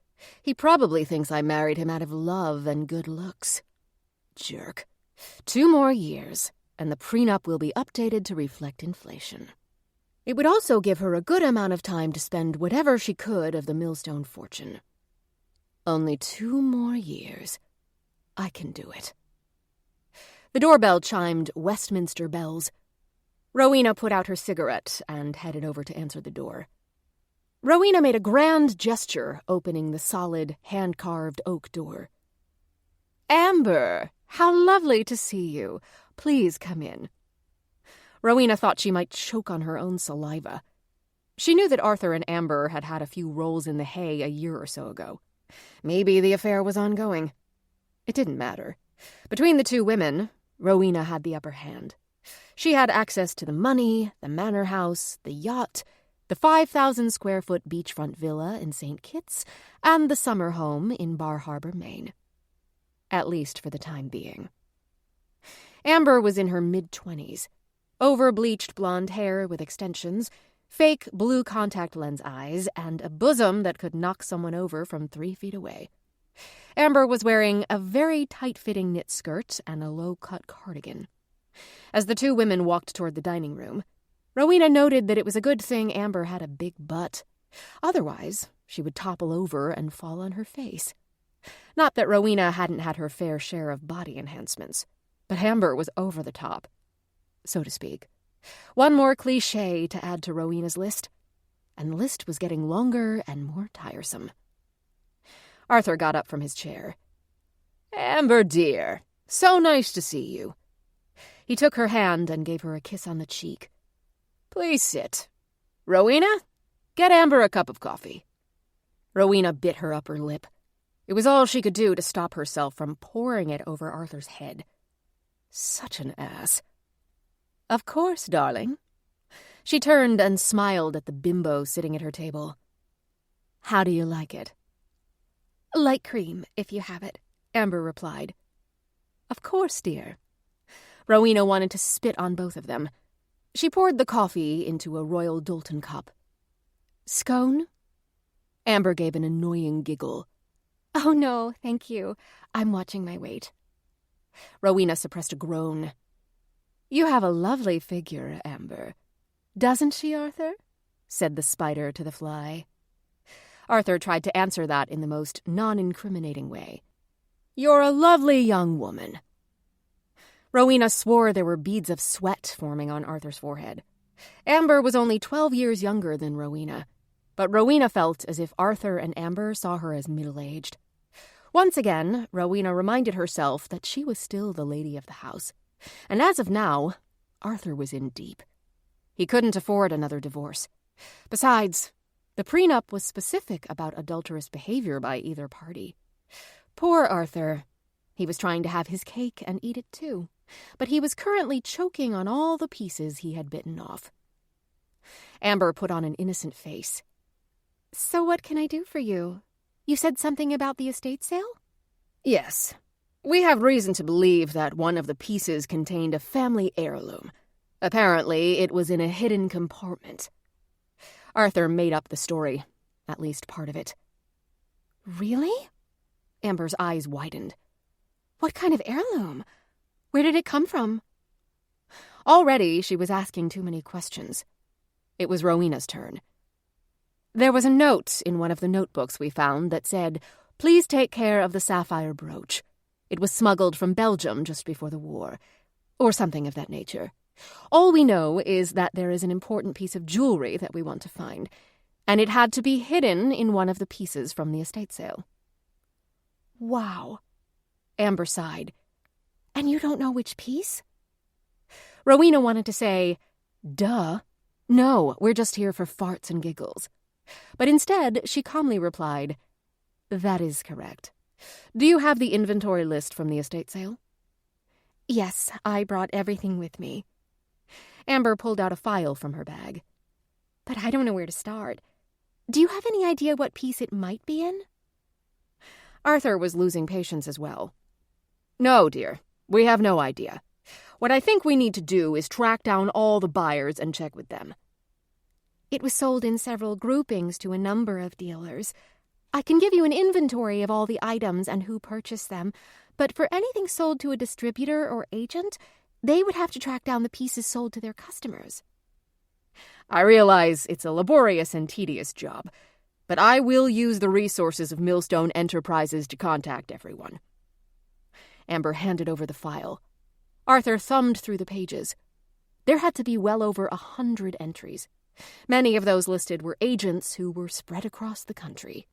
He probably thinks I married him out of love and good looks. Jerk. 2 more years, and the prenup will be updated to reflect inflation. It would also give her a good amount of time to spend whatever she could of the Millstone fortune. Only 2 more years. I can do it. The doorbell chimed Westminster bells. Rowena put out her cigarette and headed over to answer the door. Rowena made a grand gesture, opening the solid, hand-carved oak door. Amber, how lovely to see you. Please come in. Rowena thought she might choke on her own saliva. She knew that Arthur and Amber had had a few rolls in the hay a year or so ago. Maybe the affair was ongoing. It didn't matter. Between the two women, Rowena had the upper hand. She had access to the money, the manor house, the yacht, the 5,000-square-foot beachfront villa in St. Kitts, and the summer home in Bar Harbor, Maine. At least for the time being. Amber was in her mid-20s. Over-bleached blonde hair with extensions, fake blue contact lens eyes, and a bosom that could knock someone over from 3 feet away. Amber was wearing a very tight-fitting knit skirt and a low-cut cardigan. As the two women walked toward the dining room, Rowena noted that it was a good thing Amber had a big butt. Otherwise, she would topple over and fall on her face. Not that Rowena hadn't had her fair share of body enhancements, but Amber was over the top, so to speak. One more cliché to add to Rowena's list, and the list was getting longer and more tiresome. Arthur got up from his chair. Amber, dear, so nice to see you. He took her hand and gave her a kiss on the cheek. Please sit. Rowena, get Amber a cup of coffee. Rowena bit her upper lip. It was all she could do to stop herself from pouring it over Arthur's head. Such an ass. Of course, darling. She turned and smiled at the bimbo sitting at her table. How do you like it? Light cream, if you have it, Amber replied. Of course, dear. Rowena wanted to spit on both of them. She poured the coffee into a Royal Doulton cup. Scone? Amber gave an annoying giggle. Oh, no, thank you. I'm watching my weight. Rowena suppressed a groan. You have a lovely figure, Amber. Doesn't she, Arthur? Said the spider to the fly. Arthur tried to answer that in the most non-incriminating way. You're a lovely young woman. Rowena swore there were beads of sweat forming on Arthur's forehead. Amber was only 12 years younger than Rowena, but Rowena felt as if Arthur and Amber saw her as middle-aged. Once again, Rowena reminded herself that she was still the lady of the house. And as of now, Arthur was in deep. He couldn't afford another divorce. Besides, the prenup was specific about adulterous behavior by either party. Poor Arthur. He was trying to have his cake and eat it too, but he was currently choking on all the pieces he had bitten off. Amber put on an innocent face. So what can I do for you? You said something about the estate sale? Yes. We have reason to believe that one of the pieces contained a family heirloom. Apparently, it was in a hidden compartment. Arthur made up the story, at least part of it. Really? Amber's eyes widened. What kind of heirloom? Where did it come from? Already, she was asking too many questions. It was Rowena's turn. There was a note in one of the notebooks we found that said, "Please take care of the sapphire brooch. It was smuggled from Belgium just before the war," or something of that nature. All we know is that there is an important piece of jewelry that we want to find, and it had to be hidden in one of the pieces from the estate sale. Wow. Amber sighed. And you don't know which piece? Rowena wanted to say, "Duh. No, we're just here for farts and giggles." But instead, she calmly replied, "That is correct. Do you have the inventory list from the estate sale?" Yes, I brought everything with me. Amber pulled out a file from her bag. But I don't know where to start. Do you have any idea what piece it might be in? Arthur was losing patience as well. "No, dear, we have no idea. What I think we need to do is track down all the buyers and check with them." It was sold in several groupings to a number of dealers. I can give you an inventory of all the items and who purchased them, but for anything sold to a distributor or agent, they would have to track down the pieces sold to their customers. I realize it's a laborious and tedious job, but I will use the resources of Millstone Enterprises to contact everyone. Amber handed over the file. Arthur thumbed through the pages. There had to be well over 100 entries. Many of those listed were agents who were spread across the country.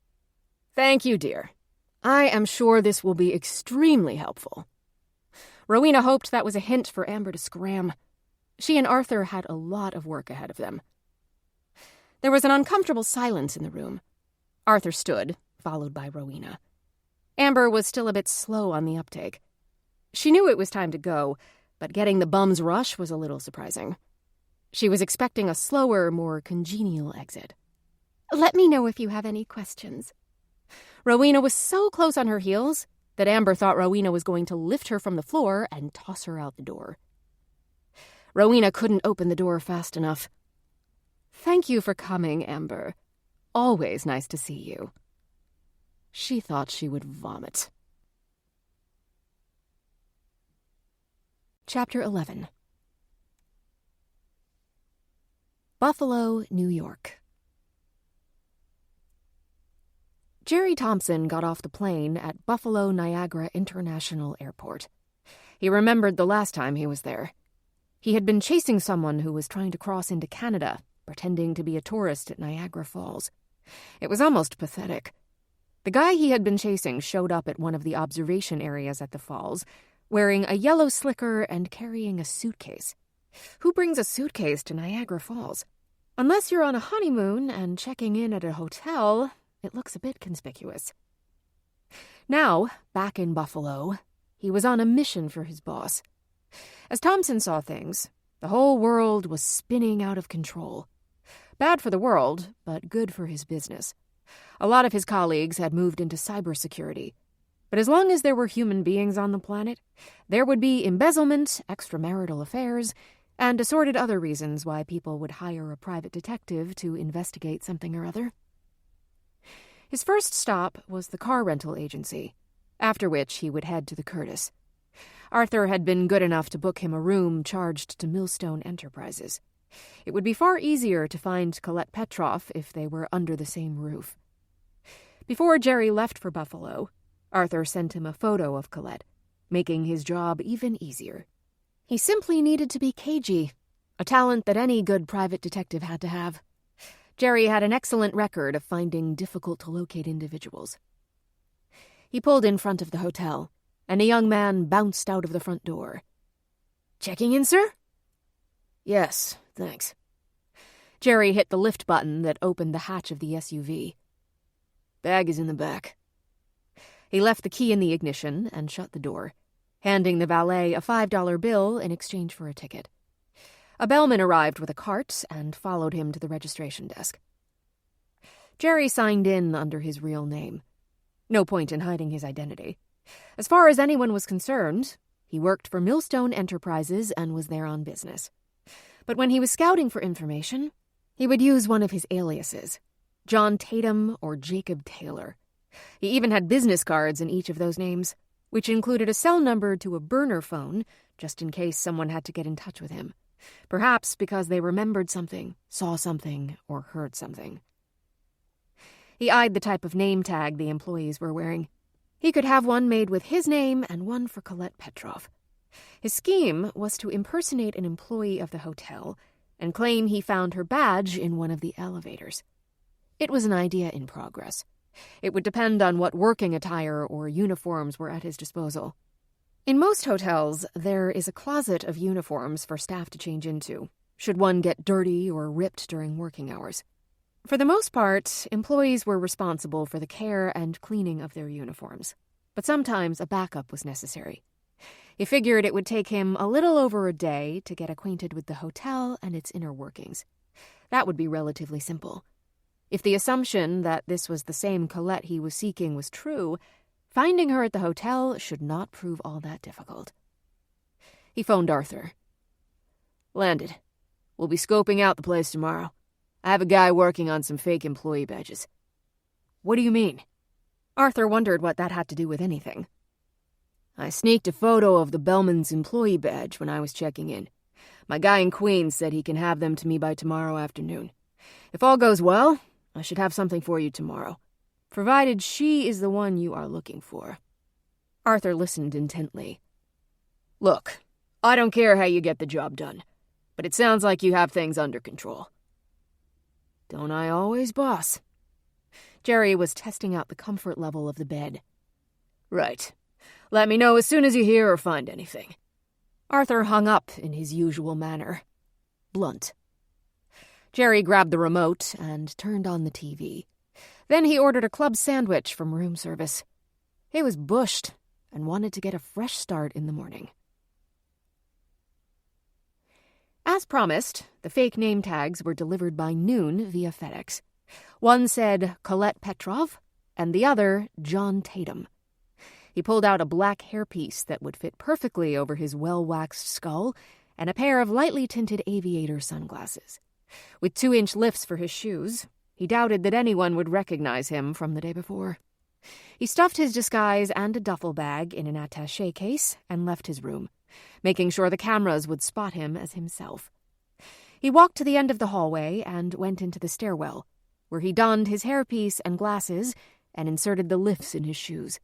"Thank you, dear. I am sure this will be extremely helpful." Rowena hoped that was a hint for Amber to scram. She and Arthur had a lot of work ahead of them. There was an uncomfortable silence in the room. Arthur stood, followed by Rowena. Amber was still a bit slow on the uptake. She knew it was time to go, but getting the bum's rush was a little surprising. She was expecting a slower, more congenial exit. Let me know if you have any questions. Rowena was so close on her heels that Amber thought Rowena was going to lift her from the floor and toss her out the door. Rowena couldn't open the door fast enough. "Thank you for coming, Amber. Always nice to see you." She thought she would vomit. Chapter 11. Buffalo, New York. Jerry Thompson got off the plane at Buffalo Niagara International Airport. He remembered the last time he was there. He had been chasing someone who was trying to cross into Canada, pretending to be a tourist at Niagara Falls. It was almost pathetic. The guy he had been chasing showed up at one of the observation areas at the falls, wearing a yellow slicker and carrying a suitcase. Who brings a suitcase to Niagara Falls? Unless you're on a honeymoon and checking in at a hotel, it looks a bit conspicuous. Now, back in Buffalo, he was on a mission for his boss. As Thompson saw things, the whole world was spinning out of control. Bad for the world, but good for his business. A lot of his colleagues had moved into cybersecurity. But as long as there were human beings on the planet, there would be embezzlement, extramarital affairs, and assorted other reasons why people would hire a private detective to investigate something or other. His first stop was the car rental agency, after which he would head to the Curtis. Arthur had been good enough to book him a room charged to Millstone Enterprises. It would be far easier to find Colette Petroff if they were under the same roof. Before Jerry left for Buffalo, Arthur sent him a photo of Colette, making his job even easier. He simply needed to be cagey, a talent that any good private detective had to have. Jerry had an excellent record of finding difficult-to-locate individuals. He pulled in front of the hotel, and a young man bounced out of the front door. "Checking in, sir?" Yes, thanks. Jerry hit the lift button that opened the hatch of the SUV. Bag is in the back. He left the key in the ignition and shut the door, handing the valet a $5 bill in exchange for a ticket. A bellman arrived with a cart and followed him to the registration desk. Jerry signed in under his real name. No point in hiding his identity. As far as anyone was concerned, he worked for Millstone Enterprises and was there on business. But when he was scouting for information, he would use one of his aliases, John Tatum or Jacob Taylor. He even had business cards in each of those names, which included a cell number to a burner phone, just in case someone had to get in touch with him. Perhaps because they remembered something, saw something, or heard something. He eyed the type of name tag the employees were wearing. He could have one made with his name and one for Colette Petrov. His scheme was to impersonate an employee of the hotel and claim he found her badge in one of the elevators. It was an idea in progress. It would depend on what working attire or uniforms were at his disposal. In most hotels, there is a closet of uniforms for staff to change into, should one get dirty or ripped during working hours. For the most part, employees were responsible for the care and cleaning of their uniforms, but sometimes a backup was necessary. He figured it would take him a little over a day to get acquainted with the hotel and its inner workings. That would be relatively simple. If the assumption that this was the same Colette he was seeking was true, finding her at the hotel should not prove all that difficult. He phoned Arthur. Landed. We'll be scoping out the place tomorrow. I have a guy working on some fake employee badges. What do you mean? Arthur wondered what that had to do with anything. I sneaked a photo of the bellman's employee badge when I was checking in. My guy in Queens said he can have them to me by tomorrow afternoon. If all goes well, I should have something for you tomorrow, provided she is the one you are looking for. Arthur listened intently. Look, I don't care how you get the job done, but it sounds like you have things under control. Don't I always, boss? Jerry was testing out the comfort level of the bed. Right. Let me know as soon as you hear or find anything. Arthur hung up in his usual manner. Blunt. Jerry grabbed the remote and turned on the TV. Then he ordered a club sandwich from room service. He was bushed and wanted to get a fresh start in the morning. As promised, the fake name tags were delivered by noon via FedEx. One said Colette Petrov, and the other John Tatum. He pulled out a black hairpiece that would fit perfectly over his well-waxed skull and a pair of lightly tinted aviator sunglasses. With 2-inch lifts for his shoes, he doubted that anyone would recognize him from the day before. He stuffed his disguise and a duffel bag in an attaché case and left his room, making sure the cameras would spot him as himself. He walked to the end of the hallway and went into the stairwell, where he donned his hairpiece and glasses and inserted the lifts in his shoes.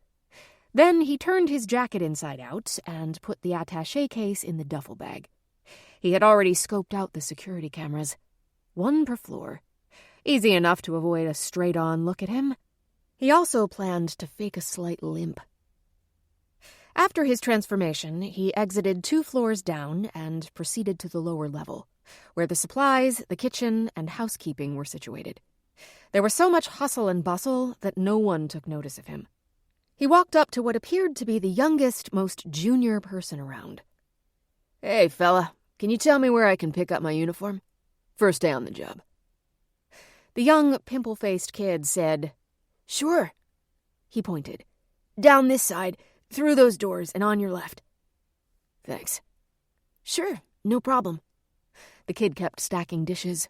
Then he turned his jacket inside out and put the attaché case in the duffel bag. He had already scoped out the security cameras. 1 per floor. Easy enough to avoid a straight-on look at him. He also planned to fake a slight limp. After his transformation, he exited 2 floors down and proceeded to the lower level, where the supplies, the kitchen, and housekeeping were situated. There was so much hustle and bustle that no one took notice of him. He walked up to what appeared to be the youngest, most junior person around. Hey, fella, can you tell me where I can pick up my uniform? First day on the job. The young, pimple-faced kid said, Sure. He pointed. Down this side, through those doors, and on your left. Thanks. Sure, no problem. The kid kept stacking dishes.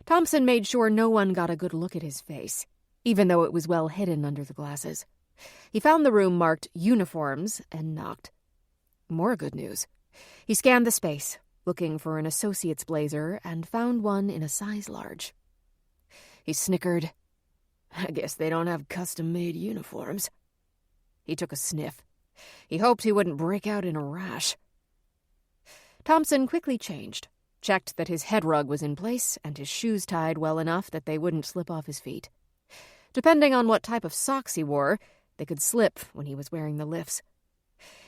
Thompson made sure no one got a good look at his face, even though it was well hidden under the glasses. He found the room marked uniforms and knocked. More good news. He scanned the space, looking for an associate's blazer, and found one in a size large. He snickered. I guess they don't have custom-made uniforms. He took a sniff. He hoped he wouldn't break out in a rash. Thompson quickly changed, checked that his head rug was in place and his shoes tied well enough that they wouldn't slip off his feet. Depending on what type of socks he wore, they could slip when he was wearing the lifts.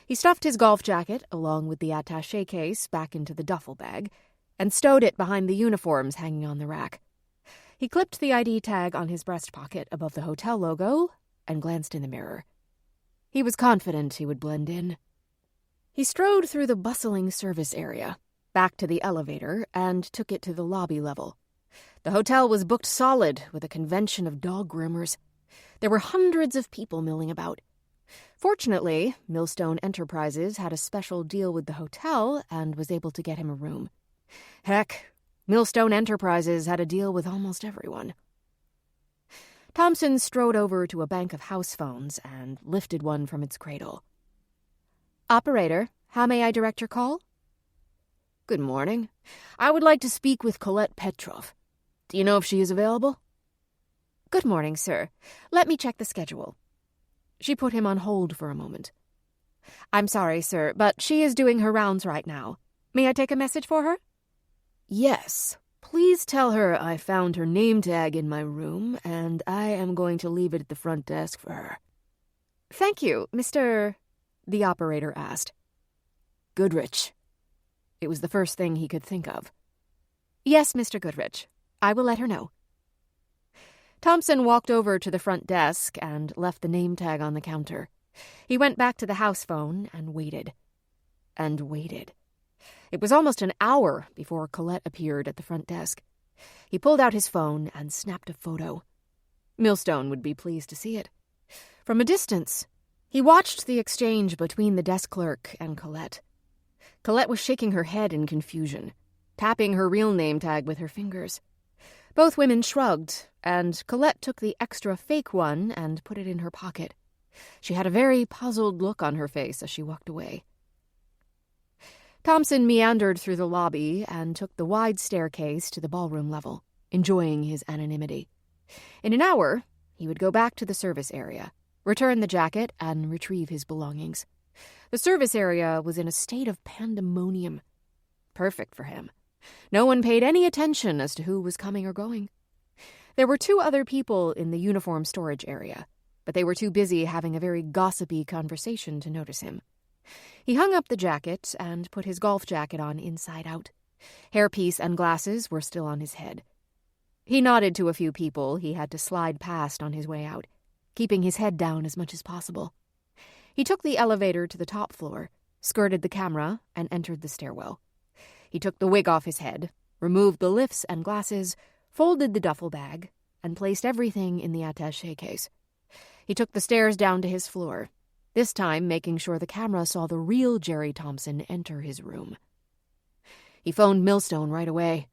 He stuffed his golf jacket, along with the attaché case, back into the duffel bag, and stowed it behind the uniforms hanging on the rack. He clipped the ID tag on his breast pocket above the hotel logo and glanced in the mirror. He was confident he would blend in. He strode through the bustling service area, back to the elevator, and took it to the lobby level. The hotel was booked solid with a convention of dog groomers. There were hundreds of people milling about. Fortunately, Millstone Enterprises had a special deal with the hotel and was able to get him a room. Heck, Millstone Enterprises had a deal with almost everyone. Thompson strode over to a bank of house phones and lifted one from its cradle. "Operator, how may I direct your call?" Good morning. I would like to speak with Colette Petrov. Do you know if she is available? "Good morning, sir. Let me check the schedule." She put him on hold for a moment. "I'm sorry, sir, but she is doing her rounds right now. May I take a message for her?" Yes. Please tell her I found her name tag in my room, and I am going to leave it at the front desk for her. "Thank you, Mr.?" the operator asked. Goodrich. It was the first thing he could think of. "Yes, Mr. Goodrich. I will let her know." Thompson walked over to the front desk and left the name tag on the counter. He went back to the house phone and waited. And waited. It was almost an hour before Colette appeared at the front desk. He pulled out his phone and snapped a photo. Millstone would be pleased to see it. From a distance, he watched the exchange between the desk clerk and Colette. Colette was shaking her head in confusion, tapping her real name tag with her fingers. Both women shrugged, and Colette took the extra fake one and put it in her pocket. She had a very puzzled look on her face as she walked away. Thompson meandered through the lobby and took the wide staircase to the ballroom level, enjoying his anonymity. In an hour, he would go back to the service area, return the jacket, and retrieve his belongings. The service area was in a state of pandemonium. Perfect for him. No one paid any attention as to who was coming or going. There were 2 other people in the uniform storage area, but they were too busy having a very gossipy conversation to notice him. He hung up the jacket and put his golf jacket on inside out. Hairpiece and glasses were still on his head. He nodded to a few people he had to slide past on his way out, keeping his head down as much as possible. He took the elevator to the top floor, skirted the camera, and entered the stairwell. He took the wig off his head, removed the lifts and glasses, folded the duffel bag, and placed everything in the attaché case. He took the stairs down to his floor, this time making sure the camera saw the real Jerry Thompson enter his room. He phoned Millstone right away.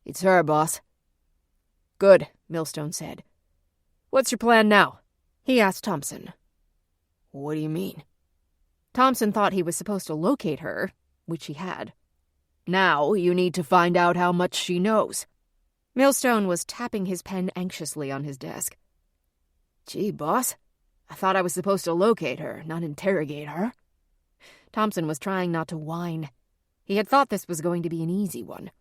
"It's her, boss." "Good," Millstone said. "What's your plan now?" he asked Thompson. "What do you mean?" Thompson thought he was supposed to locate her, which he had. "Now you need to find out how much she knows." Millstone was tapping his pen anxiously on his desk. "Gee, boss, I thought I was supposed to locate her, not interrogate her." Thompson was trying not to whine. He had thought this was going to be an easy one.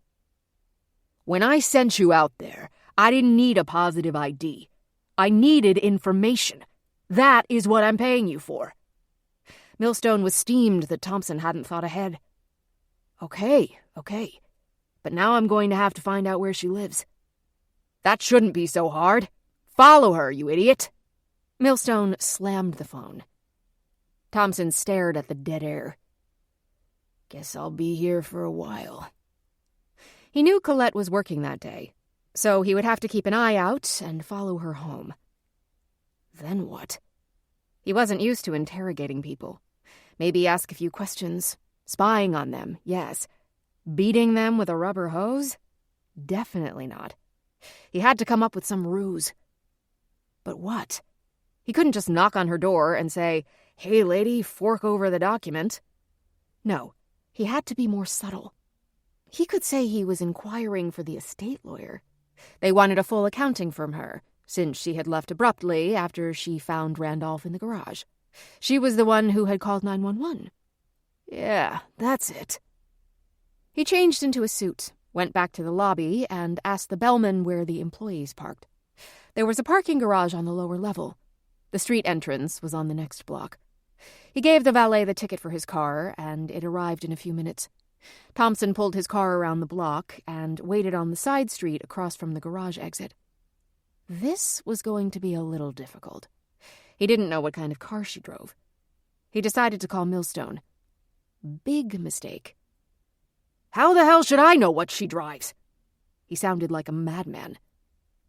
"When I sent you out there, I didn't need a positive ID. I needed information. That is what I'm paying you for." Millstone was steamed that Thompson hadn't thought ahead. Okay. But now I'm going to have to find out where she lives." "That shouldn't be so hard. Follow her, you idiot." Millstone slammed the phone. Thompson stared at the dead air. "Guess I'll be here for a while." He knew Colette was working that day, so he would have to keep an eye out and follow her home. Then what? He wasn't used to interrogating people. Maybe ask a few questions. Spying on them, yes. Beating them with a rubber hose? Definitely not. He had to come up with some ruse. But what? He couldn't just knock on her door and say, "Hey, lady, fork over the document." No, he had to be more subtle. He could say he was inquiring for the estate lawyer. They wanted a full accounting from her, since she had left abruptly after she found Randolph in the garage. She was the one who had called 911. Yeah, that's it. He changed into a suit, went back to the lobby, and asked the bellman where the employees parked. There was a parking garage on the lower level. The street entrance was on the next block. He gave the valet the ticket for his car, and it arrived in a few minutes. Thompson pulled his car around the block and waited on the side street across from the garage exit. This was going to be a little difficult. He didn't know what kind of car she drove. He decided to call Millstone. Big mistake. How the hell should I know what she drives? He sounded like a madman.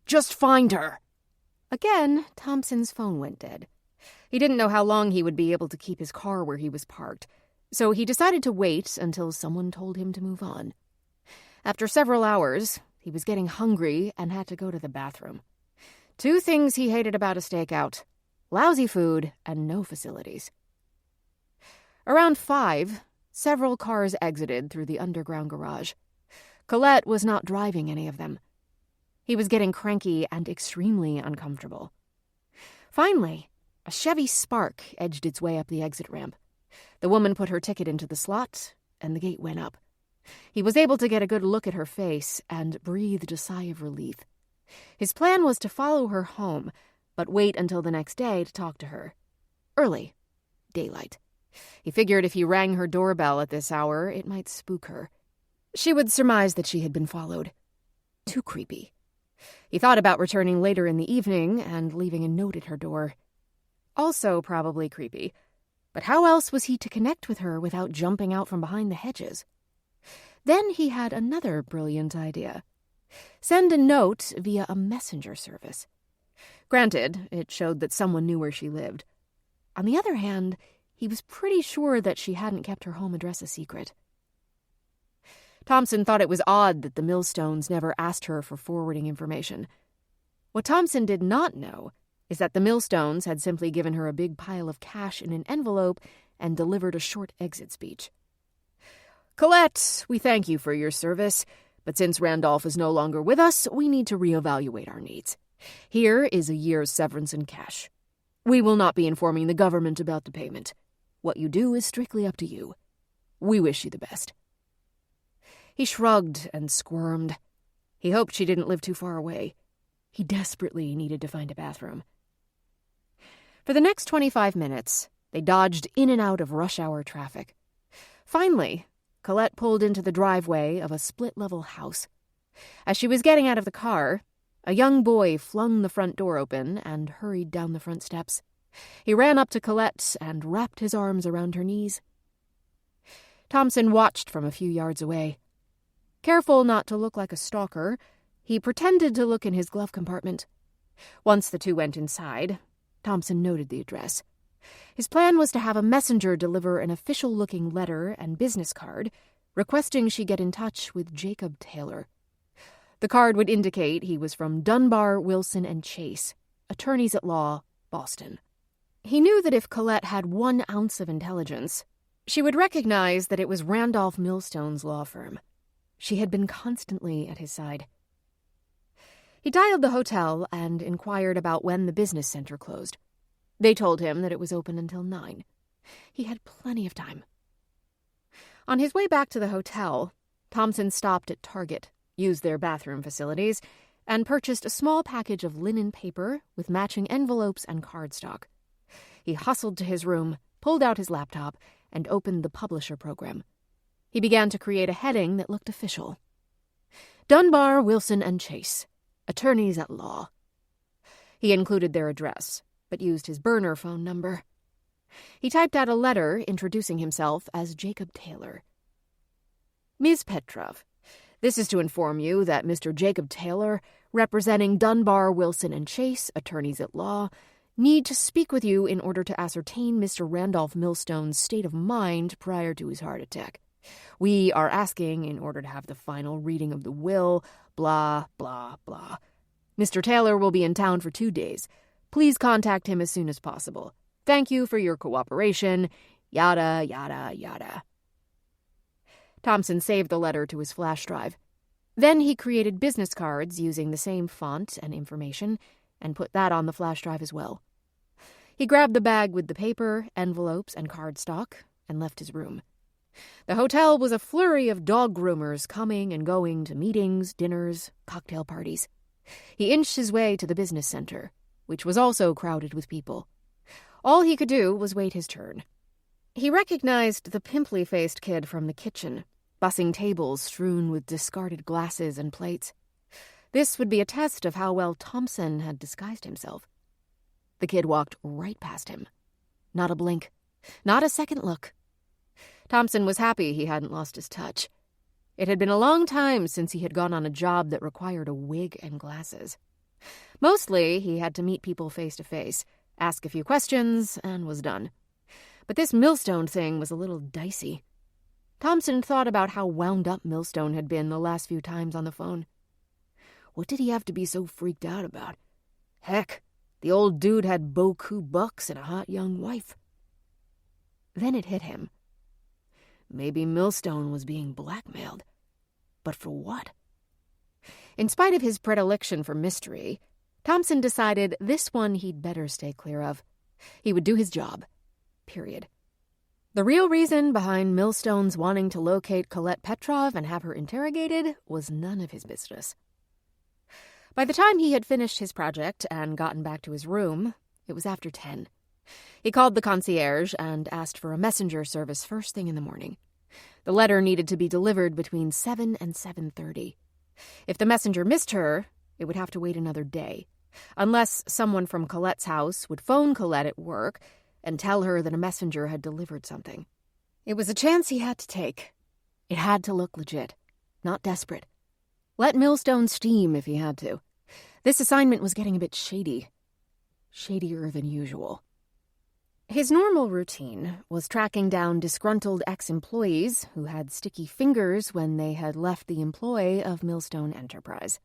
Just find her. Again, Thompson's phone went dead. He didn't know how long he would be able to keep his car where he was parked, so he decided to wait until someone told him to move on. After several hours, he was getting hungry and had to go to the bathroom. 2 things he hated about a stakeout: lousy food and no facilities. Around 5, several cars exited through the underground garage. Colette was not driving any of them. He was getting cranky and extremely uncomfortable. Finally, a Chevy Spark edged its way up the exit ramp. The woman put her ticket into the slot, and the gate went up. He was able to get a good look at her face and breathed a sigh of relief. His plan was to follow her home, but wait until the next day to talk to her. Early. Daylight. He figured if he rang her doorbell at this hour, it might spook her. She would surmise that she had been followed. Too creepy. He thought about returning later in the evening and leaving a note at her door. Also probably creepy. But how else was he to connect with her without jumping out from behind the hedges? Then he had another brilliant idea. Send a note via a messenger service. Granted, it showed that someone knew where she lived. On the other hand, he was pretty sure that she hadn't kept her home address a secret. Thompson thought it was odd that the Millstones never asked her for forwarding information. What Thompson did not know is that the Millstones had simply given her a big pile of cash in an envelope and delivered a short exit speech. "Colette, we thank you for your service, but since Randolph is no longer with us, we need to reevaluate our needs. Here is a year's severance in cash. We will not be informing the government about the payment. What you do is strictly up to you. We wish you the best." He shrugged and squirmed. He hoped she didn't live too far away. He desperately needed to find a bathroom. For the next 25 minutes, they dodged in and out of rush-hour traffic. Finally, Colette pulled into the driveway of a split-level house. As she was getting out of the car, a young boy flung the front door open and hurried down the front steps. He ran up to Colette and wrapped his arms around her knees. Thompson watched from a few yards away. Careful not to look like a stalker, he pretended to look in his glove compartment. Once the two went inside, Thompson noted the address. His plan was to have a messenger deliver an official-looking letter and business card requesting she get in touch with Jacob Taylor. The card would indicate he was from Dunbar, Wilson, and Chase, attorneys at law, Boston. He knew that if Colette had 1 ounce of intelligence, she would recognize that it was Randolph Millstone's law firm. She had been constantly at his side. He dialed the hotel and inquired about when the business center closed. They told him that it was open until 9. He had plenty of time. On his way back to the hotel, Thompson stopped at Target, used their bathroom facilities, and purchased a small package of linen paper with matching envelopes and cardstock. He hustled to his room, pulled out his laptop, and opened the publisher program. He began to create a heading that looked official. Dunbar, Wilson, and Chase, attorneys at law. He included their address, but used his burner phone number. He typed out a letter introducing himself as Jacob Taylor. "Ms. Petrov, this is to inform you that Mr. Jacob Taylor, representing Dunbar, Wilson, and Chase, attorneys at law, need to speak with you in order to ascertain Mr. Randolph Millstone's state of mind prior to his heart attack. We are asking in order to have the final reading of the will, blah, blah, blah. Mr. Taylor will be in town for 2 days. Please contact him as soon as possible. Thank you for your cooperation, yada, yada, yada." Thompson saved the letter to his flash drive. Then he created business cards using the same font and information and put that on the flash drive as well. He grabbed the bag with the paper, envelopes, and cardstock and left his room. The hotel was a flurry of dog groomers coming and going to meetings, dinners, cocktail parties. He inched his way to the business center, which was also crowded with people. All he could do was wait his turn. He recognized the pimply-faced kid from the kitchen, bussing tables strewn with discarded glasses and plates. This would be a test of how well Thompson had disguised himself. The kid walked right past him. Not a blink. Not a second look. Thompson was happy he hadn't lost his touch. It had been a long time since he had gone on a job that required a wig and glasses. Mostly, he had to meet people face to face, ask a few questions, and was done. But this Millstone thing was a little dicey. Thompson thought about how wound up Millstone had been the last few times on the phone. What did he have to be so freaked out about? Heck, the old dude had beaucoup bucks and a hot young wife. Then it hit him. Maybe Millstone was being blackmailed. But for what? In spite of his predilection for mystery, Thompson decided this one he'd better stay clear of. He would do his job. Period. The real reason behind Millstone's wanting to locate Colette Petrov and have her interrogated was none of his business. By the time he had finished his project and gotten back to his room, it was after 10. He called the concierge and asked for a messenger service first thing in the morning. The letter needed to be delivered between 7 and 7:30. If the messenger missed her, it would have to wait another day, unless someone from Colette's house would phone Colette at work and tell her that a messenger had delivered something. It was a chance he had to take. It had to look legit, not desperate. Let Millstone steam if he had to. This assignment was getting a bit shady. Shadier than usual. His normal routine was tracking down disgruntled ex-employees who had sticky fingers when they had left the employ of Millstone Enterprise.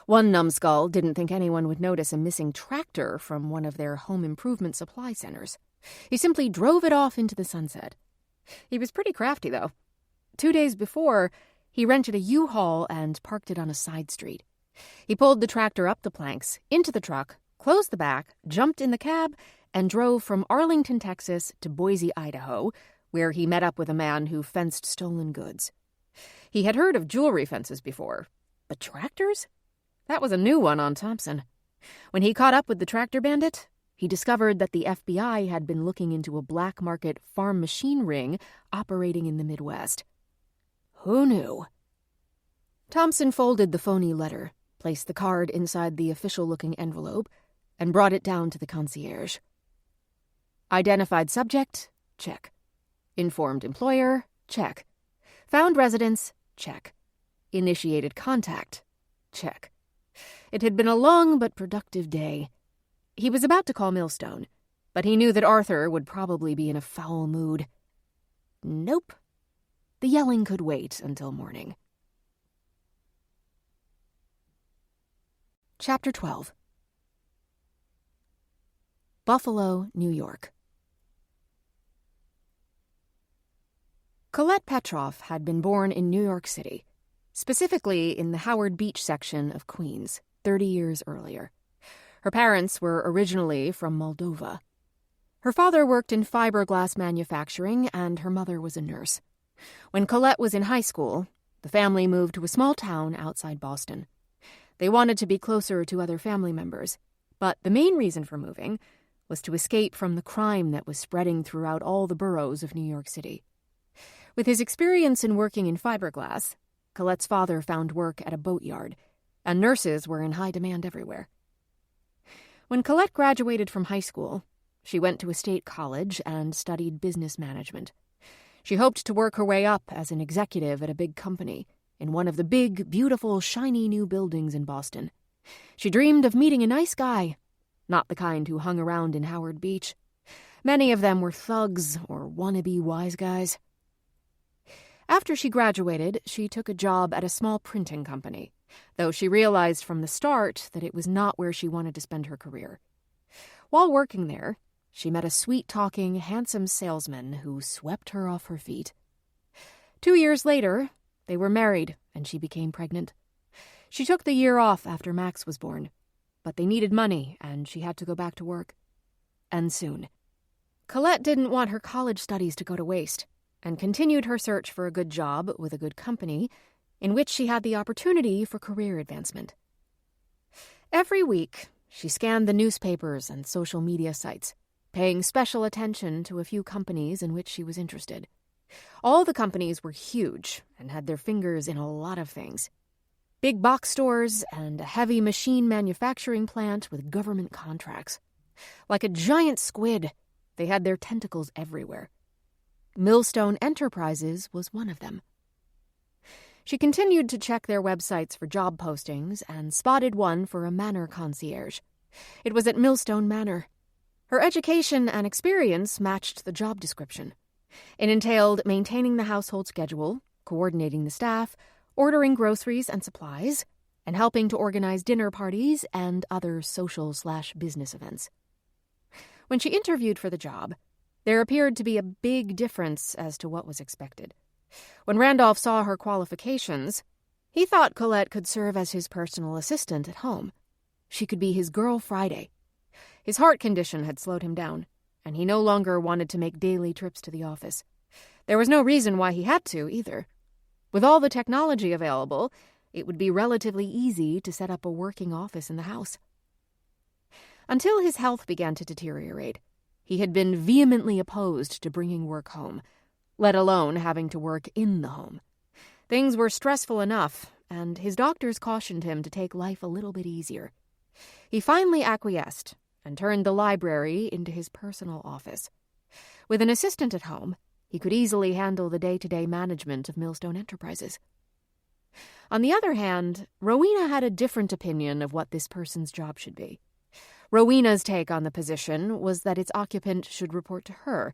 One numbskull didn't think anyone would notice a missing tractor from one of their home improvement supply centers. He simply drove it off into the sunset. He was pretty crafty, though. 2 days before, he rented a U-Haul and parked it on a side street. He pulled the tractor up the planks, into the truck, closed the back, jumped in the cab, and drove from Arlington, Texas to Boise, Idaho, where he met up with a man who fenced stolen goods. He had heard of jewelry fences before, but tractors? That was a new one on Thompson. When he caught up with the tractor bandit, he discovered that the FBI had been looking into a black market farm machine ring operating in the Midwest. Who knew? Thompson folded the phony letter, placed the card inside the official-looking envelope, and brought it down to the concierge. Identified subject? Check. Informed employer? Check. Found residence? Check. Initiated contact? Check. It had been a long but productive day. He was about to call Millstone, but he knew that Arthur would probably be in a foul mood. Nope. The yelling could wait until morning. Chapter 12. Buffalo, New York. Colette Petrov had been born in New York City, specifically in the Howard Beach section of Queens, 30 years earlier. Her parents were originally from Moldova. Her father worked in fiberglass manufacturing, and her mother was a nurse. When Colette was in high school, the family moved to a small town outside Boston. They wanted to be closer to other family members, but the main reason for moving was to escape from the crime that was spreading throughout all the boroughs of New York City. With his experience in working in fiberglass, Colette's father found work at a boatyard, and nurses were in high demand everywhere. When Colette graduated from high school, she went to a state college and studied business management. She hoped to work her way up as an executive at a big company in one of the big, beautiful, shiny new buildings in Boston. She dreamed of meeting a nice guy, not the kind who hung around in Howard Beach. Many of them were thugs or wannabe wise guys. After she graduated, she took a job at a small printing company, though she realized from the start that it was not where she wanted to spend her career. While working there, she met a sweet-talking, handsome salesman who swept her off her feet. 2 years later, they were married, and she became pregnant. She took the year off after Max was born, but they needed money, and she had to go back to work. And soon. Colette didn't want her college studies to go to waste, and continued her search for a good job with a good company in which she had the opportunity for career advancement. Every week, she scanned the newspapers and social media sites, paying special attention to a few companies in which she was interested. All the companies were huge and had their fingers in a lot of things. Big box stores and a heavy machine manufacturing plant with government contracts. Like a giant squid, they had their tentacles everywhere. Millstone Enterprises was one of them. She continued to check their websites for job postings and spotted one for a manor concierge. It was at Millstone Manor. Her education and experience matched the job description. It entailed maintaining the household schedule, coordinating the staff, ordering groceries and supplies, and helping to organize dinner parties and other social/business events. When she interviewed for the job, there appeared to be a big difference as to what was expected. When Randolph saw her qualifications, he thought Colette could serve as his personal assistant at home. She could be his girl Friday. His heart condition had slowed him down, and he no longer wanted to make daily trips to the office. There was no reason why he had to, either. With all the technology available, it would be relatively easy to set up a working office in the house. Until his health began to deteriorate, he had been vehemently opposed to bringing work home, let alone having to work in the home. Things were stressful enough, and his doctors cautioned him to take life a little bit easier. He finally acquiesced and turned the library into his personal office. With an assistant at home, he could easily handle the day-to-day management of Millstone Enterprises. On the other hand, Rowena had a different opinion of what this person's job should be. Rowena's take on the position was that its occupant should report to her,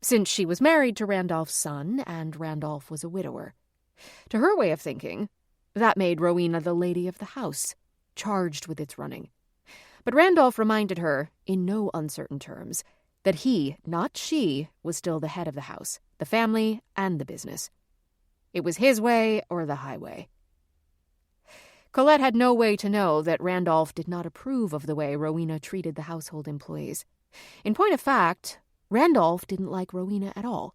since she was married to Randolph's son and Randolph was a widower. To her way of thinking, that made Rowena the lady of the house, charged with its running. But Randolph reminded her, in no uncertain terms, that he, not she, was still the head of the house, the family, and the business. It was his way or the highway. Colette had no way to know that Randolph did not approve of the way Rowena treated the household employees. In point of fact, Randolph didn't like Rowena at all.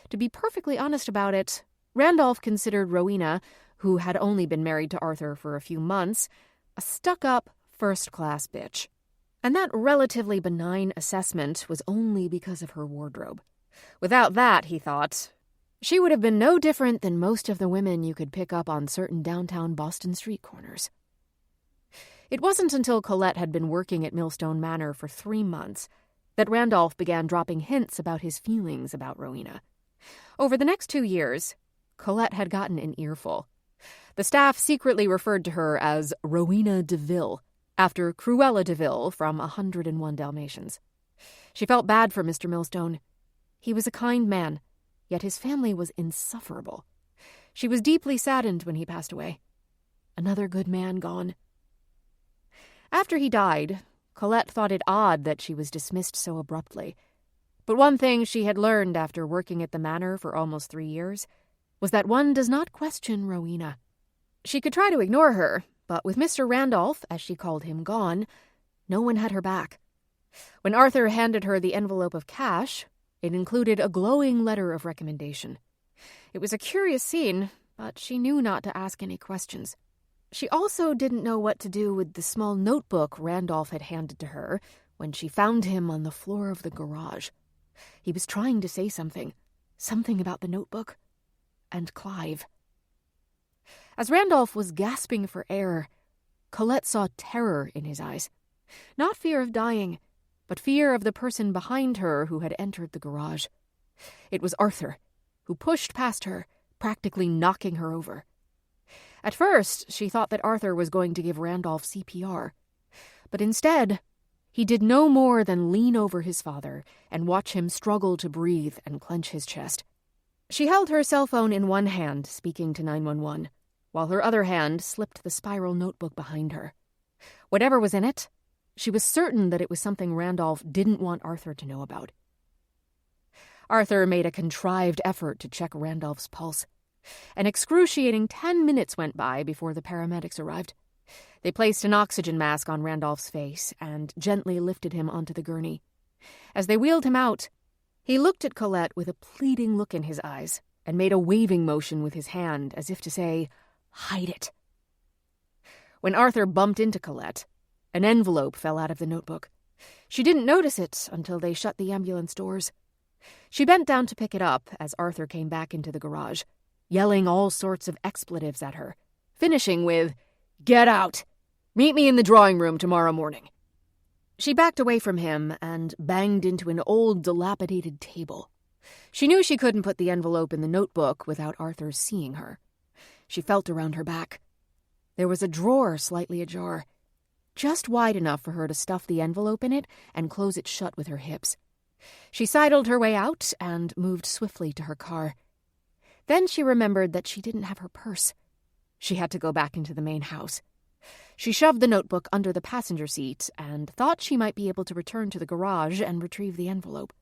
To be perfectly honest about it, Randolph considered Rowena, who had only been married to Arthur for a few months, a stuck-up, first-class bitch. And that relatively benign assessment was only because of her wardrobe. Without that, he thought, she would have been no different than most of the women you could pick up on certain downtown Boston street corners. It wasn't until Colette had been working at Millstone Manor for 3 months that Randolph began dropping hints about his feelings about Rowena. Over the next 2 years, Colette had gotten an earful. The staff secretly referred to her as Rowena DeVille, after Cruella DeVille from 101 Dalmatians. She felt bad for Mr. Millstone. He was a kind man, yet his family was insufferable. She was deeply saddened when he passed away. Another good man gone. After he died, Colette thought it odd that she was dismissed so abruptly. But one thing she had learned after working at the manor for almost 3 years was that one does not question Rowena. She could try to ignore her, but with Mr. Randolph, as she called him, gone, no one had her back. When Arthur handed her the envelope of cash, it included a glowing letter of recommendation. It was a curious scene, but she knew not to ask any questions. She also didn't know what to do with the small notebook Randolph had handed to her when she found him on the floor of the garage. He was trying to say something about the notebook and Clive. As Randolph was gasping for air, Colette saw terror in his eyes. Not fear of dying, but fear of the person behind her who had entered the garage. It was Arthur, who pushed past her, practically knocking her over. At first, she thought that Arthur was going to give Randolph CPR, but instead, he did no more than lean over his father and watch him struggle to breathe and clench his chest. She held her cell phone in one hand, speaking to 911, while her other hand slipped the spiral notebook behind her. Whatever was in it, she was certain that it was something Randolph didn't want Arthur to know about. Arthur made a contrived effort to check Randolph's pulse. An excruciating 10 minutes went by before the paramedics arrived. They placed an oxygen mask on Randolph's face and gently lifted him onto the gurney. As they wheeled him out, he looked at Colette with a pleading look in his eyes and made a waving motion with his hand as if to say, "Hide it." When Arthur bumped into Colette, an envelope fell out of the notebook. She didn't notice it until they shut the ambulance doors. She bent down to pick it up as Arthur came back into the garage, yelling all sorts of expletives at her, finishing with, "Get out! Meet me in the drawing room tomorrow morning." She backed away from him and banged into an old, dilapidated table. She knew she couldn't put the envelope in the notebook without Arthur seeing her. She felt around her back. There was a drawer slightly ajar, just wide enough for her to stuff the envelope in it and close it shut with her hips. She sidled her way out and moved swiftly to her car. Then she remembered that she didn't have her purse. She had to go back into the main house. She shoved the notebook under the passenger seat and thought she might be able to return to the garage and retrieve the envelope.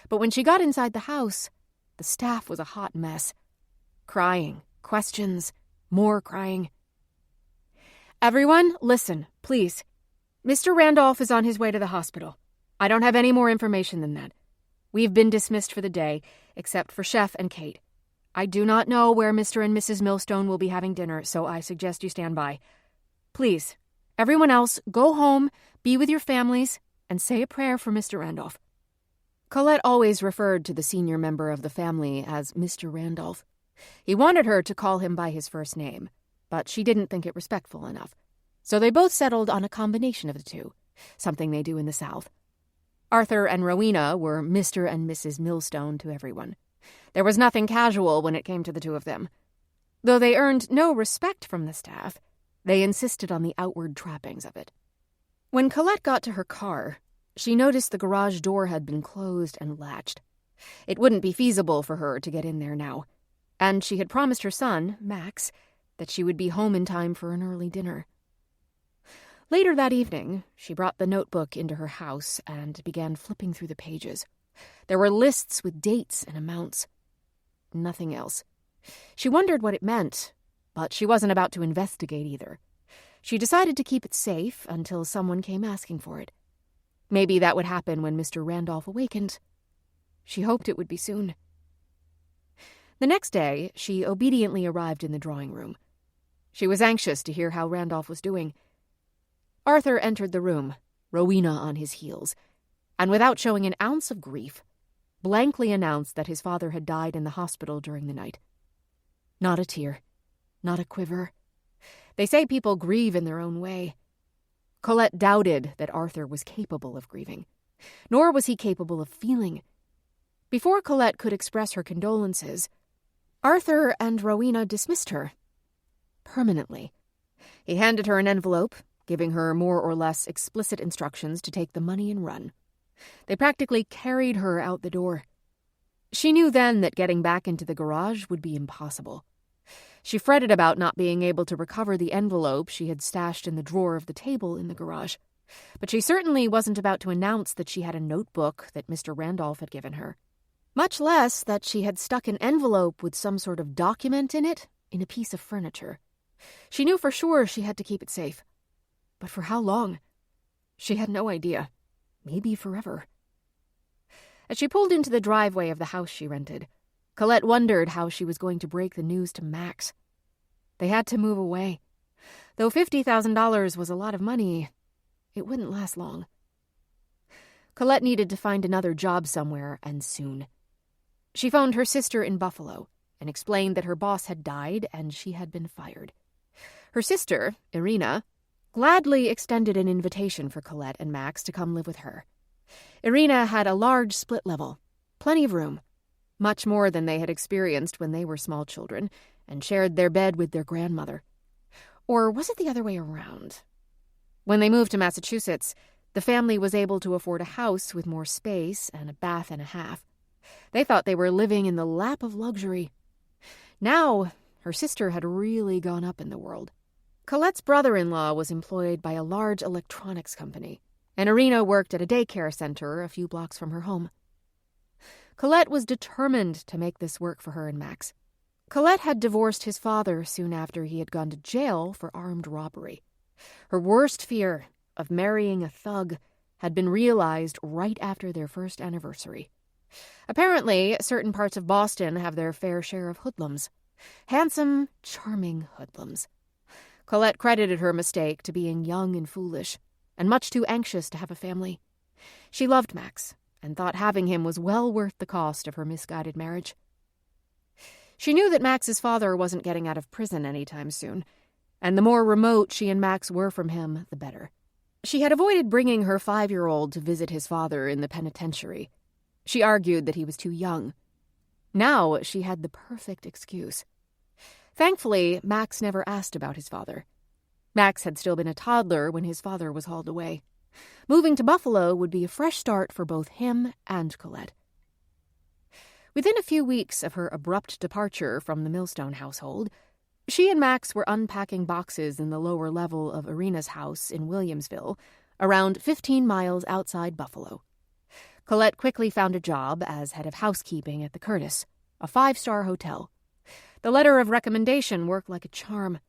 But when she got inside the house, the staff was a hot mess. Crying, questions, more crying. "Everyone, listen, please. Mr. Randolph is on his way to the hospital. I don't have any more information than that. We've been dismissed for the day, except for Chef and Kate. I do not know where Mr. and Mrs. Millstone will be having dinner, so I suggest you stand by. Please, everyone else, go home, be with your families, and say a prayer for Mr. Randolph." Colette always referred to the senior member of the family as Mr. Randolph. He wanted her to call him by his first name, but she didn't think it respectful enough. So they both settled on a combination of the two, something they do in the South. Arthur and Rowena were Mr. and Mrs. Millstone to everyone. There was nothing casual when it came to the two of them. Though they earned no respect from the staff, they insisted on the outward trappings of it. When Colette got to her car, she noticed the garage door had been closed and latched. It wouldn't be feasible for her to get in there now, and she had promised her son, Max, that she would be home in time for an early dinner. Later that evening, she brought the notebook into her house and began flipping through the pages. There were lists with dates and amounts. Nothing else. She wondered what it meant, but she wasn't about to investigate either. She decided to keep it safe until someone came asking for it. Maybe that would happen when Mr. Randolph awakened. She hoped it would be soon. The next day, she obediently arrived in the drawing room. She was anxious to hear how Randolph was doing. Arthur entered the room, Rowena on his heels, and without showing an ounce of grief, blankly announced that his father had died in the hospital during the night. Not a tear, not a quiver. They say people grieve in their own way. Colette doubted that Arthur was capable of grieving, nor was he capable of feeling. Before Colette could express her condolences, Arthur and Rowena dismissed her. Permanently. He handed her an envelope, giving her more or less explicit instructions to take the money and run. They practically carried her out the door. She knew then that getting back into the garage would be impossible. She fretted about not being able to recover the envelope she had stashed in the drawer of the table in the garage. But she certainly wasn't about to announce that she had a notebook that Mr. Randolph had given her. Much less that she had stuck an envelope with some sort of document in it in a piece of furniture. She knew for sure she had to keep it safe. But for how long? She had no idea. Maybe forever. As she pulled into the driveway of the house she rented, Colette wondered how she was going to break the news to Max. They had to move away. Though $50,000 was a lot of money, it wouldn't last long. Colette needed to find another job somewhere, and soon. She phoned her sister in Buffalo and explained that her boss had died and she had been fired. Her sister, Irina, gladly extended an invitation for Colette and Max to come live with her. Irina had a large split level, plenty of room, much more than they had experienced when they were small children, and shared their bed with their grandmother. Or was it the other way around? When they moved to Massachusetts, the family was able to afford a house with more space and a bath and a half. They thought they were living in the lap of luxury. Now, her sister had really gone up in the world. Colette's brother-in-law was employed by a large electronics company, and Irina worked at a daycare center a few blocks from her home. Colette was determined to make this work for her and Max. Colette had divorced his father soon after he had gone to jail for armed robbery. Her worst fear of marrying a thug had been realized right after their first anniversary. Apparently, certain parts of Boston have their fair share of hoodlums. Handsome, charming hoodlums. Colette credited her mistake to being young and foolish, and much too anxious to have a family. She loved Max and thought having him was well worth the cost of her misguided marriage. She knew that Max's father wasn't getting out of prison anytime soon, and the more remote she and Max were from him, the better. She had avoided bringing her 5-year-old to visit his father in the penitentiary. She argued that he was too young. Now she had the perfect excuse. Thankfully, Max never asked about his father. Max had still been a toddler when his father was hauled away. Moving to Buffalo would be a fresh start for both him and Colette. Within a few weeks of her abrupt departure from the Millstone household, she and Max were unpacking boxes in the lower level of Irina's house in Williamsville, around 15 miles outside Buffalo. Colette quickly found a job as head of housekeeping at the Curtis, a 5-star hotel. The letter of recommendation worked like a charm.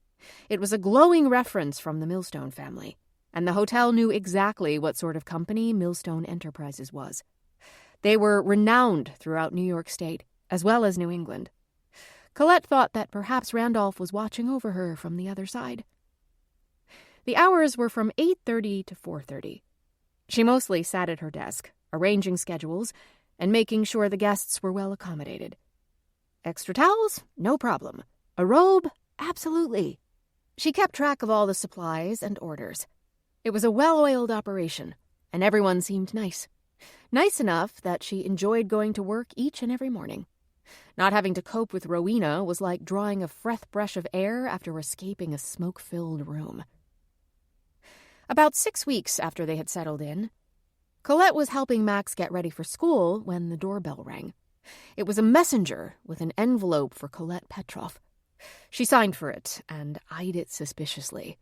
It was a glowing reference from the Millstone family, and the hotel knew exactly what sort of company Millstone Enterprises was. They were renowned throughout New York State, as well as New England. Colette thought that perhaps Randolph was watching over her from the other side. The hours were from 8:30 to 4:30. She mostly sat at her desk, arranging schedules and making sure the guests were well accommodated. Extra towels? No problem. A robe? Absolutely. She kept track of all the supplies and orders. It was a well-oiled operation, and everyone seemed nice. Nice enough that she enjoyed going to work each and every morning. Not having to cope with Rowena was like drawing a fresh breath of air after escaping a smoke-filled room. About 6 weeks after they had settled in, Colette was helping Max get ready for school when the doorbell rang. It was a messenger with an envelope for Colette Petroff. She signed for it and eyed it suspiciously.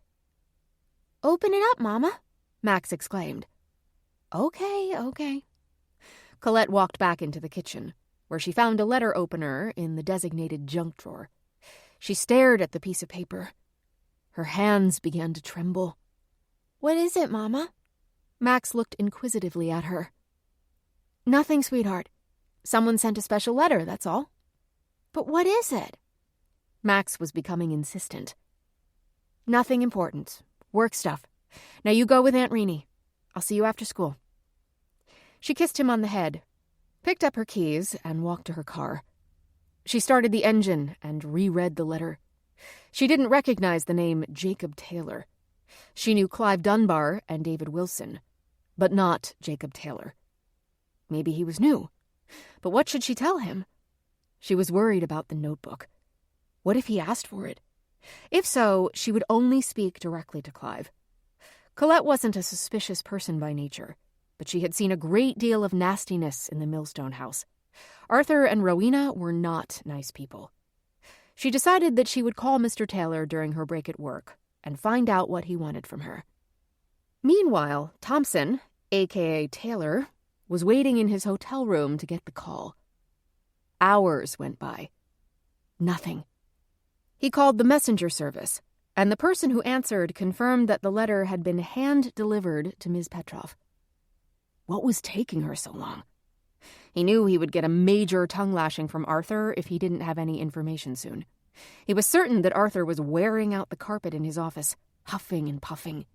"Open it up, Mama," Max exclaimed. Okay. Colette walked back into the kitchen, where she found a letter opener in the designated junk drawer. She stared at the piece of paper. Her hands began to tremble. "What is it, Mama?" Max looked inquisitively at her. "Nothing, sweetheart. Someone sent a special letter, that's all." "But what is it?" Max was becoming insistent. "Nothing important. Work stuff. Now you go with Aunt Renee. I'll see you after school." She kissed him on the head, picked up her keys, and walked to her car. She started the engine and reread the letter. She didn't recognize the name Jacob Taylor. She knew Clive Dunbar and David Wilson, but not Jacob Taylor. Maybe he was new. But what should she tell him? She was worried about the notebook. What if he asked for it? If so, she would only speak directly to Clive. Colette wasn't a suspicious person by nature, but she had seen a great deal of nastiness in the Millstone house. Arthur and Rowena were not nice people. She decided that she would call Mr. Taylor during her break at work and find out what he wanted from her. Meanwhile, Thompson, a.k.a. Taylor, was waiting in his hotel room to get the call. Hours went by. Nothing. He called the messenger service, and the person who answered confirmed that the letter had been hand-delivered to Ms. Petroff. What was taking her so long? He knew he would get a major tongue-lashing from Arthur if he didn't have any information soon. He was certain that Arthur was wearing out the carpet in his office, huffing and puffing.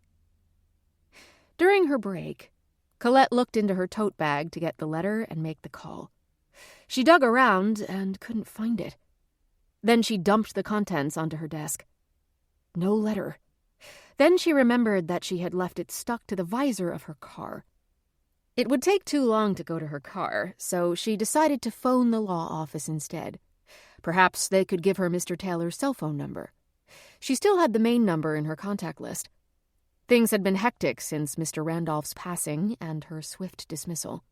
During her break, Colette looked into her tote bag to get the letter and make the call. She dug around and couldn't find it. Then she dumped the contents onto her desk. No letter. Then she remembered that she had left it stuck to the visor of her car. It would take too long to go to her car, so she decided to phone the law office instead. Perhaps they could give her Mr. Taylor's cell phone number. She still had the main number in her contact list. Things had been hectic since Mr. Randolph's passing and her swift dismissal.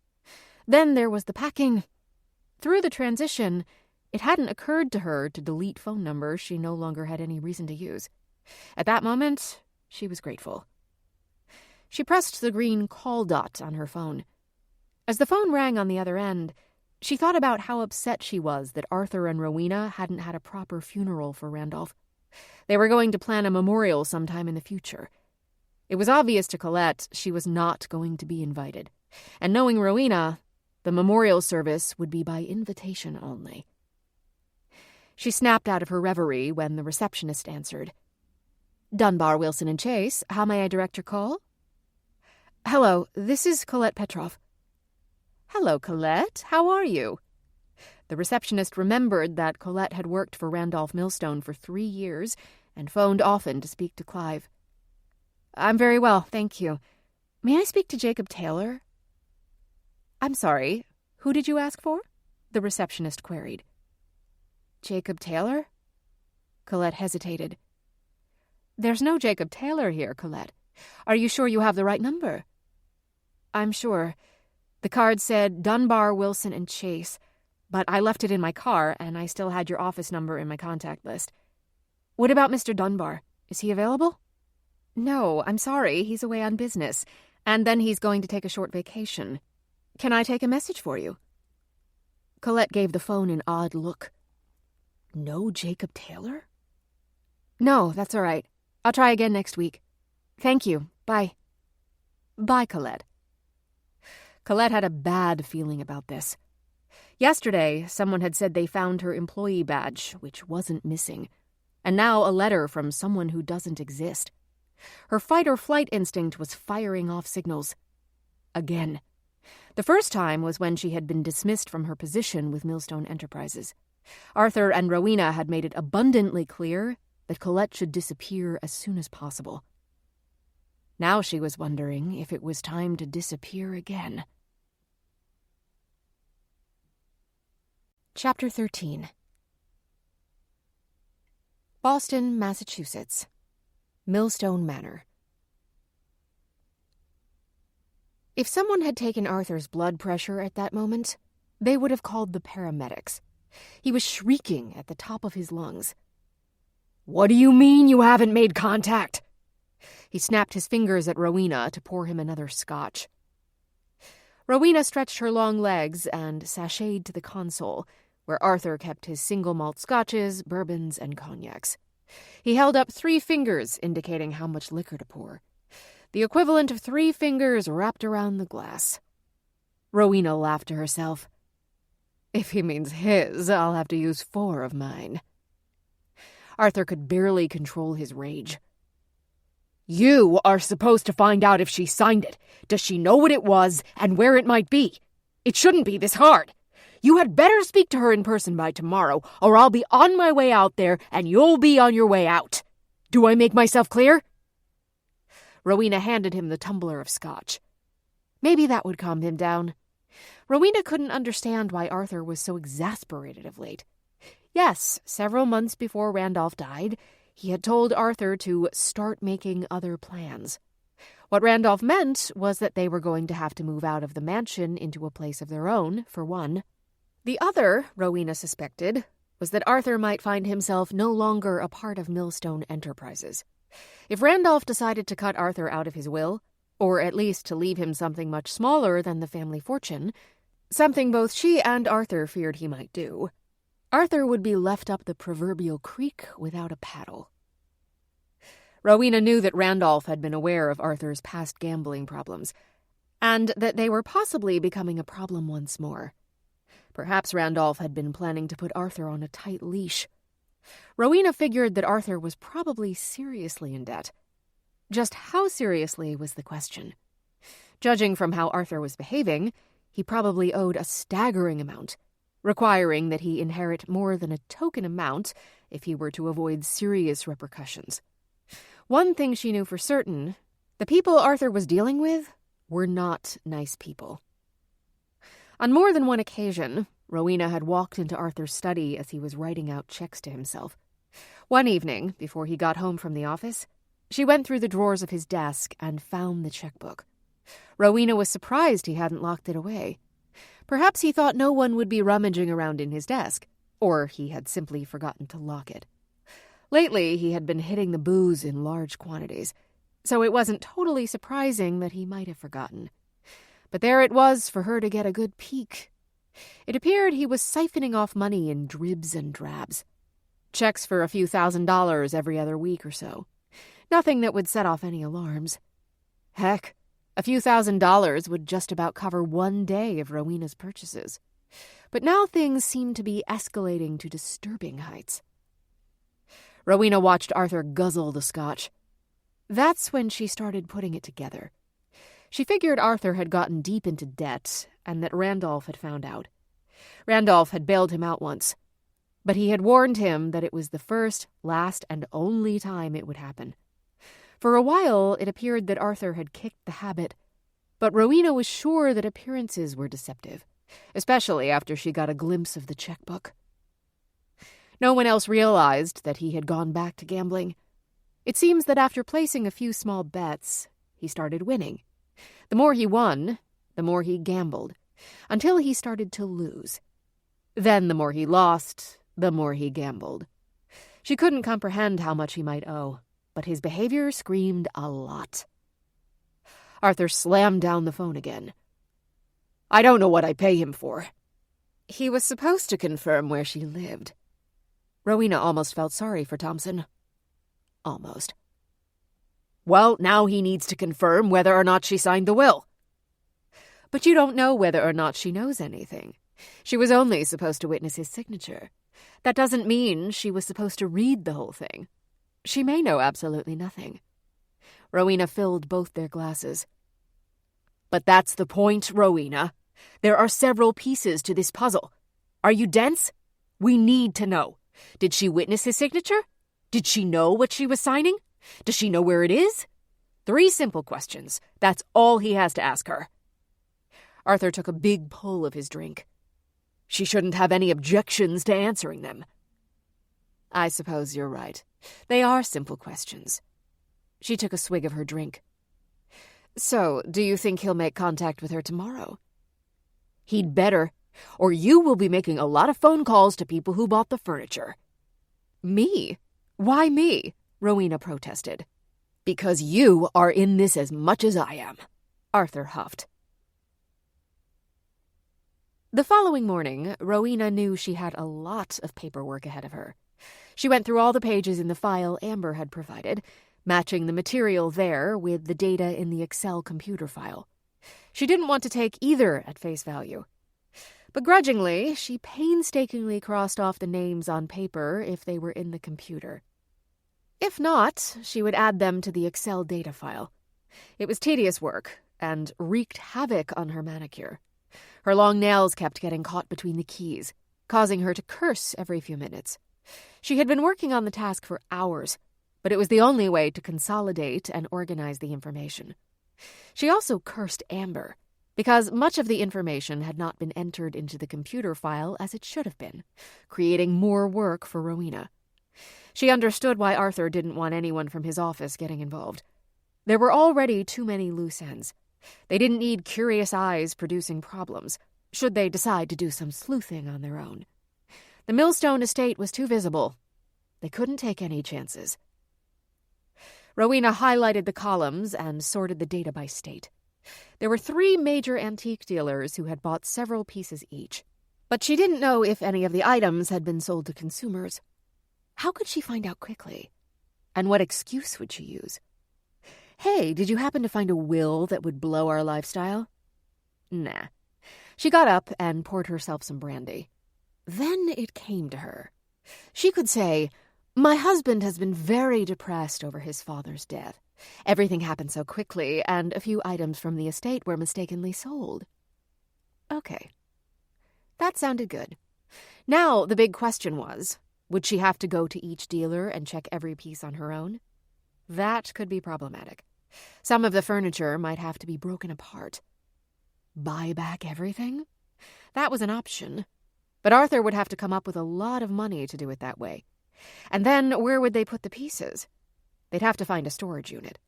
Then there was the packing. Through the transition, it hadn't occurred to her to delete phone numbers she no longer had any reason to use. At that moment, she was grateful. She pressed the green call dot on her phone. As the phone rang on the other end, she thought about how upset she was that Arthur and Rowena hadn't had a proper funeral for Randolph. They were going to plan a memorial sometime in the future. It was obvious to Colette she was not going to be invited. And knowing Rowena, the memorial service would be by invitation only. She snapped out of her reverie when the receptionist answered. "Dunbar, Wilson & Chase, how may I direct your call?" Hello, this is Colette Petrov. Hello, Colette. How are you? The receptionist remembered that Colette had worked for Randolph Millstone for 3 years and phoned often to speak to Clive. I'm very well, thank you. May I speak to Jacob Taylor? I'm sorry, who did you ask for? The receptionist queried. Jacob Taylor? Colette hesitated. There's no Jacob Taylor here, Colette. Are you sure you have the right number? I'm sure. The card said Dunbar, Wilson, and Chase, but I left it in my car, and I still had your office number in my contact list. What about Mr. Dunbar? Is he available? No, I'm sorry, he's away on business, and then he's going to take a short vacation. Can I take a message for you? Colette gave the phone an odd look. No Jacob Taylor? No, that's all right. I'll try again next week. Thank you. Bye. Bye, Colette. Colette had a bad feeling about this. Yesterday, someone had said they found her employee badge, which wasn't missing, and now a letter from someone who doesn't exist. Her fight-or-flight instinct was firing off signals. Again. The first time was when she had been dismissed from her position with Millstone Enterprises. Arthur and Rowena had made it abundantly clear that Colette should disappear as soon as possible. Now she was wondering if it was time to disappear again. Chapter 13. Boston, Massachusetts. Millstone Manor. If someone had taken Arthur's blood pressure at that moment, they would have called the paramedics. He was shrieking at the top of his lungs. What do you mean you haven't made contact? He snapped his fingers at Rowena to pour him another scotch. Rowena stretched her long legs and sashayed to the console, where Arthur kept his single malt scotches, bourbons, and cognacs. He held up 3 fingers, indicating how much liquor to pour. The equivalent of 3 fingers wrapped around the glass. Rowena laughed to herself. If he means his, I'll have to use 4 of mine. Arthur could barely control his rage. You are supposed to find out if she signed it. Does she know what it was and where it might be? It shouldn't be this hard. You had better speak to her in person by tomorrow, or I'll be on my way out there and you'll be on your way out. Do I make myself clear? Rowena handed him the tumbler of scotch. Maybe that would calm him down. Rowena couldn't understand why Arthur was so exasperated of late. Yes, several months before Randolph died, he had told Arthur to start making other plans. What Randolph meant was that they were going to have to move out of the mansion into a place of their own, for one. The other, Rowena suspected, was that Arthur might find himself no longer a part of Millstone Enterprises. If Randolph decided to cut Arthur out of his will, or at least to leave him something much smaller than the family fortune, something both she and Arthur feared he might do, Arthur would be left up the proverbial creek without a paddle. Rowena knew that Randolph had been aware of Arthur's past gambling problems, and that they were possibly becoming a problem once more. Perhaps Randolph had been planning to put Arthur on a tight leash. Rowena figured that Arthur was probably seriously in debt. Just how seriously was the question. Judging from how Arthur was behaving, he probably owed a staggering amount, requiring that he inherit more than a token amount if he were to avoid serious repercussions. One thing she knew for certain, the people Arthur was dealing with were not nice people. On more than one occasion, Rowena had walked into Arthur's study as he was writing out checks to himself. One evening, before he got home from the office, she went through the drawers of his desk and found the checkbook. Rowena was surprised he hadn't locked it away. Perhaps he thought no one would be rummaging around in his desk, or he had simply forgotten to lock it. Lately, he had been hitting the booze in large quantities, so it wasn't totally surprising that he might have forgotten. But there it was for her to get a good peek. It appeared he was siphoning off money in dribs and drabs. Checks for a few $1,000s every other week or so. Nothing that would set off any alarms. Heck, a few $1,000s would just about cover one day of Rowena's purchases. But now things seemed to be escalating to disturbing heights. Rowena watched Arthur guzzle the scotch. That's when she started putting it together. She figured Arthur had gotten deep into debt and that Randolph had found out. Randolph had bailed him out once, but he had warned him that it was the first, last, and only time it would happen. For a while, it appeared that Arthur had kicked the habit, but Rowena was sure that appearances were deceptive, especially after she got a glimpse of the checkbook. No one else realized that he had gone back to gambling. It seems that after placing a few small bets, he started winning. The more he won, the more he gambled, until he started to lose. Then the more he lost, the more he gambled. She couldn't comprehend how much he might owe, but his behavior screamed a lot. Arthur slammed down the phone again. "I don't know what I pay him for." He was supposed to confirm where she lived. Rowena almost felt sorry for Thompson. Almost. "Well, now he needs to confirm whether or not she signed the will." "But you don't know whether or not she knows anything. She was only supposed to witness his signature. That doesn't mean she was supposed to read the whole thing. She may know absolutely nothing." Rowena filled both their glasses. "But that's the point, Rowena. There are several pieces to this puzzle. Are you dense? We need to know. Did she witness his signature? Did she know what she was signing? Does she know where it is? 3 simple questions. That's all he has to ask her." Arthur took a big pull of his drink. "She shouldn't have any objections to answering them." "I suppose you're right. They are simple questions." She took a swig of her drink. "So, do you think he'll make contact with her tomorrow?" "He'd better, or you will be making a lot of phone calls to people who bought the furniture." "Me? Why me?" Rowena protested. "Because you are in this as much as I am," Arthur huffed. The following morning, Rowena knew she had a lot of paperwork ahead of her. She went through all the pages in the file Amber had provided, matching the material there with the data in the Excel computer file. She didn't want to take either at face value. Begrudgingly, she painstakingly crossed off the names on paper if they were in the computer. If not, she would add them to the Excel data file. It was tedious work and wreaked havoc on her manicure. Her long nails kept getting caught between the keys, causing her to curse every few minutes. She had been working on the task for hours, but it was the only way to consolidate and organize the information. She also cursed Amber, because much of the information had not been entered into the computer file as it should have been, creating more work for Rowena. She understood why Arthur didn't want anyone from his office getting involved. There were already too many loose ends. They didn't need curious eyes producing problems, should they decide to do some sleuthing on their own. The Millstone estate was too visible. They couldn't take any chances. Rowena highlighted the columns and sorted the data by state. There were 3 major antique dealers who had bought several pieces each, but she didn't know if any of the items had been sold to consumers. How could she find out quickly? And what excuse would she use? "Hey, did you happen to find a will that would blow our lifestyle?" Nah. She got up and poured herself some brandy. Then it came to her. She could say, "My husband has been very depressed over his father's death. Everything happened so quickly, and a few items from the estate were mistakenly sold." Okay. That sounded good. Now the big question was, would she have to go to each dealer and check every piece on her own? That could be problematic. Some of the furniture might have to be broken apart. Buy back everything? That was an option. But Arthur would have to come up with a lot of money to do it that way. And then where would they put the pieces? They'd have to find a storage unit.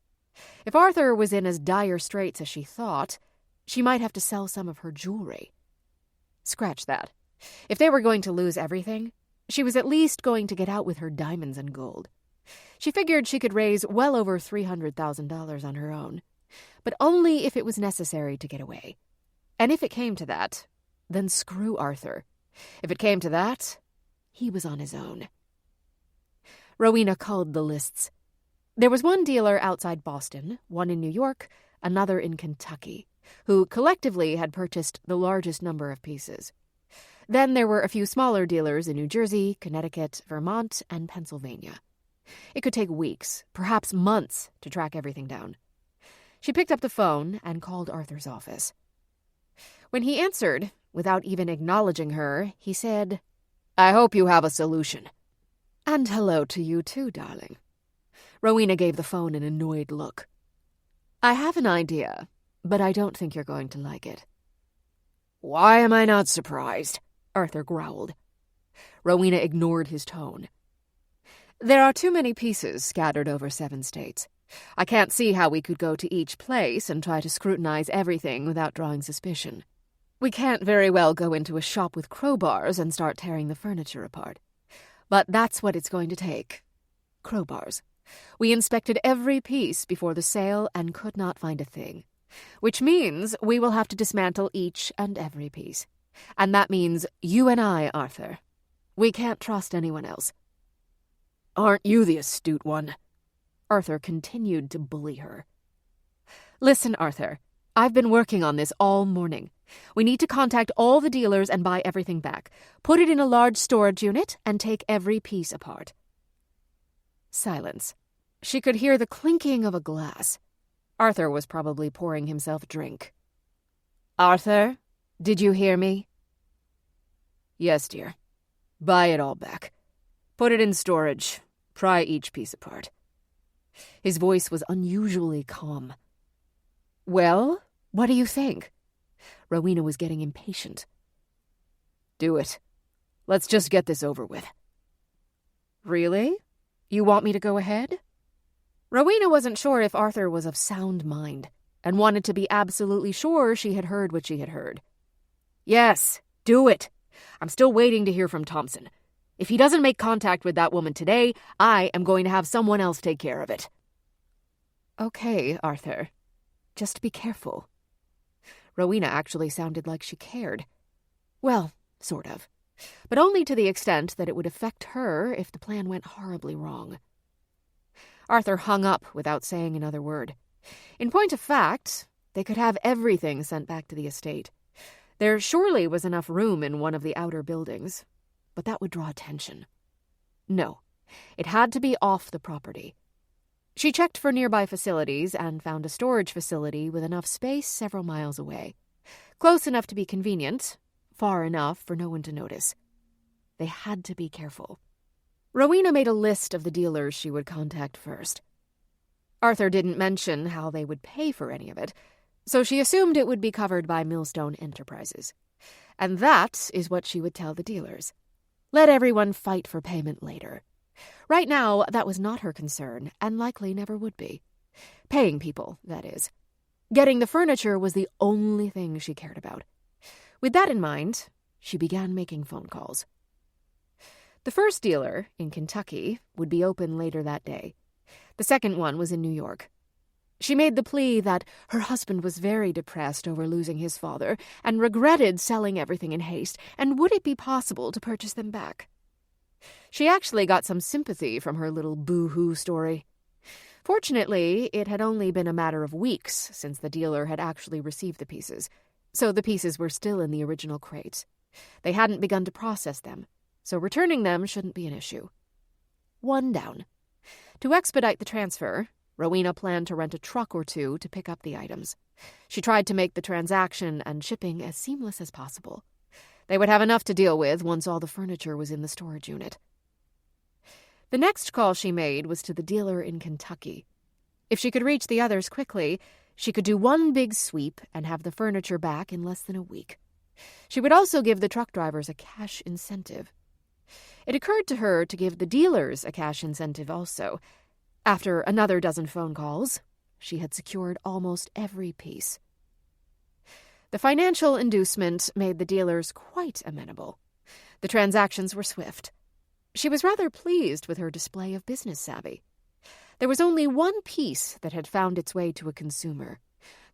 If Arthur was in as dire straits as she thought, she might have to sell some of her jewelry. Scratch that. If they were going to lose everything, she was at least going to get out with her diamonds and gold. She figured she could raise well over $300,000 on her own, but only if it was necessary to get away. And if it came to that, then screw Arthur. If it came to that, he was on his own. Rowena culled the lists. There was one dealer outside Boston, one in New York, another in Kentucky, who collectively had purchased the largest number of pieces. Then there were a few smaller dealers in New Jersey, Connecticut, Vermont, and Pennsylvania. It could take weeks, perhaps months, to track everything down. She picked up the phone and called Arthur's office. When he answered, without even acknowledging her, he said, "I hope you have a solution." "And hello to you too, darling." Rowena gave the phone an annoyed look. "I have an idea, but I don't think you're going to like it." "Why am I not surprised?" Arthur growled. Rowena ignored his tone. "There are too many pieces scattered over 7 states. I can't see how we could go to each place and try to scrutinize everything without drawing suspicion. We can't very well go into a shop with crowbars and start tearing the furniture apart. But that's what it's going to take. Crowbars. We inspected every piece before the sale and could not find a thing. Which means we will have to dismantle each and every piece. And that means you and I, Arthur. We can't trust anyone else." "Aren't you the astute one?" Arthur continued to bully her. "Listen, Arthur. I've been working on this all morning. We need to contact all the dealers and buy everything back. Put it in a large storage unit and take every piece apart." Silence. She could hear the clinking of a glass. Arthur was probably pouring himself a drink. "Arthur, did you hear me?" "Yes, dear. Buy it all back. Put it in storage. Pry each piece apart." His voice was unusually calm. "Well, what do you think?" Rowena was getting impatient. "Do it. Let's just get this over with." "Really? You want me to go ahead?" Rowena wasn't sure if Arthur was of sound mind, and wanted to be absolutely sure she had heard what she had heard. "Yes, do it. I'm still waiting to hear from Thompson. If he doesn't make contact with that woman today, I am going to have someone else take care of it." "Okay, Arthur. Just be careful." Rowena actually sounded like she cared. Well, sort of. But only to the extent that it would affect her if the plan went horribly wrong. Arthur hung up without saying another word. In point of fact, they could have everything sent back to the estate. There surely was enough room in one of the outer buildings, but that would draw attention. No, it had to be off the property. She checked for nearby facilities and found a storage facility with enough space several miles away. Close enough to be convenient, far enough for no one to notice. They had to be careful. Rowena made a list of the dealers she would contact first. Arthur didn't mention how they would pay for any of it, so she assumed it would be covered by Millstone Enterprises. And that is what she would tell the dealers. Let everyone fight for payment later. Right now, that was not her concern, and likely never would be. Paying people, that is. Getting the furniture was the only thing she cared about. With that in mind, she began making phone calls. The first dealer, in Kentucky, would be open later that day. The second one was in New York. She made the plea that her husband was very depressed over losing his father and regretted selling everything in haste, and would it be possible to purchase them back? She actually got some sympathy from her little boo-hoo story. Fortunately, it had only been a matter of weeks since the dealer had actually received the pieces, so the pieces were still in the original crates. They hadn't begun to process them, so returning them shouldn't be an issue. One down. To expedite the transfer, Rowena planned to rent a truck or two to pick up the items. She tried to make the transaction and shipping as seamless as possible. They would have enough to deal with once all the furniture was in the storage unit. The next call she made was to the dealer in Kentucky. If she could reach the others quickly, she could do one big sweep and have the furniture back in less than a week. She would also give the truck drivers a cash incentive. It occurred to her to give the dealers a cash incentive also. After another dozen phone calls, she had secured almost every piece. The financial inducement made the dealers quite amenable. The transactions were swift. She was rather pleased with her display of business savvy. There was only one piece that had found its way to a consumer,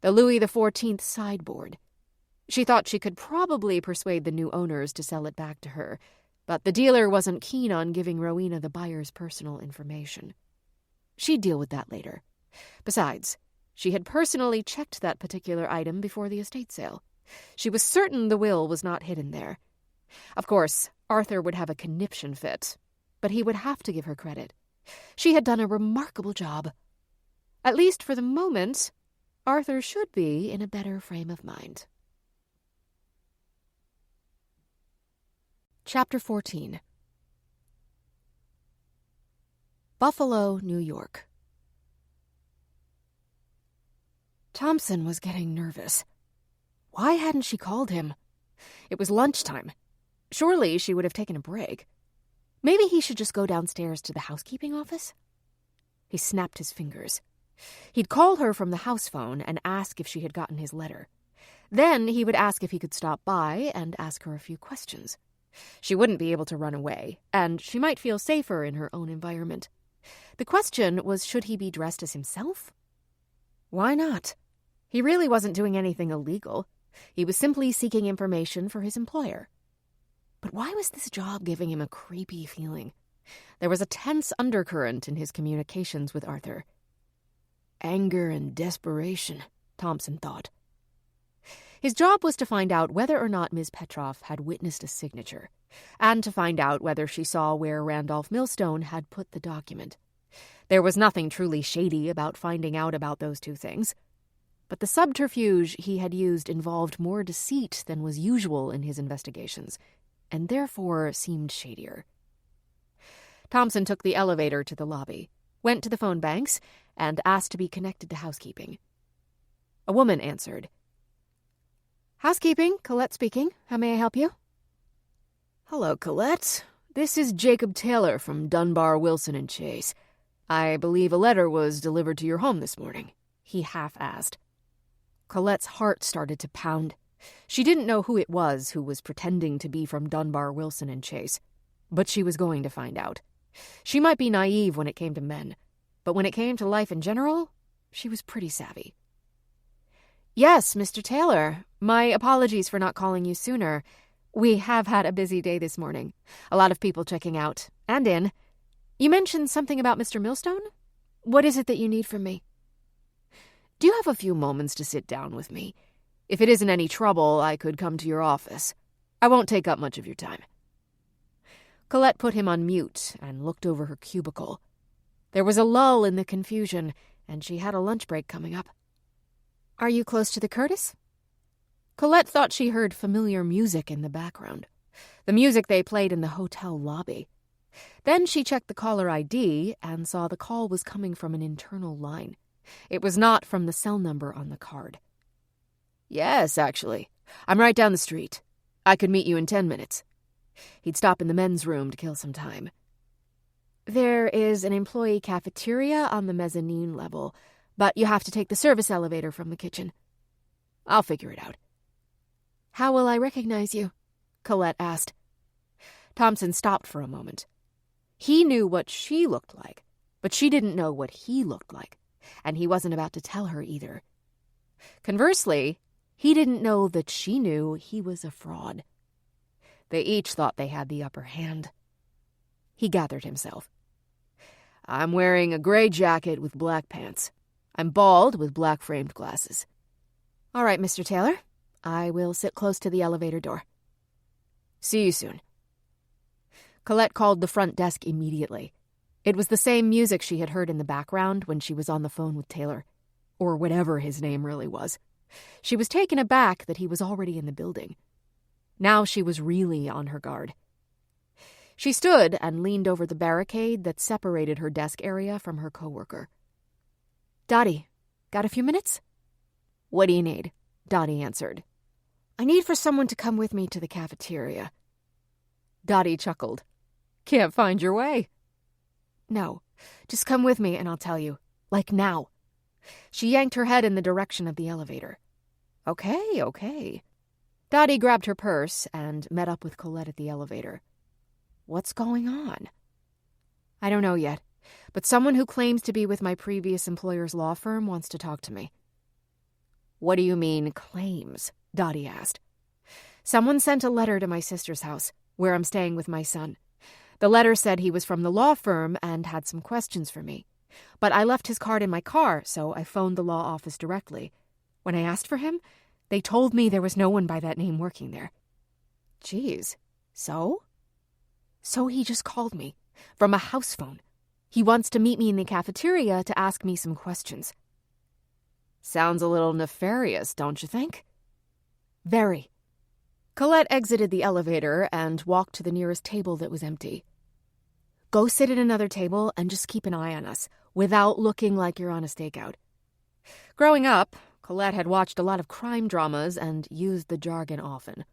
the Louis XIV sideboard. She thought she could probably persuade the new owners to sell it back to her, but the dealer wasn't keen on giving Rowena the buyer's personal information. She'd deal with that later. Besides, she had personally checked that particular item before the estate sale. She was certain the will was not hidden there. Of course, Arthur would have a conniption fit, but he would have to give her credit. She had done a remarkable job. At least for the moment, Arthur should be in a better frame of mind. Chapter 14. Buffalo, New York. Thompson was getting nervous. Why hadn't she called him? It was lunchtime. Surely she would have taken a break. Maybe he should just go downstairs to the housekeeping office? He snapped his fingers. He'd call her from the house phone and ask if she had gotten his letter. Then he would ask if he could stop by and ask her a few questions. She wouldn't be able to run away, and she might feel safer in her own environment. The question was, should he be dressed as himself? Why not? He really wasn't doing anything illegal. He was simply seeking information for his employer. But why was this job giving him a creepy feeling? There was a tense undercurrent in his communications with Arthur. Anger and desperation, Thompson thought. His job was to find out whether or not Ms. Petroff had witnessed a signature, and to find out whether she saw where Randolph Millstone had put the document. There was nothing truly shady about finding out about those two things. But the subterfuge he had used involved more deceit than was usual in his investigations, and therefore seemed shadier. Thompson took the elevator to the lobby, went to the phone banks, and asked to be connected to housekeeping. A woman answered. Housekeeping, Colette speaking. How may I help you? Hello, Colette. This is Jacob Taylor from Dunbar, Wilson and Chase. I believe a letter was delivered to your home this morning, he half-asked. Colette's heart started to pound. She didn't know who it was who was pretending to be from Dunbar, Wilson and Chase, but she was going to find out. She might be naive when it came to men, but when it came to life in general, she was pretty savvy. Yes, Mr. Taylor. My apologies for not calling you sooner. We have had a busy day this morning. A lot of people checking out and in. You mentioned something about Mr. Millstone? What is it that you need from me? Do you have a few moments to sit down with me? If it isn't any trouble, I could come to your office. I won't take up much of your time. Colette put him on mute and looked over her cubicle. There was a lull in the confusion, and she had a lunch break coming up. Are you close to the Curtis? Colette thought she heard familiar music in the background, the music they played in the hotel lobby. Then she checked the caller ID and saw the call was coming from an internal line. It was not from the cell number on the card. Yes, actually. I'm right down the street. I could meet you in 10 minutes. He'd stop in the men's room to kill some time. There is an employee cafeteria on the mezzanine level, but you have to take the service elevator from the kitchen. I'll figure it out. How will I recognize you? Colette asked. Thompson stopped for a moment. He knew what she looked like, but she didn't know what he looked like, and he wasn't about to tell her either. Conversely, he didn't know that she knew he was a fraud. They each thought they had the upper hand. He gathered himself. I'm wearing a gray jacket with black pants. I'm bald with black framed glasses. All right, Mr. Taylor. I will sit close to the elevator door. See you soon. Colette called the front desk immediately. It was the same music she had heard in the background when she was on the phone with Taylor, or whatever his name really was. She was taken aback that he was already in the building. Now she was really on her guard. She stood and leaned over the barricade that separated her desk area from her coworker. Dottie, got a few minutes? What do you need? Dottie answered. I need for someone to come with me to the cafeteria. Dottie chuckled. Can't find your way. No, just come with me and I'll tell you. Like now. She yanked her head in the direction of the elevator. Okay. Dottie grabbed her purse and met up with Colette at the elevator. What's going on? I don't know yet, but someone who claims to be with my previous employer's law firm wants to talk to me. What do you mean, claims? Dottie asked. Someone sent a letter to my sister's house, where I'm staying with my son. The letter said he was from the law firm and had some questions for me. But I left his card in my car, so I phoned the law office directly. When I asked for him, they told me there was no one by that name working there. Geez, so? So he just called me, from a house phone. He wants to meet me in the cafeteria to ask me some questions. Sounds a little nefarious, don't you think? Very. Colette exited the elevator and walked to the nearest table that was empty. Go sit at another table and just keep an eye on us, without looking like you're on a stakeout. Growing up, Colette had watched a lot of crime dramas and used the jargon often.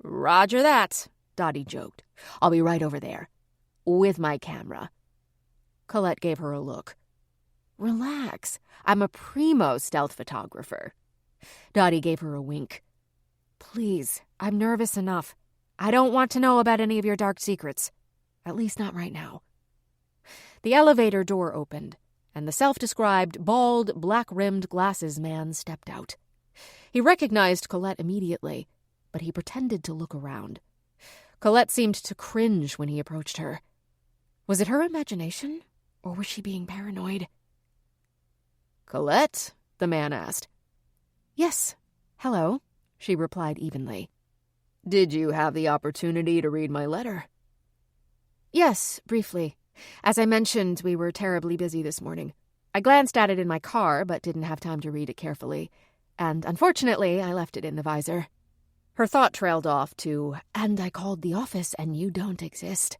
Roger that, Dottie joked. I'll be right over there. With my camera. Colette gave her a look. Relax. I'm a primo stealth photographer. Dottie gave her a wink. Please, I'm nervous enough. I don't want to know about any of your dark secrets. At least not right now. The elevator door opened, and the self-described, bald, black-rimmed glasses man stepped out. He recognized Colette immediately, but he pretended to look around. Colette seemed to cringe when he approached her. Was it her imagination, or was she being paranoid? Colette? The man asked. Yes. Hello, she replied evenly. Did you have the opportunity to read my letter? Yes, briefly. As I mentioned, we were terribly busy this morning. I glanced at it in my car, but didn't have time to read it carefully. And unfortunately, I left it in the visor. Her thought trailed off to, and I called the office and you don't exist.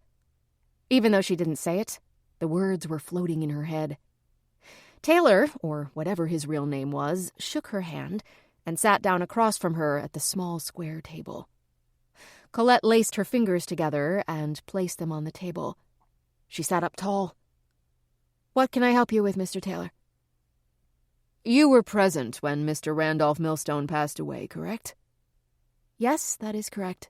Even though she didn't say it, the words were floating in her head. Taylor, or whatever his real name was, shook her hand and sat down across from her at the small square table. Colette laced her fingers together and placed them on the table. She sat up tall. What can I help you with, Mr. Taylor? You were present when Mr. Randolph Millstone passed away, correct? Yes, that is correct.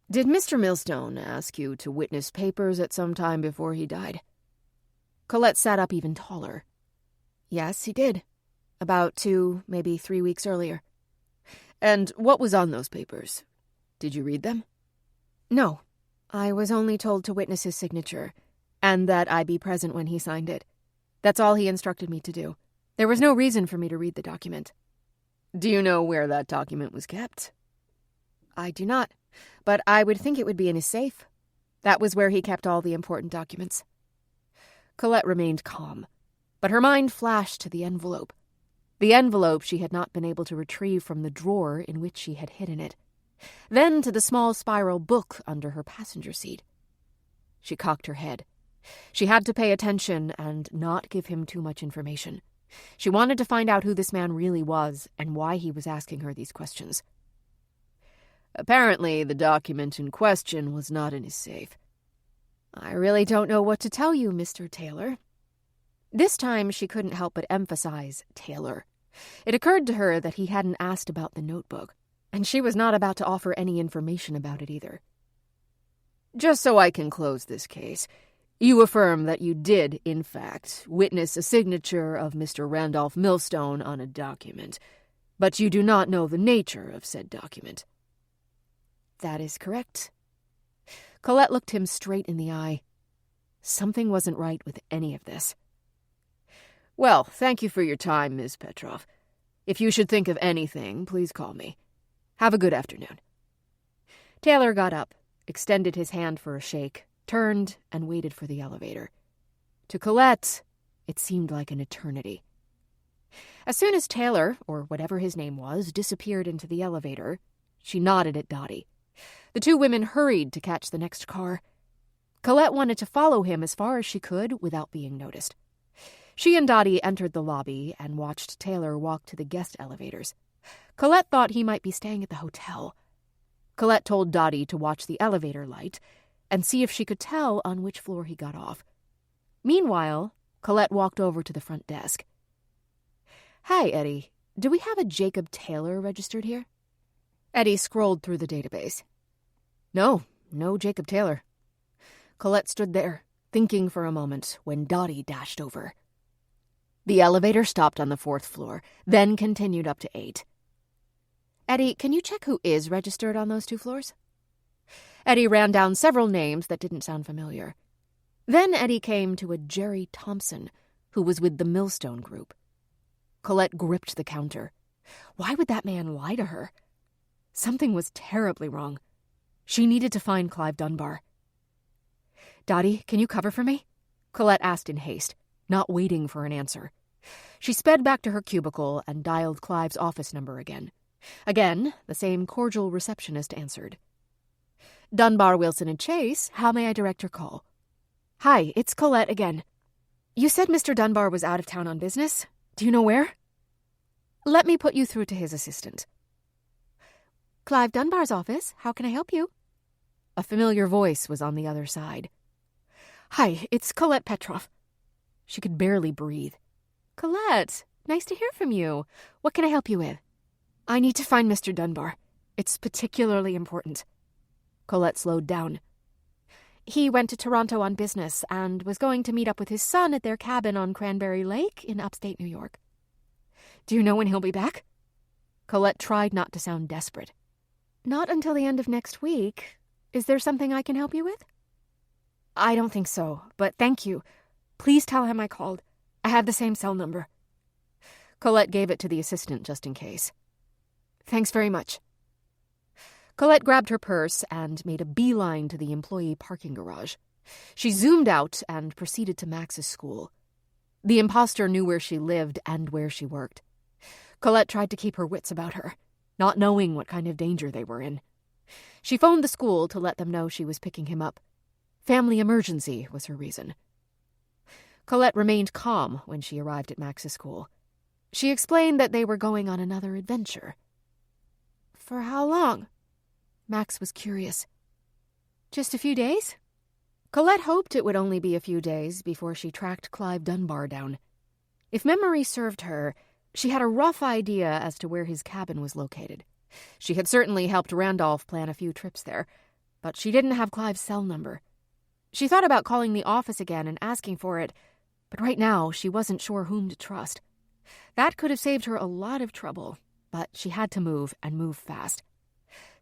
Did Mr. Millstone ask you to witness papers at some time before he died? Colette sat up even taller. Yes, he did. About 2, maybe 3 weeks earlier. And what was on those papers? Did you read them? No. I was only told to witness his signature, and that I be present when he signed it. That's all he instructed me to do. There was no reason for me to read the document. Do you know where that document was kept? I do not, but I would think it would be in his safe. That was where he kept all the important documents. Colette remained calm, but her mind flashed to the envelope. The envelope she had not been able to retrieve from the drawer in which she had hidden it. Then to the small spiral book under her passenger seat. She cocked her head. She had to pay attention and not give him too much information. She wanted to find out who this man really was and why he was asking her these questions. Apparently, the document in question was not in his safe. I really don't know what to tell you, Mr. Taylor. This time she couldn't help but emphasize Taylor. It occurred to her that he hadn't asked about the notebook, and she was not about to offer any information about it either. Just so I can close this case, you affirm that you did, in fact, witness a signature of Mr. Randolph Millstone on a document, but you do not know the nature of said document. That is correct. Colette looked him straight in the eye. Something wasn't right with any of this. Well, thank you for your time, Ms. Petrov. If you should think of anything, please call me. Have a good afternoon. Taylor got up, extended his hand for a shake, turned, and waited for the elevator. To Colette, it seemed like an eternity. As soon as Taylor, or whatever his name was, disappeared into the elevator, she nodded at Dottie. The two women hurried to catch the next car. Colette wanted to follow him as far as she could without being noticed. She and Dottie entered the lobby and watched Taylor walk to the guest elevators. Colette thought he might be staying at the hotel. Colette told Dottie to watch the elevator light and see if she could tell on which floor he got off. Meanwhile, Colette walked over to the front desk. Hi, Eddie. Do we have a Jacob Taylor registered here? Eddie scrolled through the database. No Jacob Taylor. Colette stood there, thinking for a moment, when Dottie dashed over. The elevator stopped on the 4th floor, then continued up to 8. Eddie, can you check who is registered on those 2 floors? Eddie ran down several names that didn't sound familiar. Then Eddie came to a Jerry Thompson, who was with the Millstone Group. Colette gripped the counter. Why would that man lie to her? Something was terribly wrong. She needed to find Clive Dunbar. Dottie, can you cover for me? Colette asked in haste, not waiting for an answer. She sped back to her cubicle and dialed Clive's office number again. Again, the same cordial receptionist answered. Dunbar, Wilson and Chase, how may I direct your call? Hi, it's Colette again. You said Mr. Dunbar was out of town on business. Do you know where? Let me put you through to his assistant. Clive Dunbar's office, how can I help you? A familiar voice was on the other side. Hi, it's Colette Petrov. She could barely breathe. Colette, nice to hear from you. What can I help you with? I need to find Mr. Dunbar. It's particularly important. Colette slowed down. He went to Toronto on business and was going to meet up with his son at their cabin on Cranberry Lake in upstate New York. Do you know when he'll be back? Colette tried not to sound desperate. Not until the end of next week. Is there something I can help you with? I don't think so, but thank you. Please tell him I called. I have the same cell number. Colette gave it to the assistant just in case. Thanks very much. Colette grabbed her purse and made a beeline to the employee parking garage. She zoomed out and proceeded to Max's school. The imposter knew where she lived and where she worked. Colette tried to keep her wits about her, not knowing what kind of danger they were in. She phoned the school to let them know she was picking him up. Family emergency was her reason. Colette remained calm when she arrived at Max's school. She explained that they were going on another adventure. For how long? Max was curious. Just a few days? Colette hoped it would only be a few days before she tracked Clive Dunbar down. If memory served her, she had a rough idea as to where his cabin was located. She had certainly helped Randolph plan a few trips there, but she didn't have Clive's cell number. She thought about calling the office again and asking for it, but right now she wasn't sure whom to trust. That could have saved her a lot of trouble, but she had to move and move fast.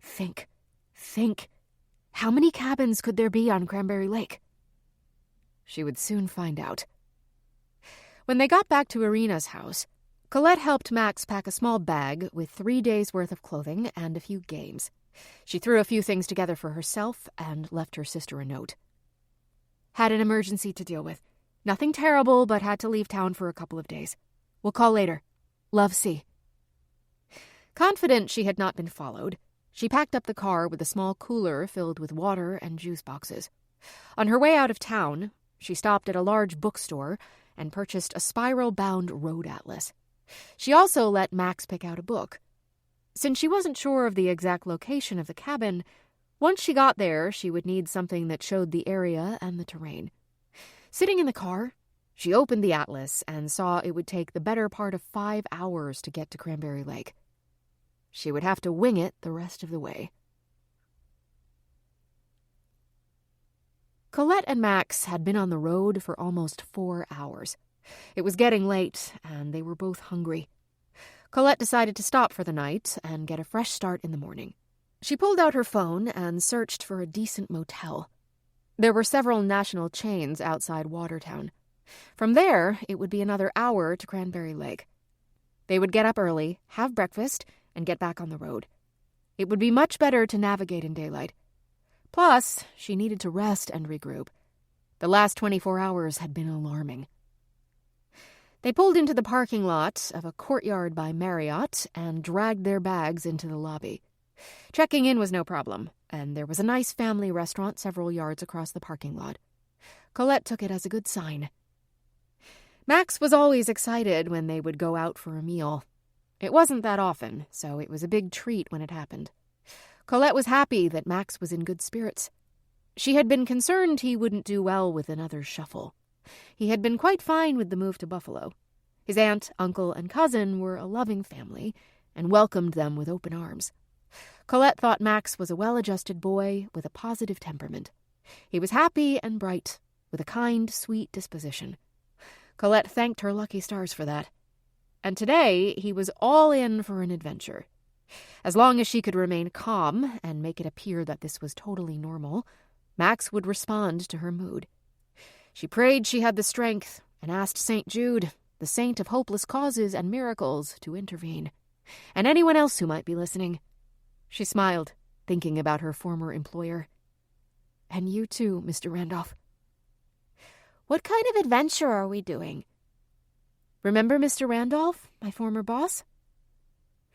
Think. How many cabins could there be on Cranberry Lake? She would soon find out. When they got back to Irina's house, Colette helped Max pack a small bag with 3 days' worth of clothing and a few games. She threw a few things together for herself and left her sister a note. Had an emergency to deal with. Nothing terrible, but had to leave town for a couple of days. We'll call later. Love, C. Confident she had not been followed, she packed up the car with a small cooler filled with water and juice boxes. On her way out of town, she stopped at a large bookstore and purchased a spiral-bound road atlas. She also let Max pick out a book. Since she wasn't sure of the exact location of the cabin, once she got there, she would need something that showed the area and the terrain. Sitting in the car, she opened the atlas and saw it would take the better part of 5 hours to get to Cranberry Lake. She would have to wing it the rest of the way. Colette and Max had been on the road for almost 4 hours. It was getting late, and they were both hungry. Colette decided to stop for the night and get a fresh start in the morning. She pulled out her phone and searched for a decent motel. There were several national chains outside Watertown. From there, it would be another hour to Cranberry Lake. They would get up early, have breakfast, and get back on the road. It would be much better to navigate in daylight. Plus, she needed to rest and regroup. The last 24 hours had been alarming. They pulled into the parking lot of a Courtyard by Marriott and dragged their bags into the lobby. Checking in was no problem, and there was a nice family restaurant several yards across the parking lot. Colette took it as a good sign. Max was always excited when they would go out for a meal. It wasn't that often, so it was a big treat when it happened. Colette was happy that Max was in good spirits. She had been concerned he wouldn't do well with another shuffle. He had been quite fine with the move to Buffalo. His aunt, uncle, and cousin were a loving family and welcomed them with open arms. Colette thought Max was a well-adjusted boy with a positive temperament. He was happy and bright, with a kind, sweet disposition. Colette thanked her lucky stars for that. And today, he was all in for an adventure. As long as she could remain calm and make it appear that this was totally normal, Max would respond to her mood. She prayed she had the strength and asked St. Jude, the saint of hopeless causes and miracles, to intervene. And anyone else who might be listening. She smiled, thinking about her former employer. And you too, Mr. Randolph. What kind of adventure are we doing? Remember Mr. Randolph, my former boss?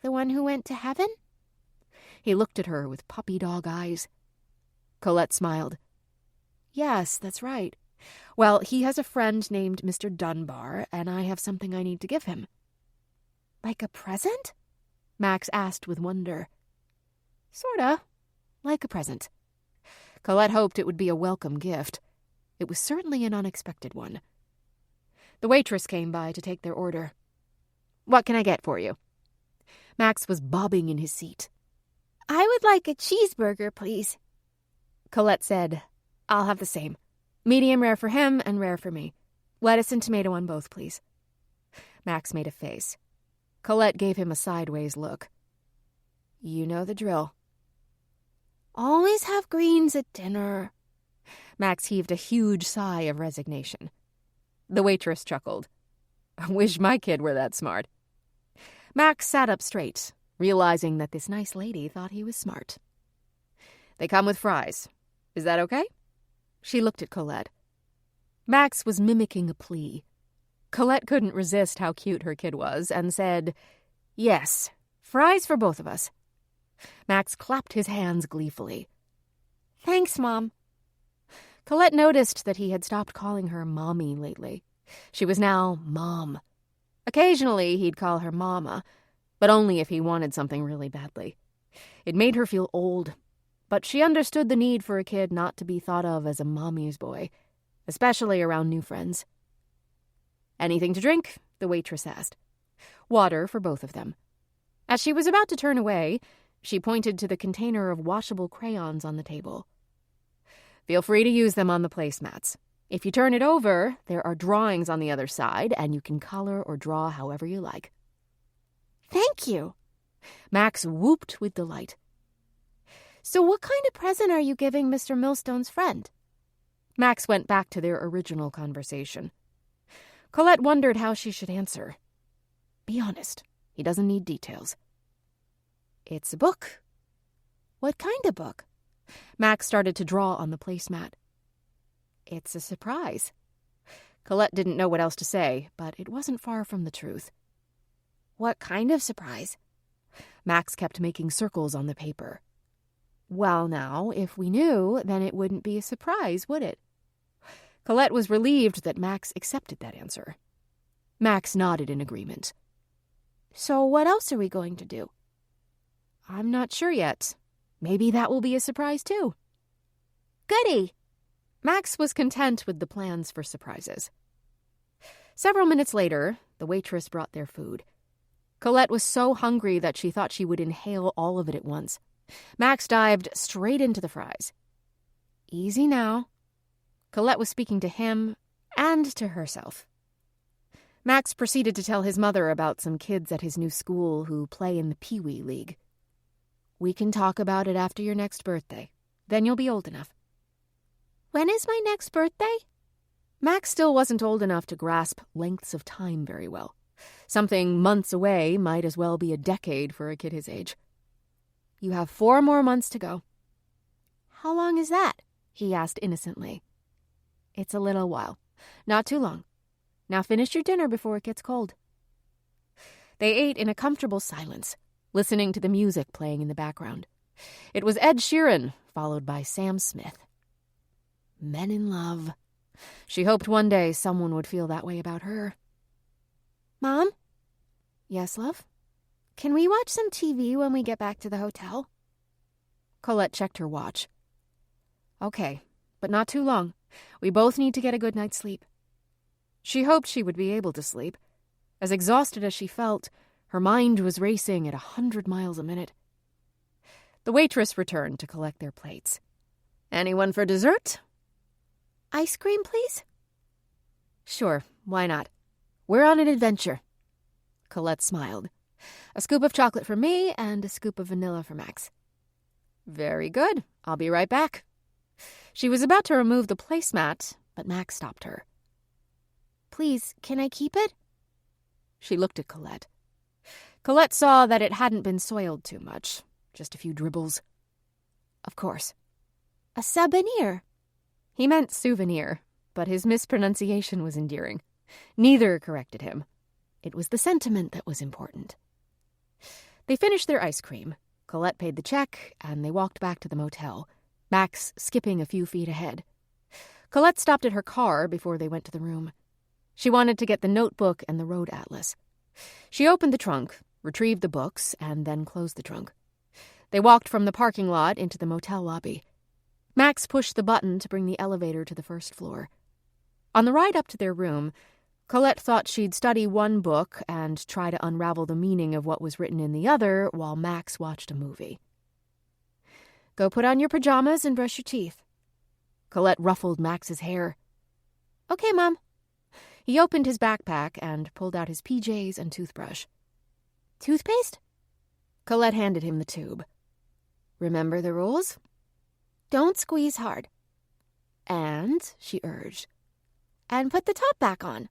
The one who went to heaven? He looked at her with puppy dog eyes. Colette smiled. Yes, that's right. Well, he has a friend named Mr. Dunbar, and I have something I need to give him. Like a present? Max asked with wonder. Sorta. Like a present. Colette hoped it would be a welcome gift. It was certainly an unexpected one. The waitress came by to take their order. What can I get for you? Max was bobbing in his seat. I would like a cheeseburger, please. Colette said, I'll have the same. Medium rare for him and rare for me. Lettuce and tomato on both, please. Max made a face. Colette gave him a sideways look. You know the drill. Always have greens at dinner. Max heaved a huge sigh of resignation. The waitress chuckled. I wish my kid were that smart. Max sat up straight, realizing that this nice lady thought he was smart. They come with fries. Is that okay? She looked at Colette. Max was mimicking a plea. Colette couldn't resist how cute her kid was and said, Yes, fries for both of us. Max clapped his hands gleefully. Thanks, Mom. Colette noticed that he had stopped calling her Mommy lately. She was now Mom. Occasionally, he'd call her Mama, but only if he wanted something really badly. It made her feel old, but she understood the need for a kid not to be thought of as a mommy's boy, especially around new friends. Anything to drink? The waitress asked. Water for both of them. As she was about to turn away, she pointed to the container of washable crayons on the table. Feel free to use them on the placemats. If you turn it over, there are drawings on the other side, and you can color or draw however you like. Thank you. Max whooped with delight. So what kind of present are you giving Mr. Millstone's friend? Max went back to their original conversation. Colette wondered how she should answer. Be honest. He doesn't need details. It's a book. What kind of book? Max started to draw on the placemat. It's a surprise. Colette didn't know what else to say, but it wasn't far from the truth. What kind of surprise? Max kept making circles on the paper. Well, now, if we knew, then it wouldn't be a surprise, would it? Colette was relieved that Max accepted that answer. Max nodded in agreement. So what else are we going to do? I'm not sure yet. Maybe that will be a surprise, too. Goody! Max was content with the plans for surprises. Several minutes later, the waitress brought their food. Colette was so hungry that she thought she would inhale all of it at once. Max dived straight into the fries. Easy now. Colette was speaking to him and to herself. Max proceeded to tell his mother about some kids at his new school who play in the Pee Wee League. We can talk about it after your next birthday. Then you'll be old enough. When is my next birthday? Max still wasn't old enough to grasp lengths of time very well. Something months away might as well be a decade for a kid his age. You have 4 more months to go. How long is that? He asked innocently. It's a little while. Not too long. Now finish your dinner before it gets cold. They ate in a comfortable silence, listening to the music playing in the background. It was Ed Sheeran, followed by Sam Smith. Men in love. She hoped one day someone would feel that way about her. Mom? Yes, love? Can we watch some TV when we get back to the hotel? Colette checked her watch. Okay, but not too long. We both need to get a good night's sleep. She hoped she would be able to sleep. As exhausted as she felt, her mind was racing at 100 miles a minute. The waitress returned to collect their plates. Anyone for dessert? Ice cream, please? Sure, why not? We're on an adventure. Colette smiled. A scoop of chocolate for me and a scoop of vanilla for Max. Very good. I'll be right back. She was about to remove the placemat, but Max stopped her. Please, can I keep it? She looked at Colette. Colette saw that it hadn't been soiled too much, just a few dribbles. Of course. A souvenir. He meant souvenir, but his mispronunciation was endearing. Neither corrected him. It was the sentiment that was important. They finished their ice cream. Colette paid the check, and they walked back to the motel, Max skipping a few feet ahead. Colette stopped at her car before they went to the room. She wanted to get the notebook and the road atlas. She opened the trunk, retrieved the books, and then closed the trunk. They walked from the parking lot into the motel lobby. Max pushed the button to bring the elevator to the first floor. On the ride up to their room, Colette thought she'd study one book and try to unravel the meaning of what was written in the other while Max watched a movie. "Go put on your pajamas and brush your teeth." Colette ruffled Max's hair. "Okay, Mom." He opened his backpack and pulled out his PJs and toothbrush. "Toothpaste?" Colette handed him the tube. "Remember the rules? Don't squeeze hard." "And," she urged, "and put the top back on."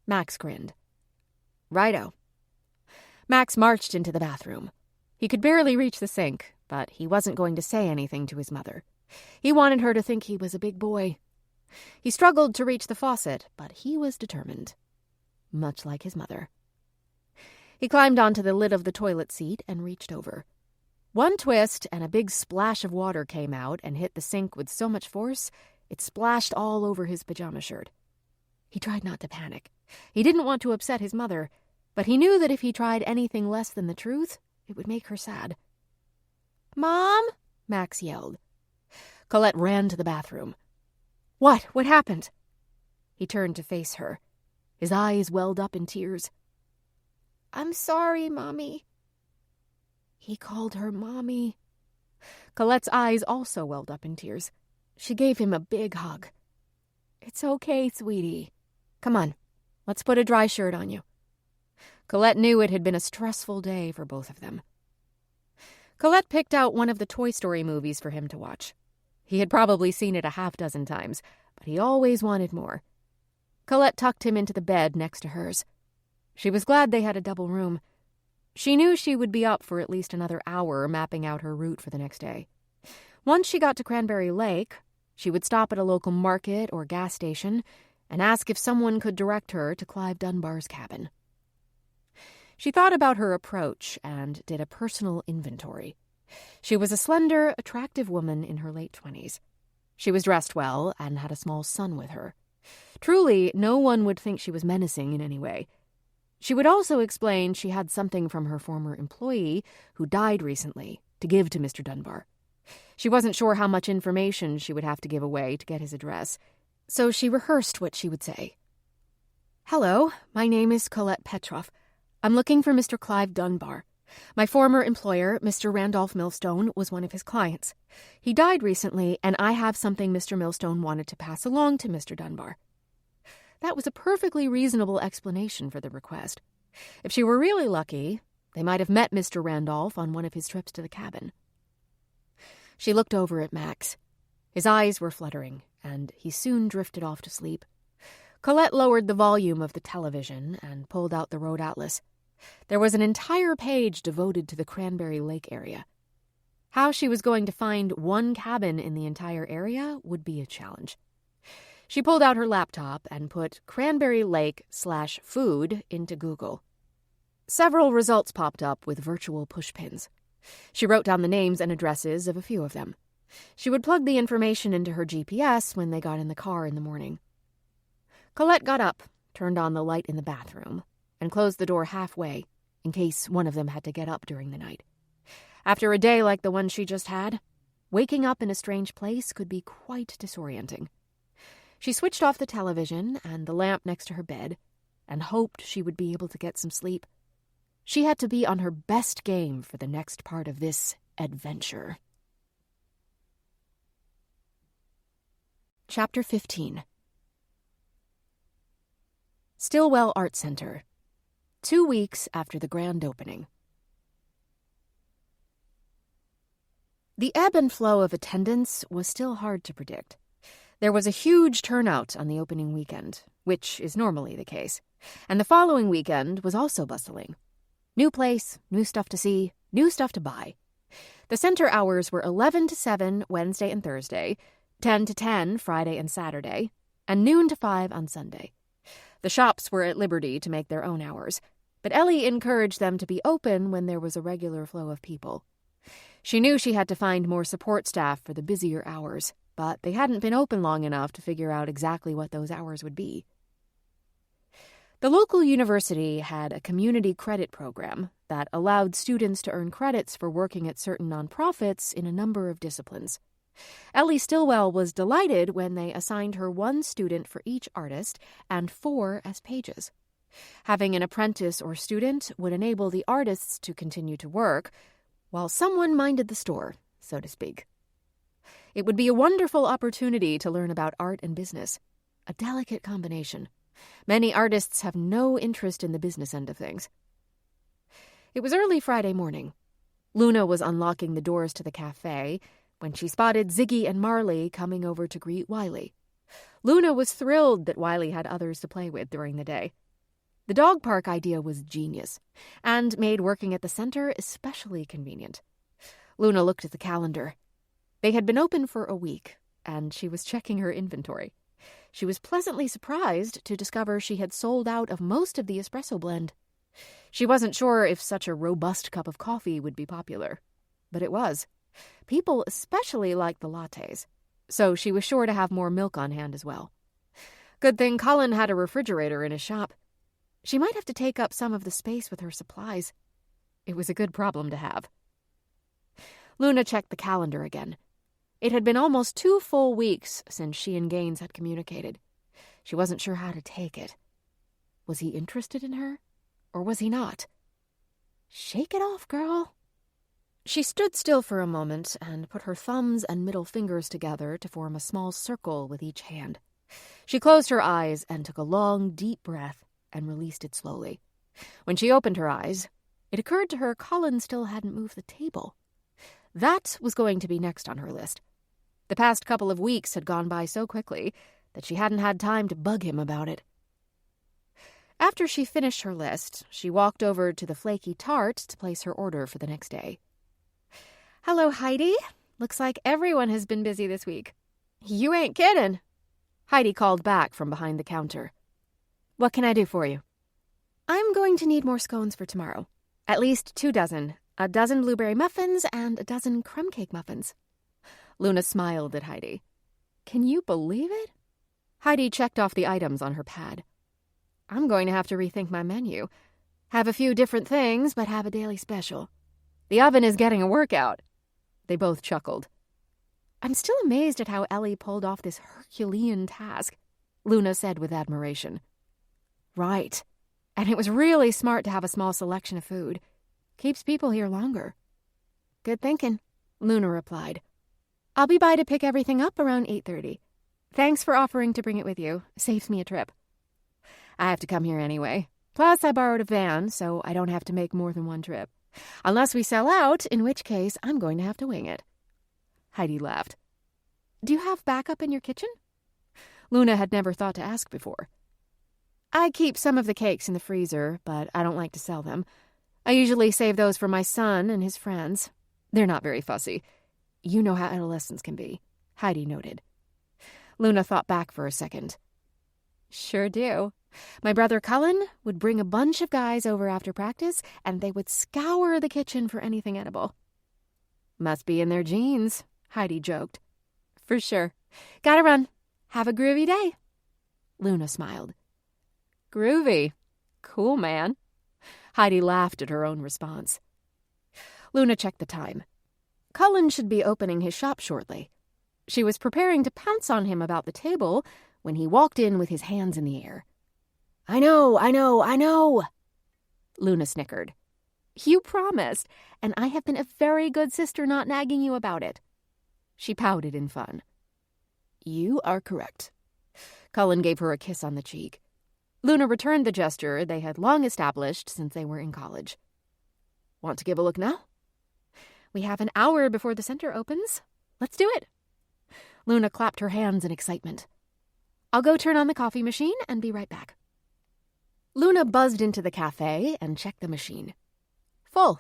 Max grinned. "Righto." Max marched into the bathroom. He could barely reach the sink, but he wasn't going to say anything to his mother. He wanted her to think he was a big boy. He struggled to reach the faucet, but he was determined, much like his mother. He climbed onto the lid of the toilet seat and reached over. One twist, and a big splash of water came out and hit the sink with so much force, it splashed all over his pajama shirt. He tried not to panic. He didn't want to upset his mother, but he knew that if he tried anything less than the truth, it would make her sad. "Mom!" Max yelled. Colette ran to the bathroom. What happened?" He turned to face her. His eyes welled up in tears. "I'm sorry, Mommy." He called her Mommy. Colette's eyes also welled up in tears. She gave him a big hug. "It's okay, sweetie. Come on, let's put a dry shirt on you." Colette knew it had been a stressful day for both of them. Colette picked out one of the Toy Story movies for him to watch. He had probably seen it a half-dozen times, but he always wanted more. Colette tucked him into the bed next to hers. She was glad they had a double room. She knew she would be up for at least another hour mapping out her route for the next day. Once she got to Cranberry Lake, she would stop at a local market or gas station and ask if someone could direct her to Clive Dunbar's cabin. She thought about her approach and did a personal inventory. She was a slender, attractive woman in her late 20s. She was dressed well and had a small son with her. Truly, no one would think she was menacing in any way. She would also explain she had something from her former employee, who died recently, to give to Mr. Dunbar. She wasn't sure how much information she would have to give away to get his address, so she rehearsed what she would say. "Hello, my name is Colette Petroff. I'm looking for Mr. Clive Dunbar. My former employer, Mr. Randolph Millstone, was one of his clients. He died recently, and I have something Mr. Millstone wanted to pass along to Mr. Dunbar." That was a perfectly reasonable explanation for the request. If she were really lucky, they might have met Mr. Randolph on one of his trips to the cabin. She looked over at Max. His eyes were fluttering, and he soon drifted off to sleep. Colette lowered the volume of the television and pulled out the road atlas. There was an entire page devoted to the Cranberry Lake area. How she was going to find one cabin in the entire area would be a challenge. She pulled out her laptop and put Cranberry Lake/food into Google. Several results popped up with virtual pushpins. She wrote down the names and addresses of a few of them. She would plug the information into her GPS when they got in the car in the morning. Colette got up, turned on the light in the bathroom, and closed the door halfway, in case one of them had to get up during the night. After a day like the one she just had, waking up in a strange place could be quite disorienting. She switched off the television and the lamp next to her bed and hoped she would be able to get some sleep. She had to be on her best game for the next part of this adventure. Chapter 15. Stillwell Art Center. 2 weeks after the grand opening. The ebb and flow of attendance was still hard to predict. There was a huge turnout on the opening weekend, which is normally the case, and the following weekend was also bustling. New place, new stuff to see, new stuff to buy. The center hours were 11 to 7 Wednesday and Thursday, 10 to 10 Friday and Saturday, and noon to 5 on Sunday. The shops were at liberty to make their own hours, but Ellie encouraged them to be open when there was a regular flow of people. She knew she had to find more support staff for the busier hours, but they hadn't been open long enough to figure out exactly what those hours would be. The local university had a community credit program that allowed students to earn credits for working at certain nonprofits in a number of disciplines. Ellie Stillwell was delighted when they assigned her 1 student for each artist and 4 as pages. Having an apprentice or student would enable the artists to continue to work while someone minded the store, so to speak. It would be a wonderful opportunity to learn about art and business, a delicate combination. Many artists have no interest in the business end of things. It was early Friday morning. Luna was unlocking the doors to the cafe when she spotted Ziggy and Marley coming over to greet Wiley. Luna was thrilled that Wiley had others to play with during the day. The dog park idea was genius, and made working at the center especially convenient. Luna looked at the calendar. They had been open for a week, and she was checking her inventory. She was pleasantly surprised to discover she had sold out of most of the espresso blend. She wasn't sure if such a robust cup of coffee would be popular, but it was. People especially liked the lattes, so she was sure to have more milk on hand as well. Good thing Cullen had a refrigerator in his shop. She might have to take up some of the space with her supplies. It was a good problem to have. Luna checked the calendar again. It had been almost 2 full weeks since she and Gaines had communicated. She wasn't sure how to take it. Was he interested in her, or was he not? Shake it off, girl. She stood still for a moment and put her thumbs and middle fingers together to form a small circle with each hand. She closed her eyes and took a long, deep breath and released it slowly. When she opened her eyes, it occurred to her Cullen still hadn't moved the table. That was going to be next on her list. The past couple of weeks had gone by so quickly that she hadn't had time to bug him about it. After she finished her list, she walked over to the flaky tart to place her order for the next day. "Hello, Heidi. Looks like everyone has been busy this week." "You ain't kidding," Heidi called back from behind the counter. "What can I do for you?" "I'm going to need more scones for tomorrow. At least 2 dozen. A dozen blueberry muffins and a dozen crumb cake muffins." Luna smiled at Heidi. "Can you believe it?" Heidi checked off the items on her pad. "I'm going to have to rethink my menu. Have a few different things, but have a daily special. The oven is getting a workout." They both chuckled. "I'm still amazed at how Ellie pulled off this Herculean task," Luna said with admiration. "Right. And it was really smart to have a small selection of food. Keeps people here longer." "Good thinking," Luna replied. "I'll be by to pick everything up around 8:30. Thanks for offering to bring it with you. Saves me a trip." "I have to come here anyway. Plus, I borrowed a van, so I don't have to make more than one trip. Unless we sell out, in which case I'm going to have to wing it." Heidi laughed. "Do you have backup in your kitchen?" Luna had never thought to ask before. "I keep some of the cakes in the freezer, but I don't like to sell them. I usually save those for my son and his friends. They're not very fussy. You know how adolescents can be," Heidi noted. Luna thought back for a second. "Sure do. My brother Cullen would bring a bunch of guys over after practice, and they would scour the kitchen for anything edible." "Must be in their genes," Heidi joked. "For sure. Gotta run. Have a groovy day." Luna smiled. "Groovy. Cool, man." Heidi laughed at her own response. Luna checked the time. Cullen should be opening his shop shortly. She was preparing to pounce on him about the table when he walked in with his hands in the air. I know, Luna snickered. "You promised, and I have been a very good sister not nagging you about it." She pouted in fun. "You are correct." Cullen gave her a kiss on the cheek. Luna returned the gesture they had long established since they were in college. "Want to give a look now?" "We have an hour before the center opens. Let's do it." Luna clapped her hands in excitement. "I'll go turn on the coffee machine and be right back." Luna buzzed into the cafe and checked the machine. Full.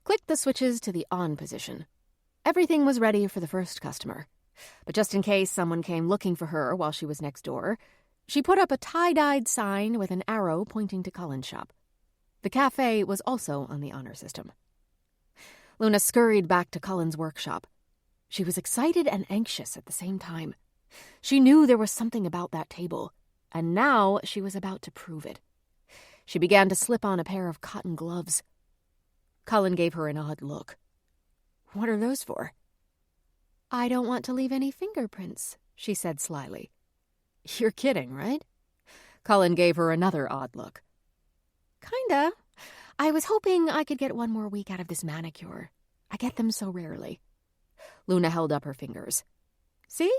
Clicked the switches to the on position. Everything was ready for the first customer. But just in case someone came looking for her while she was next door, She put up a tie-dyed sign with an arrow pointing to Colin's shop. The cafe was also on the honor system. Luna scurried back to Colin's workshop. She was excited and anxious at the same time. She knew there was something about that table, and now she was about to prove it. She began to slip on a pair of cotton gloves. Colin gave her an odd look. "What are those for?" "I don't want to leave any fingerprints," she said slyly. "You're kidding, right?" Colin gave her another odd look. "Kinda. I was hoping I could get one more week out of this manicure. I get them so rarely." Luna held up her fingers. "See?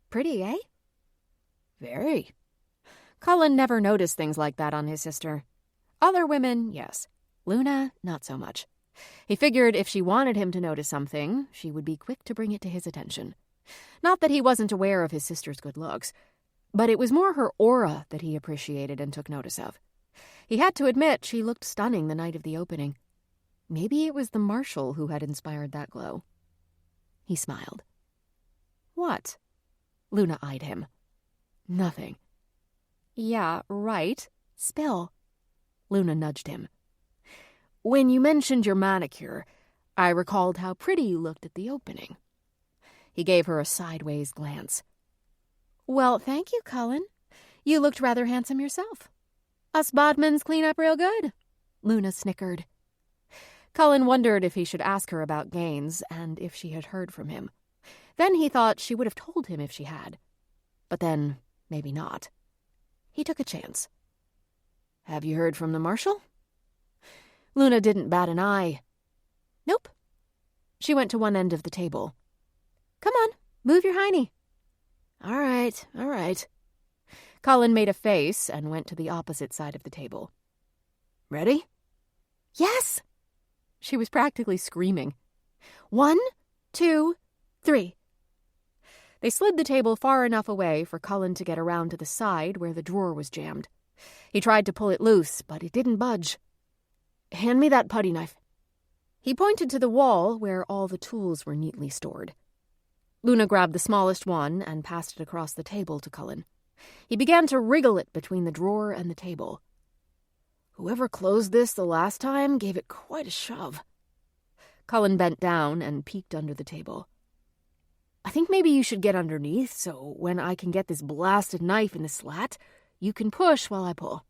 Pretty, eh?" "Very." Colin never noticed things like that on his sister. Other women, yes. Luna, not so much. He figured if she wanted him to notice something, she would be quick to bring it to his attention. Not that he wasn't aware of his sister's good looks, but it was more her aura that he appreciated and took notice of. He had to admit she looked stunning the night of the opening. Maybe it was the marshal who had inspired that glow. He smiled. "What?" Luna eyed him. "Nothing." "Yeah, right. Spill." Luna nudged him. "When you mentioned your manicure, I recalled how pretty you looked at the opening." He gave her a sideways glance. "Well, thank you, Colin. You looked rather handsome yourself. Us Bodmans clean up real good." Luna snickered. Colin wondered if he should ask her about Gaines and if she had heard from him. Then he thought she would have told him if she had. But then, maybe not. He took a chance. "Have you heard from the marshal?" Luna didn't bat an eye. "Nope." She went to one end of the table. "Come on, move your hiney." All right. Colin made a face and went to the opposite side of the table. "Ready?" "Yes!" She was practically screaming. 1, 2, 3. They slid the table far enough away for Colin to get around to the side where the drawer was jammed. He tried to pull it loose, but it didn't budge. "Hand me that putty knife." He pointed to the wall where all the tools were neatly stored. Luna grabbed the smallest one and passed it across the table to Colin. He began to wriggle it between the drawer and the table. Whoever closed this the last time gave it quite a shove. Colin bent down and peeked under the table. "I think maybe you should get underneath, so when I can get this blasted knife in the slat, you can push while I pull."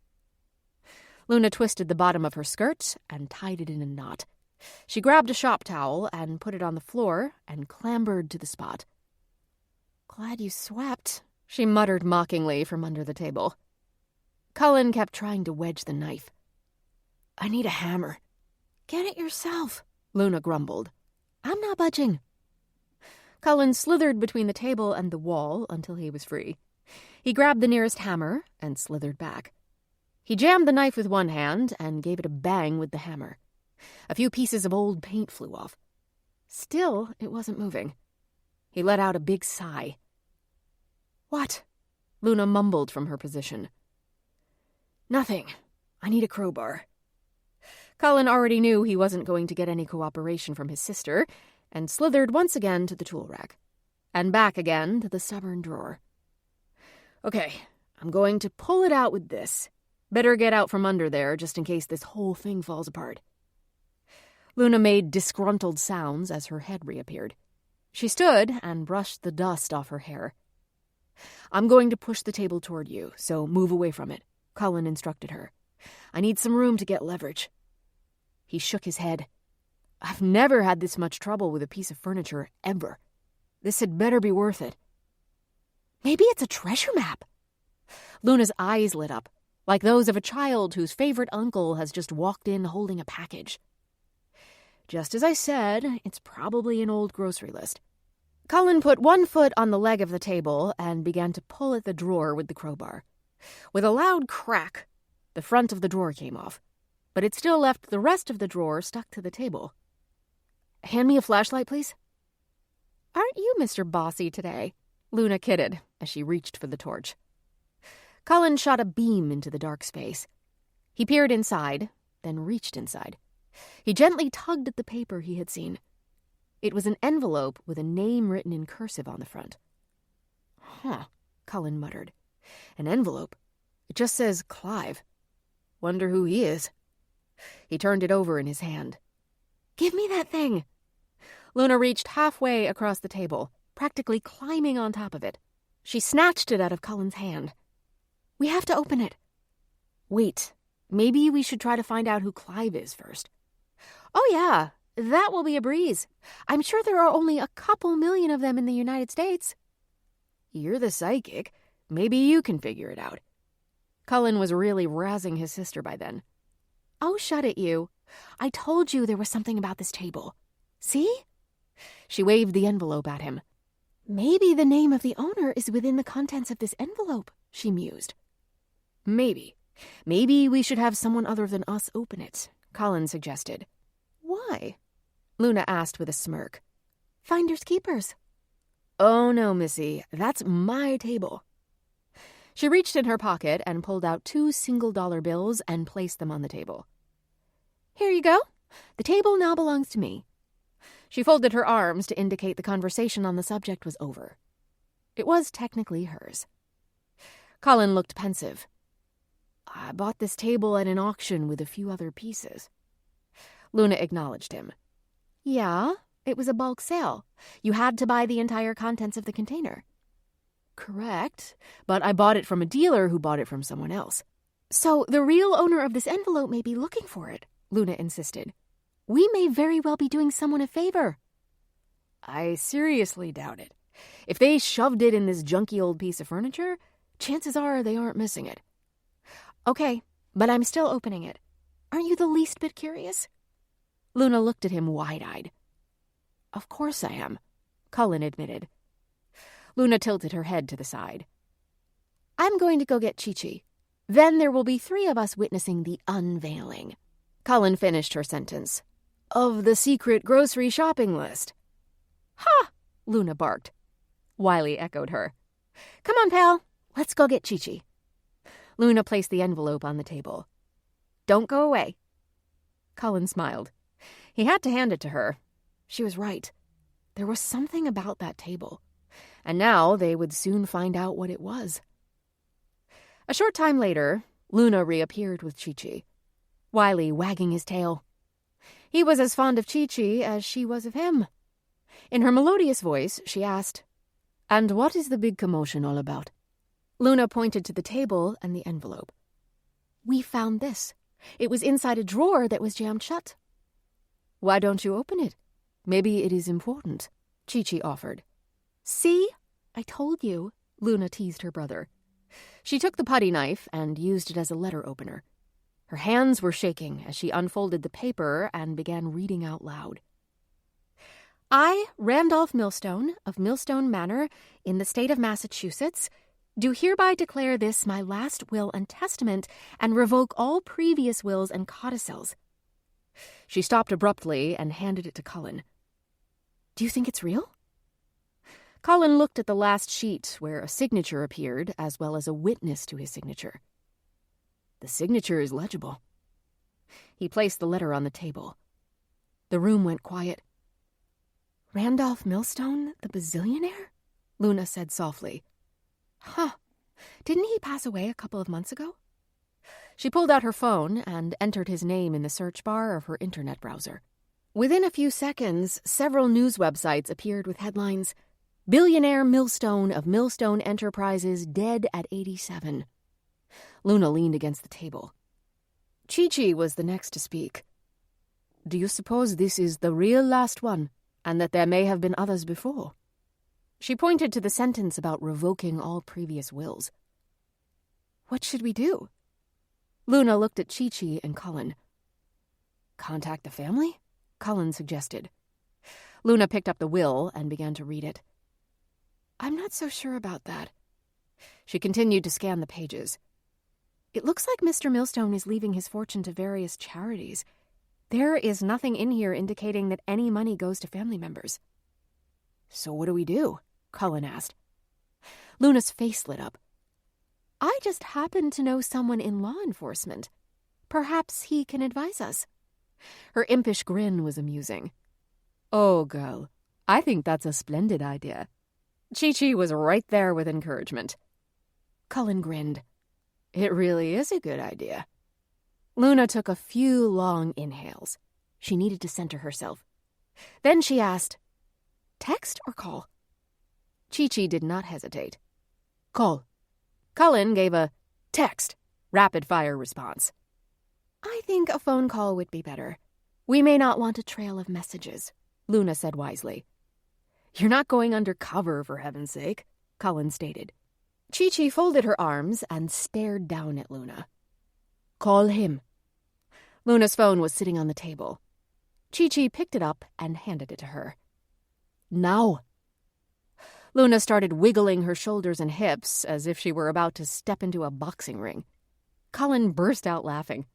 Luna twisted the bottom of her skirt and tied it in a knot. She grabbed a shop towel and put it on the floor and clambered to the spot. "Glad you swept," she muttered mockingly from under the table. Colin kept trying to wedge the knife. "I need a hammer." "Get it yourself," Luna grumbled. "I'm not budging." Colin slithered between the table and the wall until he was free. He grabbed the nearest hammer and slithered back. He jammed the knife with one hand and gave it a bang with the hammer. A few pieces of old paint flew off. Still, it wasn't moving. He let out a big sigh. "What?" Luna mumbled from her position. "Nothing. I need a crowbar." Colin already knew he wasn't going to get any cooperation from his sister, and slithered once again to the tool rack, and back again to the stubborn drawer. "Okay, I'm going to pull it out with this. Better get out from under there just in case this whole thing falls apart." Luna made disgruntled sounds as her head reappeared. She stood and brushed the dust off her hair. "I'm going to push the table toward you, so move away from it," Colin instructed her. "I need some room to get leverage." He shook his head. "I've never had this much trouble with a piece of furniture, ever. This had better be worth it." "Maybe it's a treasure map." Luna's eyes lit up, like those of a child whose favorite uncle has just walked in holding a package. "Just as I said, it's probably an old grocery list." Colin put one foot on the leg of the table and began to pull at the drawer with the crowbar. With a loud crack, the front of the drawer came off, but it still left the rest of the drawer stuck to the table. "Hand me a flashlight, please." "Aren't you Mr. Bossy today?" Luna kidded as she reached for the torch. Colin shot a beam into the dark space. He peered inside, then reached inside. He gently tugged at the paper he had seen. It was an envelope with a name written in cursive on the front. "Huh," Colin muttered. An envelope. It just says Clive. Wonder who he is. He turned it over in his hand. Give me that thing. Luna reached halfway across the table, practically climbing on top of it. She snatched it out of Cullen's hand. We have to open it. Wait, maybe we should try to find out who Clive is first. Oh yeah, that will be a breeze. I'm sure there are only a couple million of them in the United States. You're the psychic. Maybe you can figure it out. Cullen was really razzing his sister by then. Oh, shut it, you. I told you there was something about this table. See? She waved the envelope at him. Maybe the name of the owner is within the contents of this envelope, she mused. Maybe. Maybe we should have someone other than us open it, Cullen suggested. Why? Luna asked with a smirk. Finders keepers. Oh no, Missy, that's my table. She reached in her pocket and pulled out 2 single-dollar bills and placed them on the table. Here you go. The table now belongs to me. She folded her arms to indicate the conversation on the subject was over. It was technically hers. Cullen looked pensive. I bought this table at an auction with a few other pieces. Luna acknowledged him. Yeah, it was a bulk sale. You had to buy the entire contents of the container. Correct, but I bought it from a dealer who bought it from someone else. So the real owner of this envelope may be looking for it, Luna insisted. We may very well be doing someone a favor. I seriously doubt it. If they shoved it in this junky old piece of furniture, chances are they aren't missing it. Okay, but I'm still opening it. Aren't you the least bit curious? Luna looked at him wide-eyed. Of course I am, Cullen admitted. Luna tilted her head to the side. I'm going to go get Chi-Chi. Then there will be 3 of us witnessing the unveiling. Cullen finished her sentence. Of the secret grocery shopping list. Ha! Luna barked. Wiley echoed her. Come on, pal. Let's go get Chi-Chi. Luna placed the envelope on the table. Don't go away. Cullen smiled. He had to hand it to her. She was right. There was something about that table. And now they would soon find out what it was. A short time later, Luna reappeared with Chi-Chi, Wiley wagging his tail. He was as fond of Chi-Chi as she was of him. In her melodious voice, she asked, "And what is the big commotion all about?" Luna pointed to the table and the envelope. We found this. It was inside a drawer that was jammed shut. Why don't you open it? Maybe it is important, Chi-Chi offered. See? I told you, Luna teased her brother. She took the putty knife and used it as a letter opener. Her hands were shaking as she unfolded the paper and began reading out loud. I, Randolph Millstone, of Millstone Manor, in the state of Massachusetts, do hereby declare this my last will and testament and revoke all previous wills and codicils. She stopped abruptly and handed it to Cullen. Do you think it's real? Cullen looked at the last sheet where a signature appeared as well as a witness to his signature. The signature is legible. He placed the letter on the table. The room went quiet. Randolph Millstone, the bazillionaire? Luna said softly. Huh. Didn't he pass away a couple of months ago? She pulled out her phone and entered his name in the search bar of her internet browser. Within a few seconds, several news websites appeared with headlines, "Billionaire Millstone of Millstone Enterprises dead at 87. Luna leaned against the table. Chi-Chi was the next to speak. Do you suppose this is the real last one, and that there may have been others before? She pointed to the sentence about revoking all previous wills. What should we do? Luna looked at Chi-Chi and Cullen. Contact the family? Cullen suggested. Luna picked up the will and began to read it. I'm not so sure about that. She continued to scan the pages. It looks like Mr. Millstone is leaving his fortune to various charities. There is nothing in here indicating that any money goes to family members. So what do we do? Cullen asked. Luna's face lit up. I just happen to know someone in law enforcement. Perhaps he can advise us. Her impish grin was amusing. Oh, girl, I think that's a splendid idea. Chi-Chi was right there with encouragement. Cullen grinned. It really is a good idea. Luna took a few long inhales. She needed to center herself. Then she asked, "Text or call?" Chi-Chi did not hesitate. "Call." Cullen gave a text, rapid-fire response. "I think a phone call would be better. We may not want a trail of messages," Luna said wisely. "You're not going undercover, for heaven's sake," Cullen stated. Chi-Chi folded her arms and stared down at Luna. "Call him." Luna's phone was sitting on the table. Chi-Chi picked it up and handed it to her. "Now." Luna started wiggling her shoulders and hips as if she were about to step into a boxing ring. Cullen burst out laughing.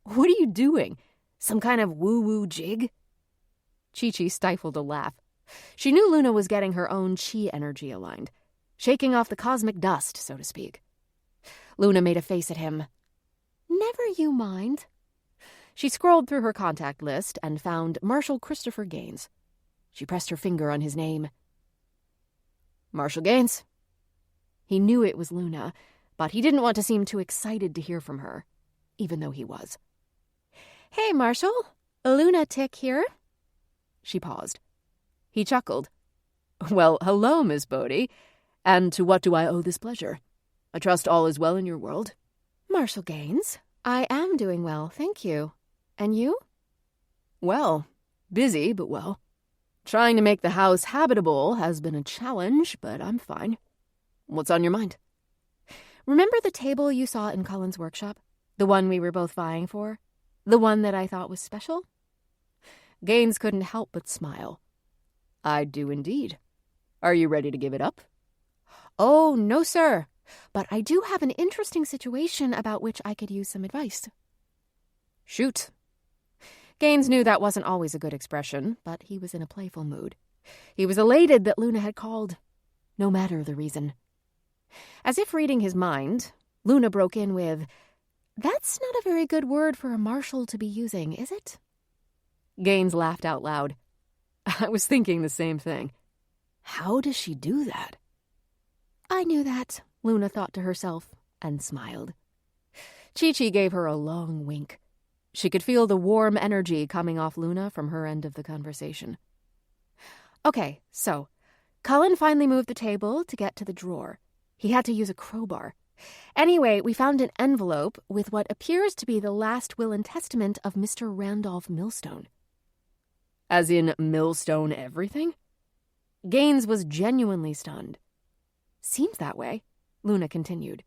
"What are you doing? Some kind of woo-woo jig?" Chi-Chi stifled a laugh. She knew Luna was getting her own chi energy aligned, shaking off the cosmic dust, so to speak. Luna made a face at him. "Never you mind." She scrolled through her contact list and found Marshal Christopher Gaines. She pressed her finger on his name. "Marshal Gaines?" He knew it was Luna, but he didn't want to seem too excited to hear from her, even though he was. "Hey, Marshal. Luna Tick here." She paused. He chuckled. "Well, hello, Miss Bodhi. And to what do I owe this pleasure? I trust all is well in your world." "Marshal Gaines, I am doing well, thank you. And you?" "Well, busy, but well. Trying to make the house habitable has been a challenge, but I'm fine. What's on your mind?" "Remember the table you saw in Cullen's workshop? The one we were both vying for? The one that I thought was special?" Gaines couldn't help but smile. "I do indeed. Are you ready to give it up?" "Oh, no, sir. But I do have an interesting situation about which I could use some advice." "Shoot." Gaines knew that wasn't always a good expression, but he was in a playful mood. He was elated that Luna had called, no matter the reason. As if reading his mind, Luna broke in with, "That's not a very good word for a marshal to be using, is it?" Gaines laughed out loud. "I was thinking the same thing. How does she do that?" "I knew that," Luna thought to herself, and smiled. Chi-Chi gave her a long wink. She could feel the warm energy coming off Luna from her end of the conversation. "Okay, so Cullen finally moved the table to get to the drawer. He had to use a crowbar. Anyway, we found an envelope with what appears to be the last will and testament of Mr. Randolph Millstone." "As in Millstone everything?" Gaines was genuinely stunned. "Seems that way," Luna continued.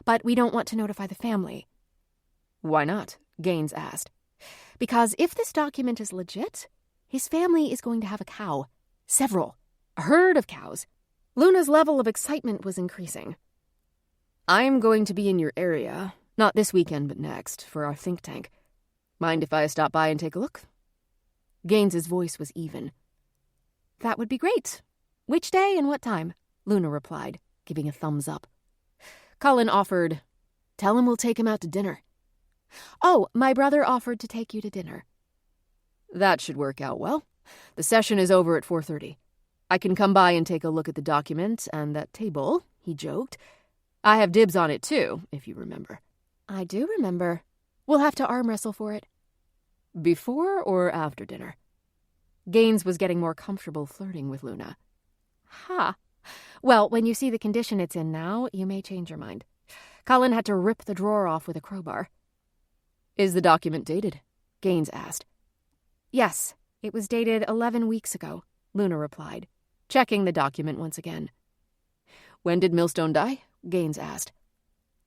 "But we don't want to notify the family." "Why not?" Gaines asked. "Because if this document is legit, his family is going to have a cow. Several. A herd of cows." Luna's level of excitement was increasing. "I'm going to be in your area, not this weekend but next, for our think tank. Mind if I stop by and take a look?" Gaines's voice was even. "That would be great. Which day and what time?" Luna replied, giving a thumbs up. Cullen offered, "Tell him we'll take him out to dinner." "Oh, my brother offered to take you to dinner." "That should work out well. The session is over at 4:30. I can come by and take a look at the document and that table," he joked. "I have dibs on it, too, if you remember." "I do remember. We'll have to arm wrestle for it." "Before or after dinner?" Gaines was getting more comfortable flirting with Luna. "Ha. Well, when you see the condition it's in now, you may change your mind." Cullen had to rip the drawer off with a crowbar. "Is the document dated?" Gaines asked. "Yes, it was dated 11 weeks ago," Luna replied, checking the document once again. "When did Millstone die?" Gaines asked.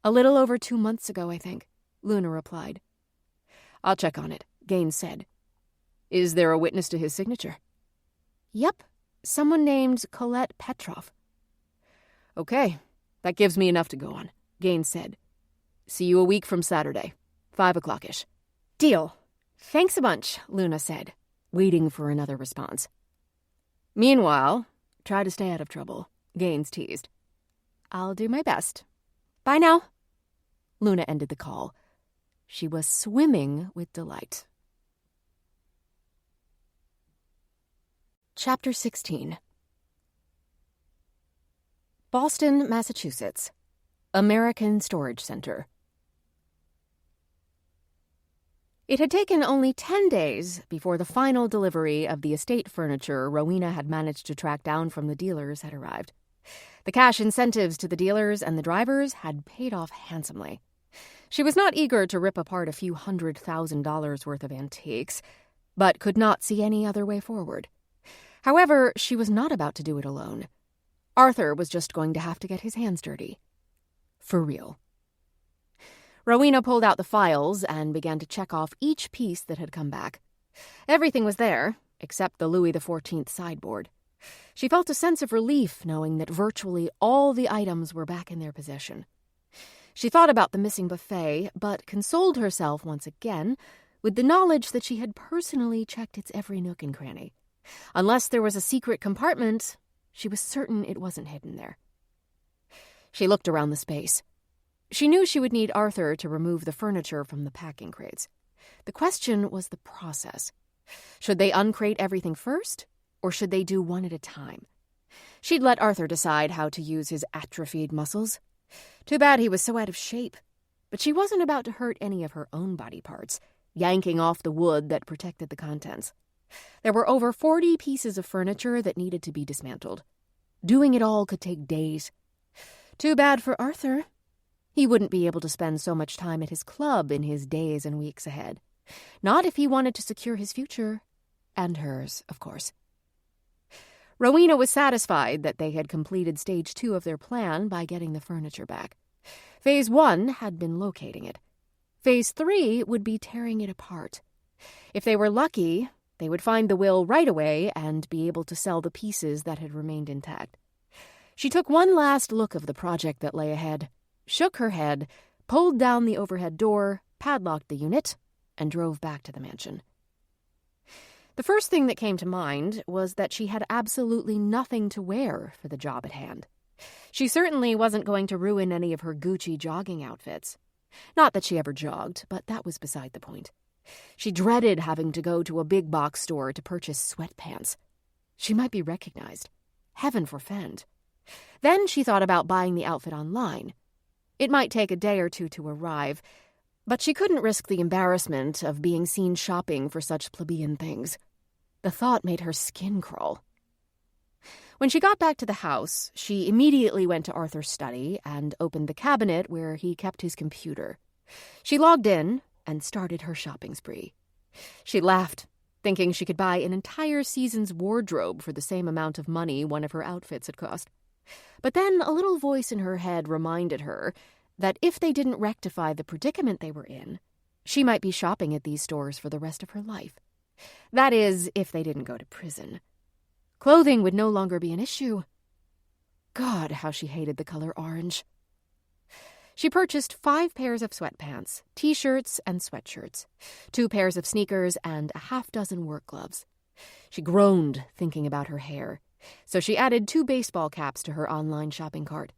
"A little over 2 months ago, I think," Luna replied. "I'll check on it," Gaines said. "Is there a witness to his signature?" "Yep, someone named Colette Petrov." "Okay, that gives me enough to go on," Gaines said. "See you a week from Saturday, 5 o'clock-ish." "Deal. Thanks a bunch," Luna said, waiting for another response. "Meanwhile, try to stay out of trouble," Gaines teased. "I'll do my best. Bye now." Luna ended the call. She was swimming with delight. Chapter 16. Boston, Massachusetts. American Storage Center. It had taken only 10 days before the final delivery of the estate furniture Rowena had managed to track down from the dealers had arrived. The cash incentives to the dealers and the drivers had paid off handsomely. She was not eager to rip apart a few $100,000 worth of antiques, but could not see any other way forward. However, she was not about to do it alone. Arthur was just going to have to get his hands dirty. For real. Rowena pulled out the files and began to check off each piece that had come back. Everything was there, except the Louis XIV sideboard. She felt a sense of relief knowing that virtually all the items were back in their possession. She thought about the missing buffet, but consoled herself once again with the knowledge that she had personally checked its every nook and cranny. Unless there was a secret compartment, she was certain it wasn't hidden there. She looked around the space. She knew she would need Arthur to remove the furniture from the packing crates. The question was the process. Should they uncrate everything first, or should they do one at a time? She'd let Arthur decide how to use his atrophied muscles. Too bad he was so out of shape. But she wasn't about to hurt any of her own body parts, yanking off the wood that protected the contents. There were over 40 pieces of furniture that needed to be dismantled. Doing it all could take days. Too bad for Arthur. He wouldn't be able to spend so much time at his club in his days and weeks ahead. Not if he wanted to secure his future. And hers, of course. Rowena was satisfied that they had completed Stage 2 of their plan by getting the furniture back. Phase 1 had been locating it. Phase 3 would be tearing it apart. If they were lucky, they would find the will right away and be able to sell the pieces that had remained intact. She took one last look of the project that lay ahead, shook her head, pulled down the overhead door, padlocked the unit, and drove back to the mansion. The first thing that came to mind was that she had absolutely nothing to wear for the job at hand. She certainly wasn't going to ruin any of her Gucci jogging outfits. Not that she ever jogged, but that was beside the point. She dreaded having to go to a big box store to purchase sweatpants. She might be recognized. Heaven forfend. Then she thought about buying the outfit online. It might take a day or two to arrive, but she couldn't risk the embarrassment of being seen shopping for such plebeian things. The thought made her skin crawl. When she got back to the house, she immediately went to Arthur's study and opened the cabinet where he kept his computer. She logged in and started her shopping spree. She laughed, thinking she could buy an entire season's wardrobe for the same amount of money one of her outfits had cost. But then a little voice in her head reminded her that if they didn't rectify the predicament they were in, she might be shopping at these stores for the rest of her life. That is, if they didn't go to prison. Clothing would no longer be an issue. God, how she hated the color orange. She purchased 5 pairs of sweatpants, t-shirts, and sweatshirts, 2 pairs of sneakers, and a half-dozen work gloves. She groaned thinking about her hair, so she added 2 baseball caps to her online shopping cart.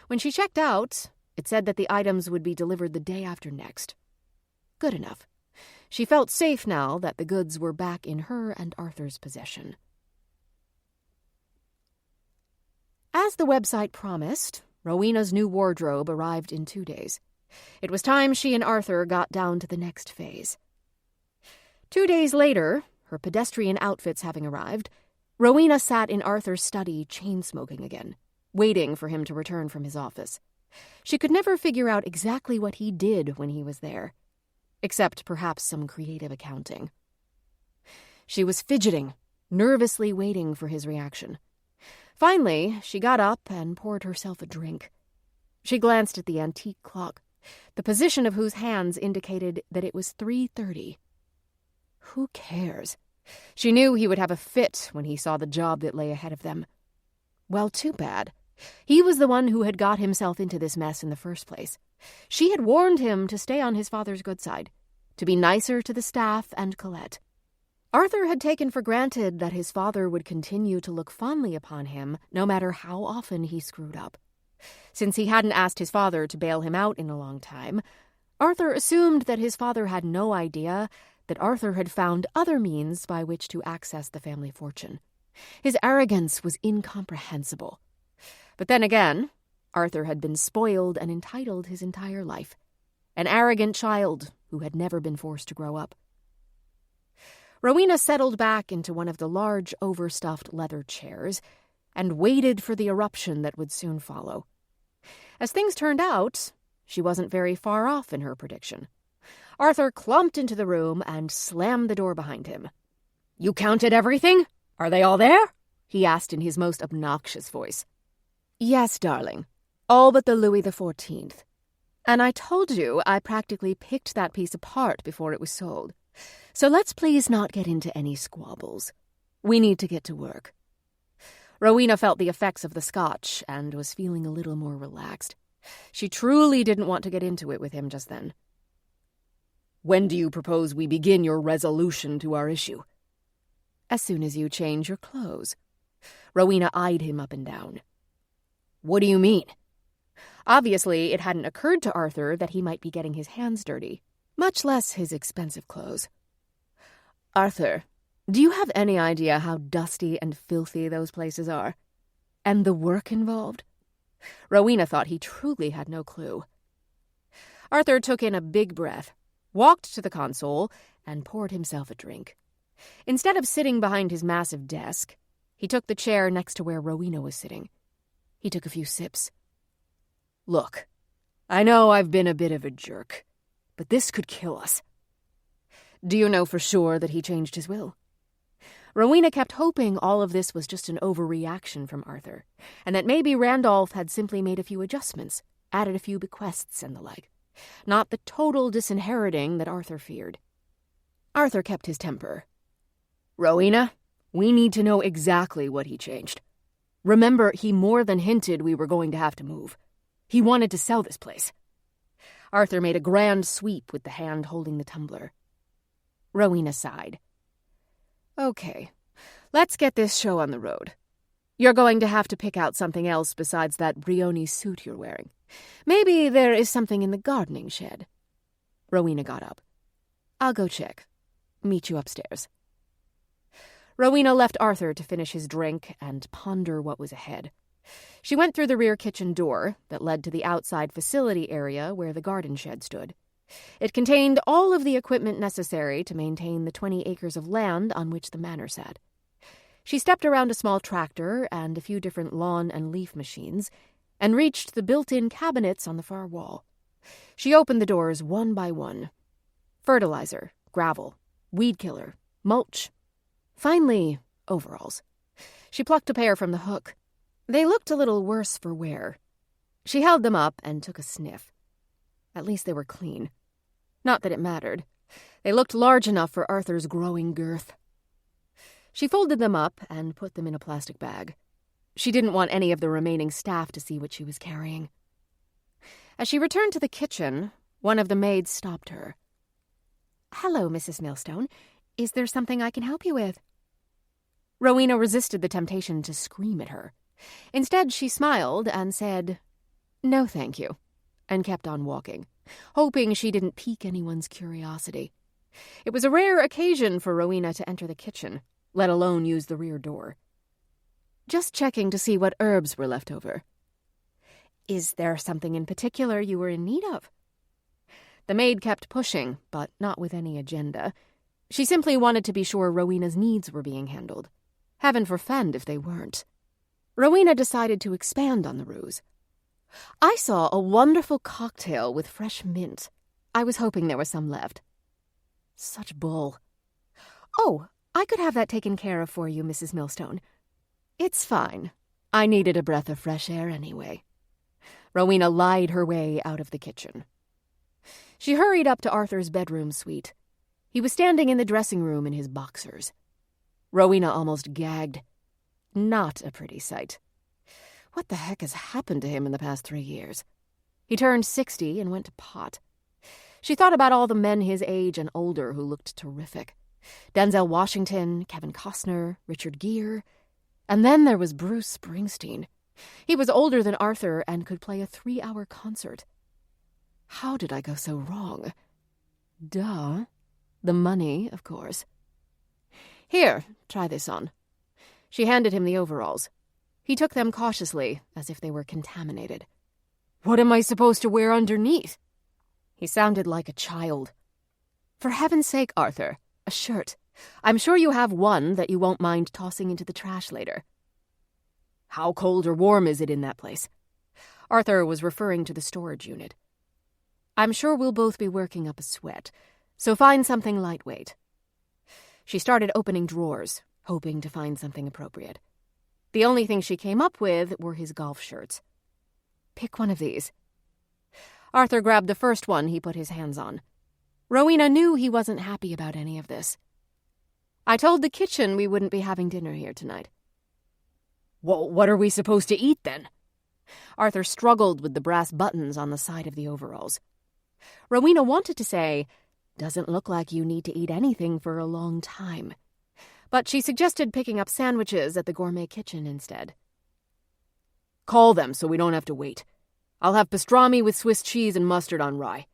When she checked out, it said that the items would be delivered the day after next. Good enough. She felt safe now that the goods were back in her and Arthur's possession. As the website promised, Rowena's new wardrobe arrived in 2 days. It was time she and Arthur got down to the next phase. 2 days later, her pedestrian outfits having arrived, Rowena sat in Arthur's study chain-smoking again, waiting for him to return from his office. She could never figure out exactly what he did when he was there, except perhaps some creative accounting. She was fidgeting, nervously waiting for his reaction. Finally, she got up and poured herself a drink. She glanced at the antique clock, the position of whose hands indicated that it was 3:30. Who cares? She knew he would have a fit when he saw the job that lay ahead of them. Well, too bad. He was the one who had got himself into this mess in the first place. She had warned him to stay on his father's good side, to be nicer to the staff and Colette. Arthur had taken for granted that his father would continue to look fondly upon him no matter how often he screwed up. Since he hadn't asked his father to bail him out in a long time, Arthur assumed that his father had no idea that Arthur had found other means by which to access the family fortune. His arrogance was incomprehensible. But then again, Arthur had been spoiled and entitled his entire life. An arrogant child who had never been forced to grow up. Rowena settled back into one of the large, overstuffed leather chairs and waited for the eruption that would soon follow. As things turned out, she wasn't very far off in her prediction. Arthur clumped into the room and slammed the door behind him. "You counted everything? Are they all there?" he asked in his most obnoxious voice. "Yes, darling. All but the Louis XIV. And I told you I practically picked that piece apart before it was sold. So let's please not get into any squabbles. We need to get to work." Rowena felt the effects of the scotch and was feeling a little more relaxed. She truly didn't want to get into it with him just then. "When do you propose we begin your resolution to our issue?" "As soon as you change your clothes." Rowena eyed him up and down. "What do you mean?" Obviously, it hadn't occurred to Arthur that he might be getting his hands dirty, much less his expensive clothes. "Arthur, do you have any idea how dusty and filthy those places are? And the work involved?" Rowena thought he truly had no clue. Arthur took in a big breath, walked to the console, and poured himself a drink. Instead of sitting behind his massive desk, he took the chair next to where Rowena was sitting. He took a few sips. "Look, I know I've been a bit of a jerk, but this could kill us." "Do you know for sure that he changed his will?" Rowena kept hoping all of this was just an overreaction from Arthur, and that maybe Randolph had simply made a few adjustments, added a few bequests and the like, not the total disinheriting that Arthur feared. Arthur kept his temper. "Rowena, we need to know exactly what he changed. Remember, he more than hinted we were going to have to move. He wanted to sell this place." Arthur made a grand sweep with the hand holding the tumbler. Rowena sighed. "Okay, let's get this show on the road. You're going to have to pick out something else besides that Brioni suit you're wearing. Maybe there is something in the gardening shed." Rowena got up. "I'll go check. Meet you upstairs." Rowena left Arthur to finish his drink and ponder what was ahead. She went through the rear kitchen door that led to the outside facility area where the garden shed stood. It contained all of the equipment necessary to maintain the 20 acres of land on which the manor sat. She stepped around a small tractor and a few different lawn and leaf machines and reached the built-in cabinets on the far wall. She opened the doors one by one. Fertilizer, gravel, weed killer, mulch. Finally, overalls. She plucked a pair from the hook. They looked a little worse for wear. She held them up and took a sniff. At least they were clean. Not that it mattered. They looked large enough for Arthur's growing girth. She folded them up and put them in a plastic bag. She didn't want any of the remaining staff to see what she was carrying. As she returned to the kitchen, one of the maids stopped her. "Hello, Mrs. Millstone. Is there something I can help you with?" Rowena resisted the temptation to scream at her. Instead, she smiled and said, "No, thank you," and kept on walking, hoping she didn't pique anyone's curiosity. It was a rare occasion for Rowena to enter the kitchen, let alone use the rear door. "Just checking to see what herbs were left over." "Is there something in particular you were in need of?" The maid kept pushing, but not with any agenda. She simply wanted to be sure Rowena's needs were being handled. Heaven forfend if they weren't. Rowena decided to expand on the ruse. "I saw a wonderful cocktail with fresh mint. I was hoping there was some left." Such bull. "Oh, I could have that taken care of for you, Mrs. Millstone." "It's fine. I needed a breath of fresh air anyway." Rowena lied her way out of the kitchen. She hurried up to Arthur's bedroom suite. He was standing in the dressing room in his boxers. Rowena almost gagged. Not a pretty sight. What the heck has happened to him in the past 3 years? He turned 60 and went to pot. She thought about all the men his age and older who looked terrific. Denzel Washington, Kevin Costner, Richard Gere. And then there was Bruce Springsteen. He was older than Arthur and could play a 3-hour concert. How did I go so wrong? Duh. The money, of course. "Here, try this on." She handed him the overalls. He took them cautiously, as if they were contaminated. What am I supposed to wear underneath? He sounded like a child. For heaven's sake, Arthur, a shirt. I'm sure you have one that you won't mind tossing into the trash later. How cold or warm is it in that place? Arthur was referring to the storage unit. I'm sure we'll both be working up a sweat, so find something lightweight. She started opening drawers, hoping to find something appropriate. The only thing she came up with were his golf shirts. Pick one of these. Arthur grabbed the first one he put his hands on. Rowena knew he wasn't happy about any of this. I told the kitchen we wouldn't be having dinner here tonight. Well, what are we supposed to eat then? Arthur struggled with the brass buttons on the side of the overalls. Rowena wanted to say, "Doesn't look like you need to eat anything for a long time." But she suggested picking up sandwiches at the gourmet kitchen instead. Call them so we don't have to wait. I'll have pastrami with Swiss cheese and mustard on rye.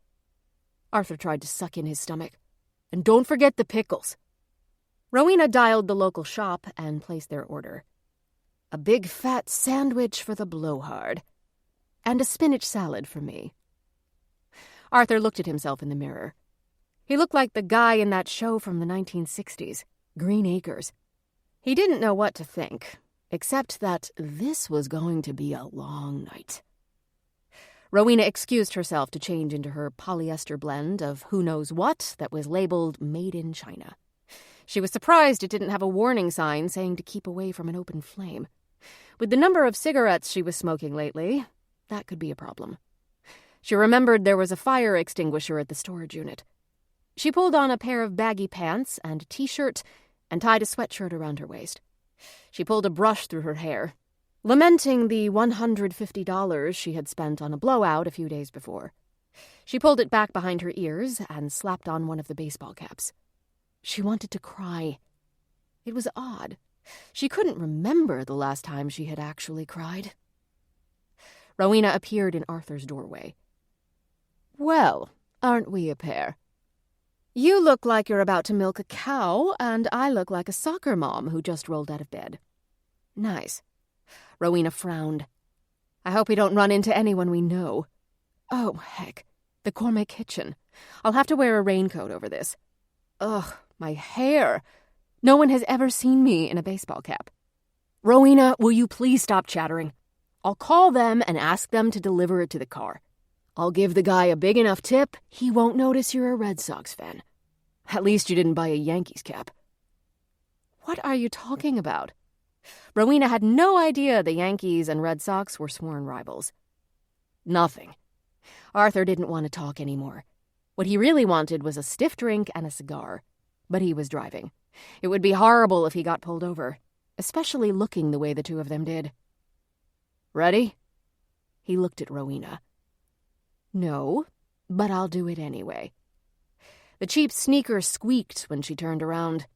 Arthur tried to suck in his stomach. And don't forget the pickles. Rowena dialed the local shop and placed their order. A big fat sandwich for the blowhard. And a spinach salad for me. Arthur looked at himself in the mirror. He looked like the guy in that show from the 1960s, Green Acres. He didn't know what to think, except that this was going to be a long night. Rowena excused herself to change into her polyester blend of who knows what that was labeled Made in China. She was surprised it didn't have a warning sign saying to keep away from an open flame. With the number of cigarettes she was smoking lately, that could be a problem. She remembered there was a fire extinguisher at the storage unit. She pulled on a pair of baggy pants and a t-shirt and tied a sweatshirt around her waist. She pulled a brush through her hair, lamenting the $150 she had spent on a blowout a few days before. She pulled it back behind her ears and slapped on one of the baseball caps. She wanted to cry. It was odd. She couldn't remember the last time she had actually cried. Rowena appeared in Arthur's doorway. "Well, aren't we a pair? You look like you're about to milk a cow, and I look like a soccer mom who just rolled out of bed. Nice." Rowena frowned. "I hope we don't run into anyone we know. Oh, heck, the gourmet kitchen. I'll have to wear a raincoat over this. Ugh, my hair. No one has ever seen me in a baseball cap." Rowena, will you please stop chattering? I'll call them and ask them to deliver it to the car. I'll give the guy a big enough tip, he won't notice you're a Red Sox fan. At least you didn't buy a Yankees cap. What are you talking about? Rowena had no idea the Yankees and Red Sox were sworn rivals. Nothing. Arthur didn't want to talk anymore. What he really wanted was a stiff drink and a cigar. But he was driving. It would be horrible if he got pulled over, especially looking the way the two of them did. Ready? He looked at Rowena. No, but I'll do it anyway. The cheap sneaker squeaked when she turned around.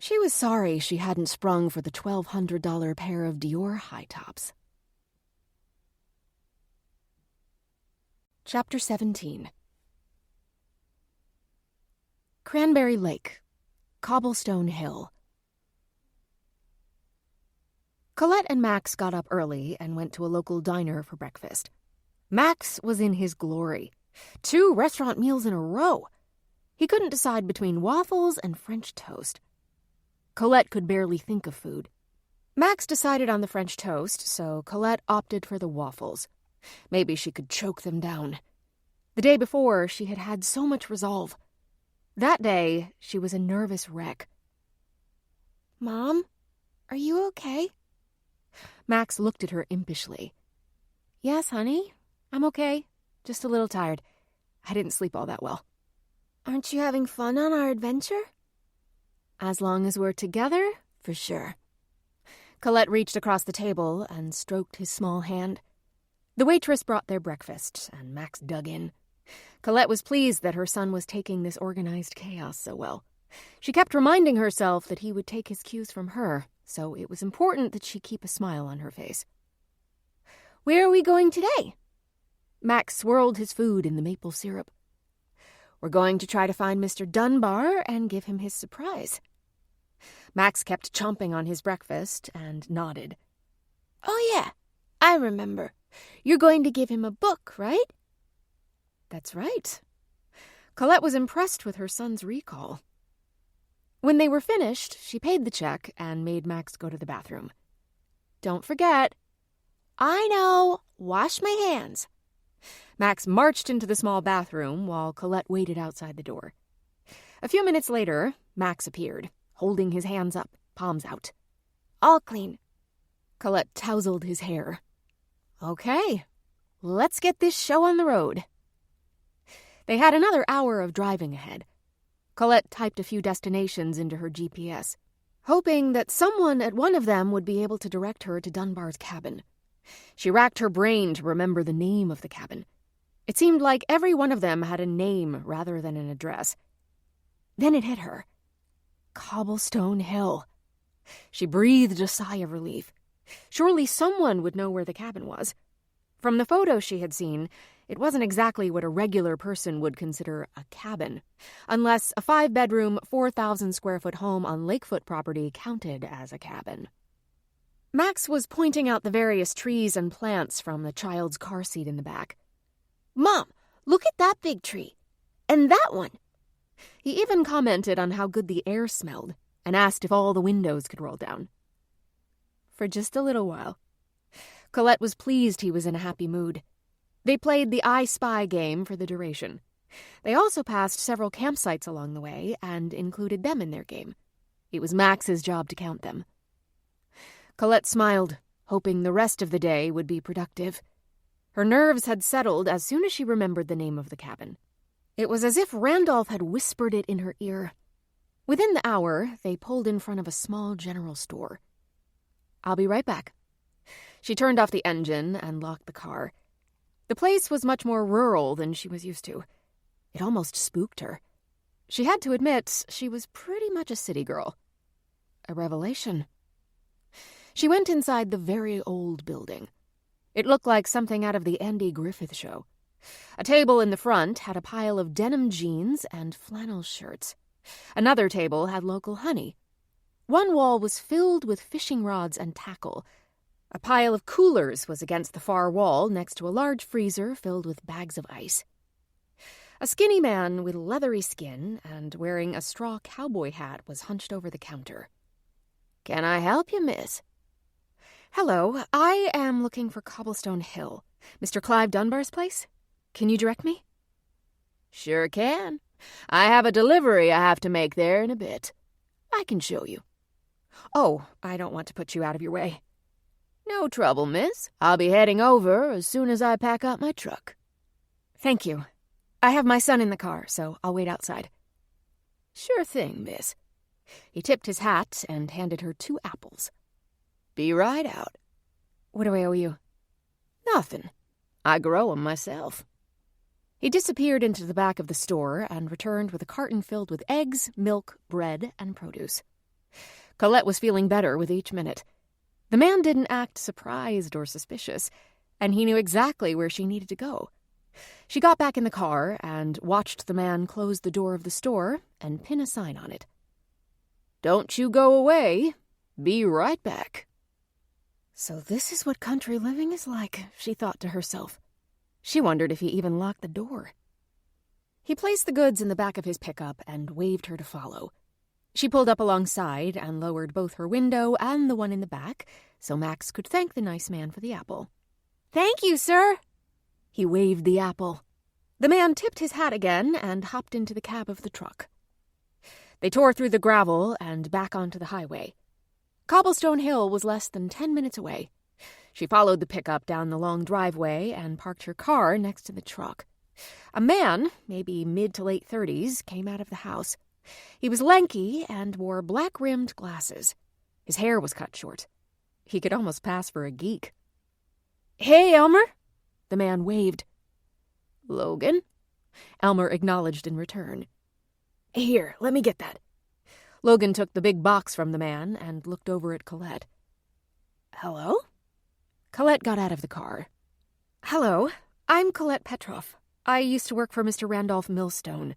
She was sorry she hadn't sprung for the $1,200 pair of Dior high tops. Chapter 17. Cranberry Lake, Cobblestone Hill. Colette and Max got up early and went to a local diner for breakfast. Max was in his glory. 2 restaurant meals in a row. He couldn't decide between waffles and French toast. Colette could barely think of food. Max decided on the French toast, so Colette opted for the waffles. Maybe she could choke them down. The day before, she had had so much resolve. That day, she was a nervous wreck. "Mom, are you okay?" Max looked at her impishly. "Yes, honey, I'm okay. Just a little tired. I didn't sleep all that well." "Aren't you having fun on our adventure?" "As long as we're together, for sure." Colette reached across the table and stroked his small hand. The waitress brought their breakfast, and Max dug in. Colette was pleased that her son was taking this organized chaos so well. She kept reminding herself that he would take his cues from her, so it was important that she keep a smile on her face. "Where are we going today?" Max swirled his food in the maple syrup. "We're going to try to find Mr. Dunbar and give him his surprise." Max kept chomping on his breakfast and nodded. "Oh, yeah, I remember. You're going to give him a book, right? That's right. Colette was impressed with her son's recall. When they were finished, she paid the check and made Max go to the bathroom. Don't forget. I know. Wash my hands. Max marched into the small bathroom while Colette waited outside the door. A few minutes later, Max appeared, holding his hands up, palms out. All clean. Colette tousled his hair. Okay, let's get this show on the road. They had another hour of driving ahead. Colette typed a few destinations into her GPS, hoping that someone at one of them would be able to direct her to Dunbar's cabin. She racked her brain to remember the name of the cabin. It seemed like every one of them had a name rather than an address. Then it hit her. Cobblestone Hill. She breathed a sigh of relief. Surely someone would know where the cabin was. From the photos she had seen, it wasn't exactly what a regular person would consider a cabin, unless a 5-bedroom, 4,000-square-foot home on Lakefoot property counted as a cabin. Max was pointing out the various trees and plants from the child's car seat in the back. Mom, look at that big tree. And that one. He even commented on how good the air smelled and asked if all the windows could roll down. For just a little while, Colette was pleased he was in a happy mood. They played the I Spy game for the duration. They also passed several campsites along the way and included them in their game. It was Max's job to count them. Colette smiled, hoping the rest of the day would be productive. Her nerves had settled as soon as she remembered the name of the cabin. It was as if Randolph had whispered it in her ear. Within the hour, they pulled in front of a small general store. I'll be right back. She turned off the engine and locked the car. The place was much more rural than she was used to. It almost spooked her. She had to admit she was pretty much a city girl. A revelation. She went inside the very old building. It looked like something out of the Andy Griffith Show. A table in the front had a pile of denim jeans and flannel shirts. Another table had local honey. One wall was filled with fishing rods and tackle. A pile of coolers was against the far wall next to a large freezer filled with bags of ice. A skinny man with leathery skin and wearing a straw cowboy hat was hunched over the counter. "Can I help you, miss?" "Hello, I am looking for Cobblestone Hill. Mr. Clive Dunbar's place? Can you direct me?" "Sure can. I have a delivery I have to make there in a bit. I can show you." "Oh, I don't want to put you out of your way." "No trouble, miss. I'll be heading over as soon as I pack up my truck." "Thank you. I have my son in the car, so I'll wait outside." "Sure thing, miss." He tipped his hat and handed her 2 apples. "Be right out." "What do I owe you?" "Nothing. I grow 'em myself." He disappeared into the back of the store and returned with a carton filled with eggs, milk, bread, and produce. Colette was feeling better with each minute. The man didn't act surprised or suspicious, and he knew exactly where she needed to go. She got back in the car and watched the man close the door of the store and pin a sign on it. "Don't you go away. Be right back." So this is what country living is like, she thought to herself. She wondered if he even locked the door. He placed the goods in the back of his pickup and waved her to follow. She pulled up alongside and lowered both her window and the one in the back so Max could thank the nice man for the apple. "Thank you, sir." He waved the apple. The man tipped his hat again and hopped into the cab of the truck. They tore through the gravel and back onto the highway. Cobblestone Hill was less than 10 minutes away. She followed the pickup down the long driveway and parked her car next to the truck. A man, maybe mid to late 30s, came out of the house. He was lanky and wore black-rimmed glasses. His hair was cut short. He could almost pass for a geek. "Hey, Elmer," the man waved. "Logan," Elmer acknowledged in return. "Here, let me get that." Logan took the big box from the man and looked over at Colette. "Hello?" Colette got out of the car. "Hello, I'm Colette Petroff. I used to work for Mr. Randolph Millstone.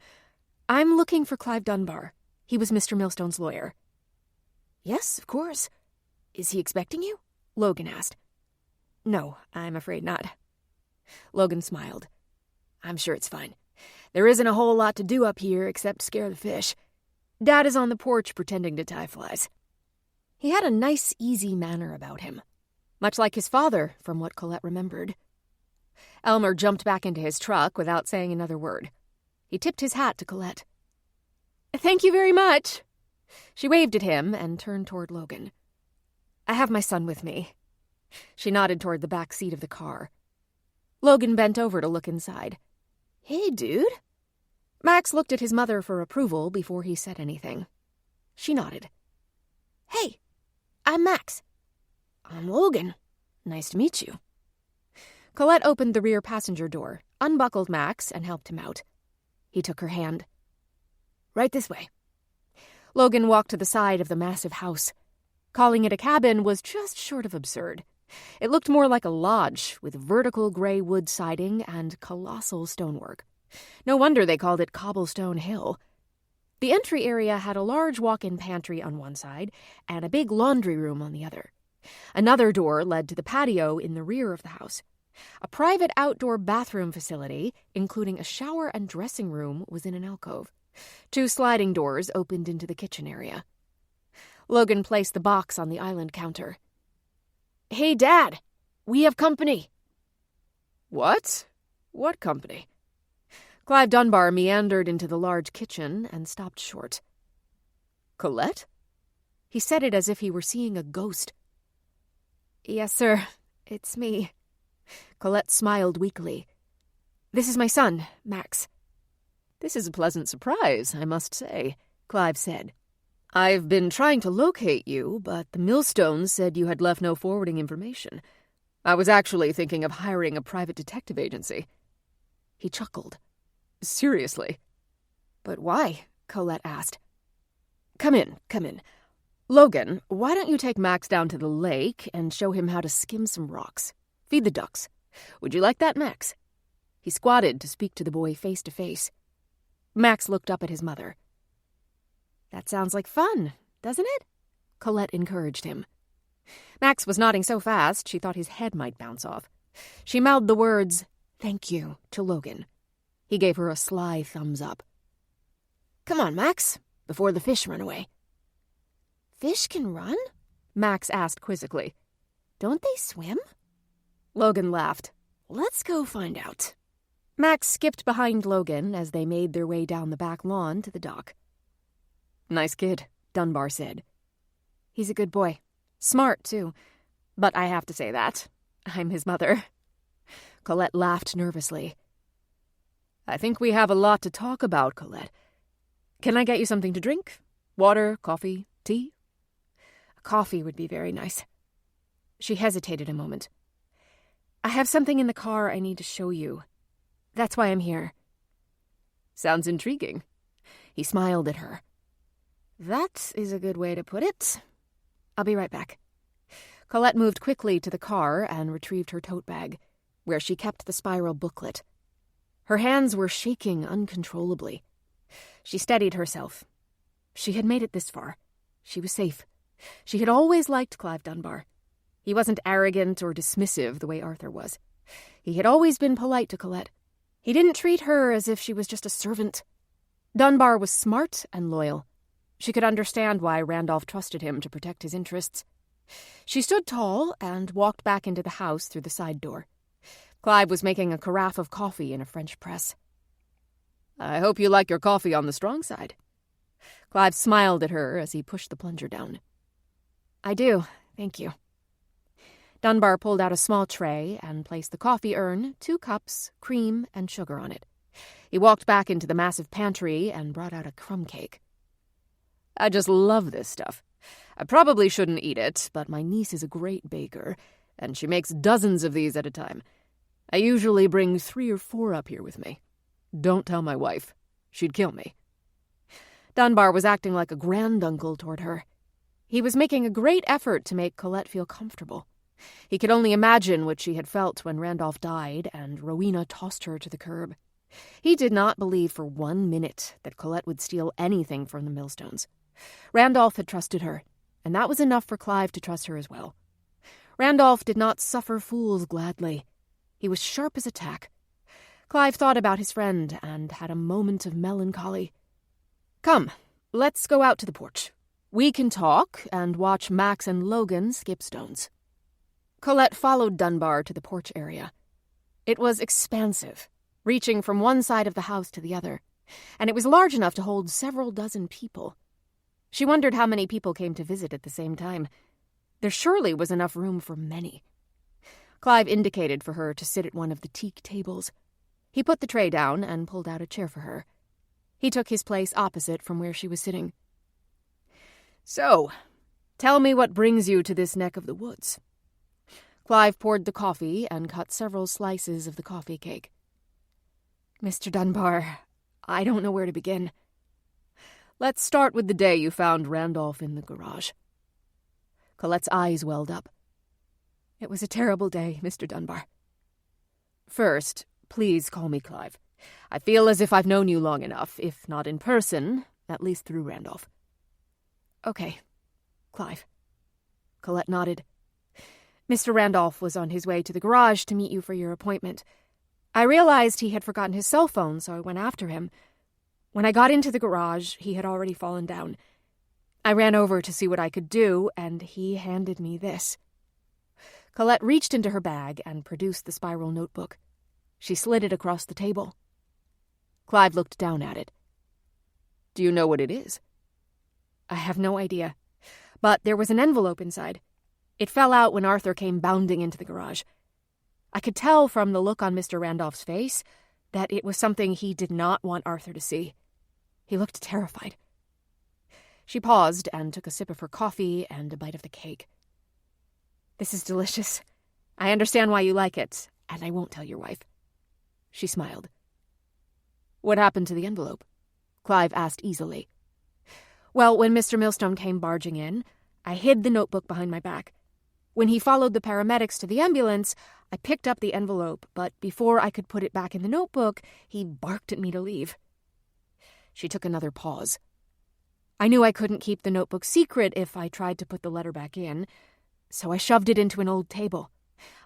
I'm looking for Clive Dunbar. He was Mr. Millstone's lawyer." "Yes, of course. Is he expecting you?" Logan asked. No, I'm afraid not. Logan smiled. I'm sure it's fine. There isn't a whole lot to do up here except scare the fish. Dad is on the porch pretending to tie flies. He had a nice, easy manner about him, much like his father, from what Colette remembered. Elmer jumped back into his truck without saying another word. He tipped his hat to Colette. Thank you very much. She waved at him and turned toward Logan. I have my son with me. She nodded toward the back seat of the car. Logan bent over to look inside. Hey, dude. Max looked at his mother for approval before he said anything. She nodded. Hey, I'm Max. I'm Logan. Nice to meet you. Colette opened the rear passenger door, unbuckled Max, and helped him out. He took her hand. Right this way. Logan walked to the side of the massive house. Calling it a cabin was just short of absurd. It looked more like a lodge with vertical gray wood siding and colossal stonework. No wonder they called it Cobblestone Hill. The entry area had a large walk-in pantry on one side and a big laundry room on the other. Another door led to the patio in the rear of the house. A private outdoor bathroom facility, including a shower and dressing room, was in an alcove. 2 sliding doors opened into the kitchen area. Logan placed the box on the island counter. Hey, Dad, we have company. What? What company? Clive Dunbar meandered into the large kitchen and stopped short. Colette? He said it as if he were seeing a ghost. Yes, sir, it's me. Colette smiled weakly. This is my son, Max. This is a pleasant surprise, I must say, Clive said. I've been trying to locate you, but the millstones said you had left no forwarding information. I was actually thinking of hiring a private detective agency. He chuckled. Seriously? But why? Colette asked. Come in. Logan, why don't you take Max down to the lake and show him how to skim some rocks? Feed the ducks. Would you like that, Max? He squatted to speak to the boy face to face. Max looked up at his mother. That sounds like fun, doesn't it? Colette encouraged him. Max was nodding so fast she thought his head might bounce off. She mouthed the words, "Thank you," to Logan. He gave her a sly thumbs up. Come on, Max, before the fish run away. Fish can run? Max asked quizzically. Don't they swim? Logan laughed. Let's go find out. Max skipped behind Logan as they made their way down the back lawn to the dock. Nice kid, Dunbar said. He's a good boy. Smart, too. But I have to say that. I'm his mother. Colette laughed nervously. I think we have a lot to talk about, Colette. Can I get you something to drink? Water, coffee, tea? Coffee would be very nice. She hesitated a moment. I have something in the car I need to show you. That's why I'm here. Sounds intriguing. He smiled at her. That is a good way to put it. I'll be right back. Colette moved quickly to the car and retrieved her tote bag, where she kept the spiral booklet. Her hands were shaking uncontrollably. She steadied herself. She had made it this far. She was safe. She had always liked Clive Dunbar. He wasn't arrogant or dismissive the way Arthur was. He had always been polite to Colette. He didn't treat her as if she was just a servant. Dunbar was smart and loyal. She could understand why Randolph trusted him to protect his interests. She stood tall and walked back into the house through the side door. Clive was making a carafe of coffee in a French press. I hope you like your coffee on the strong side. Clive smiled at her as he pushed the plunger down. I do, thank you. Dunbar pulled out a small tray and placed the coffee urn, 2 cups, cream, and sugar on it. He walked back into the massive pantry and brought out a crumb cake. I just love this stuff. I probably shouldn't eat it, but my niece is a great baker, and she makes dozens of these at a time. I usually bring 3 or 4 up here with me. Don't tell my wife. She'd kill me. Dunbar was acting like a granduncle toward her. He was making a great effort to make Colette feel comfortable. He could only imagine what she had felt when Randolph died and Rowena tossed her to the curb. He did not believe for 1 minute that Colette would steal anything from the millstones. Randolph had trusted her, and that was enough for Clive to trust her as well. Randolph did not suffer fools gladly. He was sharp as a tack. Clive thought about his friend and had a moment of melancholy. "Come, let's go out to the porch. We can talk and watch Max and Logan skip stones." Colette followed Dunbar to the porch area. It was expansive, reaching from one side of the house to the other, and it was large enough to hold several dozen people. She wondered how many people came to visit at the same time. There surely was enough room for many. Clive indicated for her to sit at one of the teak tables. He put the tray down and pulled out a chair for her. He took his place opposite from where she was sitting. "So, tell me what brings you to this neck of the woods." Clive poured the coffee and cut several slices of the coffee cake. "Mr. Dunbar, I don't know where to begin." "Let's start with the day you found Randolph in the garage." Colette's eyes welled up. "It was a terrible day, Mr. Dunbar." "First, please call me Clive. I feel as if I've known you long enough, if not in person, at least through Randolph." "Okay, Clive." Colette nodded. "Mr. Randolph was on his way to the garage to meet you for your appointment. I realized he had forgotten his cell phone, so I went after him. When I got into the garage, he had already fallen down. I ran over to see what I could do, and he handed me this." Colette reached into her bag and produced the spiral notebook. She slid it across the table. Clive looked down at it. "Do you know what it is?" "I have no idea. But there was an envelope inside. It fell out when Arthur came bounding into the garage. I could tell from the look on Mr. Randolph's face that it was something he did not want Arthur to see. He looked terrified." She paused and took a sip of her coffee and a bite of the cake. "This is delicious. I understand why you like it, and I won't tell your wife." She smiled. "What happened to the envelope?" Clive asked easily. "Well, when Mr. Millstone came barging in, I hid the notebook behind my back. When he followed the paramedics to the ambulance, I picked up the envelope, but before I could put it back in the notebook, he barked at me to leave." She took another pause. "I knew I couldn't keep the notebook secret if I tried to put the letter back in, so I shoved it into an old table.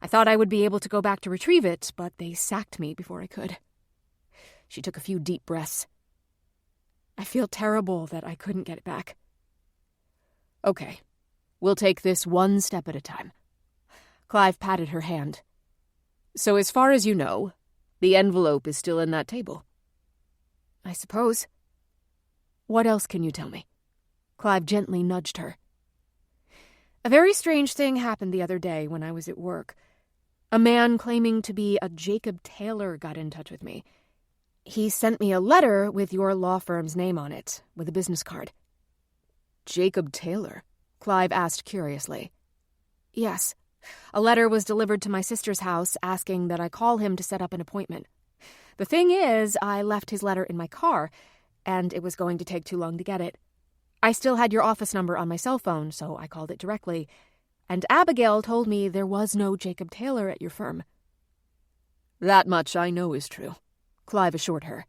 I thought I would be able to go back to retrieve it, but they sacked me before I could." She took a few deep breaths. "I feel terrible that I couldn't get it back." "Okay, we'll take this one step at a time." Clive patted her hand. "So as far as you know, the envelope is still in that table?" "I suppose." "What else can you tell me?" Clive gently nudged her. "A very strange thing happened the other day when I was at work. A man claiming to be a Jacob Taylor got in touch with me. He sent me a letter with your law firm's name on it, with a business card." "Jacob Taylor?" Clive asked curiously. "Yes. A letter was delivered to my sister's house asking that I call him to set up an appointment. The thing is, I left his letter in my car, and it was going to take too long to get it. I still had your office number on my cell phone, so I called it directly, and Abigail told me there was no Jacob Taylor at your firm." "That much I know is true," Clive assured her.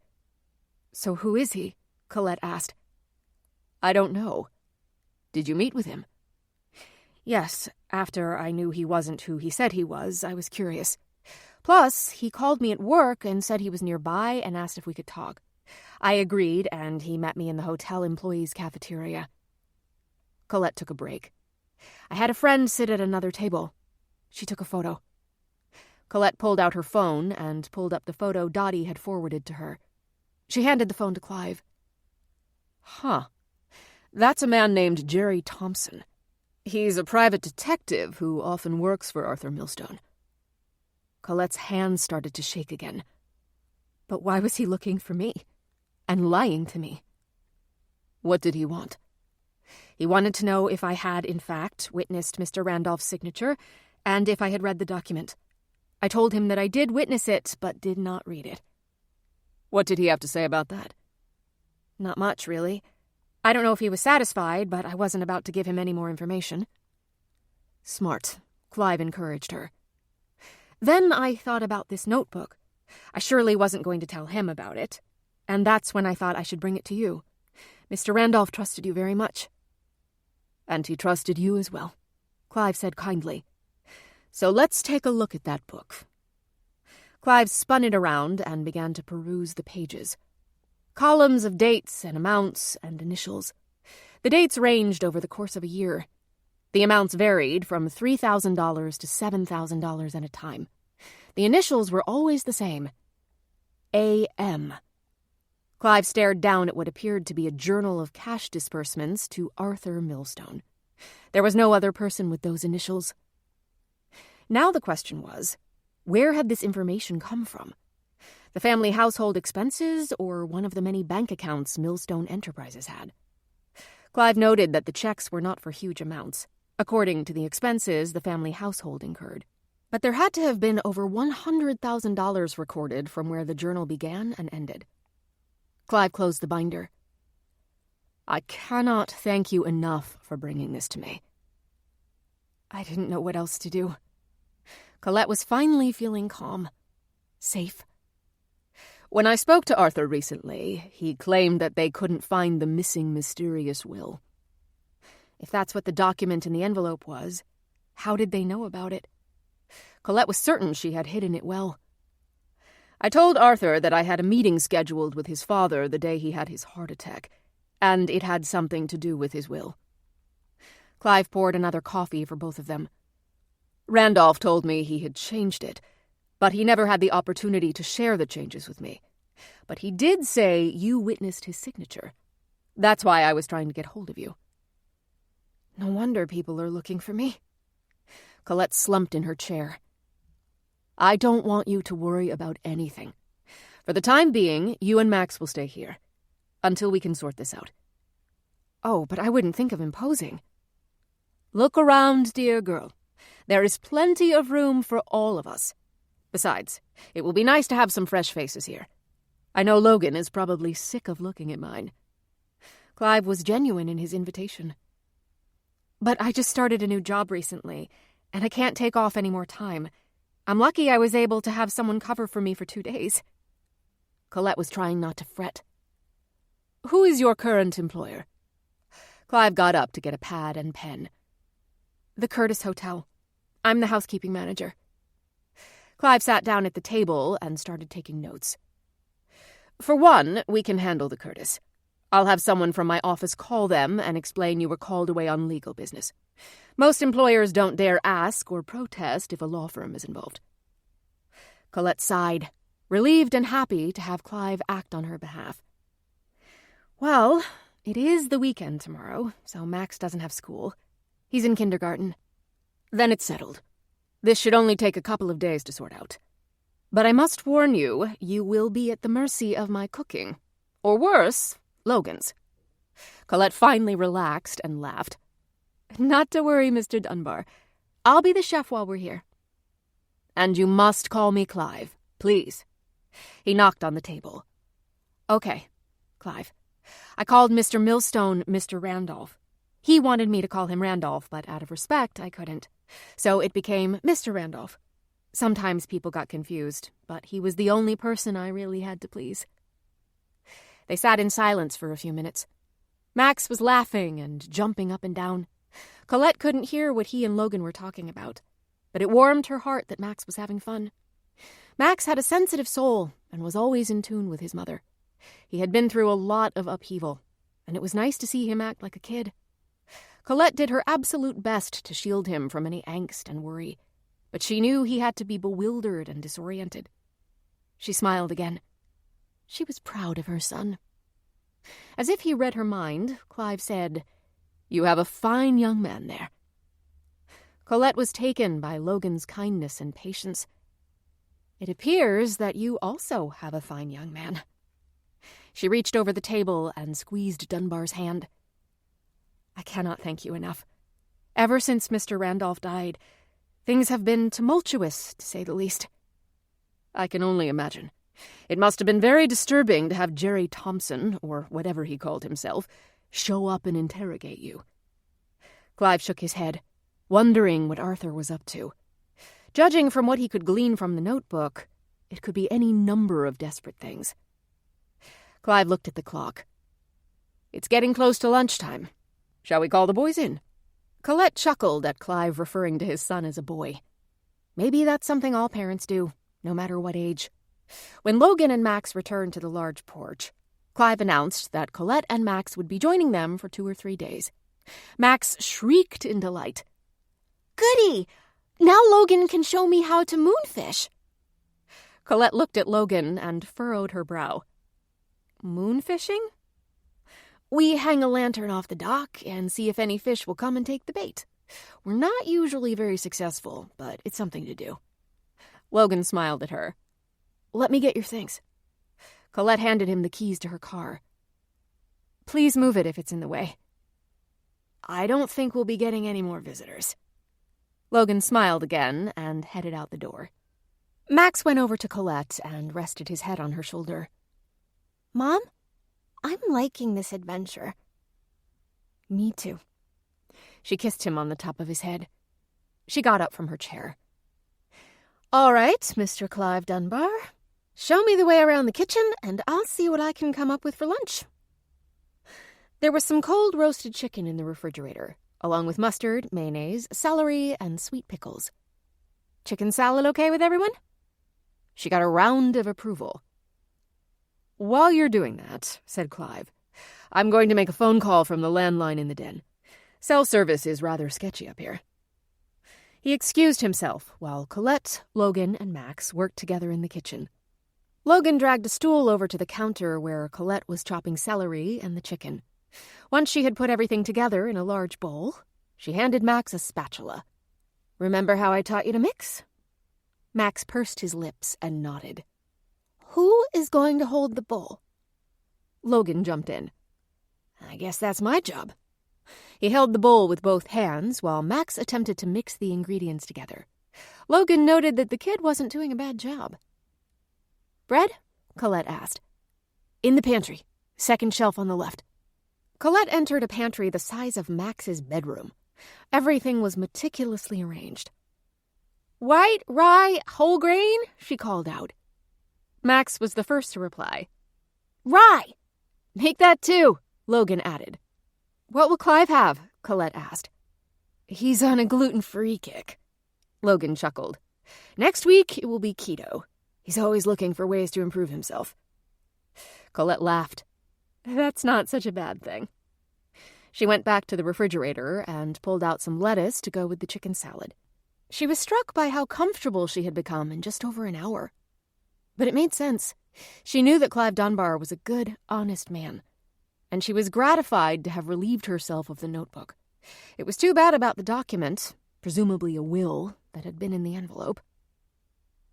"So who is he?" Colette asked. "I don't know. Did you meet with him?" "Yes, after I knew he wasn't who he said he was, I was curious. Plus, he called me at work and said he was nearby and asked if we could talk. I agreed, and he met me in the hotel employees' cafeteria." Colette took a break. "I had a friend sit at another table." She took a photo. Colette pulled out her phone and pulled up the photo Dottie had forwarded to her. She handed the phone to Clive. "Huh. That's a man named Jerry Thompson. He's a private detective who often works for Arthur Millstone." Colette's hands started to shake again. But why was he looking for me? And lying to me? What did he want? He wanted to know if I had, in fact, witnessed Mr. Randolph's signature, and if I had read the document. I told him that I did witness it, but did not read it. What did he have to say about that? Not much, really. I don't know if he was satisfied, but I wasn't about to give him any more information. Smart, Clive encouraged her. Then I thought about this notebook. I surely wasn't going to tell him about it, and that's when I thought I should bring it to you. Mr. Randolph trusted you very much. And he trusted you as well, Clive said kindly. So let's take a look at that book. Clive spun it around and began to peruse the pages. Columns of dates and amounts and initials. The dates ranged over the course of a year. The amounts varied from $3,000 to $7,000 at a time. The initials were always the same. A.M. Clive stared down at what appeared to be a journal of cash disbursements to Arthur Millstone. There was no other person with those initials. Now the question was, where had this information come from? The family household expenses or one of the many bank accounts Millstone Enterprises had? Clive noted that the checks were not for huge amounts, according to the expenses the family household incurred. But there had to have been over $100,000 recorded from where the journal began and ended. Clive closed the binder. I cannot thank you enough for bringing this to me. I didn't know what else to do. Colette was finally feeling calm, safe. When I spoke to Arthur recently, he claimed that they couldn't find the missing mysterious will. If that's what the document in the envelope was, how did they know about it? Colette was certain she had hidden it well. I told Arthur that I had a meeting scheduled with his father the day he had his heart attack, and it had something to do with his will. Clive poured another coffee for both of them. Randolph told me he had changed it, but he never had the opportunity to share the changes with me. But he did say you witnessed his signature. That's why I was trying to get hold of you. No wonder people are looking for me. Colette slumped in her chair. I don't want you to worry about anything. For the time being, you and Max will stay here, until we can sort this out. Oh, but I wouldn't think of imposing. Look around, dear girl. There is plenty of room for all of us. Besides, it will be nice to have some fresh faces here. I know Logan is probably sick of looking at mine. Clive was genuine in his invitation. But I just started a new job recently, and I can't take off any more time. I'm lucky I was able to have someone cover for me for 2 days. Colette was trying not to fret. Who is your current employer? Clive got up to get a pad and pen. The Curtis Hotel. I'm the housekeeping manager. Clive sat down at the table and started taking notes. For one, we can handle the Curtis. I'll have someone from my office call them and explain you were called away on legal business. Most employers don't dare ask or protest if a law firm is involved. Colette sighed, relieved and happy to have Clive act on her behalf. Well, it is the weekend tomorrow, so Max doesn't have school. He's in kindergarten. Then it's settled. This should only take a couple of days to sort out. But I must warn you, you will be at the mercy of my cooking. Or worse, Logan's. Colette finally relaxed and laughed. Not to worry, Mr. Dunbar. I'll be the chef while we're here. And you must call me Clive, please. He knocked on the table. Okay, Clive. I called Mr. Millstone Mr. Randolph. He wanted me to call him Randolph, but out of respect, I couldn't. So it became Mr. Randolph. Sometimes people got confused, but he was the only person I really had to please. They sat in silence for a few minutes. Max was laughing and jumping up and down. Colette couldn't hear what he and Logan were talking about, but it warmed her heart that Max was having fun. Max had a sensitive soul and was always in tune with his mother. He had been through a lot of upheaval, and it was nice to see him act like a kid. Colette did her absolute best to shield him from any angst and worry, but she knew he had to be bewildered and disoriented. She smiled again. She was proud of her son. As if he read her mind, Clive said, You have a fine young man there. Colette was taken by Logan's kindness and patience. It appears that you also have a fine young man. She reached over the table and squeezed Dunbar's hand. I cannot thank you enough. Ever since Mr. Randolph died, things have been tumultuous, to say the least. I can only imagine. It must have been very disturbing to have Jerry Thompson, or whatever he called himself, show up and interrogate you. Clive shook his head, wondering what Arthur was up to. Judging from what he could glean from the notebook, it could be any number of desperate things. Clive looked at the clock. It's getting close to lunchtime. Shall we call the boys in? Colette chuckled at Clive referring to his son as a boy. Maybe that's something all parents do, no matter what age. When Logan and Max returned to the large porch, Clive announced that Colette and Max would be joining them for 2 or 3 days. Max shrieked in delight. Goody! Now Logan can show me how to moonfish. Colette looked at Logan and furrowed her brow. Moonfishing? We hang a lantern off the dock and see if any fish will come and take the bait. We're not usually very successful, but it's something to do. Logan smiled at her. Let me get your things. Colette handed him the keys to her car. Please move it if it's in the way. I don't think we'll be getting any more visitors. Logan smiled again and headed out the door. Max went over to Colette and rested his head on her shoulder. Mom, I'm liking this adventure. Me too. She kissed him on the top of his head. She got up from her chair. All right, Mr. Clive Dunbar. Show me the way around the kitchen, and I'll see what I can come up with for lunch. There was some cold roasted chicken in the refrigerator, along with mustard, mayonnaise, celery, and sweet pickles. Chicken salad okay with everyone? She got a round of approval. While you're doing that, said Clive, I'm going to make a phone call from the landline in the den. Cell service is rather sketchy up here. He excused himself while Colette, Logan, and Max worked together in the kitchen. Logan dragged a stool over to the counter where Colette was chopping celery and the chicken. Once she had put everything together in a large bowl, she handed Max a spatula. Remember how I taught you to mix? Max pursed his lips and nodded. Who is going to hold the bowl? Logan jumped in. I guess that's my job. He held the bowl with both hands while Max attempted to mix the ingredients together. Logan noted that the kid wasn't doing a bad job. Bread? Colette asked. In the pantry, second shelf on the left. Colette entered a pantry the size of Max's bedroom. Everything was meticulously arranged. White, rye, whole grain? She called out. Max was the first to reply. Rye! Make that too, Logan added. What will Clive have? Colette asked. He's on a gluten-free kick. Logan chuckled. Next week it will be keto. He's always looking for ways to improve himself. Colette laughed. That's not such a bad thing. She went back to the refrigerator and pulled out some lettuce to go with the chicken salad. She was struck by how comfortable she had become in just over an hour. But it made sense. She knew that Clive Dunbar was a good, honest man, and she was gratified to have relieved herself of the notebook. It was too bad about the document, presumably a will, that had been in the envelope.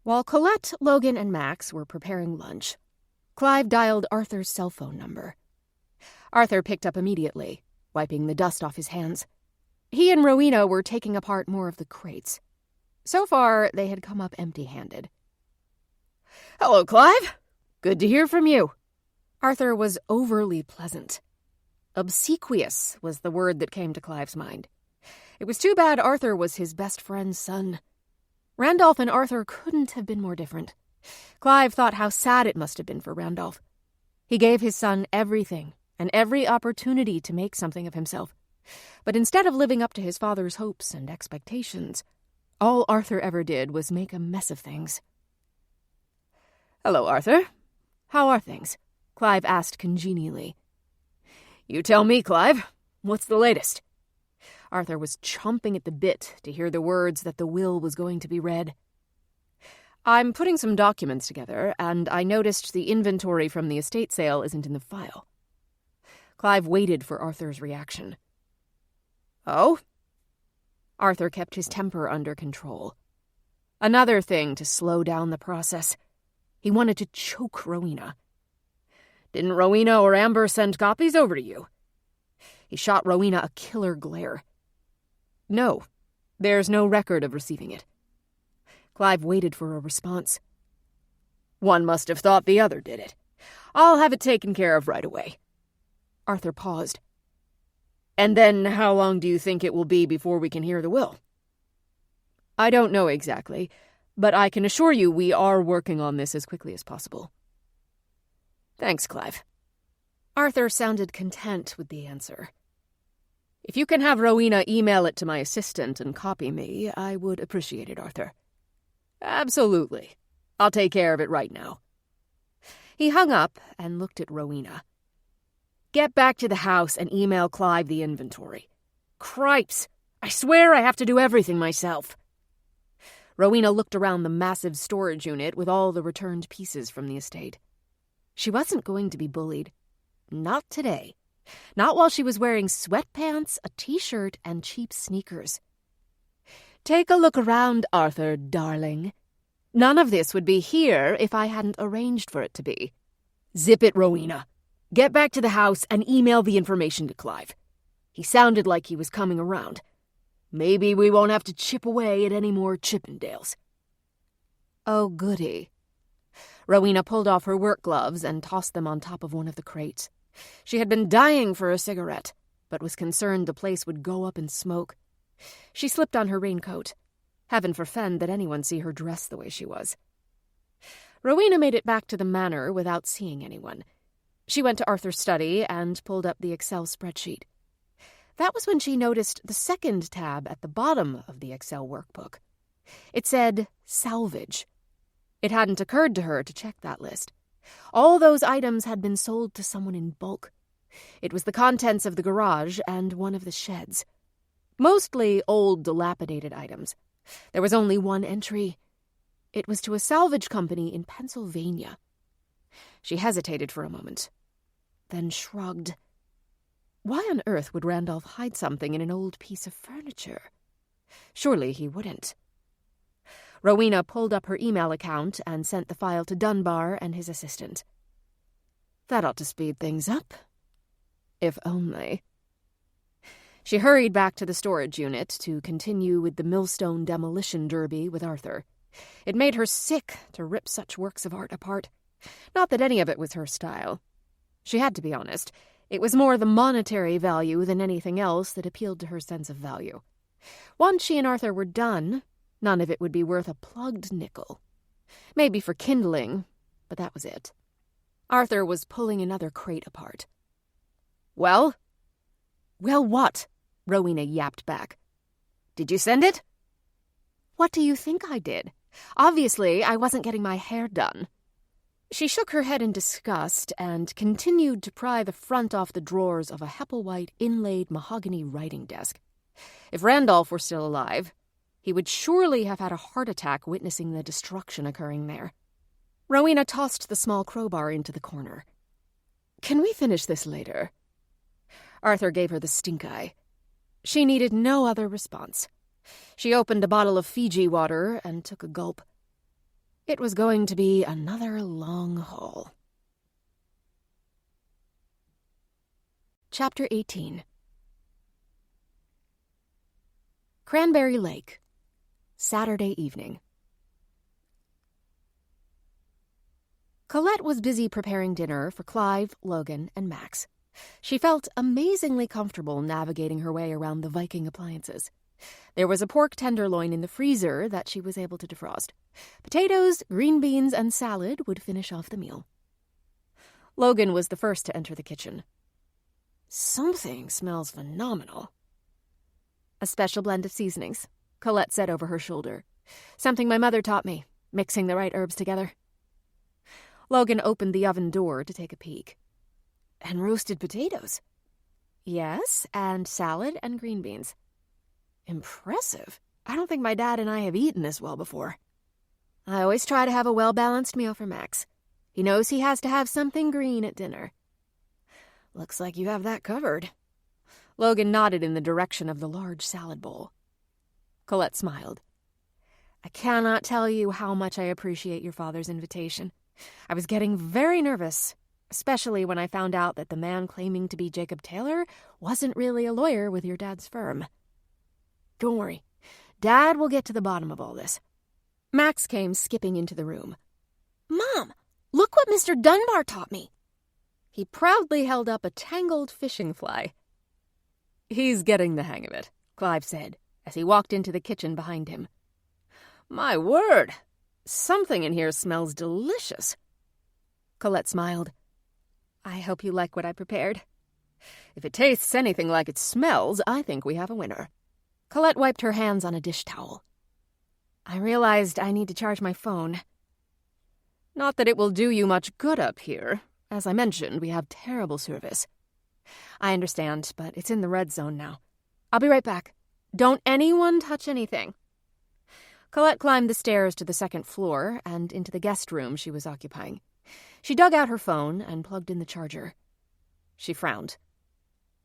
While Colette, Logan, and Max were preparing lunch, Clive dialed Arthur's cell phone number. Arthur picked up immediately, wiping the dust off his hands. He and Rowena were taking apart more of the crates. So far, they had come up empty-handed. Hello, Clive. Good to hear from you. Arthur was overly pleasant. Obsequious was the word that came to Clive's mind. It was too bad Arthur was his best friend's son. Randolph and Arthur couldn't have been more different. Clive thought how sad it must have been for Randolph. He gave his son everything and every opportunity to make something of himself. But instead of living up to his father's hopes and expectations, all Arthur ever did was make a mess of things. Hello, Arthur. How are things? Clive asked congenially. You tell me, Clive. What's the latest? Arthur was chomping at the bit to hear the words that the will was going to be read. I'm putting some documents together, and I noticed the inventory from the estate sale isn't in the file. Clive waited for Arthur's reaction. Oh? Arthur kept his temper under control. Another thing to slow down the process. He wanted to choke Rowena. Didn't Rowena or Amber send copies over to you? He shot Rowena a killer glare. No, there's no record of receiving it. Clive waited for a response. One must have thought the other did it. I'll have it taken care of right away. Arthur paused. And then how long do you think it will be before we can hear the will? I don't know exactly, but I can assure you we are working on this as quickly as possible. Thanks, Clive. Arthur sounded content with the answer. If you can have Rowena email it to my assistant and copy me, I would appreciate it, Arthur. Absolutely. I'll take care of it right now. He hung up and looked at Rowena. Get back to the house and email Clive the inventory. Cripes! I swear I have to do everything myself. Rowena looked around the massive storage unit with all the returned pieces from the estate. She wasn't going to be bullied. Not today. Not while she was wearing sweatpants, a t-shirt, and cheap sneakers. Take a look around, Arthur, darling. None of this would be here if I hadn't arranged for it to be. Zip it, Rowena. Get back to the house and email the information to Clive. He sounded like he was coming around. Maybe we won't have to chip away at any more Chippendales. Oh, goody. Rowena pulled off her work gloves and tossed them on top of one of the crates. She had been dying for a cigarette, but was concerned the place would go up in smoke. She slipped on her raincoat. Heaven forfend that anyone see her dressed the way she was. Rowena made it back to the manor without seeing anyone. She went to Arthur's study and pulled up the Excel spreadsheet. That was when she noticed the second tab at the bottom of the Excel workbook. It said salvage. It hadn't occurred to her to check that list. All those items had been sold to someone in bulk. It was the contents of the garage and one of the sheds. Mostly old, dilapidated items. There was only one entry. It was to a salvage company in Pennsylvania. She hesitated for a moment, then shrugged. Why on earth would Randolph hide something in an old piece of furniture? Surely he wouldn't. Rowena pulled up her email account and sent the file to Dunbar and his assistant. That ought to speed things up. If only. She hurried back to the storage unit to continue with the millstone demolition derby with Arthur. It made her sick to rip such works of art apart. Not that any of it was her style. She had to be honest. It was more the monetary value than anything else that appealed to her sense of value. Once she and Arthur were done, none of it would be worth a plugged nickel. Maybe for kindling, but that was it. Arthur was pulling another crate apart. Well? Well, what? Rowena yapped back. Did you send it? What do you think I did? Obviously, I wasn't getting my hair done. She shook her head in disgust and continued to pry the front off the drawers of a Hepplewhite inlaid mahogany writing desk. If Randolph were still alive, he would surely have had a heart attack witnessing the destruction occurring there. Rowena tossed the small crowbar into the corner. Can we finish this later? Arthur gave her the stink eye. She needed no other response. She opened a bottle of Fiji water and took a gulp. It was going to be another long haul. Chapter 18. Cranberry Lake, Saturday evening. Colette was busy preparing dinner for Clive, Logan, and Max. She felt amazingly comfortable navigating her way around the Viking appliances. There was a pork tenderloin in the freezer that she was able to defrost. Potatoes, green beans, and salad would finish off the meal. Logan was the first to enter the kitchen. Something smells phenomenal. A special blend of seasonings, Colette said over her shoulder. Something my mother taught me, mixing the right herbs together. Logan opened the oven door to take a peek. And roasted potatoes. Yes, and salad and green beans. Impressive. I don't think my dad and I have eaten this well before. I always try to have a well-balanced meal for Max. He knows he has to have something green at dinner. Looks like you have that covered. Logan nodded in the direction of the large salad bowl. Colette smiled. I cannot tell you how much I appreciate your father's invitation. I was getting very nervous, especially when I found out that the man claiming to be Jacob Taylor wasn't really a lawyer with your dad's firm. Don't worry. Dad will get to the bottom of all this. Max came skipping into the room. Mom, look what Mr. Dunbar taught me. He proudly held up a tangled fishing fly. He's getting the hang of it, Clive said, as he walked into the kitchen behind him. My word! Something in here smells delicious. Colette smiled. I hope you like what I prepared. If it tastes anything like it smells, I think we have a winner. Colette wiped her hands on a dish towel. I realized I need to charge my phone. Not that it will do you much good up here. As I mentioned, we have terrible service. I understand, but it's in the red zone now. I'll be right back. Don't anyone touch anything. Colette climbed the stairs to the second floor and into the guest room she was occupying. She dug out her phone and plugged in the charger. She frowned.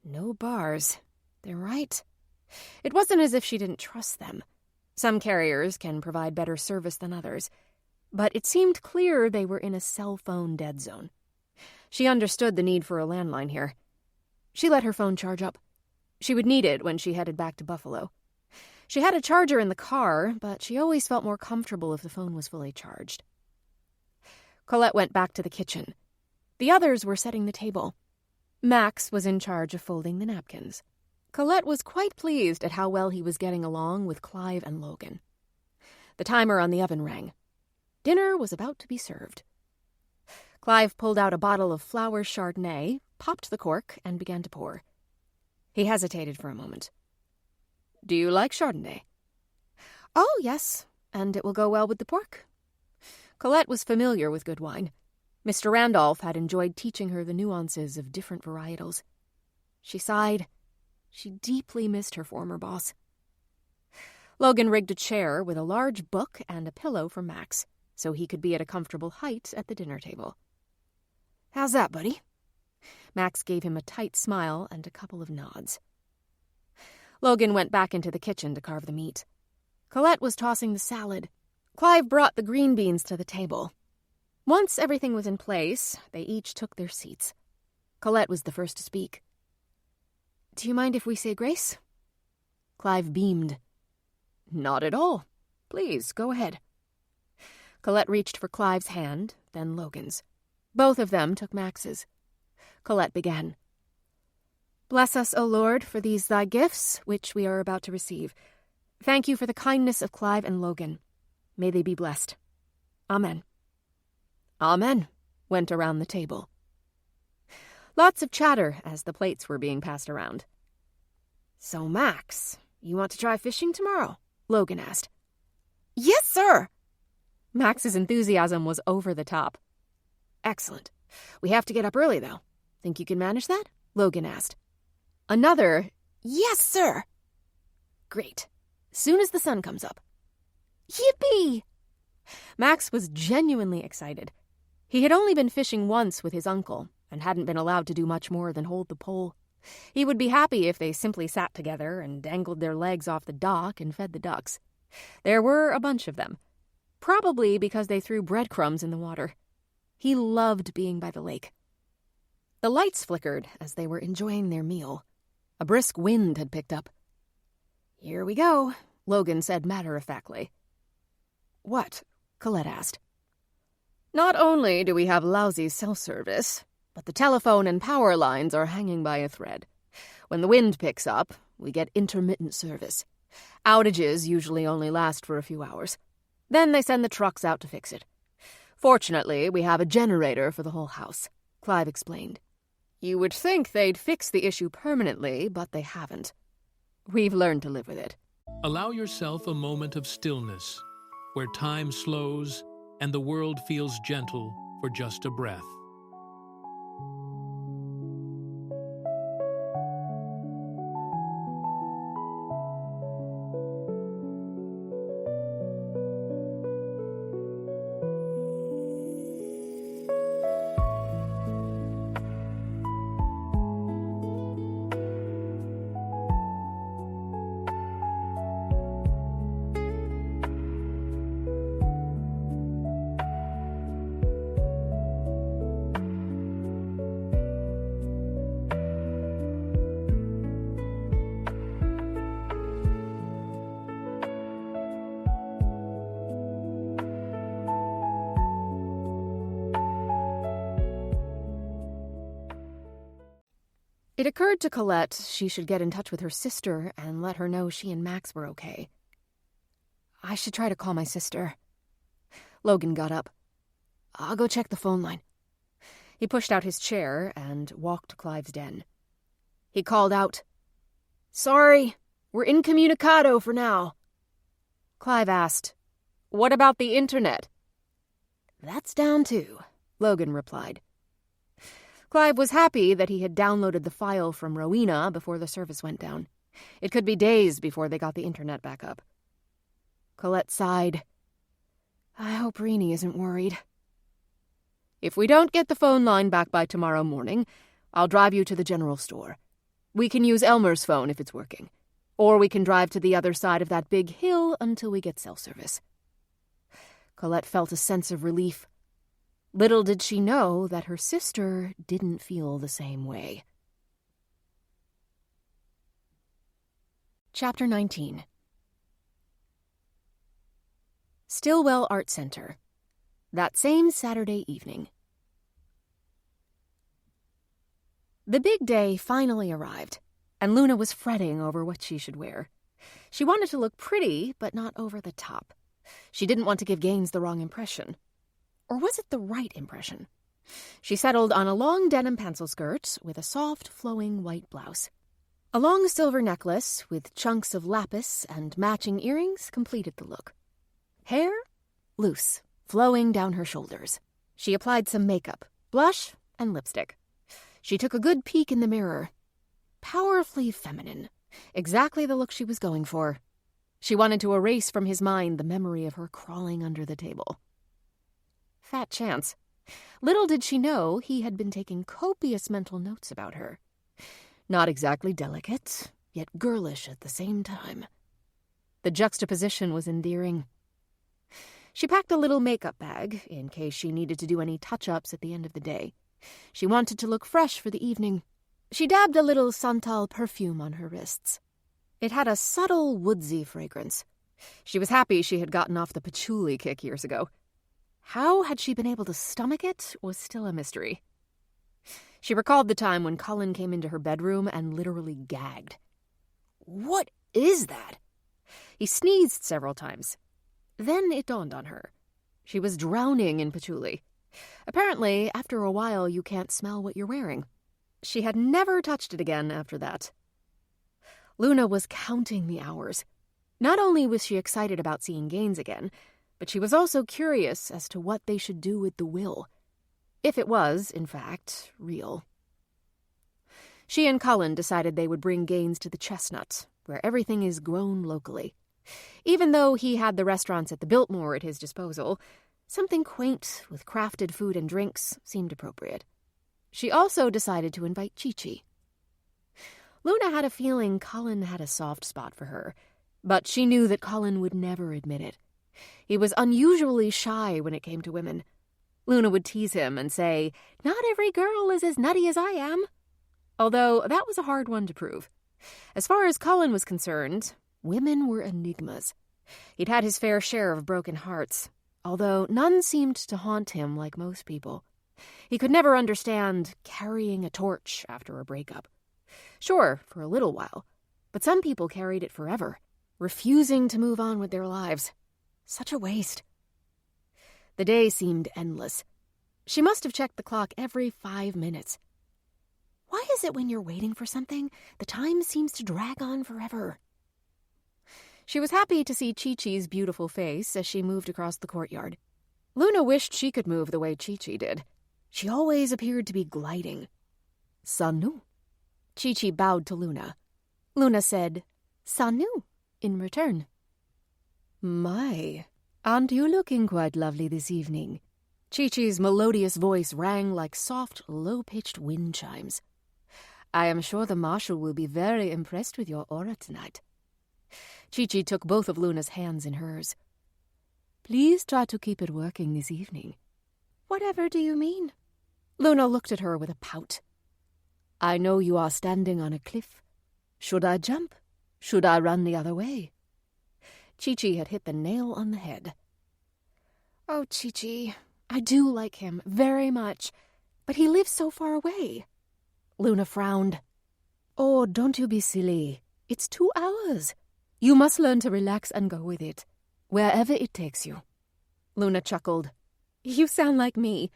No bars. They're right. It wasn't as if she didn't trust them. Some carriers can provide better service than others, but it seemed clear they were in a cell phone dead zone. She understood the need for a landline here. She let her phone charge up. She would need it when she headed back to Buffalo. She had a charger in the car, but she always felt more comfortable if the phone was fully charged. Colette went back to the kitchen. The others were setting the table. Max was in charge of folding the napkins. Colette was quite pleased at how well he was getting along with Clive and Logan. The timer on the oven rang. Dinner was about to be served. Clive pulled out a bottle of flower Chardonnay, popped the cork, and began to pour. He hesitated for a moment. Do you like Chardonnay? Oh, yes, and it will go well with the pork. Colette was familiar with good wine. Mr. Randolph had enjoyed teaching her the nuances of different varietals. She sighed. She deeply missed her former boss. Logan rigged a chair with a large book and a pillow for Max, so he could be at a comfortable height at the dinner table. How's that, buddy? Max gave him a tight smile and a couple of nods. Logan went back into the kitchen to carve the meat. Colette was tossing the salad. Clive brought the green beans to the table. Once everything was in place, they each took their seats. Colette was the first to speak. Do you mind if we say grace? Clive beamed. Not at all. Please, go ahead. Colette reached for Clive's hand, then Logan's. Both of them took Max's. Colette began. Bless us, O Lord, for these thy gifts, which we are about to receive. Thank you for the kindness of Clive and Logan. May they be blessed. Amen. Amen, went around the table. Lots of chatter as the plates were being passed around. So, Max, you want to try fishing tomorrow? Logan asked. Yes, sir. Max's enthusiasm was over the top. Excellent. We have to get up early, though. Think you can manage that? Logan asked. Another, yes, sir. Great. Soon as the sun comes up. Yippee! Max was genuinely excited. He had only been fishing once with his uncle and hadn't been allowed to do much more than hold the pole. He would be happy if they simply sat together and dangled their legs off the dock and fed the ducks. There were a bunch of them, probably because they threw breadcrumbs in the water. He loved being by the lake. The lights flickered as they were enjoying their meal. A brisk wind had picked up. Here we go, Logan said matter-of-factly. What? Colette asked. Not only do we have lousy cell service, but the telephone and power lines are hanging by a thread. When the wind picks up, we get intermittent service. Outages usually only last for a few hours. Then they send the trucks out to fix it. Fortunately, we have a generator for the whole house, Clive explained. You would think they'd fix the issue permanently, but they haven't. We've learned to live with it. Allow yourself a moment of stillness, where time slows and the world feels gentle for just a breath. It occurred to Colette she should get in touch with her sister and let her know she and Max were okay. I should try to call my sister. Logan got up. I'll go check the phone line. He pushed out his chair and walked to Clive's den. He called out, Sorry, we're incommunicado for now. Clive asked, What about the internet? That's down too, Logan replied. Clive was happy that he had downloaded the file from Rowena before the service went down. It could be days before they got the internet back up. Colette sighed. I hope Rennie isn't worried. If we don't get the phone line back by tomorrow morning, I'll drive you to the general store. We can use Elmer's phone if it's working. Or we can drive to the other side of that big hill until we get cell service. Colette felt a sense of relief. Little did she know that her sister didn't feel the same way. Chapter 19. Stillwell Art Center. That same Saturday evening. The big day finally arrived, and Luna was fretting over what she should wear. She wanted to look pretty, but not over the top. She didn't want to give Gaines the wrong impression. Or was it the right impression? She settled on a long denim pencil skirt with a soft, flowing white blouse. A long silver necklace with chunks of lapis and matching earrings completed the look. Hair? Loose, flowing down her shoulders. She applied some makeup, blush, and lipstick. She took a good peek in the mirror. Powerfully feminine. Exactly the look she was going for. She wanted to erase from his mind the memory of her crawling under the table. Fat chance. Little did she know he had been taking copious mental notes about her. Not exactly delicate, yet girlish at the same time. The juxtaposition was endearing. She packed a little makeup bag in case she needed to do any touch-ups at the end of the day. She wanted to look fresh for the evening. She dabbed a little Santal perfume on her wrists. It had a subtle, woodsy fragrance. She was happy she had gotten off the patchouli kick years ago. How had she been able to stomach it was still a mystery. She recalled the time when Cullen came into her bedroom and literally gagged. What is that? He sneezed several times. Then it dawned on her. She was drowning in patchouli. Apparently, after a while, you can't smell what you're wearing. She had never touched it again after that. Luna was counting the hours. Not only was she excited about seeing Gaines again, but she was also curious as to what they should do with the will. If it was, in fact, real. She and Cullen decided they would bring Gaines to the Chestnut, where everything is grown locally. Even though he had the restaurants at the Biltmore at his disposal, something quaint with crafted food and drinks seemed appropriate. She also decided to invite Chi-Chi. Luna had a feeling Cullen had a soft spot for her, but she knew that Cullen would never admit it. He was unusually shy when it came to women. Luna would tease him and say, "Not every girl is as nutty as I am." Although that was a hard one to prove. As far as Cullen was concerned, women were enigmas. He'd had his fair share of broken hearts, although none seemed to haunt him like most people. He could never understand carrying a torch after a breakup. Sure, for a little while, but some people carried it forever, refusing to move on with their lives. Such a waste. The day seemed endless. She must have checked the clock every 5 minutes. Why is it when you're waiting for something, the time seems to drag on forever? She was happy to see Chi-Chi's beautiful face as she moved across the courtyard. Luna wished she could move the way Chi-Chi did. She always appeared to be gliding. Sanu. Chi-Chi bowed to Luna. Luna said, Sanu, in return. My, aren't you looking quite lovely this evening? Chi-Chi's melodious voice rang like soft, low-pitched wind chimes. I am sure the Marshal will be very impressed with your aura tonight. Chi-Chi took both of Luna's hands in hers. Please try to keep it working this evening. Whatever do you mean? Luna looked at her with a pout. I know you are standing on a cliff. Should I jump? Should I run the other way? Chi-Chi had hit the nail on the head. Oh, Chi-Chi, I do like him very much, but he lives so far away. Luna frowned. Oh, don't you be silly. It's 2 hours. You must learn to relax and go with it, wherever it takes you. Luna chuckled. You sound like me.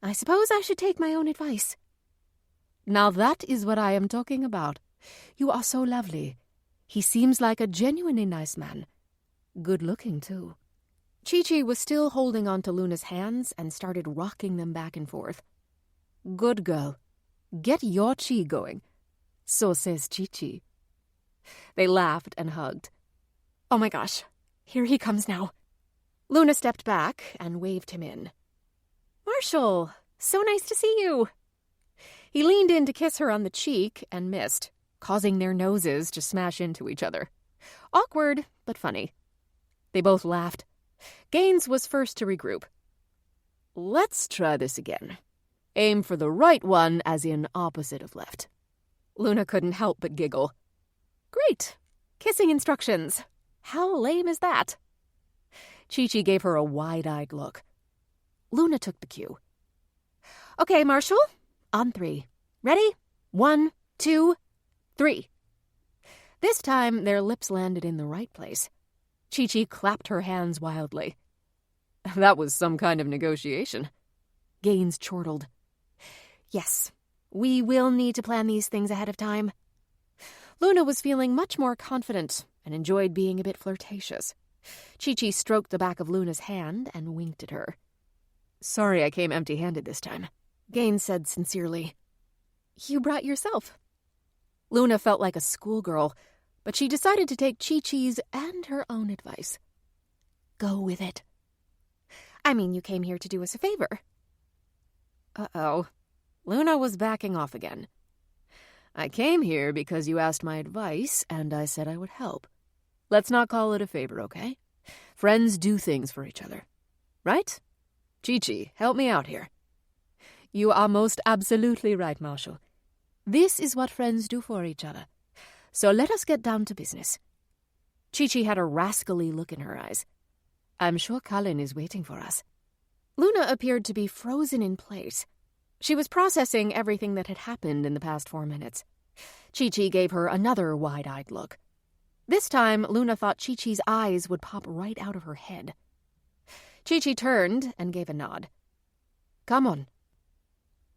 I suppose I should take my own advice. Now that is what I am talking about. You are so lovely. He seems like a genuinely nice man. Good looking, too. Chi-Chi was still holding onto Luna's hands and started rocking them back and forth. "Good girl. Get your chi going. So says Chi-Chi." They laughed and hugged. "Oh my gosh, here he comes now." Luna stepped back and waved him in. "Marshall, so nice to see you." He leaned in to kiss her on the cheek and missed, causing their noses to smash into each other. Awkward, but funny. They both laughed. Gaines was first to regroup. "Let's try this again. Aim for the right one, as in opposite of left." Luna couldn't help but giggle. "Great. Kissing instructions. How lame is that?" Chi-Chi gave her a wide-eyed look. Luna took the cue. "Okay, Marshall, on 3. Ready? 1, 2, 3. This time, their lips landed in the right place. Chi-Chi clapped her hands wildly. "That was some kind of negotiation." Gaines chortled. "Yes, we will need to plan these things ahead of time." Luna was feeling much more confident and enjoyed being a bit flirtatious. Chi-Chi stroked the back of Luna's hand and winked at her. "Sorry I came empty-handed this time," Gaines said sincerely. "You brought yourself." Luna felt like a schoolgirl, but she decided to take Chi-Chi's and her own advice. Go with it. "I mean, you came here to do us a favor." Uh-oh. Luna was backing off again. "I came here because you asked my advice, and I said I would help. Let's not call it a favor, okay? Friends do things for each other. Right? Chi-Chi, help me out here." "You are most absolutely right, Marshall. This is what friends do for each other. So let us get down to business." Chi-Chi had a rascally look in her eyes. "I'm sure Colin is waiting for us." Luna appeared to be frozen in place. She was processing everything that had happened in the past 4 minutes. Chi-Chi gave her another wide-eyed look. This time, Luna thought Chi-Chi's eyes would pop right out of her head. Chi-Chi turned and gave a nod. "Come on."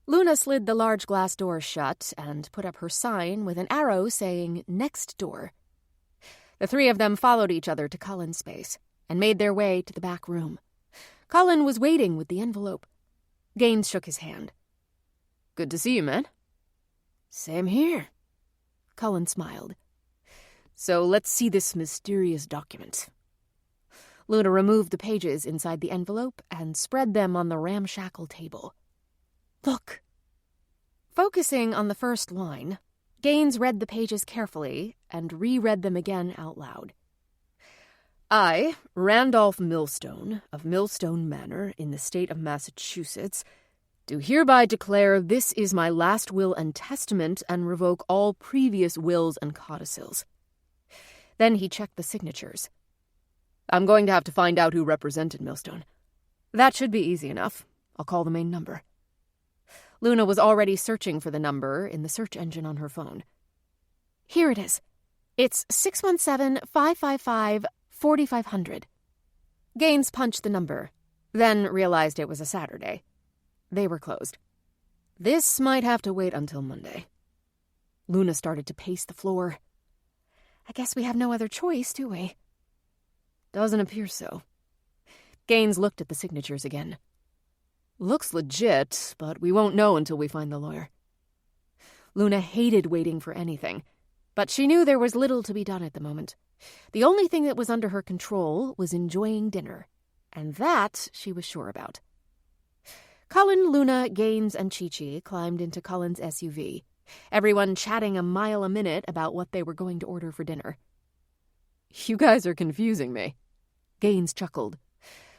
Luna slid the large glass door shut and put up her sign with an arrow saying, "Next door." The 3 of them followed each other to Colin's space and made their way to the back room. Colin was waiting with the envelope. Gaines shook his hand. "Good to see you, man." "Same here." Colin smiled. "So let's see this mysterious document." Luna removed the pages inside the envelope and spread them on the ramshackle table. "Look." Focusing on the first line, Gaines read the pages carefully and reread them again out loud. "I, Randolph Millstone, of Millstone Manor, in the state of Massachusetts, do hereby declare this is my last will and testament and revoke all previous wills and codicils." Then he checked the signatures. "I'm going to have to find out who represented Millstone. That should be easy enough. I'll call the main number." Luna was already searching for the number in the search engine on her phone. "Here it is. It's 617-555-4500. Gaines punched the number, then realized it was a Saturday. They were closed. This might have to wait until Monday. Luna started to pace the floor. "I guess we have no other choice, do we?" "Doesn't appear so." Gaines looked at the signatures again. "Looks legit, but we won't know until we find the lawyer." Luna hated waiting for anything, but she knew there was little to be done at the moment. The only thing that was under her control was enjoying dinner, and that she was sure about. Colin, Luna, Gaines, and Chi-Chi climbed into Colin's SUV, everyone chatting a mile a minute about what they were going to order for dinner. "You guys are confusing me." Gaines chuckled.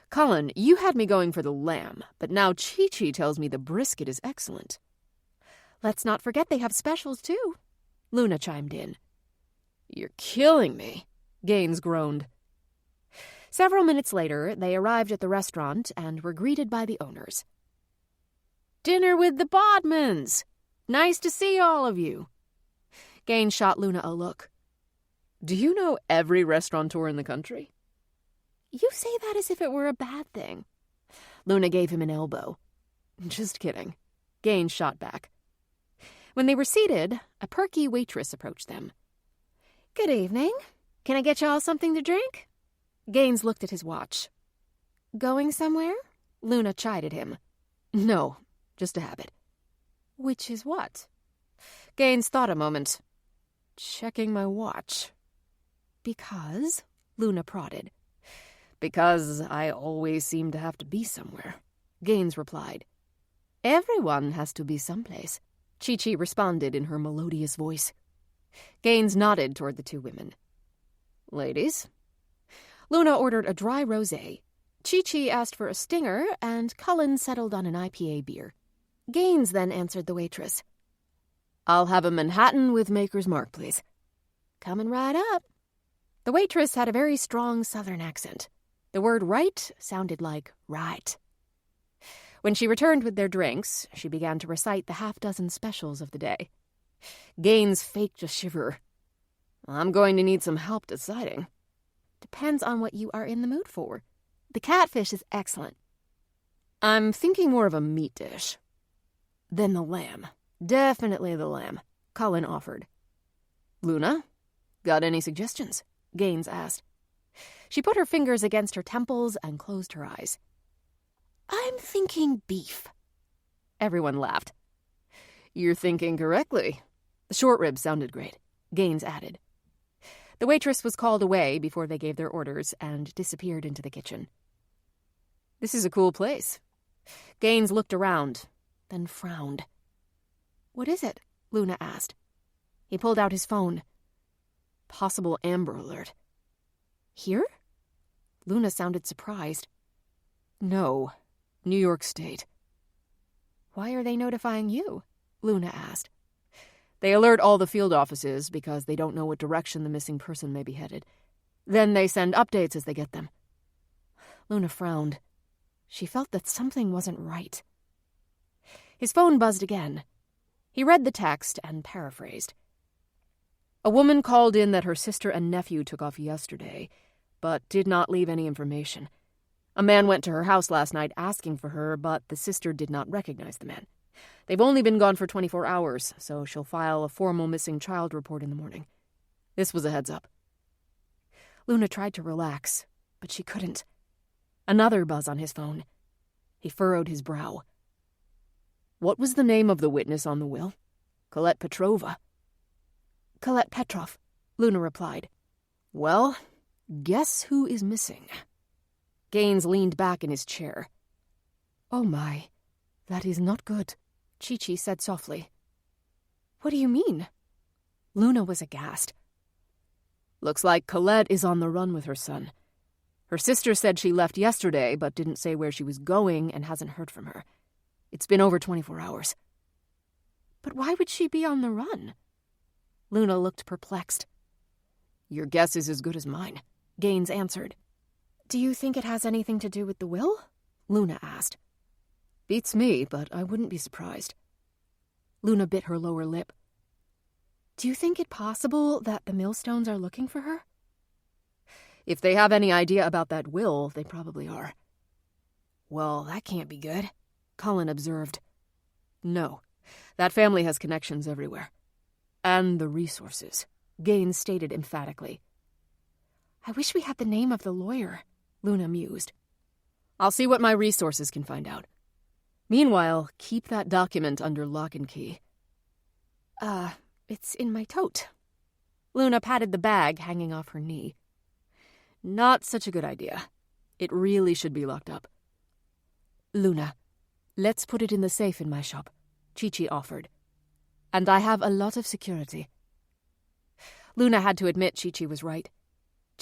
"Colin, you had me going for the lamb, but now Chi-Chi tells me the brisket is excellent." "Let's not forget they have specials, too," Luna chimed in. "You're killing me," Gaines groaned. Several minutes later, they arrived at the restaurant and were greeted by the owners. "Dinner with the Bodmans! Nice to see all of you." Gaines shot Luna a look. "Do you know every restaurateur in the country?" "You say that as if it were a bad thing." Luna gave him an elbow. "Just kidding," Gaines shot back. When they were seated, a perky waitress approached them. "Good evening. Can I get y'all something to drink?" Gaines looked at his watch. Going somewhere? Luna chided him. No, just a habit. Which is what? Gaines thought a moment. Checking my watch. Because? Luna prodded. Because I always seem to have to be somewhere, Gaines replied. Everyone has to be someplace, Chi-Chi responded in her melodious voice. Gaines nodded toward the two women. Ladies? Luna ordered a dry rosé. Chi-Chi asked for a stinger, and Cullen settled on an IPA beer. Gaines then answered the waitress. I'll have a Manhattan with Maker's Mark, please. Coming right up. The waitress had a very strong Southern accent. The word right sounded like right. When she returned with their drinks, she began to recite the half-dozen specials of the day. Gaines faked a shiver. I'm going to need some help deciding. Depends on what you are in the mood for. The catfish is excellent. I'm thinking more of a meat dish. Then the lamb. Definitely the lamb, Cullen offered. Luna, got any suggestions? Gaines asked. She put her fingers against her temples and closed her eyes. I'm thinking beef. Everyone laughed. You're thinking correctly. The short ribs sounded great, Gaines added. The waitress was called away before they gave their orders and disappeared into the kitchen. This is a cool place. Gaines looked around, then frowned. What is it? Luna asked. He pulled out his phone. Possible Amber Alert. Here? Luna sounded surprised. No, New York State. Why are they notifying you? Luna asked. They alert all the field offices because they don't know what direction the missing person may be headed. Then they send updates as they get them. Luna frowned. She felt that something wasn't right. His phone buzzed again. He read the text and paraphrased. A woman called in that her sister and nephew took off yesterday, but did not leave any information. A man went to her house last night asking for her, but the sister did not recognize the man. They've only been gone for 24 hours, so she'll file a formal missing child report in the morning. This was a heads up. Luna tried to relax, but she couldn't. Another buzz on his phone. He furrowed his brow. What was the name of the witness on the will? Colette Petrova. Colette Petrov, Luna replied. Well, guess who is missing? Gaines leaned back in his chair. Oh my, that is not good, Chi-Chi said softly. What do you mean? Luna was aghast. Looks like Colette is on the run with her son. Her sister said she left yesterday, but didn't say where she was going and hasn't heard from her. It's been over 24 hours. But why would she be on the run? Luna looked perplexed. Your guess is as good as mine, Gaines answered. Do you think it has anything to do with the will? Luna asked. Beats me, but I wouldn't be surprised. Luna bit her lower lip. Do you think it possible that the Millstones are looking for her? If they have any idea about that will, they probably are. Well, that can't be good, Cullen observed. No, that family has connections everywhere. And the resources, Gaines stated emphatically. I wish we had the name of the lawyer, Luna mused. I'll see what my resources can find out. Meanwhile, keep that document under lock and key. It's in my tote. Luna patted the bag hanging off her knee. Not such a good idea. It really should be locked up. Luna, let's put it in the safe in my shop, Chi-Chi offered. And I have a lot of security. Luna had to admit Chi-Chi was right.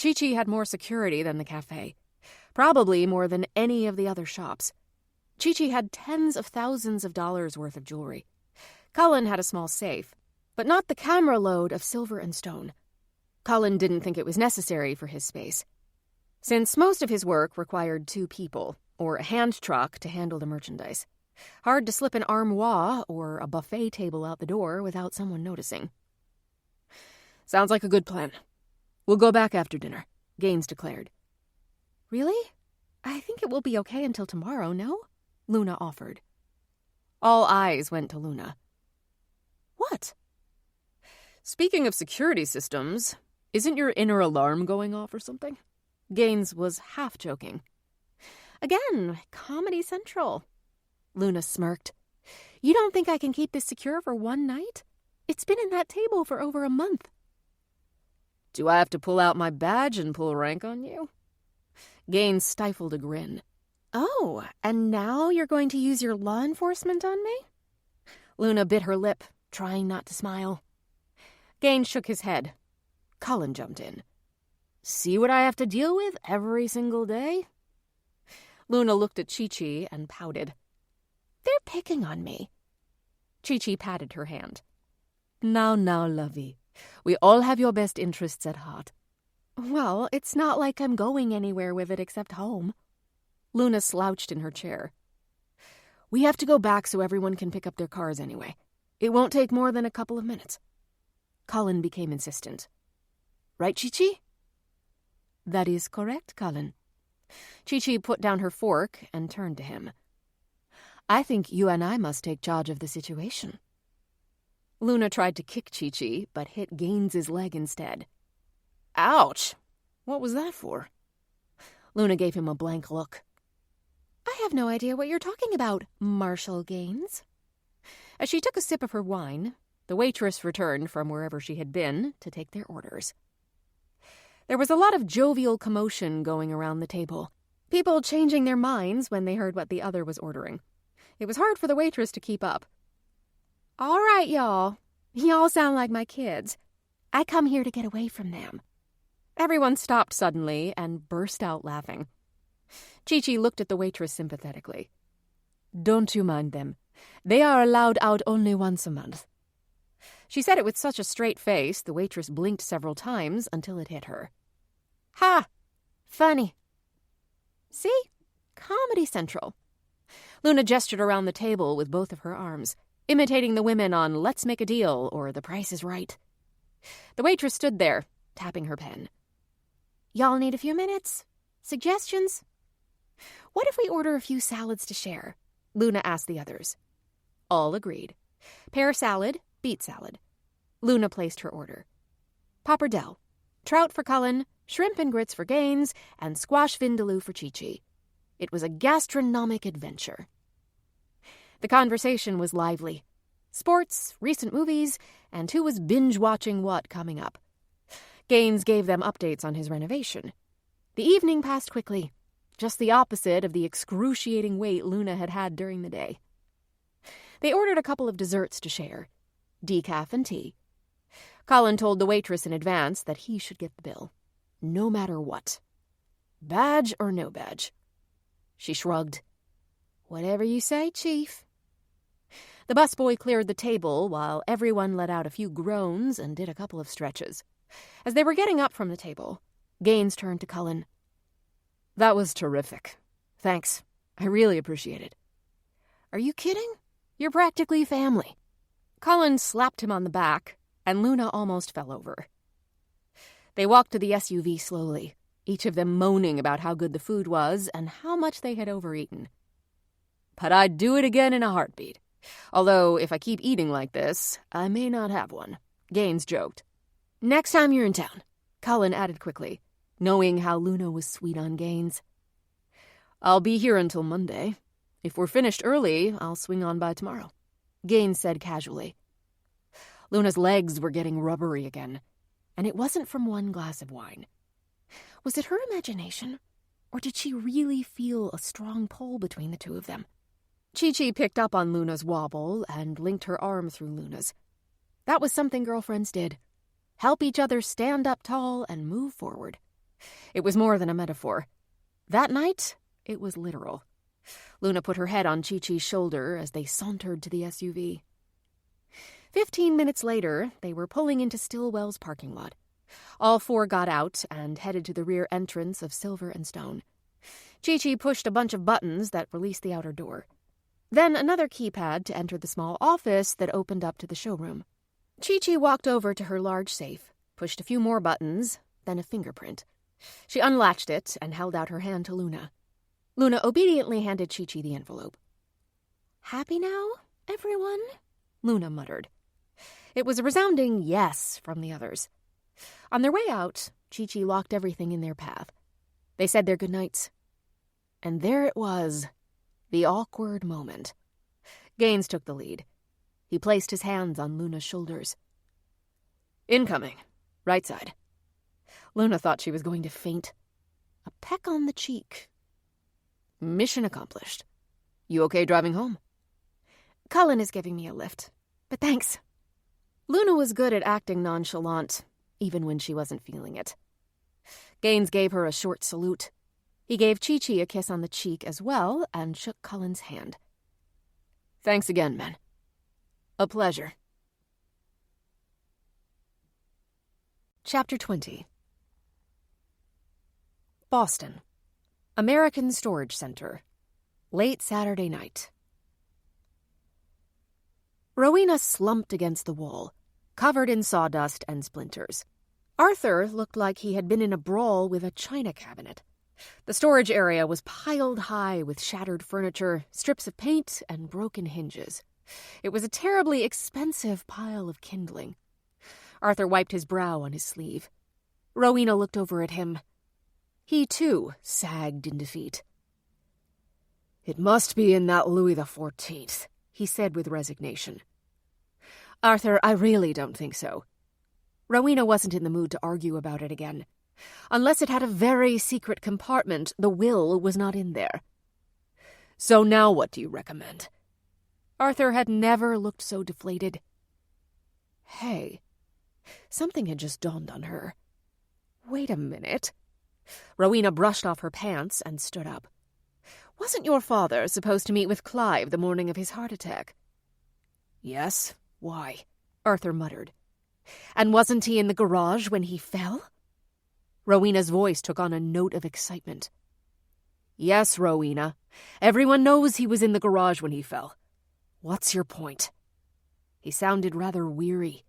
Chi-Chi had more security than the cafe. Probably more than any of the other shops. Chi-Chi had tens of thousands of dollars worth of jewelry. Cullen had a small safe, but not the camera load of silver and stone. Cullen didn't think it was necessary for his space. Since most of his work required 2 people, or a hand truck to handle the merchandise. Hard to slip an armoire or a buffet table out the door without someone noticing. Sounds like a good plan. We'll go back after dinner, Gaines declared. Really? I think it will be okay until tomorrow, no? Luna offered. All eyes went to Luna. What? Speaking of security systems, isn't your inner alarm going off or something? Gaines was half joking. Again, Comedy Central. Luna smirked. You don't think I can keep this secure for one night? It's been in that table for over a month. Do I have to pull out my badge and pull rank on you? Gaines stifled a grin. Oh, and now you're going to use your law enforcement on me? Luna bit her lip, trying not to smile. Gaines shook his head. Cullen jumped in. See what I have to deal with every single day? Luna looked at Chi-Chi and pouted. They're picking on me. Chi-Chi patted her hand. Now, lovey. We all have your best interests at heart. Well, it's not like I'm going anywhere with it except home. Luna slouched in her chair. We have to go back so everyone can pick up their cars anyway. It won't take more than a couple of minutes. Cullen became insistent. Right, Chi-Chi? That is correct, Cullen. Chi-Chi put down her fork and turned to him. I think you and I must take charge of the situation. Luna tried to kick Chi-Chi, but hit Gaines's leg instead. Ouch! What was that for? Luna gave him a blank look. I have no idea what you're talking about, Marshal Gaines. As she took a sip of her wine, the waitress returned from wherever she had been to take their orders. There was a lot of jovial commotion going around the table, people changing their minds when they heard what the other was ordering. It was hard for the waitress to keep up. All right, y'all. Y'all sound like my kids. I come here to get away from them. Everyone stopped suddenly and burst out laughing. Chi-Chi looked at the waitress sympathetically. Don't you mind them. They are allowed out only once a month. She said it with such a straight face, the waitress blinked several times until it hit her. Ha! Funny. See? Comedy Central. Luna gestured around the table with both of her arms, imitating the women on Let's Make a Deal or The Price is Right. The waitress stood there, tapping her pen. Y'all need a few minutes? Suggestions? What if we order a few salads to share? Luna asked the others. All agreed. Pear salad, beet salad. Luna placed her order. Pappardelle, trout for Cullen, shrimp and grits for Gaines, and squash vindaloo for Chi-Chi. It was a gastronomic adventure. The conversation was lively. Sports, recent movies, and who was binge-watching what coming up. Gaines gave them updates on his renovation. The evening passed quickly, just the opposite of the excruciating wait Luna had had during the day. They ordered a couple of desserts to share, decaf and tea. Colin told the waitress in advance that he should get the bill, no matter what. Badge or no badge? She shrugged. Whatever you say, Chief. The busboy cleared the table while everyone let out a few groans and did a couple of stretches. As they were getting up from the table, Gaines turned to Cullen. That was terrific. Thanks. I really appreciate it. Are you kidding? You're practically family. Cullen slapped him on the back, and Luna almost fell over. They walked to the SUV slowly, each of them moaning about how good the food was and how much they had overeaten. But I'd do it again in a heartbeat. Although, if I keep eating like this, I may not have one, Gaines joked. Next time you're in town, Cullen added quickly, knowing how Luna was sweet on Gaines. I'll be here until Monday. If we're finished early, I'll swing on by tomorrow, Gaines said casually. Luna's legs were getting rubbery again, and it wasn't from one glass of wine. Was it her imagination, or did she really feel a strong pull between the two of them? Chi-Chi picked up on Luna's wobble and linked her arm through Luna's. That was something girlfriends did. Help each other stand up tall and move forward. It was more than a metaphor. That night, it was literal. Luna put her head on Chi-Chi's shoulder as they sauntered to the SUV. 15 minutes later, they were pulling into Stillwell's parking lot. All four got out and headed to the rear entrance of Silver and Stone. Chi-Chi pushed a bunch of buttons that released the outer door. Then another keypad to enter the small office that opened up to the showroom. Chi-Chi walked over to her large safe, pushed a few more buttons, then a fingerprint. She unlatched it and held out her hand to Luna. Luna obediently handed Chi-Chi the envelope. Happy now, everyone? Luna muttered. It was a resounding yes from the others. On their way out, Chi-Chi locked everything in their path. They said their goodnights. And there it was, the awkward moment. Gaines took the lead. He placed his hands on Luna's shoulders. "Incoming. Right side." Luna thought she was going to faint. A peck on the cheek. Mission accomplished. You okay driving home? Cullen is giving me a lift, but thanks. Luna was good at acting nonchalant, even when she wasn't feeling it. Gaines gave her a short salute. He gave Chi-Chi a kiss on the cheek as well and shook Cullen's hand. "Thanks again, men. A pleasure." Chapter 20. Boston. American Storage Center. Late Saturday night. Rowena slumped against the wall, covered in sawdust and splinters. Arthur looked like he had been in a brawl with a china cabinet. The storage area was piled high with shattered furniture, strips of paint, and broken hinges. It was a terribly expensive pile of kindling. Arthur wiped his brow on his sleeve. Rowena looked over at him. He, too, sagged in defeat. "It must be in that Louis XIV," he said with resignation. "Arthur, I really don't think so." Rowena wasn't in the mood to argue about it again. Unless it had a very secret compartment, the will was not in there. "So now what do you recommend?" Arthur had never looked so deflated. Hey, something had just dawned on her. Wait a minute. Rowena brushed off her pants and stood up. "Wasn't your father supposed to meet with Clive the morning of his heart attack?" "Yes. Why?" Arthur muttered. "And wasn't he in the garage when he fell?" Rowena's voice took on a note of excitement. "Yes, Rowena. Everyone knows he was in the garage when he fell. What's your point?" He sounded rather weary.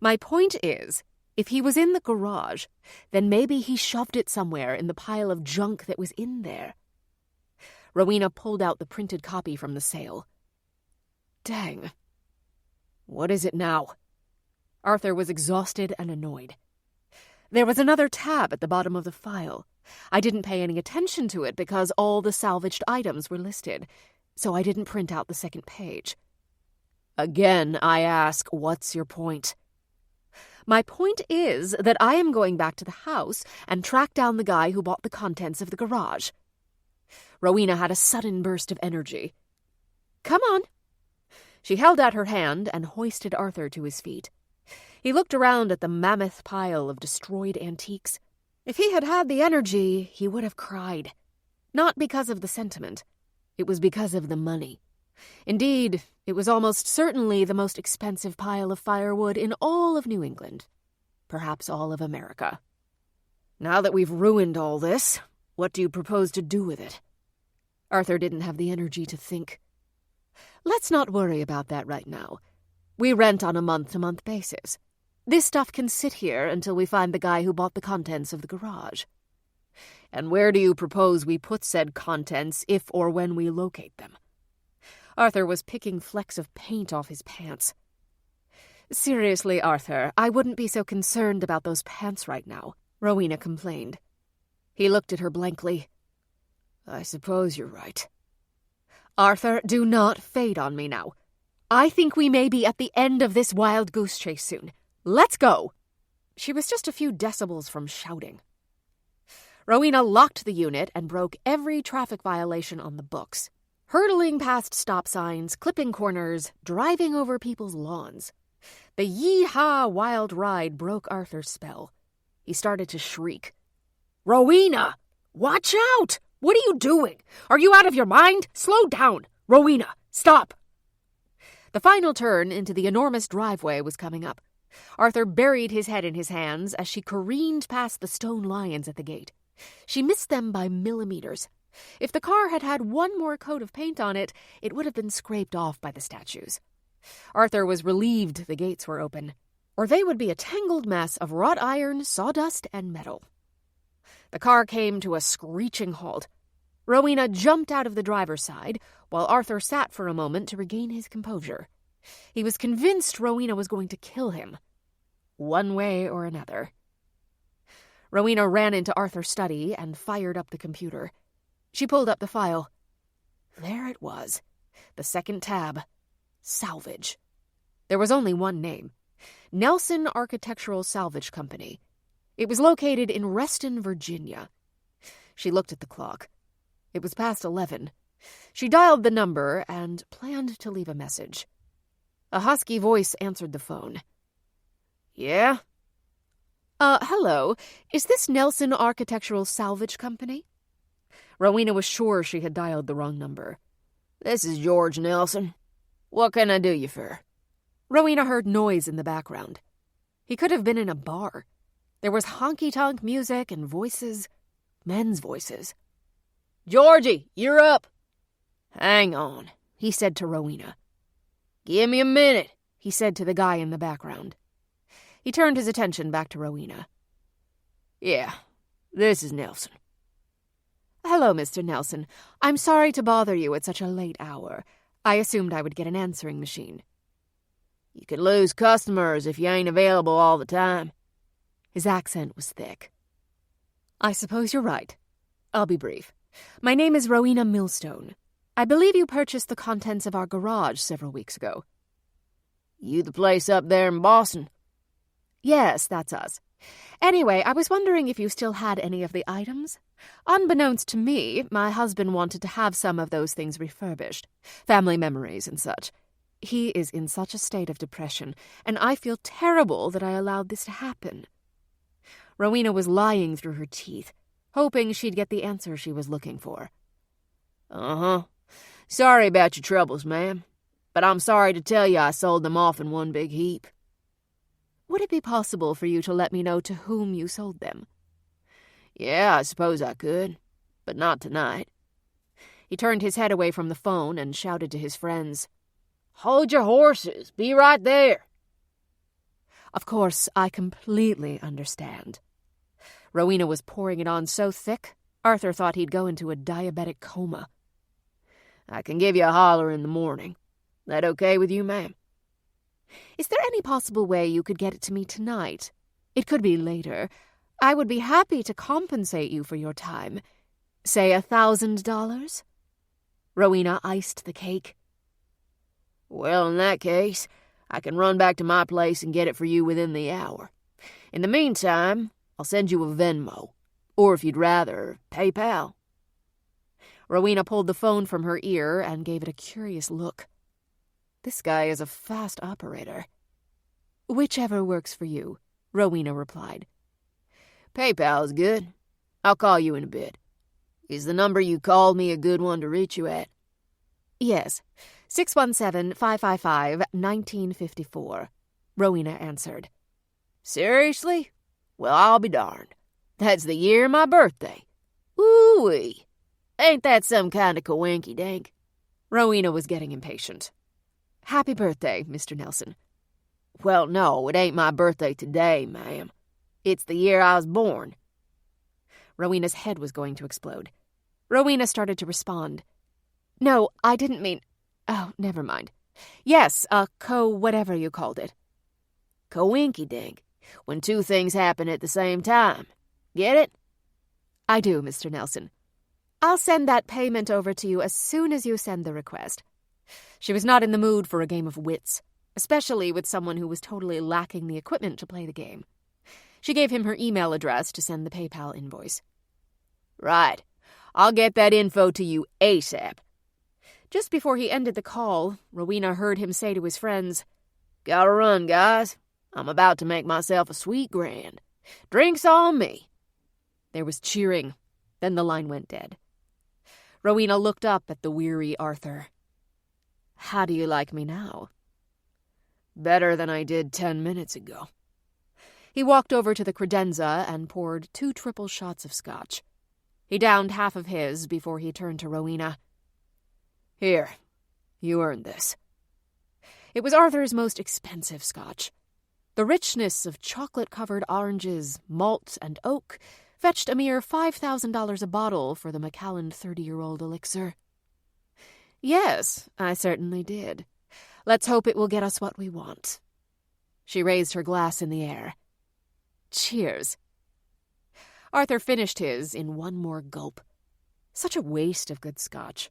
"My point is, if he was in the garage, then maybe he shoved it somewhere in the pile of junk that was in there." Rowena pulled out the printed copy from the sale. "Dang. What is it now?" Arthur was exhausted and annoyed. "There was another tab at the bottom of the file. I didn't pay any attention to it because all the salvaged items were listed, so I didn't print out the second page." "Again, I ask, what's your point?" "My point is that I am going back to the house and track down the guy who bought the contents of the garage." Rowena had a sudden burst of energy. "Come on." She held out her hand and hoisted Arthur to his feet. He looked around at the mammoth pile of destroyed antiques. If he had had the energy, he would have cried. Not because of the sentiment. It was because of the money. Indeed, it was almost certainly the most expensive pile of firewood in all of New England. Perhaps all of America. "Now that we've ruined all this, what do you propose to do with it?" Arthur didn't have the energy to think. "Let's not worry about that right now. We rent on a month-to-month basis. This stuff can sit here until we find the guy who bought the contents of the garage." "And where do you propose we put said contents if or when we locate them?" Arthur was picking flecks of paint off his pants. "Seriously, Arthur, I wouldn't be so concerned about those pants right now," Rowena complained. He looked at her blankly. "I suppose you're right." "Arthur, do not fade on me now. I think we may be at the end of this wild goose chase soon. Let's go!" She was just a few decibels from shouting. Rowena locked the unit and broke every traffic violation on the books, hurtling past stop signs, clipping corners, driving over people's lawns. The yee-haw wild ride broke Arthur's spell. He started to shriek. "Rowena! Watch out! What are you doing? Are you out of your mind? Slow down! Rowena, stop!" The final turn into the enormous driveway was coming up. Arthur buried his head in his hands as she careened past the stone lions at the gate. She missed them by millimeters. If the car had had one more coat of paint on it, it would have been scraped off by the statues. Arthur was relieved the gates were open, or they would be a tangled mess of wrought iron, sawdust, and metal. The car came to a screeching halt. Rowena jumped out of the driver's side, while Arthur sat for a moment to regain his composure. He was convinced Rowena was going to kill him, one way or another. Rowena ran into Arthur's study and fired up the computer. She pulled up the file. There it was. The second tab. Salvage. There was only one name. Nelson Architectural Salvage Company. It was located in Reston, Virginia. She looked at the clock. It was past 11. She dialed the number and planned to leave a message. A husky voice answered the phone. Yeah? Hello. Is this Nelson Architectural Salvage Company? Rowena was sure she had dialed the wrong number. This is George Nelson. What can I do you for? Rowena heard noise in the background. He could have been in a bar. There was honky-tonk music and voices. Men's voices. Georgie, you're up. Hang on, he said to Rowena. Give me a minute, he said to the guy in the background. He turned his attention back to Rowena. Yeah, this is Nelson. Hello, Mr. Nelson. I'm sorry to bother you at such a late hour. I assumed I would get an answering machine. You can lose customers if you ain't available all the time. His accent was thick. I suppose you're right. I'll be brief. My name is Rowena Millstone. I believe you purchased the contents of our garage several weeks ago. You the place up there in Boston? Yes, that's us. Anyway, I was wondering if you still had any of the items. Unbeknownst to me, my husband wanted to have some of those things refurbished. Family memories and such. He is in such a state of depression, and I feel terrible that I allowed this to happen. Rowena was lying through her teeth, hoping she'd get the answer she was looking for. Uh-huh. Sorry about your troubles, ma'am. But I'm sorry to tell you I sold them off in one big heap. Would it be possible for you to let me know to whom you sold them? Yeah, I suppose I could, but not tonight. He turned his head away from the phone and shouted to his friends. Hold your horses. Be right there. Of course, I completely understand. Rowena was pouring it on so thick, Arthur thought he'd go into a diabetic coma. I can give you a holler in the morning. That okay with you, ma'am? Is there any possible way you could get it to me tonight? It could be later. I would be happy to compensate you for your time. Say $1,000? Rowena iced the cake. Well, in that case, I can run back to my place and get it for you within the hour. In the meantime, I'll send you a Venmo. Or if you'd rather, PayPal. Rowena pulled the phone from her ear and gave it a curious look. This guy is a fast operator. Whichever works for you, Rowena replied. PayPal's good. I'll call you in a bit. Is the number you called me a good one to reach you at? Yes, 617-555-1954, Rowena answered. Seriously? Well, I'll be darned. That's the year of my birthday. Ooh-wee. Ain't that some kind of coinky-dink? Rowena was getting impatient. Happy birthday, Mr. Nelson. Well, no, it ain't my birthday today, ma'am. It's the year I was born. Rowena's head was going to explode. Rowena started to respond. No, I didn't mean... Oh, never mind. Yes, whatever you called it. Coinky-dink. When two things happen at the same time. Get it? I do, Mr. Nelson. I'll send that payment over to you as soon as you send the request. She was not in the mood for a game of wits, especially with someone who was totally lacking the equipment to play the game. She gave him her email address to send the PayPal invoice. Right. I'll get that info to you ASAP. Just before he ended the call, Rowena heard him say to his friends, Gotta run, guys. I'm about to make myself a sweet grand. Drinks on me. There was cheering. Then the line went dead. Rowena looked up at the weary Arthur. How do you like me now? Better than I did 10 minutes ago. He walked over to the credenza and poured 2 triple shots of scotch. He downed half of his before he turned to Rowena. Here, you earned this. It was Arthur's most expensive scotch. The richness of chocolate-covered oranges, malt, and oak fetched a mere $5,000 a bottle for the Macallan 30-year-old elixir. Yes, I certainly did. Let's hope it will get us what we want. She raised her glass in the air. Cheers. Arthur finished his in one more gulp. Such a waste of good scotch.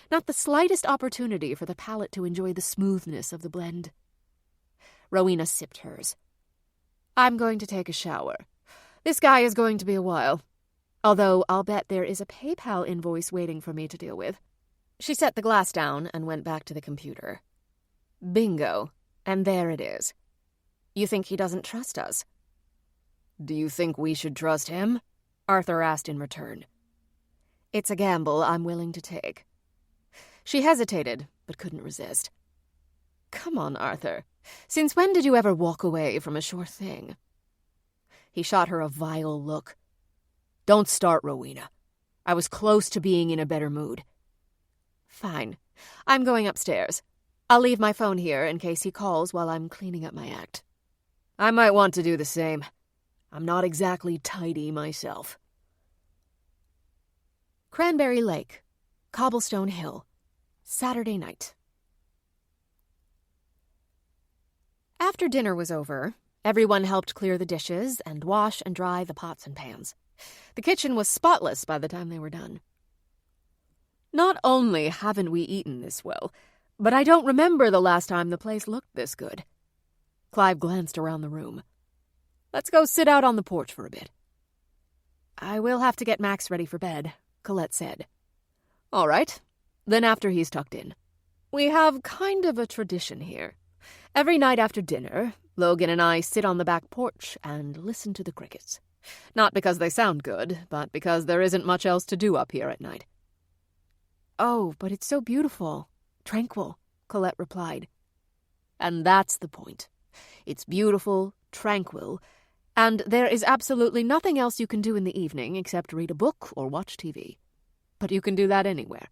Not the slightest opportunity for the palate to enjoy the smoothness of the blend. Rowena sipped hers. I'm going to take a shower. This guy is going to be a while. Although I'll bet there is a PayPal invoice waiting for me to deal with. She set the glass down and went back to the computer. Bingo. And there it is. You think he doesn't trust us? Do you think we should trust him? Arthur asked in return. It's a gamble I'm willing to take. She hesitated, but couldn't resist. Come on, Arthur. Since when did you ever walk away from a sure thing? He shot her a vile look. Don't start, Rowena. I was close to being in a better mood. Fine. I'm going upstairs. I'll leave my phone here in case he calls while I'm cleaning up my act. I might want to do the same. I'm not exactly tidy myself. Cranberry Lake, Cobblestone Hill, Saturday night. After dinner was over, everyone helped clear the dishes and wash and dry the pots and pans. The kitchen was spotless by the time they were done. Not only haven't we eaten this well, but I don't remember the last time the place looked this good. Clive glanced around the room. Let's go sit out on the porch for a bit. I will have to get Max ready for bed, Colette said. All right, then after he's tucked in. We have kind of a tradition here. Every night after dinner, Logan and I sit on the back porch and listen to the crickets. Not because they sound good, but because there isn't much else to do up here at night. Oh, but it's so beautiful. Tranquil, Colette replied. And that's the point. It's beautiful, tranquil, and there is absolutely nothing else you can do in the evening except read a book or watch TV. But you can do that anywhere.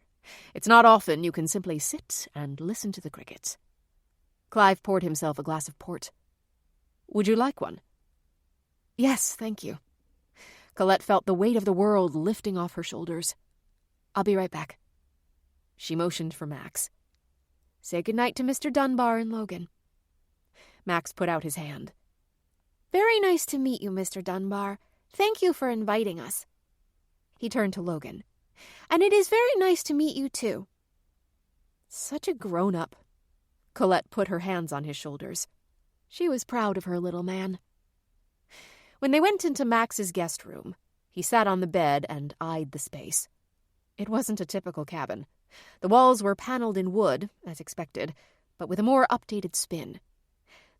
It's not often you can simply sit and listen to the crickets. Clive poured himself a glass of port. Would you like one? Yes, thank you. Colette felt the weight of the world lifting off her shoulders. I'll be right back. She motioned for Max. Say goodnight to Mr. Dunbar and Logan. Max put out his hand. Very nice to meet you, Mr. Dunbar. Thank you for inviting us. He turned to Logan. And it is very nice to meet you, too. Such a grown-up. Colette put her hands on his shoulders. She was proud of her little man. When they went into Max's guest room, he sat on the bed and eyed the space. It wasn't a typical cabin. The walls were paneled in wood, as expected, but with a more updated spin.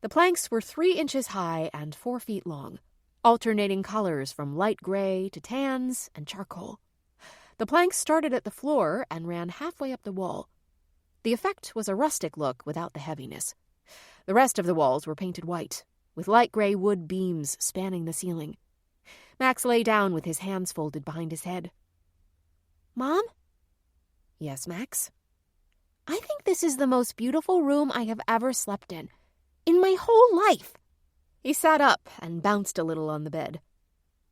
The planks were 3 inches high and 4 feet long, alternating colors from light gray to tans and charcoal. The planks started at the floor and ran halfway up the wall. The effect was a rustic look without the heaviness. The rest of the walls were painted white, with light gray wood beams spanning the ceiling. Max lay down with his hands folded behind his head. Mom? Yes, Max? I think this is the most beautiful room I have ever slept in my whole life. He sat up and bounced a little on the bed.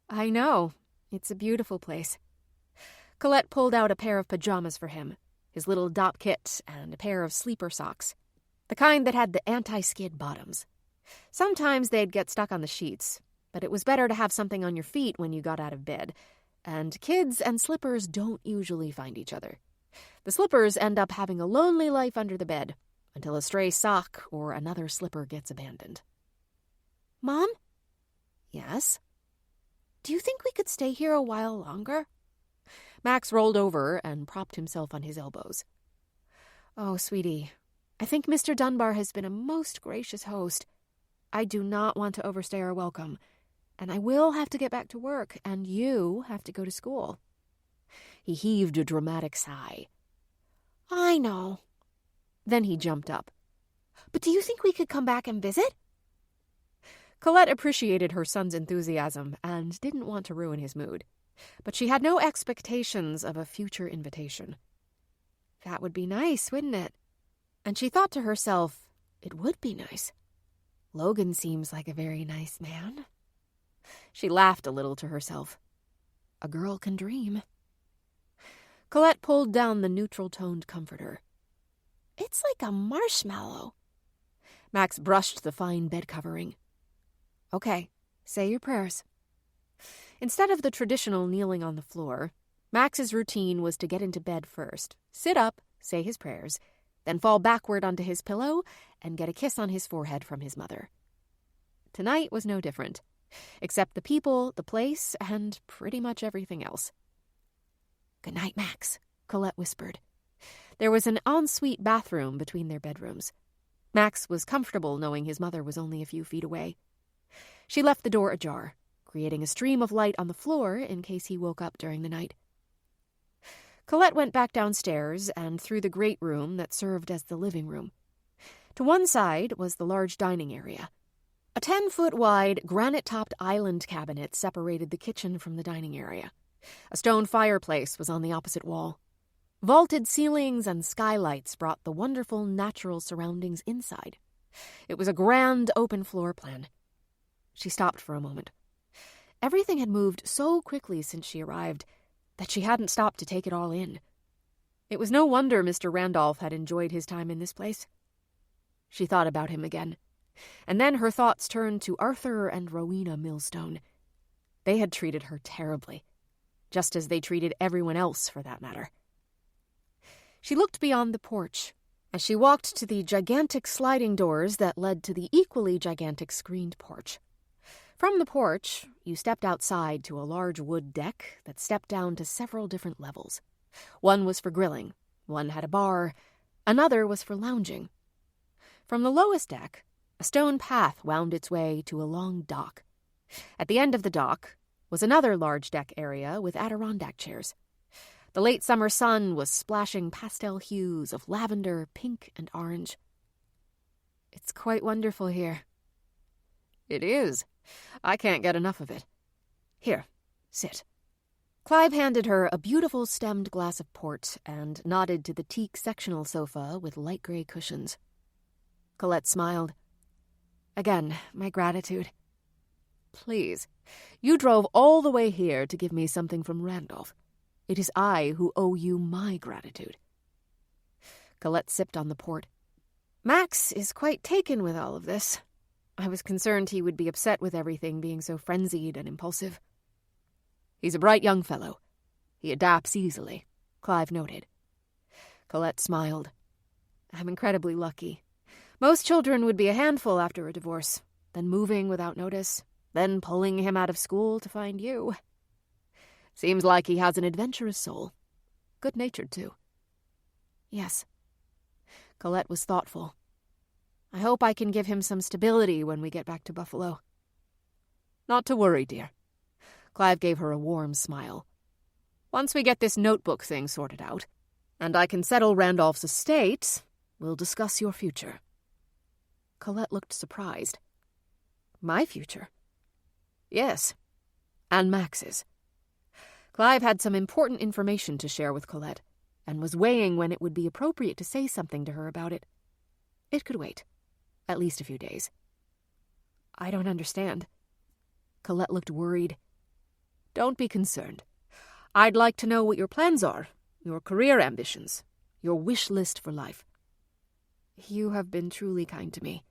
I know. It's a beautiful place. Colette pulled out a pair of pajamas for him, his little dop kit and a pair of sleeper socks, the kind that had the anti-skid bottoms. Sometimes they'd get stuck on the sheets, but it was better to have something on your feet when you got out of bed, and kids and slippers don't usually find each other. The slippers end up having a lonely life under the bed until a stray sock or another slipper gets abandoned. Mom? Yes? Do you think we could stay here a while longer? Max rolled over and propped himself on his elbows. Oh, sweetie, I think Mr. Dunbar has been a most gracious host. I do not want to overstay our welcome, and I will have to get back to work, and you have to go to school. He heaved a dramatic sigh. I know. Then he jumped up. But do you think we could come back and visit? Colette appreciated her son's enthusiasm and didn't want to ruin his mood, but she had no expectations of a future invitation. That would be nice, wouldn't it? And she thought to herself, it would be nice. Logan seems like a very nice man. She laughed a little to herself. A girl can dream. Colette pulled down the neutral-toned comforter. It's like a marshmallow. Max brushed the fine bed covering. Okay, say your prayers. Instead of the traditional kneeling on the floor, Max's routine was to get into bed first, sit up, say his prayers, then fall backward onto his pillow and get a kiss on his forehead from his mother. Tonight was no different, except the people, the place, and pretty much everything else. "Good night, Max," Colette whispered. There was an ensuite bathroom between their bedrooms. Max was comfortable knowing his mother was only a few feet away. She left the door ajar, creating a stream of light on the floor in case he woke up during the night. Colette went back downstairs and through the great room that served as the living room. To one side was the large dining area. A 10-foot-wide, granite-topped island cabinet separated the kitchen from the dining area. A stone fireplace was on the opposite wall. Vaulted ceilings and skylights brought the wonderful natural surroundings inside. It was a grand open floor plan. She stopped for a moment. Everything had moved so quickly since she arrived that she hadn't stopped to take it all in. It was no wonder Mr. Randolph had enjoyed his time in this place. She thought about him again, and then her thoughts turned to Arthur and Rowena Millstone. They had treated her terribly, just as they treated everyone else for that matter. She looked beyond the porch as she walked to the gigantic sliding doors that led to the equally gigantic screened porch. From the porch, you stepped outside to a large wood deck that stepped down to several different levels. One was for grilling, one had a bar, another was for lounging. From the lowest deck, a stone path wound its way to a long dock. At the end of the dock was another large deck area with Adirondack chairs. The late summer sun was splashing pastel hues of lavender, pink, and orange. "It's quite wonderful here." "It is. I can't get enough of it. Here, sit." Clive handed her a beautiful stemmed glass of port and nodded to the teak sectional sofa with light gray cushions. Colette smiled. "Again, my gratitude." "Please, you drove all the way here to give me something from Randolph. It is I who owe you my gratitude." Colette sipped on the port. "Max is quite taken with all of this. I was concerned he would be upset with everything being so frenzied and impulsive." "He's a bright young fellow. He adapts easily," Clive noted. Colette smiled. "I'm incredibly lucky. Most children would be a handful after a divorce, then moving without notice, then pulling him out of school to find you. Seems like he has an adventurous soul. Good-natured, too." "Yes." Colette was thoughtful. "I hope I can give him some stability when we get back to Buffalo." "Not to worry, dear." Clive gave her a warm smile. "Once we get this notebook thing sorted out, and I can settle Randolph's estate, we'll discuss your future." Colette looked surprised. "My future?" "Yes, and Max's." Clive had some important information to share with Colette, and was weighing when it would be appropriate to say something to her about it. It could wait. At least a few days. "I don't understand." Colette looked worried. "Don't be concerned. I'd like to know what your plans are, your career ambitions, your wish list for life." "You have been truly kind to me."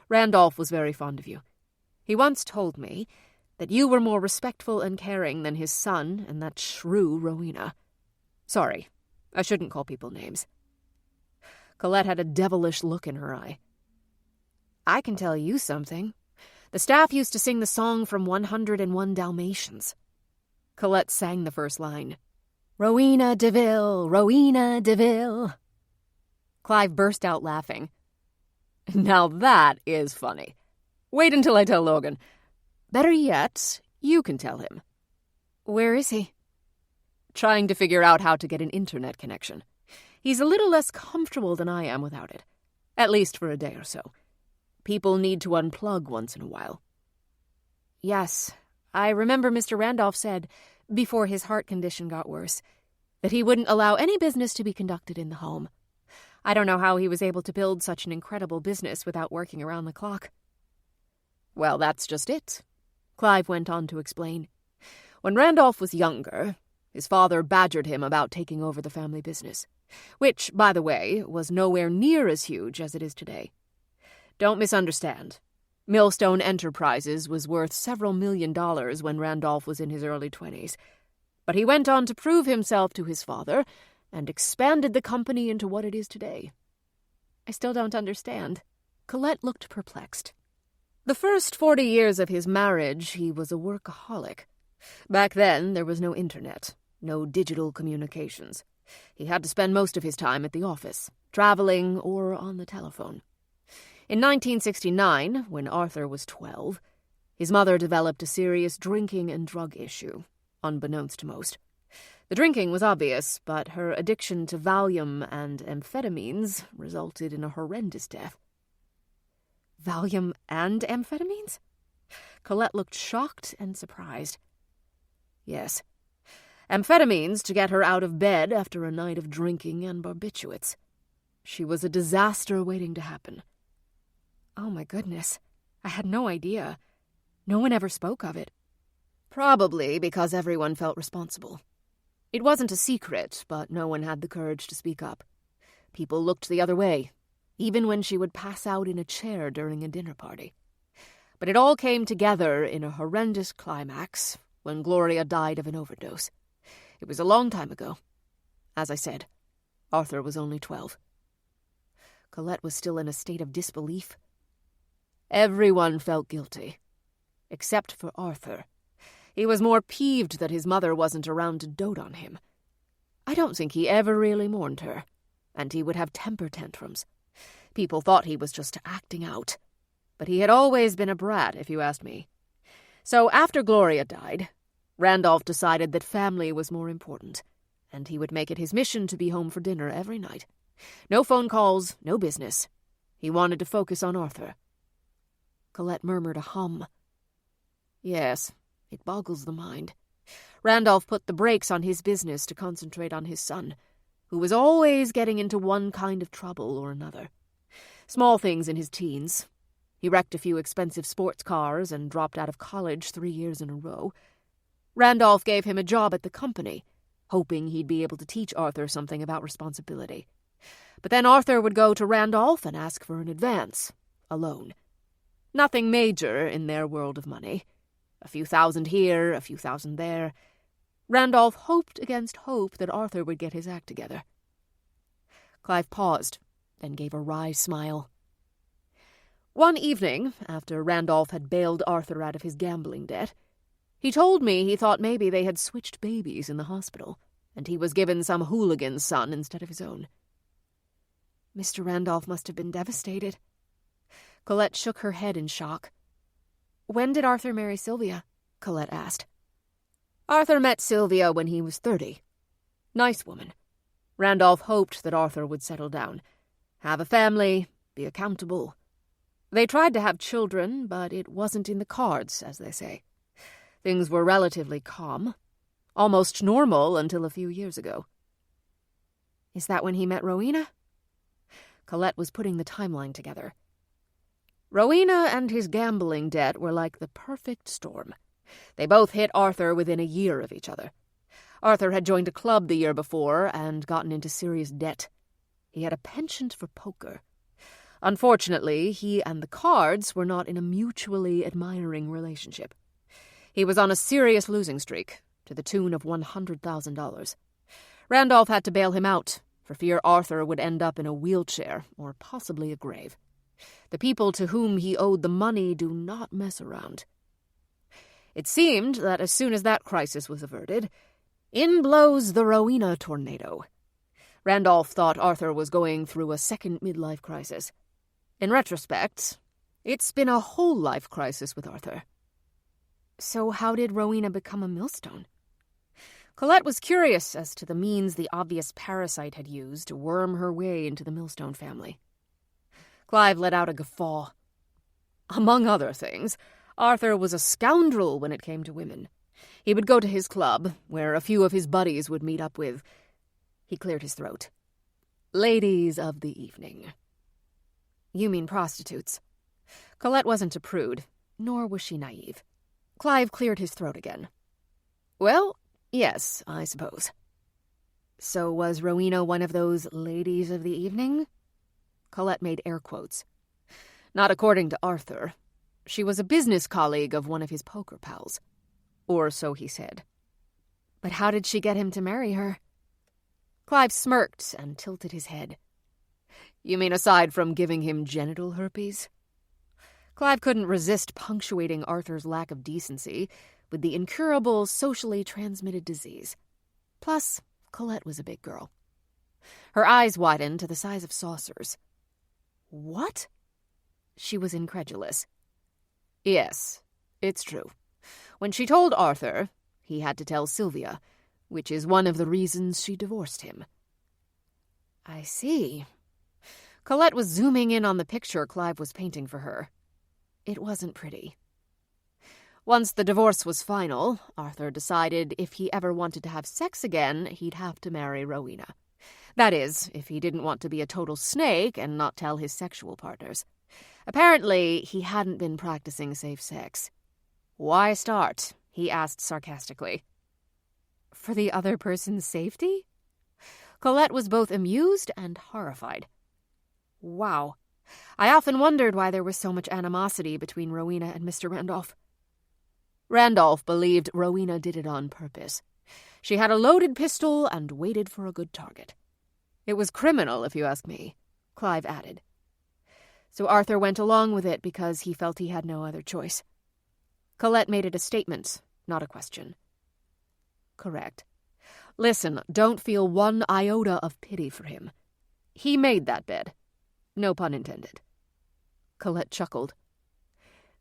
"Randolph was very fond of you. He once told me that you were more respectful and caring than his son and that shrew Rowena. Sorry, I shouldn't call people names." Colette had a devilish look in her eye. "I can tell you something. The staff used to sing the song from 101 Dalmatians." Colette sang the first line. "Rowena DeVille, Rowena DeVille." Clive burst out laughing. "Now that is funny. Wait until I tell Logan. Better yet, you can tell him." "Where is he?" "Trying to figure out how to get an internet connection. He's a little less comfortable than I am without it. At least for a day or so. People need to unplug once in a while." "Yes, I remember Mr. Randolph said, before his heart condition got worse, that he wouldn't allow any business to be conducted in the home. I don't know how he was able to build such an incredible business without working around the clock." "Well, that's just it," Clive went on to explain. "When Randolph was younger, his father badgered him about taking over the family business, which, by the way, was nowhere near as huge as it is today. Don't misunderstand. Millstone Enterprises was worth several $1 million when Randolph was in his early 20s. But he went on to prove himself to his father and expanded the company into what it is today. I still don't understand. Colette looked perplexed. The first 40 years of his marriage, he was a workaholic. Back then, there was no internet, no digital communications. He had to spend most of his time at the office, traveling or on the telephone. In 1969, when Arthur was 12, his mother developed a serious drinking and drug issue, unbeknownst to most. The drinking was obvious, but her addiction to Valium and amphetamines resulted in a horrendous death. Valium and amphetamines? Colette looked shocked and surprised. Yes. Amphetamines to get her out of bed after a night of drinking and barbiturates. She was a disaster waiting to happen. Oh my goodness. I had no idea. No one ever spoke of it. Probably because everyone felt responsible. It wasn't a secret, but no one had the courage to speak up. People looked the other way, even when she would pass out in a chair during a dinner party. But it all came together in a horrendous climax when Gloria died of an overdose. It was a long time ago. As I said, Arthur was only 12. Colette was still in a state of disbelief. Everyone felt guilty, except for Arthur. He was more peeved that his mother wasn't around to dote on him. I don't think he ever really mourned her, and he would have temper tantrums. People thought he was just acting out, but he had always been a brat, if you asked me. So after Gloria died, Randolph decided that family was more important, and he would make it his mission to be home for dinner every night. No phone calls, no business. He wanted to focus on Arthur. Colette murmured a hum. Yes, it boggles the mind. Randolph put the brakes on his business to concentrate on his son, who was always getting into one kind of trouble or another. Small things in his teens. He wrecked a few expensive sports cars and dropped out of college 3 years in a row. Randolph gave him a job at the company, hoping he'd be able to teach Arthur something about responsibility. But then Arthur would go to Randolph and ask for an advance, a loan. Nothing major in their world of money. A few thousand here, a few thousand there. Randolph hoped against hope that Arthur would get his act together. Clive paused, then gave a wry smile. One evening, after Randolph had bailed Arthur out of his gambling debt, he told me he thought maybe they had switched babies in the hospital, and he was given some hooligan's son instead of his own. Mr. Randolph must have been devastated. Colette shook her head in shock. When did Arthur marry Sylvia? Colette asked. Arthur met Sylvia when he was 30. Nice woman. Randolph hoped that Arthur would settle down, have a family, be accountable. They tried to have children, but it wasn't in the cards, as they say. Things were relatively calm, almost normal until a few years ago. Is that when he met Rowena? Colette was putting the timeline together. Rowena and his gambling debt were like the perfect storm. They both hit Arthur within a year of each other. Arthur had joined a club the year before and gotten into serious debt. He had a penchant for poker. Unfortunately, he and the cards were not in a mutually admiring relationship. He was on a serious losing streak, to the tune of $100,000. Randolph had to bail him out, for fear Arthur would end up in a wheelchair or possibly a grave. The people to whom he owed the money do not mess around. It seemed that as soon as that crisis was averted, in blows the Rowena tornado. Randolph thought Arthur was going through a second midlife crisis. In retrospect, it's been a whole life crisis with Arthur. So how did Rowena become a millstone? Colette was curious as to the means the obvious parasite had used to worm her way into the Millstone family. Clive let out a guffaw. Among other things, Arthur was a scoundrel when it came to women. He would go to his club, where a few of his buddies would meet up with... He cleared his throat. Ladies of the evening. You mean prostitutes? Colette wasn't a prude, nor was she naive. Clive cleared his throat again. Well, yes, I suppose. So was Rowena one of those ladies of the evening? Colette made air quotes. Not according to Arthur. She was a business colleague of one of his poker pals. Or so he said. But how did she get him to marry her? Clive smirked and tilted his head. You mean aside from giving him genital herpes? Clive couldn't resist punctuating Arthur's lack of decency with the incurable, socially transmitted disease. Plus, Colette was a big girl. Her eyes widened to the size of saucers. What? She was incredulous. Yes, it's true. When she told Arthur, he had to tell Sylvia, which is one of the reasons she divorced him. I see. Colette was zooming in on the picture Clive was painting for her. It wasn't pretty. Once the divorce was final, Arthur decided if he ever wanted to have sex again, he'd have to marry Rowena. That is, if he didn't want to be a total snake and not tell his sexual partners. Apparently, he hadn't been practicing safe sex. Why start? He asked sarcastically. For the other person's safety? Colette was both amused and horrified. Wow. I often wondered why there was so much animosity between Rowena and Mr. Randolph. Randolph believed Rowena did it on purpose. She had a loaded pistol and waited for a good target. It was criminal, if you ask me, Clive added. So Arthur went along with it because he felt he had no other choice. Colette made it a statement, not a question. Correct. Listen, don't feel one iota of pity for him. He made that bed. No pun intended. Colette chuckled.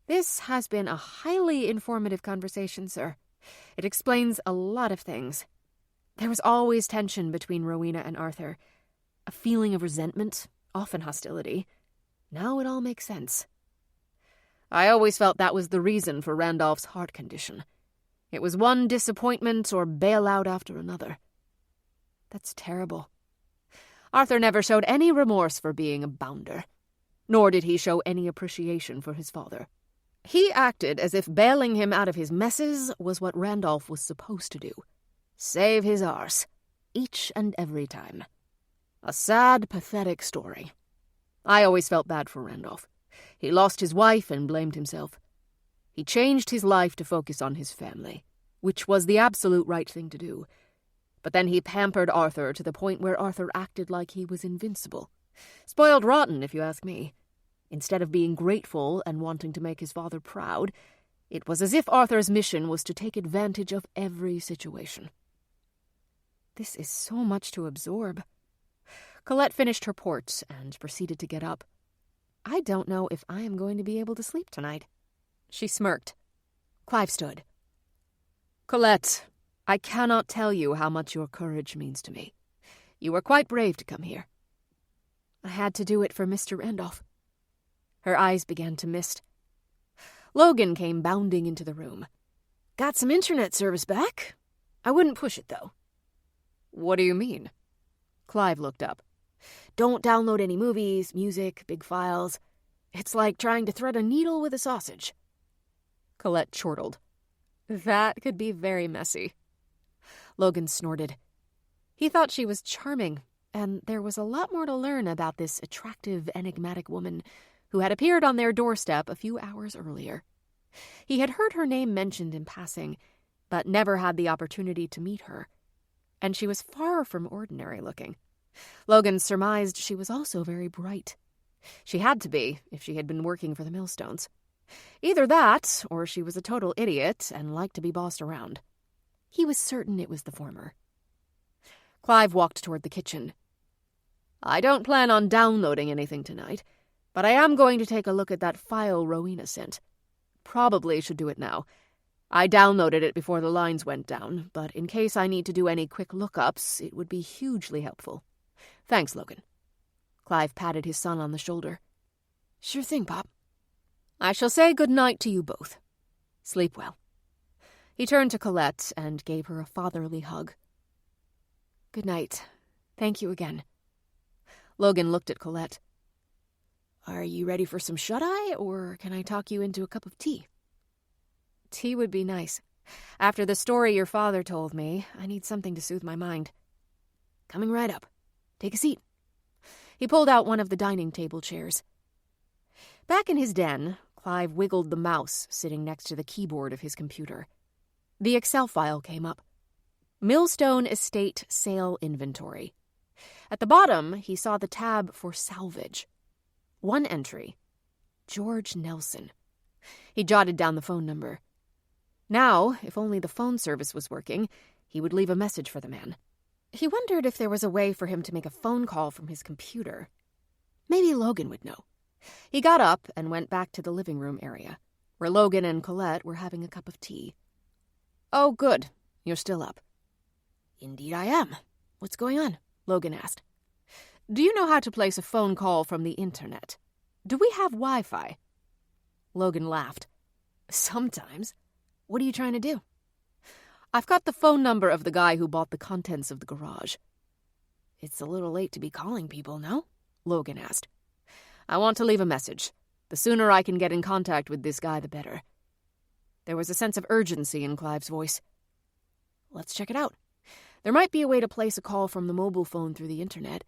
This has been a highly informative conversation, sir. It explains a lot of things. There was always tension between Rowena and Arthur. A feeling of resentment, often hostility. Now it all makes sense. I always felt that was the reason for Randolph's heart condition. It was one disappointment or bailout after another. That's terrible. Arthur never showed any remorse for being a bounder, nor did he show any appreciation for his father. He acted as if bailing him out of his messes was what Randolph was supposed to do. Save his arse, each and every time. A sad, pathetic story. I always felt bad for Randolph. He lost his wife and blamed himself. He changed his life to focus on his family, which was the absolute right thing to do. But then he pampered Arthur to the point where Arthur acted like he was invincible. Spoiled rotten, if you ask me. Instead of being grateful and wanting to make his father proud, it was as if Arthur's mission was to take advantage of every situation. This is so much to absorb. Colette finished her port and proceeded to get up. I don't know if I am going to be able to sleep tonight. She smirked. Clive stood. Colette, I cannot tell you how much your courage means to me. You were quite brave to come here. I had to do it for Mr. Randolph. Her eyes began to mist. Logan came bounding into the room. Got some internet service back? I wouldn't push it, though. What do you mean? Clive looked up. Don't download any movies, music, big files. It's like trying to thread a needle with a sausage. Colette chortled. That could be very messy. Logan snorted. He thought she was charming, and there was a lot more to learn about this attractive, enigmatic woman who had appeared on their doorstep a few hours earlier. He had heard her name mentioned in passing, but never had the opportunity to meet her. And she was far from ordinary looking. Logan surmised she was also very bright. She had to be, if she had been working for the Millstones. Either that, or she was a total idiot and liked to be bossed around. He was certain it was the former. Clive walked toward the kitchen. I don't plan on downloading anything tonight, but I am going to take a look at that file Rowena sent. Probably should do it now. I downloaded it before the lines went down, but in case I need to do any quick lookups, it would be hugely helpful. Thanks, Logan. Clive patted his son on the shoulder. Sure thing, Pop. I shall say good night to you both. Sleep well. He turned to Colette and gave her a fatherly hug. Good night. Thank you again. Logan looked at Colette. Are you ready for some shut-eye, or can I talk you into a cup of tea? Tea would be nice. After the story your father told me, I need something to soothe my mind. Coming right up. Take a seat. He pulled out one of the dining table chairs. Back in his den, Clive wiggled the mouse sitting next to the keyboard of his computer. The Excel file came up. Millstone Estate Sale Inventory. At the bottom, he saw the tab for salvage. One entry. George Nelson. He jotted down the phone number. Now, if only the phone service was working, he would leave a message for the man. He wondered if there was a way for him to make a phone call from his computer. Maybe Logan would know. He got up and went back to the living room area, where Logan and Colette were having a cup of tea. "Oh, good. You're still up." "Indeed I am. What's going on?" Logan asked. "Do you know how to place a phone call from the internet? Do we have Wi-Fi?" Logan laughed. "Sometimes. What are you trying to do?" "I've got the phone number of the guy who bought the contents of the garage." "It's a little late to be calling people, no?" Logan asked. "I want to leave a message. The sooner I can get in contact with this guy, the better." There was a sense of urgency in Clive's voice. "Let's check it out. There might be a way to place a call from the mobile phone through the internet.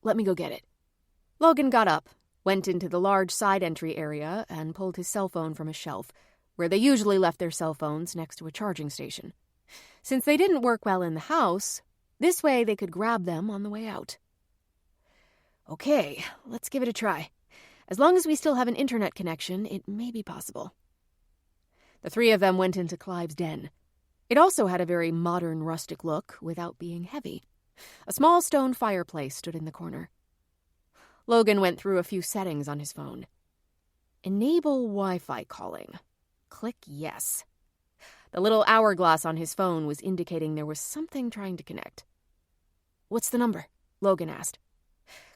Let me go get it." Logan got up, went into the large side entry area, and pulled his cell phone from a shelf, where they usually left their cell phones next to a charging station. Since they didn't work well in the house, this way they could grab them on the way out. "Okay, let's give it a try. As long as we still have an internet connection, it may be possible." The three of them went into Clive's den. It also had a very modern, rustic look without being heavy. A small stone fireplace stood in the corner. Logan went through a few settings on his phone. Enable Wi-Fi calling. Click yes. The little hourglass on his phone was indicating there was something trying to connect. "What's the number?" Logan asked.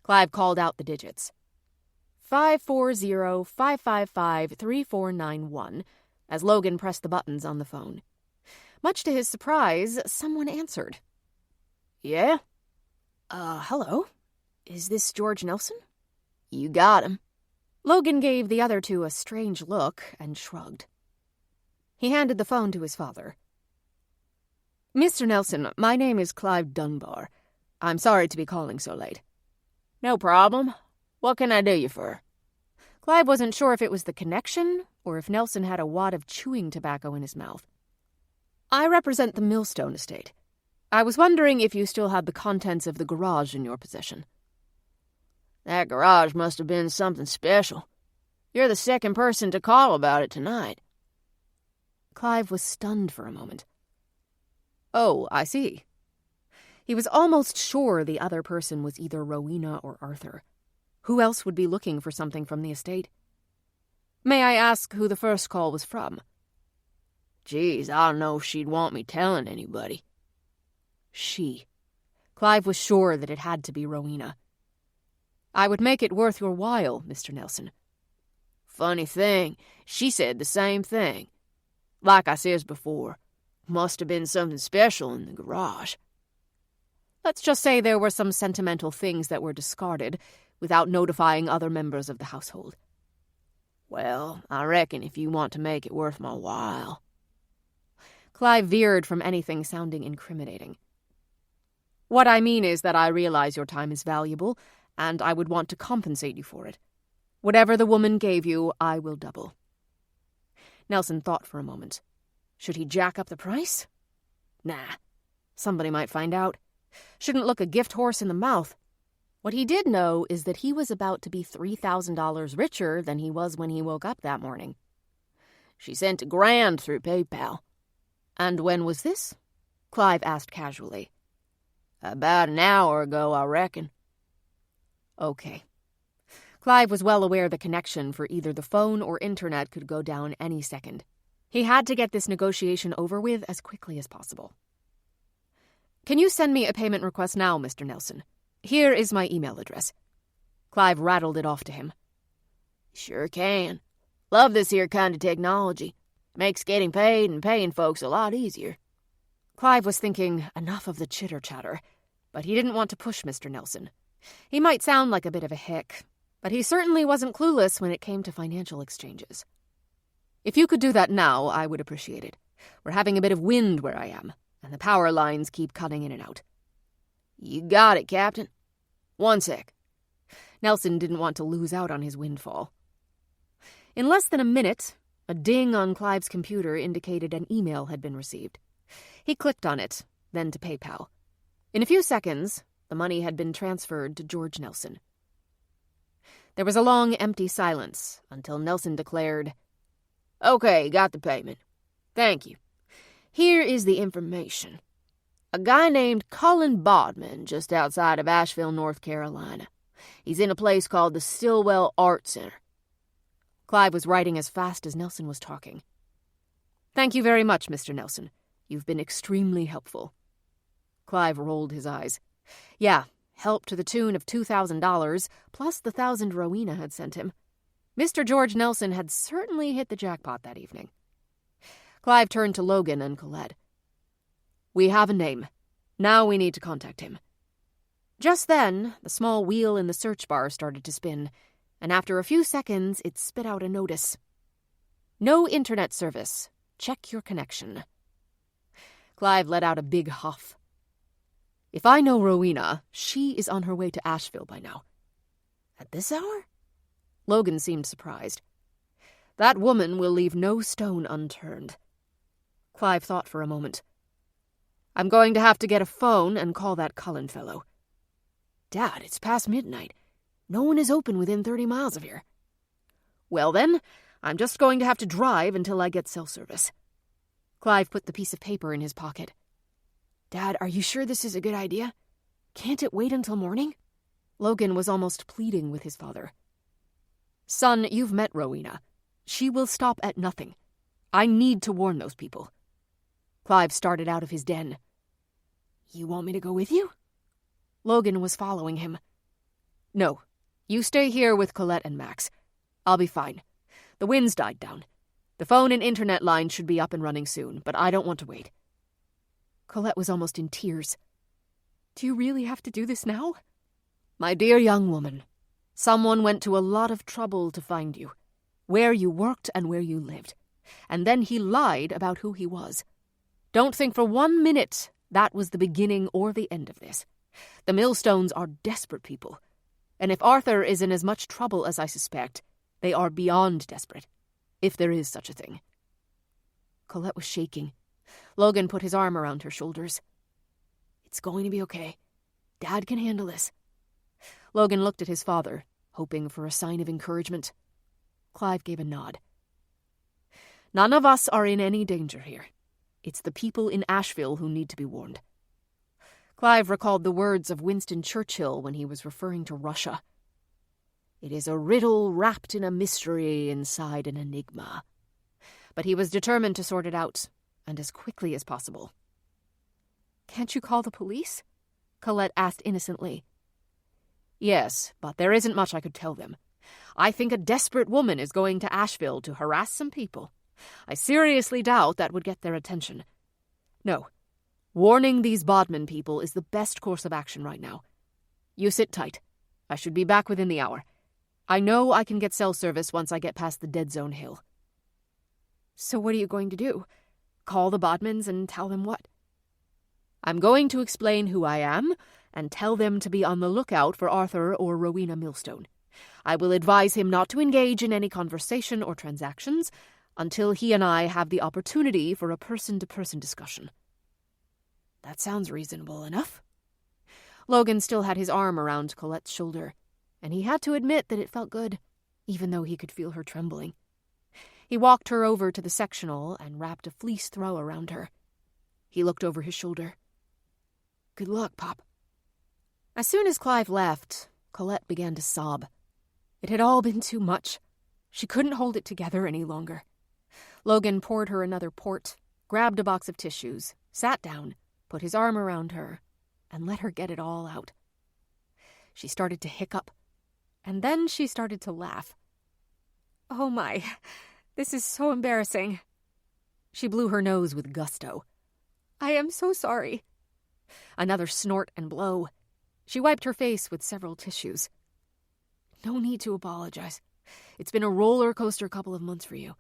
Clive called out the digits. 540-555-3491, as Logan pressed the buttons on the phone. Much to his surprise, someone answered. "Yeah? Hello? Is this George Nelson?" "You got him." Logan gave the other two a strange look and shrugged. He handed the phone to his father. "Mr. Nelson, my name is Clive Dunbar. I'm sorry to be calling so late." "No problem. What can I do you for?" Clive wasn't sure if it was the connection or if Nelson had a wad of chewing tobacco in his mouth. "I represent the Millstone estate. I was wondering if you still had the contents of the garage in your possession." "That garage must have been something special. You're the second person to call about it tonight." Clive was stunned for a moment. "Oh, I see." He was almost sure the other person was either Rowena or Arthur. Who else would be looking for something from the estate? "May I ask who the first call was from?" "Geez, I don't know if she'd want me telling anybody." She. Clive was sure that it had to be Rowena. "I would make it worth your while, Mr. Nelson." "Funny thing, she said the same thing. Like I says before, must have been something special in the garage." "Let's just say there were some sentimental things that were discarded without notifying other members of the household." "Well, I reckon if you want to make it worth my while." Clive veered from anything sounding incriminating. "What I mean is that I realize your time is valuable, and I would want to compensate you for it. Whatever the woman gave you, I will double." Nelson thought for a moment. Should he jack up the price? Nah. Somebody might find out. Shouldn't look a gift horse in the mouth. What he did know is that he was about to be $3,000 richer than he was when he woke up that morning. "She sent $1,000 through PayPal." "And when was this?" Clive asked casually. "About an hour ago, I reckon." Okay. Clive was well aware the connection for either the phone or internet could go down any second. He had to get this negotiation over with as quickly as possible. "Can you send me a payment request now, Mr. Nelson? Here is my email address." Clive rattled it off to him. "Sure can. Love this here kind of technology. Makes getting paid and paying folks a lot easier." Clive was thinking, enough of the chitter-chatter, but he didn't want to push Mr. Nelson. He might sound like a bit of a hick, but he certainly wasn't clueless when it came to financial exchanges. "If you could do that now, I would appreciate it. We're having a bit of wind where I am, and the power lines keep cutting in and out." "You got it, Captain. One sec." Nelson didn't want to lose out on his windfall. In less than a minute, a ding on Clive's computer indicated an email had been received. He clicked on it, then to PayPal. In a few seconds, the money had been transferred to George Nelson. There was a long, empty silence until Nelson declared, "Okay, got the payment. Thank you. Here is the information. A guy named Colin Bodman just outside of Asheville, North Carolina. He's in a place called the Stillwell Art Center." Clive was writing as fast as Nelson was talking. "Thank you very much, Mr. Nelson. You've been extremely helpful." Clive rolled his eyes. Yeah, help to the tune of $2,000, plus the 1,000 Rowena had sent him. Mr. George Nelson had certainly hit the jackpot that evening. Clive turned to Logan and Colette. "We have a name. Now we need to contact him." Just then, the small wheel in the search bar started to spin, and after a few seconds, it spit out a notice. "No internet service. Check your connection." Clive let out a big huff. If I know Rowena, she is on her way to Asheville by now. At this hour? Logan seemed surprised. That woman will leave no stone unturned. Clive thought for a moment. I'm going to have to get a phone and call that Cullen fellow. Dad, it's past midnight. No one is open within 30 miles of here. Well then, I'm just going to have to drive until I get cell service. Clive put the piece of paper in his pocket. Dad, are you sure this is a good idea? Can't it wait until morning? Logan was almost pleading with his father. Son, you've met Rowena. She will stop at nothing. I need to warn those people. Clive started out of his den. You want me to go with you? Logan was following him. No, you stay here with Colette and Max. I'll be fine. The wind's died down. The phone and internet lines should be up and running soon, but I don't want to wait. Colette was almost in tears. Do you really have to do this now? My dear young woman, someone went to a lot of trouble to find you, where you worked and where you lived, and then he lied about who he was. Don't think for 1 minute that was the beginning or the end of this. The Millstones are desperate people, and if Arthur is in as much trouble as I suspect, they are beyond desperate, if there is such a thing. Colette was shaking. Logan put his arm around her shoulders. It's going to be okay. Dad can handle this. Logan looked at his father, hoping for a sign of encouragement. Clive gave a nod. None of us are in any danger here. It's the people in Asheville who need to be warned. Clive recalled the words of Winston Churchill when he was referring to Russia. It is a riddle wrapped in a mystery inside an enigma. But he was determined to sort it out, and as quickly as possible. Can't you call the police? Colette asked innocently. Yes, but there isn't much I could tell them. I think a desperate woman is going to Asheville to harass some people. I seriously doubt that would get their attention. No, warning these Bodman people is the best course of action right now. You sit tight. I should be back within the hour. I know I can get cell service once I get past the dead zone hill. So what are you going to do? Call the Bodmans and tell them what? I'm going to explain who I am and tell them to be on the lookout for Arthur or Rowena Millstone. I will advise him not to engage in any conversation or transactions until he and I have the opportunity for a person-to-person discussion. That sounds reasonable enough. Logan still had his arm around Colette's shoulder, and he had to admit that it felt good, even though he could feel her trembling. He walked her over to the sectional and wrapped a fleece throw around her. He looked over his shoulder. Good luck, Pop. As soon as Clive left, Colette began to sob. It had all been too much. She couldn't hold it together any longer. Logan poured her another port, grabbed a box of tissues, sat down, put his arm around her, and let her get it all out. She started to hiccup, and then she started to laugh. Oh my, this is so embarrassing. She blew her nose with gusto. I am so sorry. Another snort and blow. She wiped her face with several tissues. No need to apologize. It's been a roller coaster couple of months for you.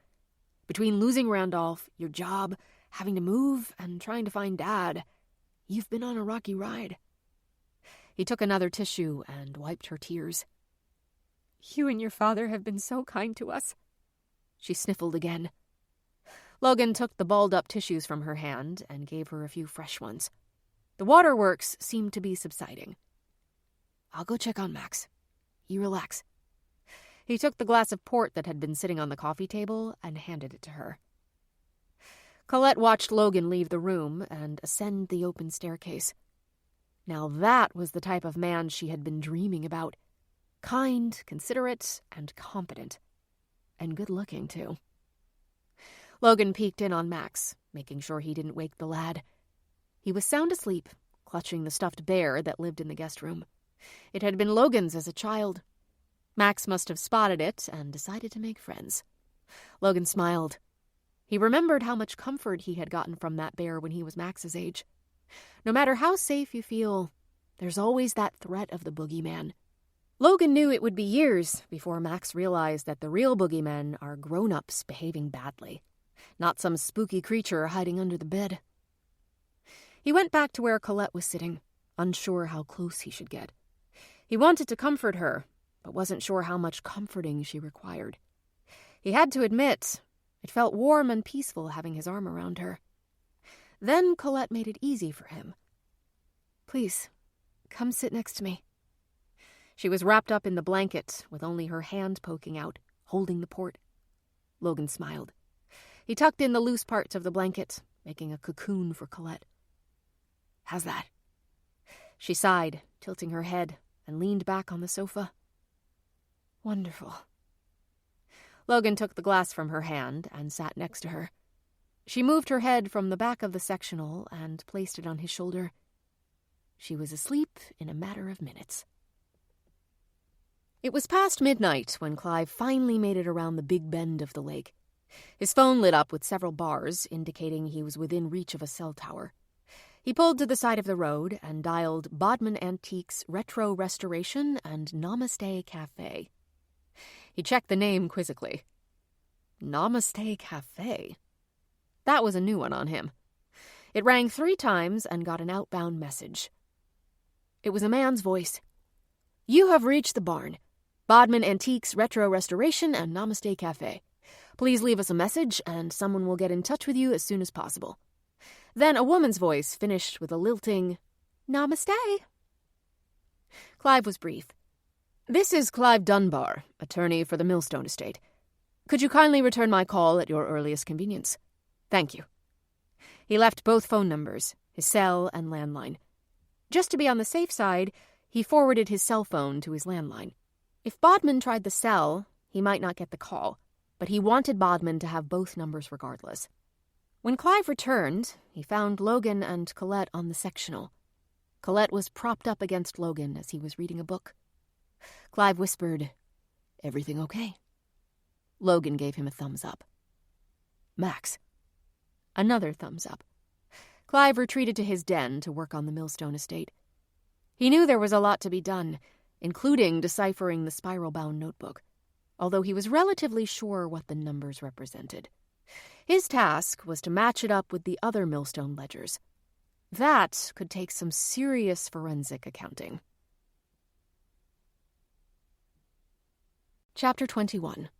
Between losing Randolph, your job, having to move, and trying to find Dad, you've been on a rocky ride. He took another tissue and wiped her tears. You and your father have been so kind to us. She sniffled again. Logan took the balled-up tissues from her hand and gave her a few fresh ones. The waterworks seemed to be subsiding. "I'll go check on Max. You relax." He took the glass of port that had been sitting on the coffee table and handed it to her. Colette watched Logan leave the room and ascend the open staircase. Now that was the type of man she had been dreaming about. Kind, considerate, and competent. And good-looking, too. Logan peeked in on Max, making sure he didn't wake the lad. He was sound asleep, clutching the stuffed bear that lived in the guest room. It had been Logan's as a child. Max must have spotted it and decided to make friends. Logan smiled. He remembered how much comfort he had gotten from that bear when he was Max's age. No matter how safe you feel, there's always that threat of the boogeyman. Logan knew it would be years before Max realized that the real boogeymen are grown-ups behaving badly, not some spooky creature hiding under the bed. He went back to where Colette was sitting, unsure how close he should get. He wanted to comfort her, but wasn't sure how much comforting she required. He had to admit, it felt warm and peaceful having his arm around her. Then Colette made it easy for him. "Please, come sit next to me." She was wrapped up in the blanket, with only her hand poking out, holding the port. Logan smiled. He tucked in the loose parts of the blanket, making a cocoon for Colette. "How's that?" She sighed, tilting her head, and leaned back on the sofa. "Wonderful." Logan took the glass from her hand and sat next to her. She moved her head from the back of the sectional and placed it on his shoulder. She was asleep in a matter of minutes. It was past midnight when Clive finally made it around the big bend of the lake. His phone lit up with several bars, indicating he was within reach of a cell tower. He pulled to the side of the road and dialed Bodman Antiques Retro Restoration and Namaste Cafe. He checked the name quizzically. Namaste Cafe? That was a new one on him. It rang 3 times and got an outbound message. It was a man's voice. "You have reached the barn. Bodman Antiques Retro Restoration and Namaste Cafe. Please leave us a message and someone will get in touch with you as soon as possible." Then a woman's voice finished with a lilting, "Namaste." Clive was brief. "This is Clive Dunbar, attorney for the Millstone estate. Could you kindly return my call at your earliest convenience? Thank you." He left both phone numbers, his cell and landline. Just to be on the safe side, he forwarded his cell phone to his landline. If Bodman tried the cell, he might not get the call, but he wanted Bodman to have both numbers regardless. When Clive returned, he found Logan and Colette on the sectional. Colette was propped up against Logan as he was reading a book. Clive whispered, "Everything okay?" Logan gave him a thumbs up. "Max." Another thumbs up. Clive retreated to his den to work on the Millstone estate. He knew there was a lot to be done, including deciphering the spiral-bound notebook, although he was relatively sure what the numbers represented. His task was to match it up with the other Millstone ledgers. That could take some serious forensic accounting. Chapter 21.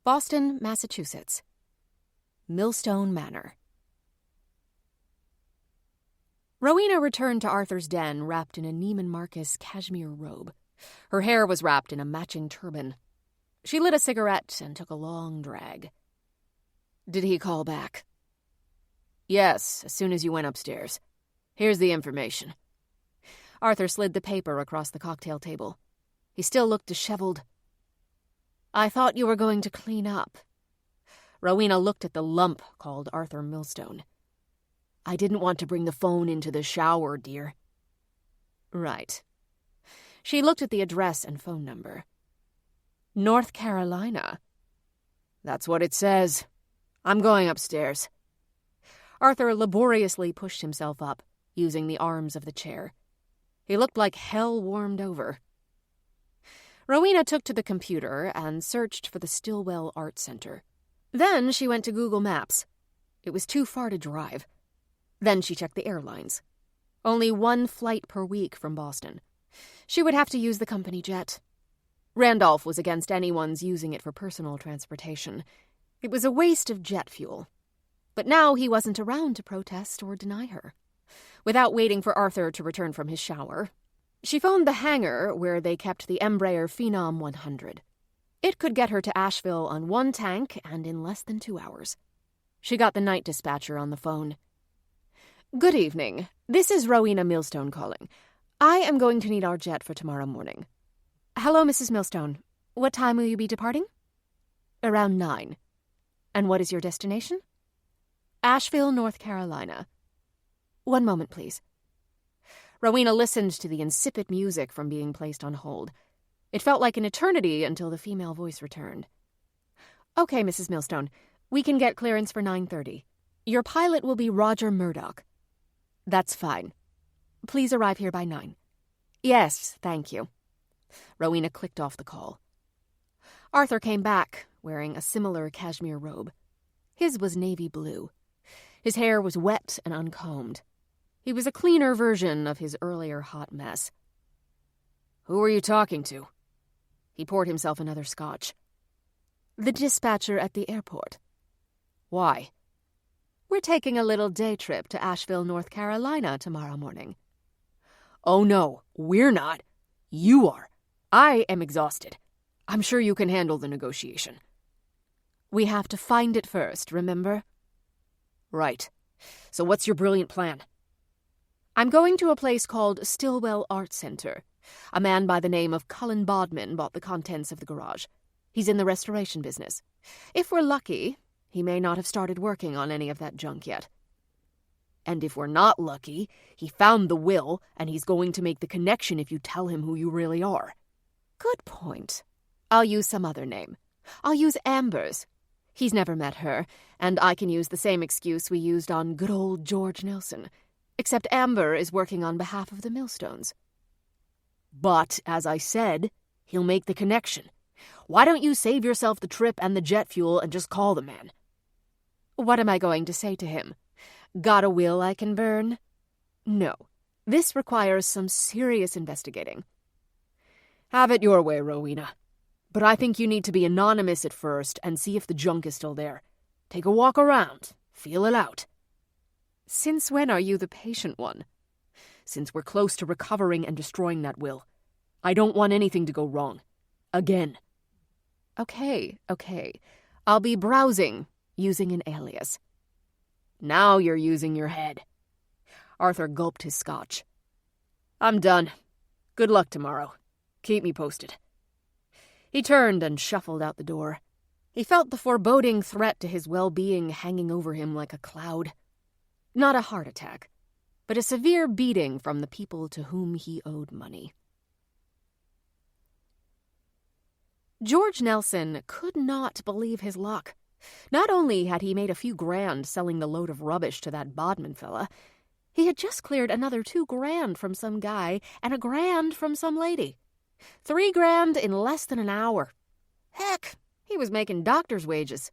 Boston, Massachusetts. Millstone Manor. Rowena returned to Arthur's den wrapped in a Neiman Marcus cashmere robe. Her hair was wrapped in a matching turban. She lit a cigarette and took a long drag. "Did he call back?" "Yes, as soon as you went upstairs. Here's the information." Arthur slid the paper across the cocktail table. He still looked disheveled. "I thought you were going to clean up." Rowena looked at the lump called Arthur Millstone. "I didn't want to bring the phone into the shower, dear." "Right." She looked at the address and phone number. "North Carolina." "That's what it says. I'm going upstairs." Arthur laboriously pushed himself up, using the arms of the chair. He looked like hell warmed over. Rowena took to the computer and searched for the Stillwell Art Center. Then she went to Google Maps. It was too far to drive. Then she checked the airlines. Only 1 flight per week from Boston. She would have to use the company jet. Randolph was against anyone's using it for personal transportation. It was a waste of jet fuel. But now he wasn't around to protest or deny her. Without waiting for Arthur to return from his shower, she phoned the hangar where they kept the Embraer Phenom 100. It could get her to Asheville on one tank and in less than 2 hours. She got the night dispatcher on the phone. "Good evening. This is Rowena Millstone calling. I am going to need our jet for tomorrow morning." "Hello, Mrs. Millstone. What time will you be departing?" "Around 9. "And what is your destination?" "Asheville, North Carolina." "One moment, please." Rowena listened to the insipid music from being placed on hold. It felt like an eternity until the female voice returned. "Okay, Mrs. Millstone. We can get clearance for 9:30. Your pilot will be Roger Murdoch." "That's fine. Please arrive here by 9. "Yes, thank you." Rowena clicked off the call. Arthur came back, wearing a similar cashmere robe. His was navy blue. His hair was wet and uncombed. He was a cleaner version of his earlier hot mess. "Who are you talking to?" He poured himself another scotch. "The dispatcher at the airport." "Why?" "We're taking a little day trip to Asheville, North Carolina tomorrow morning." "Oh no, we're not. You are. I am exhausted. I'm sure you can handle the negotiation." "We have to find it first, remember?" "Right. So what's your brilliant plan?" "I'm going to a place called Stillwell Art Center. A man by the name of Cullen Bodman bought the contents of the garage. He's in the restoration business. If we're lucky, he may not have started working on any of that junk yet." "And if we're not lucky, he found the will, and he's going to make the connection if you tell him who you really are." "Good point. I'll use some other name. I'll use Amber's. He's never met her, and I can use the same excuse we used on good old George Nelson. Except Amber is working on behalf of the Millstones." "But, as I said, he'll make the connection. Why don't you save yourself the trip and the jet fuel and just call the man?" "What am I going to say to him? Got a will I can burn?" "No. This requires some serious investigating." "Have it your way, Rowena. But I think you need to be anonymous at first and see if the junk is still there. Take a walk around. Feel it out." "Since when are you the patient one?" "Since we're close to recovering and destroying that will. I don't want anything to go wrong. Again." Okay. I'll be browsing, using an alias." "Now you're using your head." Arthur gulped his scotch. "I'm done. Good luck tomorrow. Keep me posted." He turned and shuffled out the door. He felt the foreboding threat to his well-being hanging over him like a cloud. Not a heart attack, but a severe beating from the people to whom he owed money. George Nelson could not believe his luck. Not only had he made a few grand selling the load of rubbish to that Bodman fella, he had just cleared another $2,000 from some guy and $1,000 from some lady. $3,000 in less than an hour. Heck, he was making doctor's wages.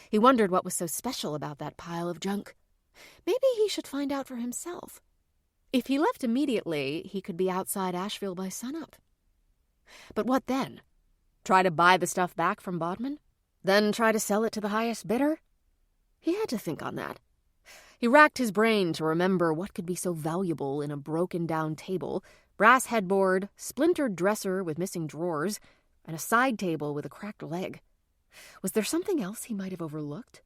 He wondered what was so special about that pile of junk. Maybe he should find out for himself. If he left immediately, he could be outside Asheville by sunup. But what then? Try to buy the stuff back from Bodman? Then try to sell it to the highest bidder? He had to think on that. He racked his brain to remember what could be so valuable in a broken-down table, brass headboard, splintered dresser with missing drawers, and a side table with a cracked leg. Was there something else he might have overlooked?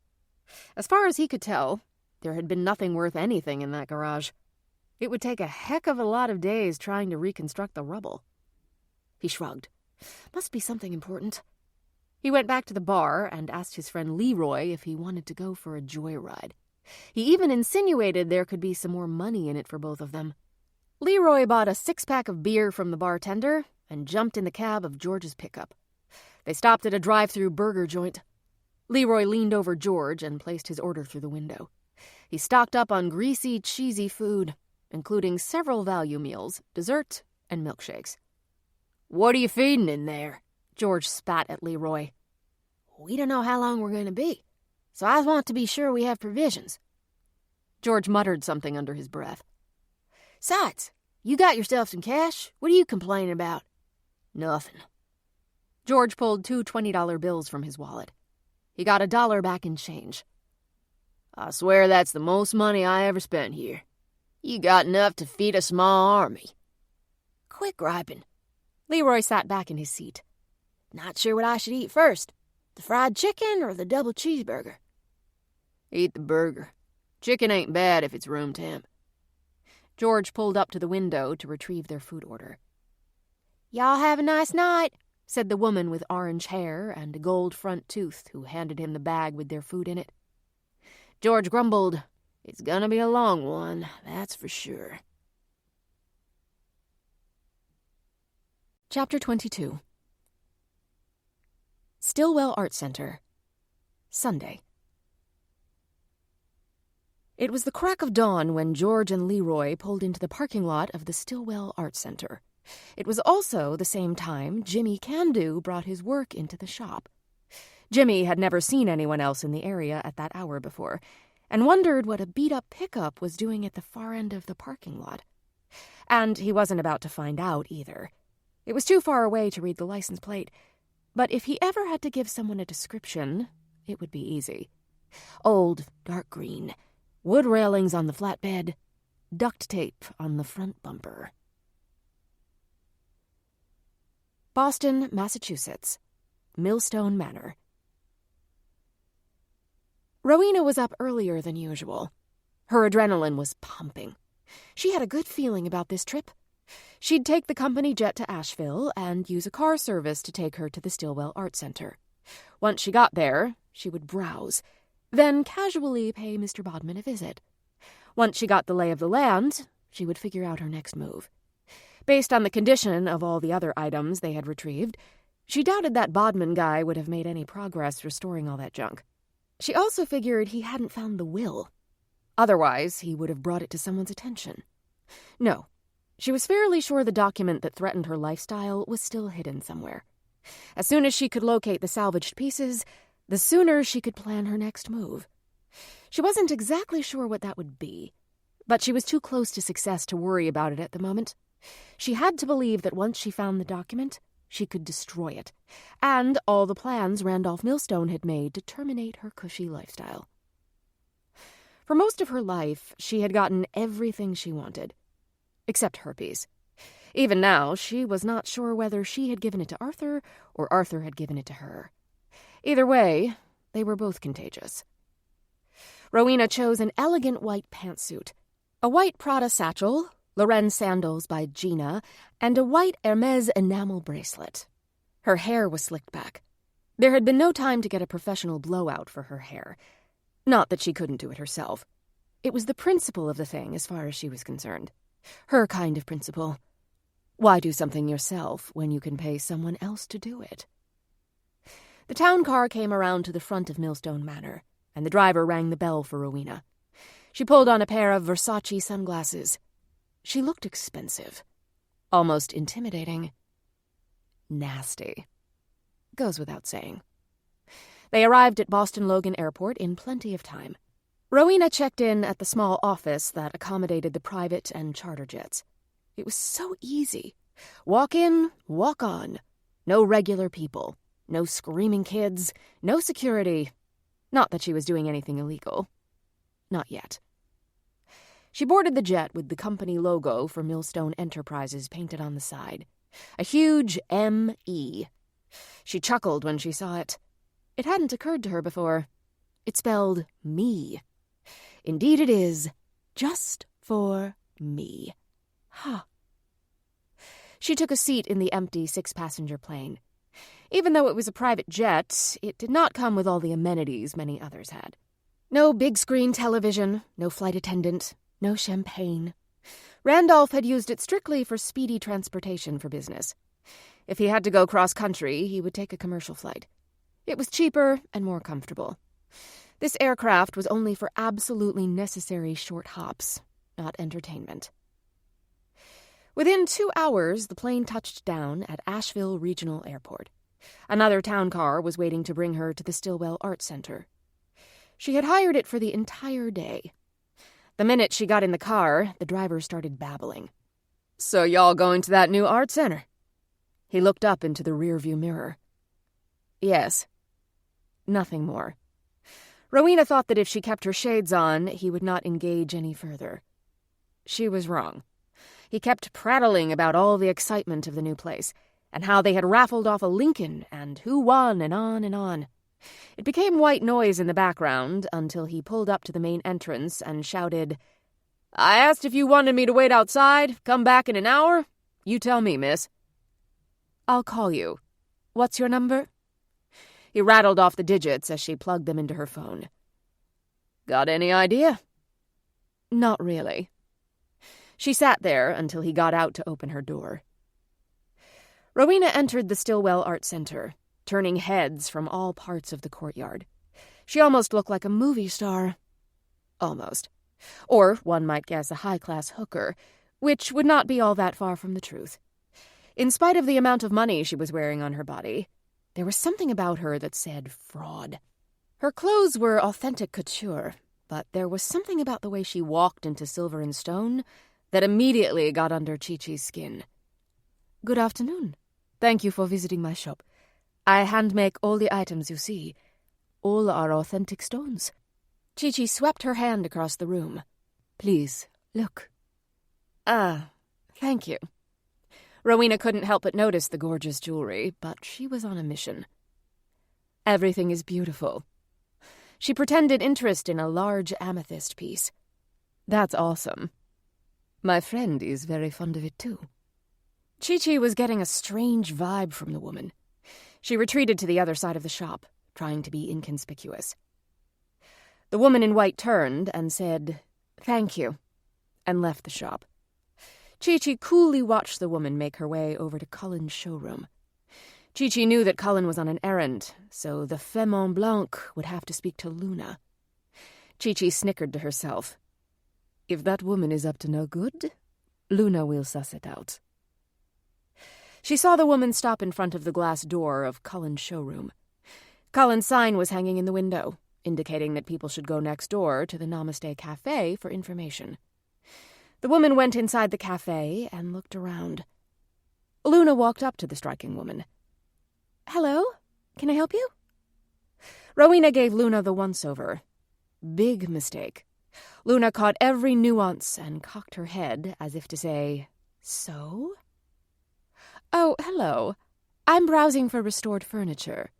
As far as he could tell, there had been nothing worth anything in that garage. It would take a heck of a lot of days trying to reconstruct the rubble. He shrugged. Must be something important. He went back to the bar and asked his friend Leroy if he wanted to go for a joyride. He even insinuated there could be some more money in it for both of them. Leroy bought a 6-pack of beer from the bartender and jumped in the cab of George's pickup. They stopped at a drive-through burger joint. Leroy leaned over George and placed his order through the window. He stocked up on greasy, cheesy food, including several value meals, dessert, and milkshakes. "What are you feeding in there?" George spat at Leroy. "We don't know how long we're going to be, so I want to be sure we have provisions." George muttered something under his breath. "Sides, you got yourself some cash? What are you complaining about?" "Nothing." George pulled 2 $20 bills from his wallet. He got $1 back in change. I swear that's the most money I ever spent here. You got enough to feed a small army." Quit griping. Leroy sat back in his seat. Not sure what I should eat first, the fried chicken or the double cheeseburger. Eat the burger. Chicken ain't bad if it's room temp. George pulled up to the window to retrieve their food order. Y'all have a nice night, said the woman with orange hair and a gold front tooth who handed him the bag with their food in it. George grumbled, "It's gonna be a long one, that's for sure." Chapter 22. Stillwell Art Center. Sunday. It was the crack of dawn when George and Leroy pulled into the parking lot of the Stillwell Art Center. It was also the same time Jimmy Can-Do brought his work into the shop. Jimmy had never seen anyone else in the area at that hour before, and wondered what a beat-up pickup was doing at the far end of the parking lot. And he wasn't about to find out, either. It was too far away to read the license plate, but if he ever had to give someone a description, it would be easy. Old, dark green, wood railings on the flatbed, duct tape on the front bumper. Boston, Massachusetts. Millstone Manor. Rowena was up earlier than usual. Her adrenaline was pumping. She had a good feeling about this trip. She'd take the company jet to Asheville and use a car service to take her to the Stillwell Art Center. Once she got there, she would browse, then casually pay Mr. Bodman a visit. Once she got the lay of the land, she would figure out her next move. Based on the condition of all the other items they had retrieved, she doubted that Bodman guy would have made any progress restoring all that junk. She also figured he hadn't found the will. Otherwise, he would have brought it to someone's attention. No, she was fairly sure the document that threatened her lifestyle was still hidden somewhere. As soon as she could locate the salvaged pieces, the sooner she could plan her next move. She wasn't exactly sure what that would be, but she was too close to success to worry about it at the moment. She had to believe that once she found the document, she could destroy it, and all the plans Randolph Millstone had made to terminate her cushy lifestyle. For most of her life, she had gotten everything she wanted, except herpes. Even now, she was not sure whether she had given it to Arthur or Arthur had given it to her. Either way, they were both contagious. Rowena chose an elegant white pantsuit, a white Prada satchel, Loren sandals by Gina, and a white Hermes enamel bracelet. Her hair was slicked back. There had been no time to get a professional blowout for her hair. Not that she couldn't do it herself. It was the principle of the thing as far as she was concerned. Her kind of principle. Why do something yourself when you can pay someone else to do it? The town car came around to the front of Millstone Manor, and the driver rang the bell for Rowena. She pulled on a pair of Versace sunglasses. She looked expensive. Almost intimidating. Nasty. Goes without saying. They arrived at Boston Logan Airport in plenty of time. Rowena checked in at the small office that accommodated the private and charter jets. It was so easy. Walk in, walk on. No regular people. No screaming kids. No security. Not that she was doing anything illegal. Not yet. She boarded the jet with the company logo for Millstone Enterprises painted on the side. A huge M.E. She chuckled when she saw it. It hadn't occurred to her before. It spelled me. Indeed it is. Just for me. Huh. She took a seat in the empty 6-passenger plane. Even though it was a private jet, it did not come with all the amenities many others had. No big-screen television, no flight attendant, no champagne. Randolph had used it strictly for speedy transportation for business. If he had to go cross-country, he would take a commercial flight. It was cheaper and more comfortable. This aircraft was only for absolutely necessary short hops, not entertainment. Within 2 hours, the plane touched down at Asheville Regional Airport. Another town car was waiting to bring her to the Stillwell Art Center. She had hired it for the entire day. The minute she got in the car, the driver started babbling. "So y'all going to that new art center?" He looked up into the rearview mirror. Yes. Nothing more. Rowena thought that if she kept her shades on, he would not engage any further. She was wrong. He kept prattling about all the excitement of the new place, and how they had raffled off a Lincoln, and who won, and on and on. It became white noise in the background until he pulled up to the main entrance and shouted, "I asked if you wanted me to wait outside, come back in an hour? You tell me, miss." "I'll call you. What's your number?" He rattled off the digits as she plugged them into her phone. "Got any idea?" "Not really." She sat there until he got out to open her door. Rowena entered the Stillwell Art Center, turning heads from all parts of the courtyard. She almost looked like a movie star. Almost. Or, one might guess, a high-class hooker, which would not be all that far from the truth. In spite of the amount of money she was wearing on her body, there was something about her that said fraud. Her clothes were authentic couture, but there was something about the way she walked into Silver and Stone that immediately got under Chi-Chi's skin. "Good afternoon. Thank you for visiting my shop. I handmake all the items you see. All are authentic stones." Chi-Chi swept her hand across the room. "Please, look." Thank you." Rowena couldn't help but notice the gorgeous jewelry, but she was on a mission. "Everything is beautiful." She pretended interest in a large amethyst piece. "That's awesome. My friend is very fond of it, too." Chi-Chi was getting a strange vibe from the woman. She retreated to the other side of the shop, trying to be inconspicuous. The woman in white turned and said, "Thank you," and left the shop. Chi-Chi coolly watched the woman make her way over to Cullen's showroom. Chi-Chi knew that Cullen was on an errand, so the femme en blanc would have to speak to Luna. Chi-Chi snickered to herself. If that woman is up to no good, Luna will suss it out. She saw the woman stop in front of the glass door of Cullen's showroom. Cullen's sign was hanging in the window, indicating that people should go next door to the Namaste Cafe for information. The woman went inside the cafe and looked around. Luna walked up to the striking woman. "Hello, can I help you?" Rowena gave Luna the once-over. Big mistake. Luna caught every nuance and cocked her head as if to say, "So?" "Oh, hello. I'm browsing for restored furniture."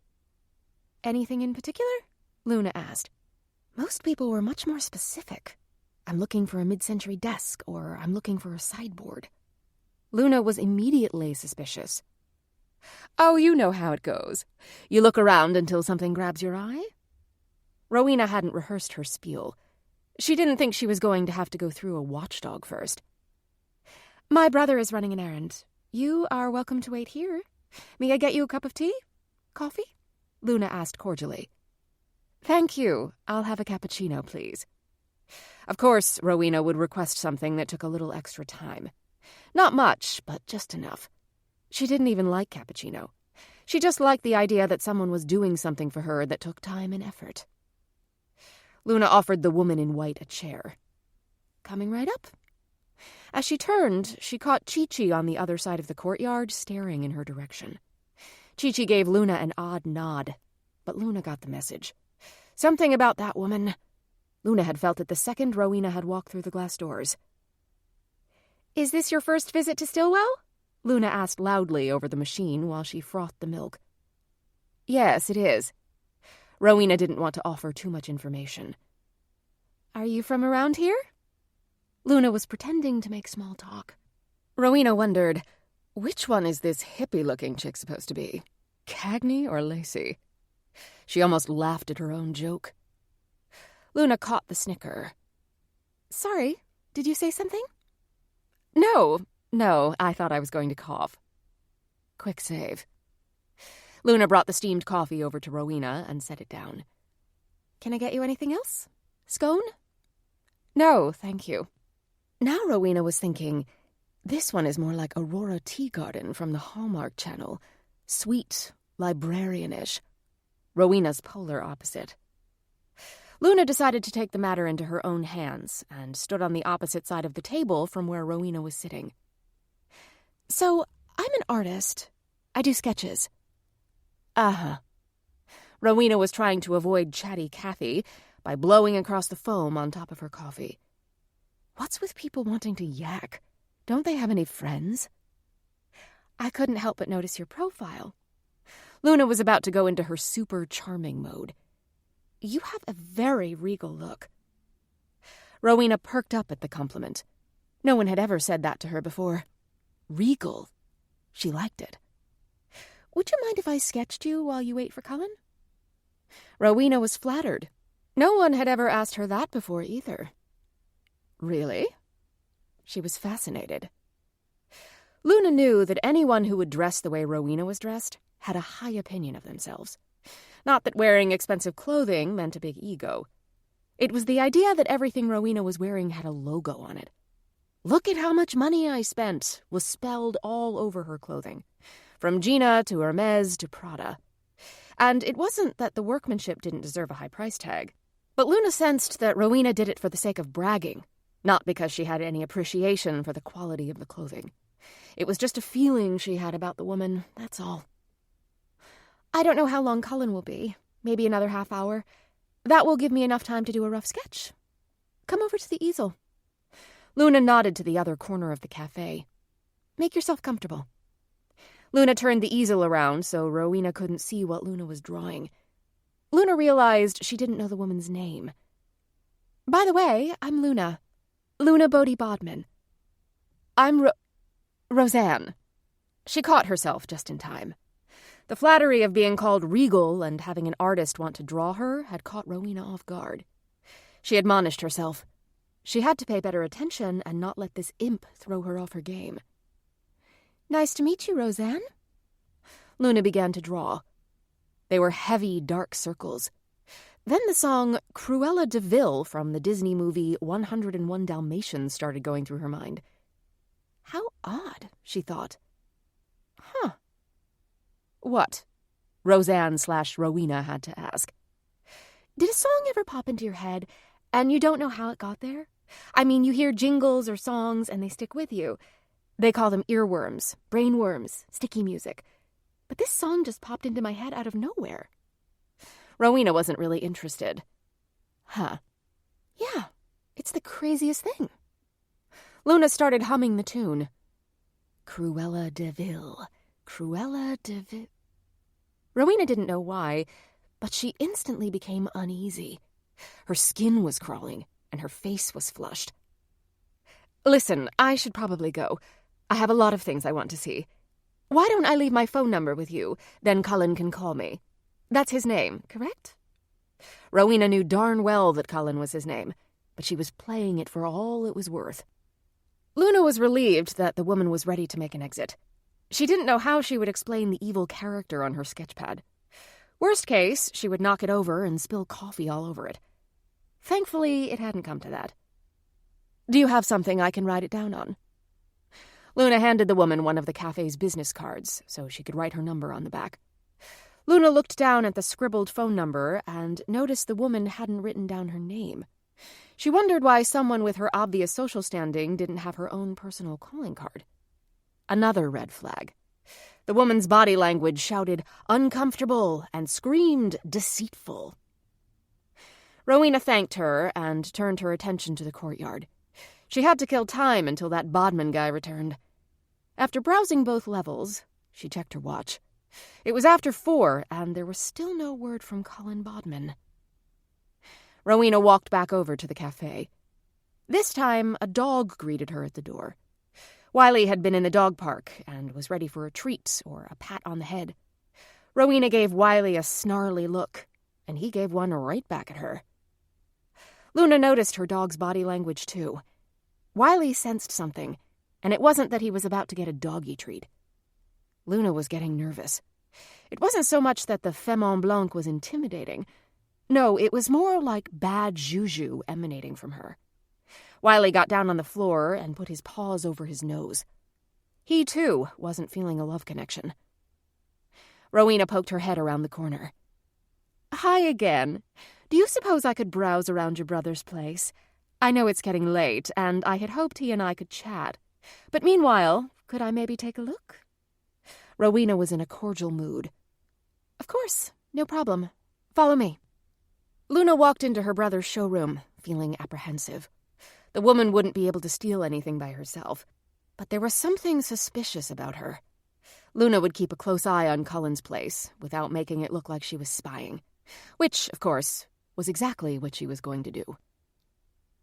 "Anything in particular?" Luna asked. Most people were much more specific. "I'm looking for a mid-century desk," or "I'm looking for a sideboard." Luna was immediately suspicious. "Oh, you know how it goes. You look around until something grabs your eye?" Rowena hadn't rehearsed her spiel. She didn't think she was going to have to go through a watchdog first. "My brother is running an errand. You are welcome to wait here. May I get you a cup of tea? Coffee?" Luna asked cordially. "Thank you. I'll have a cappuccino, please." Of course, Rowena would request something that took a little extra time. Not much, but just enough. She didn't even like cappuccino. She just liked the idea that someone was doing something for her that took time and effort. Luna offered the woman in white a chair. "Coming right up." As she turned, she caught Chi-Chi on the other side of the courtyard, staring in her direction. Chi-Chi gave Luna an odd nod, but Luna got the message. Something about that woman. Luna had felt it the second Rowena had walked through the glass doors. "Is this your first visit to Stillwell?" Luna asked loudly over the machine while she frothed the milk. "Yes, it is." Rowena didn't want to offer too much information. "Are you from around here?" Luna was pretending to make small talk. Rowena wondered, which one is this hippie-looking chick supposed to be? Cagney or Lacey? She almost laughed at her own joke. Luna caught the snicker. "Sorry, did you say something?" No, I thought I was going to cough." Quick save. Luna brought the steamed coffee over to Rowena and set it down. "Can I get you anything else? Scone?" "No, thank you." Now Rowena was thinking, this one is more like Aurora Teagarden from the Hallmark Channel. Sweet, librarianish. Rowena's polar opposite. Luna decided to take the matter into her own hands and stood on the opposite side of the table from where Rowena was sitting. "So, I'm an artist. I do sketches." "Uh-huh." Rowena was trying to avoid chatty Kathy by blowing across the foam on top of her coffee. What's with people wanting to yak? Don't they have any friends? I couldn't help but notice your profile. Luna was about to go into her super charming mode. You have a very regal look. Rowena perked up at the compliment. No one had ever said that to her before. Regal. She liked it. Would you mind if I sketched you while you wait for Cullen? Rowena was flattered. No one had ever asked her that before either. Really? She was fascinated. Luna knew that anyone who would dress the way Rowena was dressed had a high opinion of themselves. Not that wearing expensive clothing meant a big ego. It was the idea that everything Rowena was wearing had a logo on it. "Look at how much money I spent," was spelled all over her clothing, from Gina to Hermes to Prada. And it wasn't that the workmanship didn't deserve a high price tag, but Luna sensed that Rowena did it for the sake of bragging, not because she had any appreciation for the quality of the clothing. It was just a feeling she had about the woman, that's all. I don't know how long Cullen will be. Maybe another half hour. That will give me enough time to do a rough sketch. Come over to the easel. Luna nodded to the other corner of the cafe. Make yourself comfortable. Luna turned the easel around so Rowena couldn't see what Luna was drawing. Luna realized she didn't know the woman's name. By the way, I'm Luna. Luna Bodhi Bodman. I'm Roseanne. She caught herself just in time. The flattery of being called regal and having an artist want to draw her had caught Rowena off guard. She admonished herself. She had to pay better attention and not let this imp throw her off her game. Nice to meet you, Roseanne. Luna began to draw. They were heavy, dark circles. Then the song Cruella de Vil from the Disney movie 101 Dalmatians started going through her mind. How odd, she thought. Huh. What? Roseanne/Rowena had to ask. Did a song ever pop into your head, and you don't know how it got there? I mean, you hear jingles or songs, and they stick with you. They call them earworms, brainworms, sticky music. But this song just popped into my head out of nowhere. Rowena wasn't really interested. Huh. Yeah, it's the craziest thing. Luna started humming the tune. Cruella de Vil, Cruella de Vil. Rowena didn't know why, but she instantly became uneasy. Her skin was crawling, and her face was flushed. Listen, I should probably go. I have a lot of things I want to see. Why don't I leave my phone number with you? Then Cullen can call me. That's his name, correct? Rowena knew darn well that Cullen was his name, but she was playing it for all it was worth. Luna was relieved that the woman was ready to make an exit. She didn't know how she would explain the evil character on her sketchpad. Worst case, she would knock it over and spill coffee all over it. Thankfully, it hadn't come to that. Do you have something I can write it down on? Luna handed the woman one of the cafe's business cards so she could write her number on the back. Luna looked down at the scribbled phone number and noticed the woman hadn't written down her name. She wondered why someone with her obvious social standing didn't have her own personal calling card. Another red flag. The woman's body language shouted uncomfortable and screamed deceitful. Rowena thanked her and turned her attention to the courtyard. She had to kill time until that Bodman guy returned. After browsing both levels, she checked her watch. It was after 4, and there was still no word from Cullen Bodman. Rowena walked back over to the cafe. This time, a dog greeted her at the door. Wiley had been in the dog park and was ready for a treat or a pat on the head. Rowena gave Wiley a snarly look, and he gave one right back at her. Luna noticed her dog's body language, too. Wiley sensed something, and it wasn't that he was about to get a doggy treat. Luna was getting nervous. It wasn't so much that the femme en blanc was intimidating. No, it was more like bad juju emanating from her. Wiley got down on the floor and put his paws over his nose. He, too, wasn't feeling a love connection. Rowena poked her head around the corner. Hi again. Do you suppose I could browse around your brother's place? I know it's getting late, and I had hoped he and I could chat. But meanwhile, could I maybe take a look? Rowena was in a cordial mood. Of course, no problem. Follow me." Luna walked into her brother's showroom, feeling apprehensive. The woman wouldn't be able to steal anything by herself, but there was something suspicious about her. Luna would keep a close eye on Cullen's place without making it look like she was spying, which, of course, was exactly what she was going to do.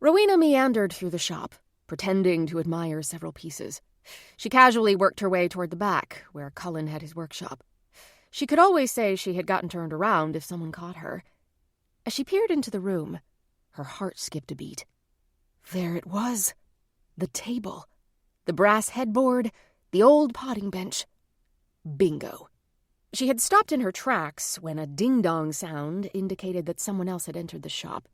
Rowena meandered through the shop, pretending to admire several pieces. She casually worked her way toward the back, where Cullen had his workshop. She could always say she had gotten turned around if someone caught her. As she peered into the room, her heart skipped a beat. There it was. The table. The brass headboard. The old potting bench. Bingo. She had stopped in her tracks when a ding-dong sound indicated that someone else had entered the shop.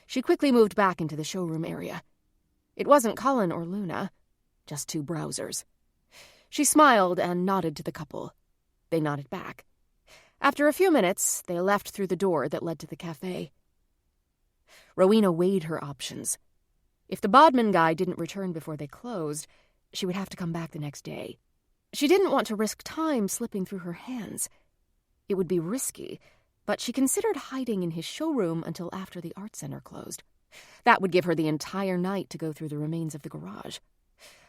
She quickly moved back into the showroom area. It wasn't Cullen or Luna, just two browsers. She smiled and nodded to the couple. They nodded back. After a few minutes, they left through the door that led to the cafe. Rowena weighed her options. If the Bodman guy didn't return before they closed, she would have to come back the next day. She didn't want to risk time slipping through her hands. It would be risky, but she considered hiding in his showroom until after the art center closed. That would give her the entire night to go through the remains of the garage.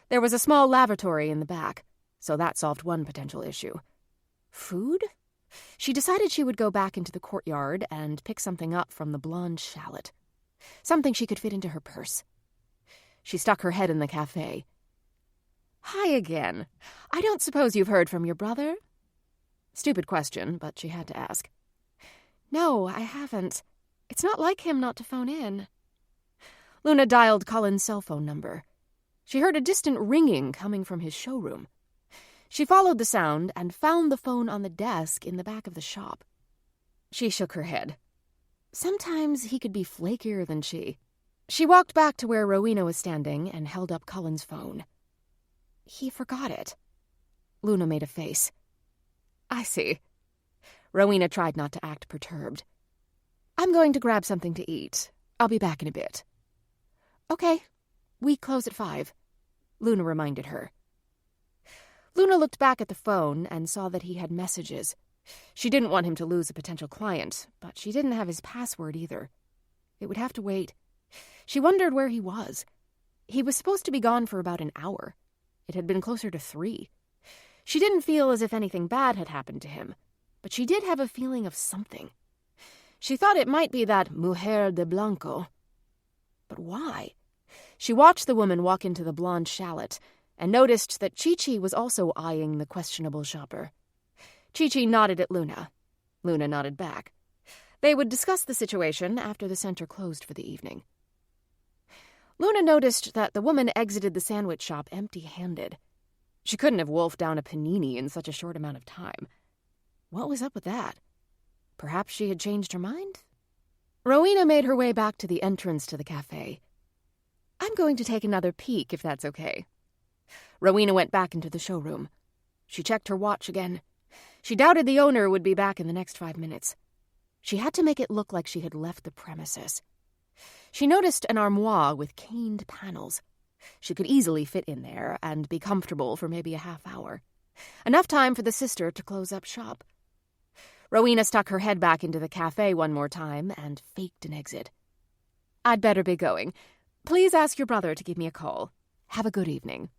There was a small lavatory in the back, so that solved one potential issue. Food? She decided she would go back into the courtyard and pick something up from the blonde shallot. Something she could fit into her purse. She stuck her head in the cafe. "Hi again. I don't suppose you've heard from your brother?" Stupid question, but she had to ask. "No, I haven't. It's not like him not to phone in." Luna dialed Cullen's cell phone number. She heard a distant ringing coming from his showroom. She followed the sound and found the phone on the desk in the back of the shop. She shook her head. Sometimes he could be flakier than she. She walked back to where Rowena was standing and held up Cullen's phone. He forgot it. Luna made a face. "I see." Rowena tried not to act perturbed. "I'm going to grab something to eat. I'll be back in a bit." "Okay. We close at 5, Luna reminded her. Luna looked back at the phone and saw that he had messages. She didn't want him to lose a potential client, but she didn't have his password either. It would have to wait. She wondered where he was. He was supposed to be gone for about an hour. It had been closer to 3. She didn't feel as if anything bad had happened to him, but she did have a feeling of something. She thought it might be that mujer de blanco. But why? She watched the woman walk into the blonde shallot and noticed that Chi-Chi was also eyeing the questionable shopper. Chi-Chi nodded at Luna. Luna nodded back. They would discuss the situation after the center closed for the evening. Luna noticed that the woman exited the sandwich shop empty-handed. She couldn't have wolfed down a panini in such a short amount of time. What was up with that? Perhaps she had changed her mind? Rowena made her way back to the entrance to the cafe. "I'm going to take another peek, if that's okay." Rowena went back into the showroom. She checked her watch again. She doubted the owner would be back in the next 5 minutes. She had to make it look like she had left the premises. She noticed an armoire with caned panels. She could easily fit in there and be comfortable for maybe a half hour. Enough time for the sister to close up shop. Rowena stuck her head back into the cafe one more time and faked an exit. "I'd better be going. Please ask your brother to give me a call. Have a good evening."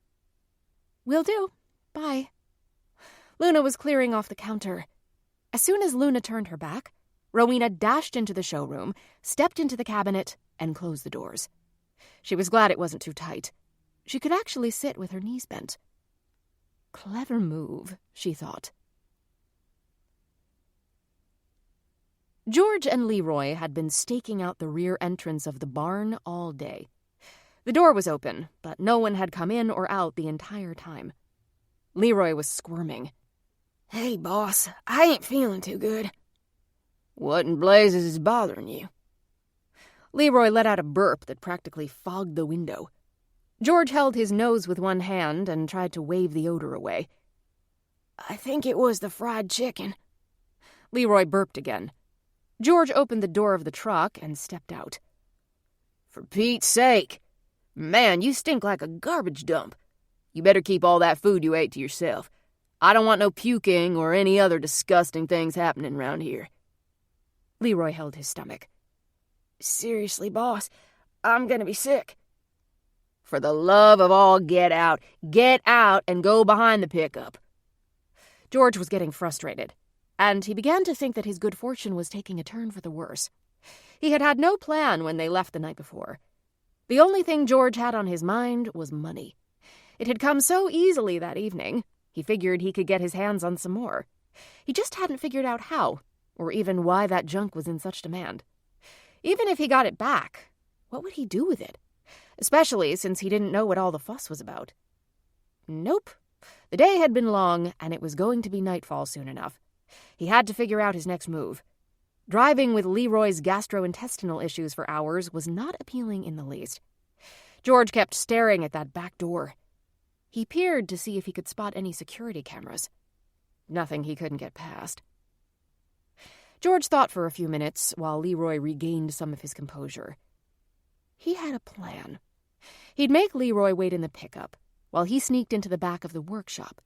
"Will do. Bye." Luna was clearing off the counter. As soon as Luna turned her back, Rowena dashed into the showroom, stepped into the cabinet, and closed the doors. She was glad it wasn't too tight. She could actually sit with her knees bent. Clever move, she thought. George and Leroy had been staking out the rear entrance of the barn all day. The door was open, but no one had come in or out the entire time. Leroy was squirming. "Hey, boss, I ain't feeling too good." "What in blazes is bothering you?" Leroy let out a burp that practically fogged the window. George held his nose with one hand and tried to wave the odor away. "I think it was the fried chicken." Leroy burped again. George opened the door of the truck and stepped out. "For Pete's sake! Man, you stink like a garbage dump. You better keep all that food you ate to yourself. I don't want no puking or any other disgusting things happening around here." Leroy held his stomach. "Seriously, boss, I'm gonna be sick." "For the love of all get out and go behind the pickup." George was getting frustrated, and he began to think that his good fortune was taking a turn for the worse. He had had no plan when they left the night before. The only thing George had on his mind was money. It had come so easily that evening, he figured he could get his hands on some more. He just hadn't figured out how, or even why that junk was in such demand. Even if he got it back, what would he do with it? Especially since he didn't know what all the fuss was about. Nope. The day had been long, and it was going to be nightfall soon enough. He had to figure out his next move. Driving with Leroy's gastrointestinal issues for hours was not appealing in the least. George kept staring at that back door. He peered to see if he could spot any security cameras. Nothing he couldn't get past. George thought for a few minutes while Leroy regained some of his composure. He had a plan. He'd make Leroy wait in the pickup while he sneaked into the back of the workshop.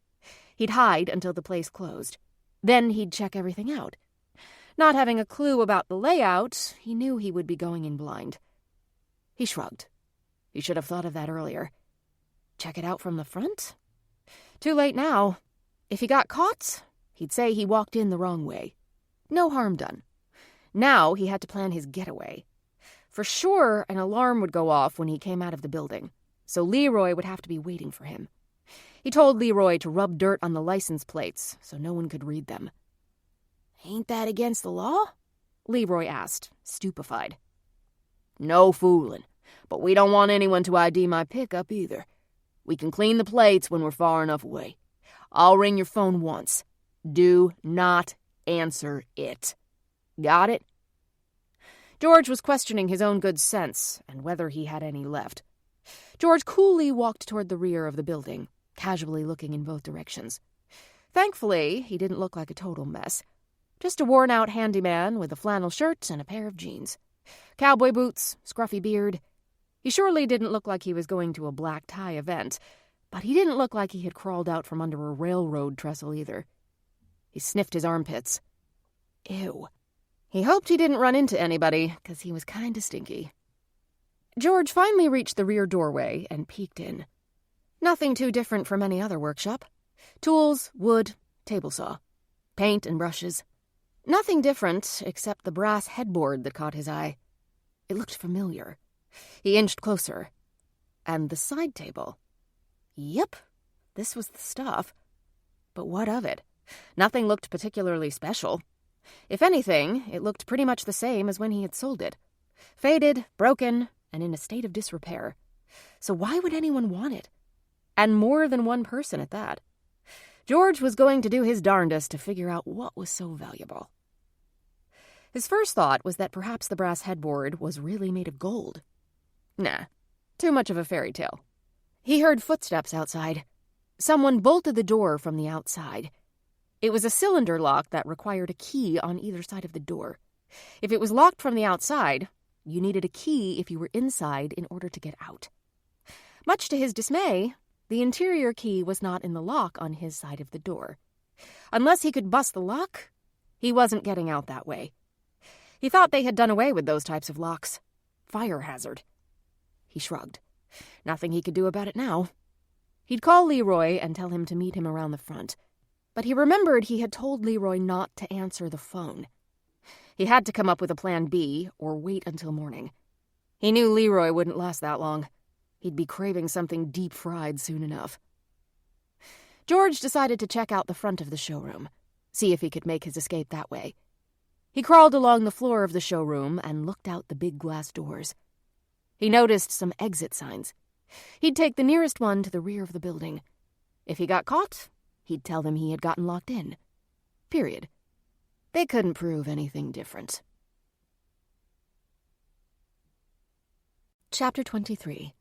He'd hide until the place closed. Then he'd check everything out. Not having a clue about the layout, he knew he would be going in blind. He shrugged. He should have thought of that earlier. Check it out from the front? Too late now. If he got caught, he'd say he walked in the wrong way. No harm done. Now he had to plan his getaway. For sure, an alarm would go off when he came out of the building, so Leroy would have to be waiting for him. He told Leroy to rub dirt on the license plates so no one could read them. "Ain't that against the law?" Leroy asked, stupefied. "No fooling, but we don't want anyone to ID my pickup either. We can clean the plates when we're far enough away. I'll ring your phone once. Do not answer it. Got it?" George was questioning his own good sense and whether he had any left. George coolly walked toward the rear of the building, casually looking in both directions. Thankfully, he didn't look like a total mess. Just a worn-out handyman with a flannel shirt and a pair of jeans. Cowboy boots, scruffy beard. He surely didn't look like he was going to a black tie event, but he didn't look like he had crawled out from under a railroad trestle either. He sniffed his armpits. Ew. He hoped he didn't run into anybody, 'cause he was kinda stinky. George finally reached the rear doorway and peeked in. Nothing too different from any other workshop. Tools, wood, table saw. Paint and brushes. Nothing different except the brass headboard that caught his eye. It looked familiar. He inched closer. And the side table. Yep, this was the stuff. But what of it? Nothing looked particularly special. If anything, it looked pretty much the same as when he had sold it. Faded, broken, and in a state of disrepair. So why would anyone want it? And more than one person at that. George was going to do his darndest to figure out what was so valuable. His first thought was that perhaps the brass headboard was really made of gold. Nah, too much of a fairy tale. He heard footsteps outside. Someone bolted the door from the outside. It was a cylinder lock that required a key on either side of the door. If it was locked from the outside, you needed a key if you were inside in order to get out. Much to his dismay, the interior key was not in the lock on his side of the door. Unless he could bust the lock, he wasn't getting out that way. He thought they had done away with those types of locks. Fire hazard. He shrugged. Nothing he could do about it now. He'd call Leroy and tell him to meet him around the front. But he remembered he had told Leroy not to answer the phone. He had to come up with a plan B or wait until morning. He knew Leroy wouldn't last that long. He'd be craving something deep-fried soon enough. George decided to check out the front of the showroom, see if he could make his escape that way. He crawled along the floor of the showroom and looked out the big glass doors. He noticed some exit signs. He'd take the nearest one to the rear of the building. If he got caught, he'd tell them he had gotten locked in. Period. They couldn't prove anything different. Chapter 23.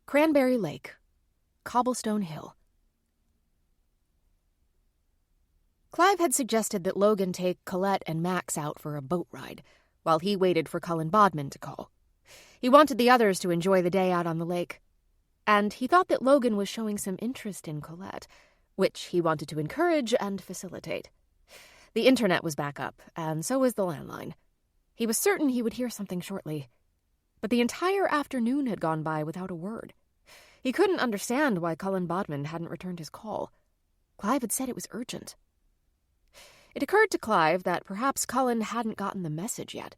Cranberry Lake, Cobblestone Hill. Clive had suggested that Logan take Colette and Max out for a boat ride, while he waited for Cullen Bodman to call. He wanted the others to enjoy the day out on the lake. And he thought that Logan was showing some interest in Colette, which he wanted to encourage and facilitate. The internet was back up, and so was the landline. He was certain he would hear something shortly. But the entire afternoon had gone by without a word. He couldn't understand why Cullen Bodman hadn't returned his call. Clive had said it was urgent. It occurred to Clive that perhaps Cullen hadn't gotten the message yet.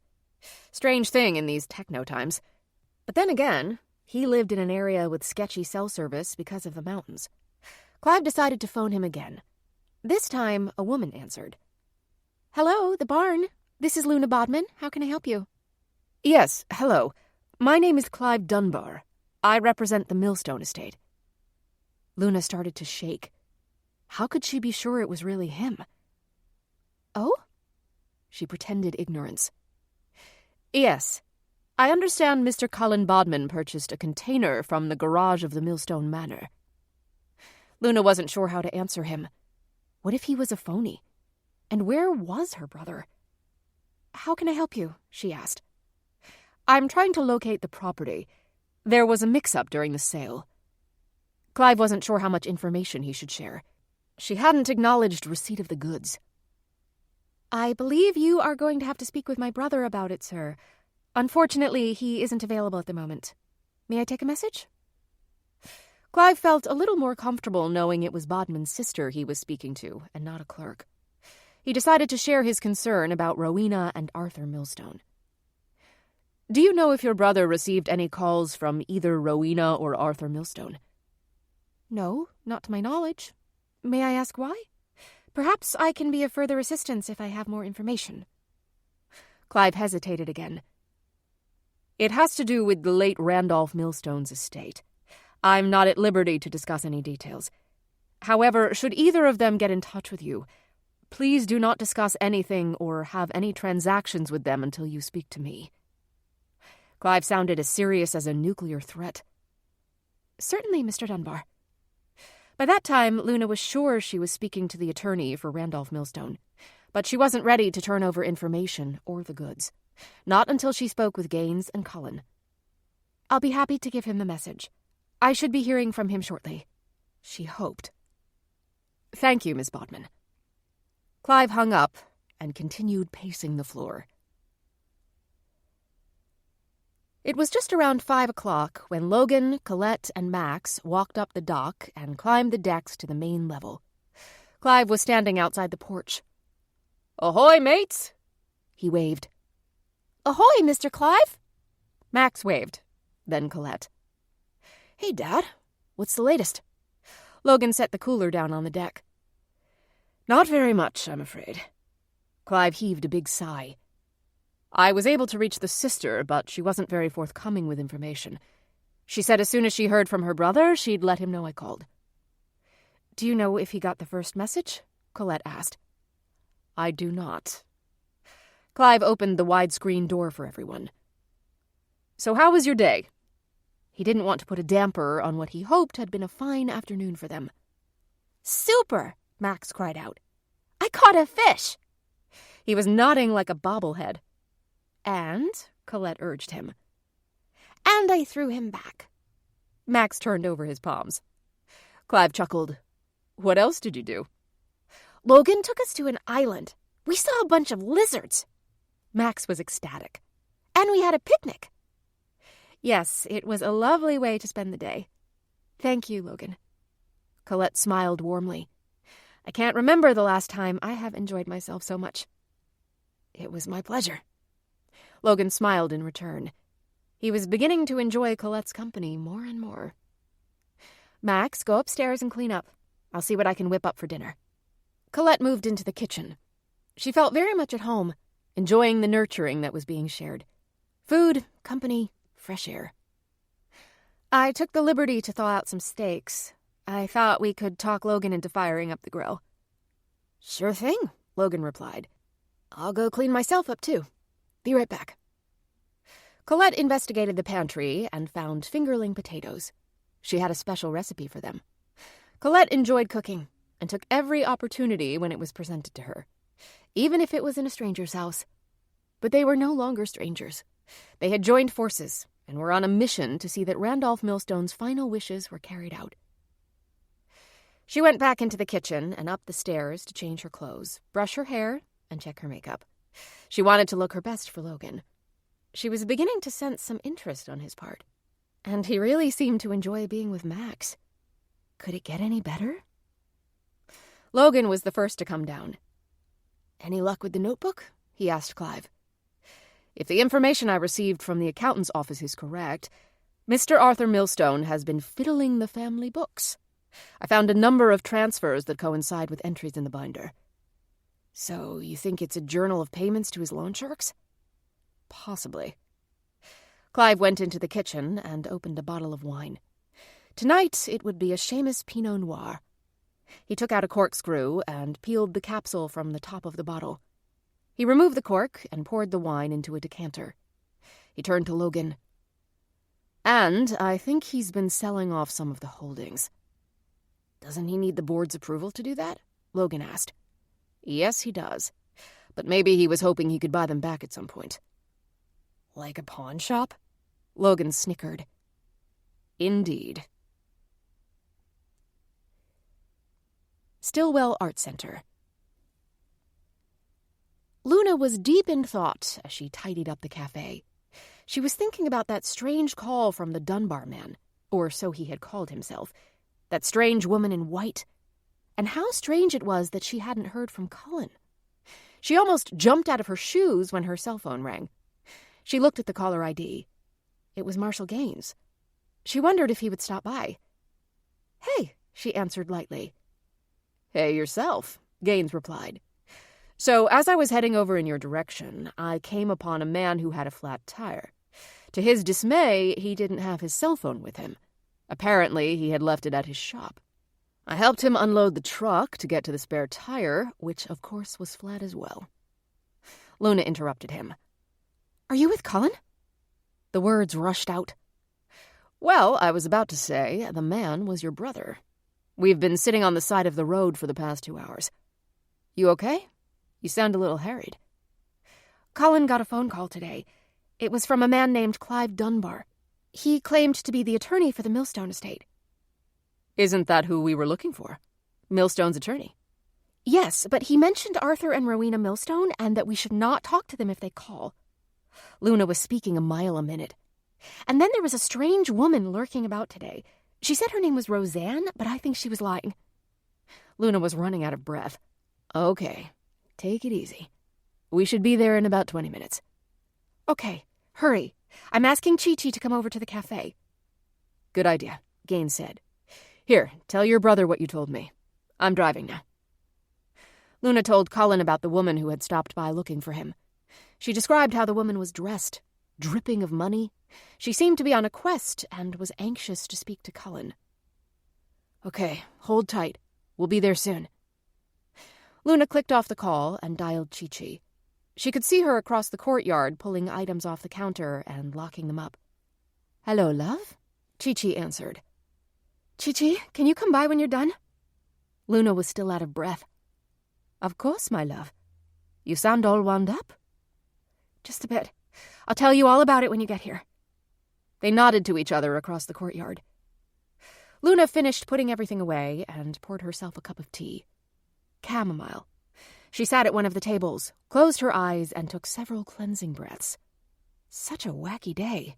Strange thing in these techno times. But then again, he lived in an area with sketchy cell service because of the mountains. Clive decided to phone him again. This time, a woman answered. Hello, the barn. This is Luna Bodman. How can I help you? Yes, hello. My name is Clive Dunbar. I represent the Millstone estate. Luna started to shake. How could she be sure it was really him? Oh? She pretended ignorance. Yes. I understand Mr. Cullen Bodman purchased a container from the garage of the Millstone Manor. Luna wasn't sure how to answer him. What if he was a phony? And where was her brother? How can I help you? She asked. I'm trying to locate the property. There was a mix-up during the sale. Clive wasn't sure how much information he should share. She hadn't acknowledged receipt of the goods. I believe you are going to have to speak with my brother about it, sir. Unfortunately, he isn't available at the moment. May I take a message? Clive felt a little more comfortable knowing it was Bodman's sister he was speaking to, and not a clerk. He decided to share his concern about Rowena and Arthur Millstone. Do you know if your brother received any calls from either Rowena or Arthur Millstone? No, not to my knowledge. May I ask why? Perhaps I can be of further assistance if I have more information. Clive hesitated again. It has to do with the late Randolph Millstone's estate. I'm not at liberty to discuss any details. However, should either of them get in touch with you, please do not discuss anything or have any transactions with them until you speak to me. Clive sounded as serious as a nuclear threat. Certainly, Mr. Dunbar. By that time, Luna was sure she was speaking to the attorney for Randolph Millstone, but she wasn't ready to turn over information or the goods. Not until she spoke with Gaines and Cullen. I'll be happy to give him the message. I should be hearing from him shortly. She hoped. Thank you, Miss Bodman. Clive hung up and continued pacing the floor. It was just around 5 o'clock when Logan, Colette, and Max walked up the dock and climbed the decks to the main level. Clive was standing outside the porch. "Ahoy, mates!" he waved. Ahoy, Mr. Clive! Max waved, then Colette. "Hey, Dad, what's the latest?" Logan set the cooler down on the deck. "Not very much, I'm afraid." Clive heaved a big sigh. I was able to reach the sister, but she wasn't very forthcoming with information. She said as soon as she heard from her brother, she'd let him know I called. "Do you know if he got the first message?" Colette asked. "I do not." Clive opened the widescreen door for everyone. "So how was your day?" He didn't want to put a damper on what he hoped had been a fine afternoon for them. "Super!" Max cried out. "I caught a fish!" He was nodding like a bobblehead. "And?" Colette urged him. "And I threw him back." Max turned over his palms. Clive chuckled. "What else did you do?" "Logan took us to an island. We saw a bunch of lizards." Max was ecstatic. "And we had a picnic." Yes, it was a lovely way to spend the day. Thank you, Logan. Colette smiled warmly. I can't remember the last time I have enjoyed myself so much. It was my pleasure. Logan smiled in return. He was beginning to enjoy Colette's company more and more. Max, go upstairs and clean up. I'll see what I can whip up for dinner. Colette moved into the kitchen. She felt very much at home, enjoying the nurturing that was being shared. Food, company, fresh air. I took the liberty to thaw out some steaks. I thought we could talk Logan into firing up the grill. Sure thing, Logan replied. I'll go clean myself up, too. Be right back. Colette investigated the pantry and found fingerling potatoes. She had a special recipe for them. Colette enjoyed cooking and took every opportunity when it was presented to her, even if it was in a stranger's house. But they were no longer strangers. They had joined forces and were on a mission to see that Randolph Millstone's final wishes were carried out. She went back into the kitchen and up the stairs to change her clothes, brush her hair, and check her makeup. She wanted to look her best for Logan. She was beginning to sense some interest on his part, and he really seemed to enjoy being with Max. Could it get any better? Logan was the first to come down. "Any luck with the notebook?" he asked Clive. "If the information I received from the accountant's office is correct, Mr. Arthur Millstone has been fiddling the family books. I found a number of transfers that coincide with entries in the binder." "So you think it's a journal of payments to his loan sharks?" "Possibly." Clive went into the kitchen and opened a bottle of wine. Tonight it would be a Seamus Pinot Noir. He took out a corkscrew and peeled the capsule from the top of the bottle. He removed the cork and poured the wine into a decanter. He turned to Logan. "And I think he's been selling off some of the holdings." "Doesn't he need the board's approval to do that?" Logan asked. "Yes, he does. But maybe he was hoping he could buy them back at some point." "Like a pawn shop?" Logan snickered. "Indeed." Stillwell Art Center. Luna was deep in thought as she tidied up the cafe. She was thinking about that strange call from the Dunbar man, or so he had called himself, that strange woman in white, and how strange it was that she hadn't heard from Cullen. She almost jumped out of her shoes when her cell phone rang. She looked at the caller ID. It was Marshall Gaines. She wondered if he would stop by. "Hey," she answered lightly. "Hey yourself," Gaines replied. "So as I was heading over in your direction, I came upon a man who had a flat tire. To his dismay, he didn't have his cell phone with him. Apparently, he had left it at his shop. I helped him unload the truck to get to the spare tire, which, of course, was flat as well." Luna interrupted him. "Are you with Cullen?" The words rushed out. "Well, I was about to say, the man was your brother. We've been sitting on the side of the road for the past 2 hours. You okay? You sound a little harried." "Cullen got a phone call today. It was from a man named Clive Dunbar. He claimed to be the attorney for the Millstone estate." "Isn't that who we were looking for? Millstone's attorney?" "Yes, but he mentioned Arthur and Rowena Millstone and that we should not talk to them if they call." Luna was speaking a mile a minute. "And then there was a strange woman lurking about today. She said her name was Roseanne, but I think she was lying." Luna was running out of breath. "Okay, take it easy. We should be there in about 20 minutes. "Okay, hurry. I'm asking Chi-Chi to come over to the cafe." "Good idea," Gaines said. "Here, tell your brother what you told me. I'm driving now." Luna told Cullen about the woman who had stopped by looking for him. She described how the woman was dressed, dripping of money. She seemed to be on a quest and was anxious to speak to Cullen. "Okay, hold tight. We'll be there soon." Luna clicked off the call and dialed Chi-Chi. She could see her across the courtyard pulling items off the counter and locking them up. "Hello, love?" Chi-Chi answered. "Chi-Chi, can you come by when you're done?" Luna was still out of breath. "Of course, my love. You sound all wound up." "Just a bit. I'll tell you all about it when you get here." They nodded to each other across the courtyard. Luna finished putting everything away and poured herself a cup of tea. Chamomile. She sat at one of the tables, closed her eyes, and took several cleansing breaths. Such a wacky day.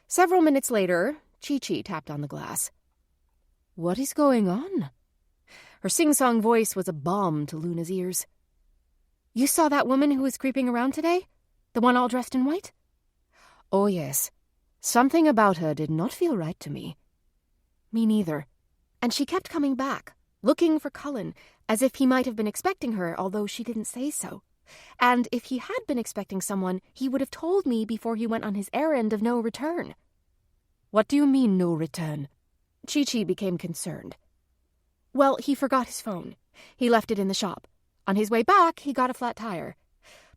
Several minutes later, Chi-Chi tapped on the glass. "What is going on?" Her sing-song voice was a balm to Luna's ears. "You saw that woman who was creeping around today? The one all dressed in white?" "Oh, yes. Something about her did not feel right to me." "Me neither. And she kept coming back, looking for Cullen, as if he might have been expecting her, although she didn't say so. And if he had been expecting someone, he would have told me before he went on his errand of no return." "What do you mean, no return?" Chi-Chi became concerned. "Well, he forgot his phone. He left it in the shop. On his way back, he got a flat tire.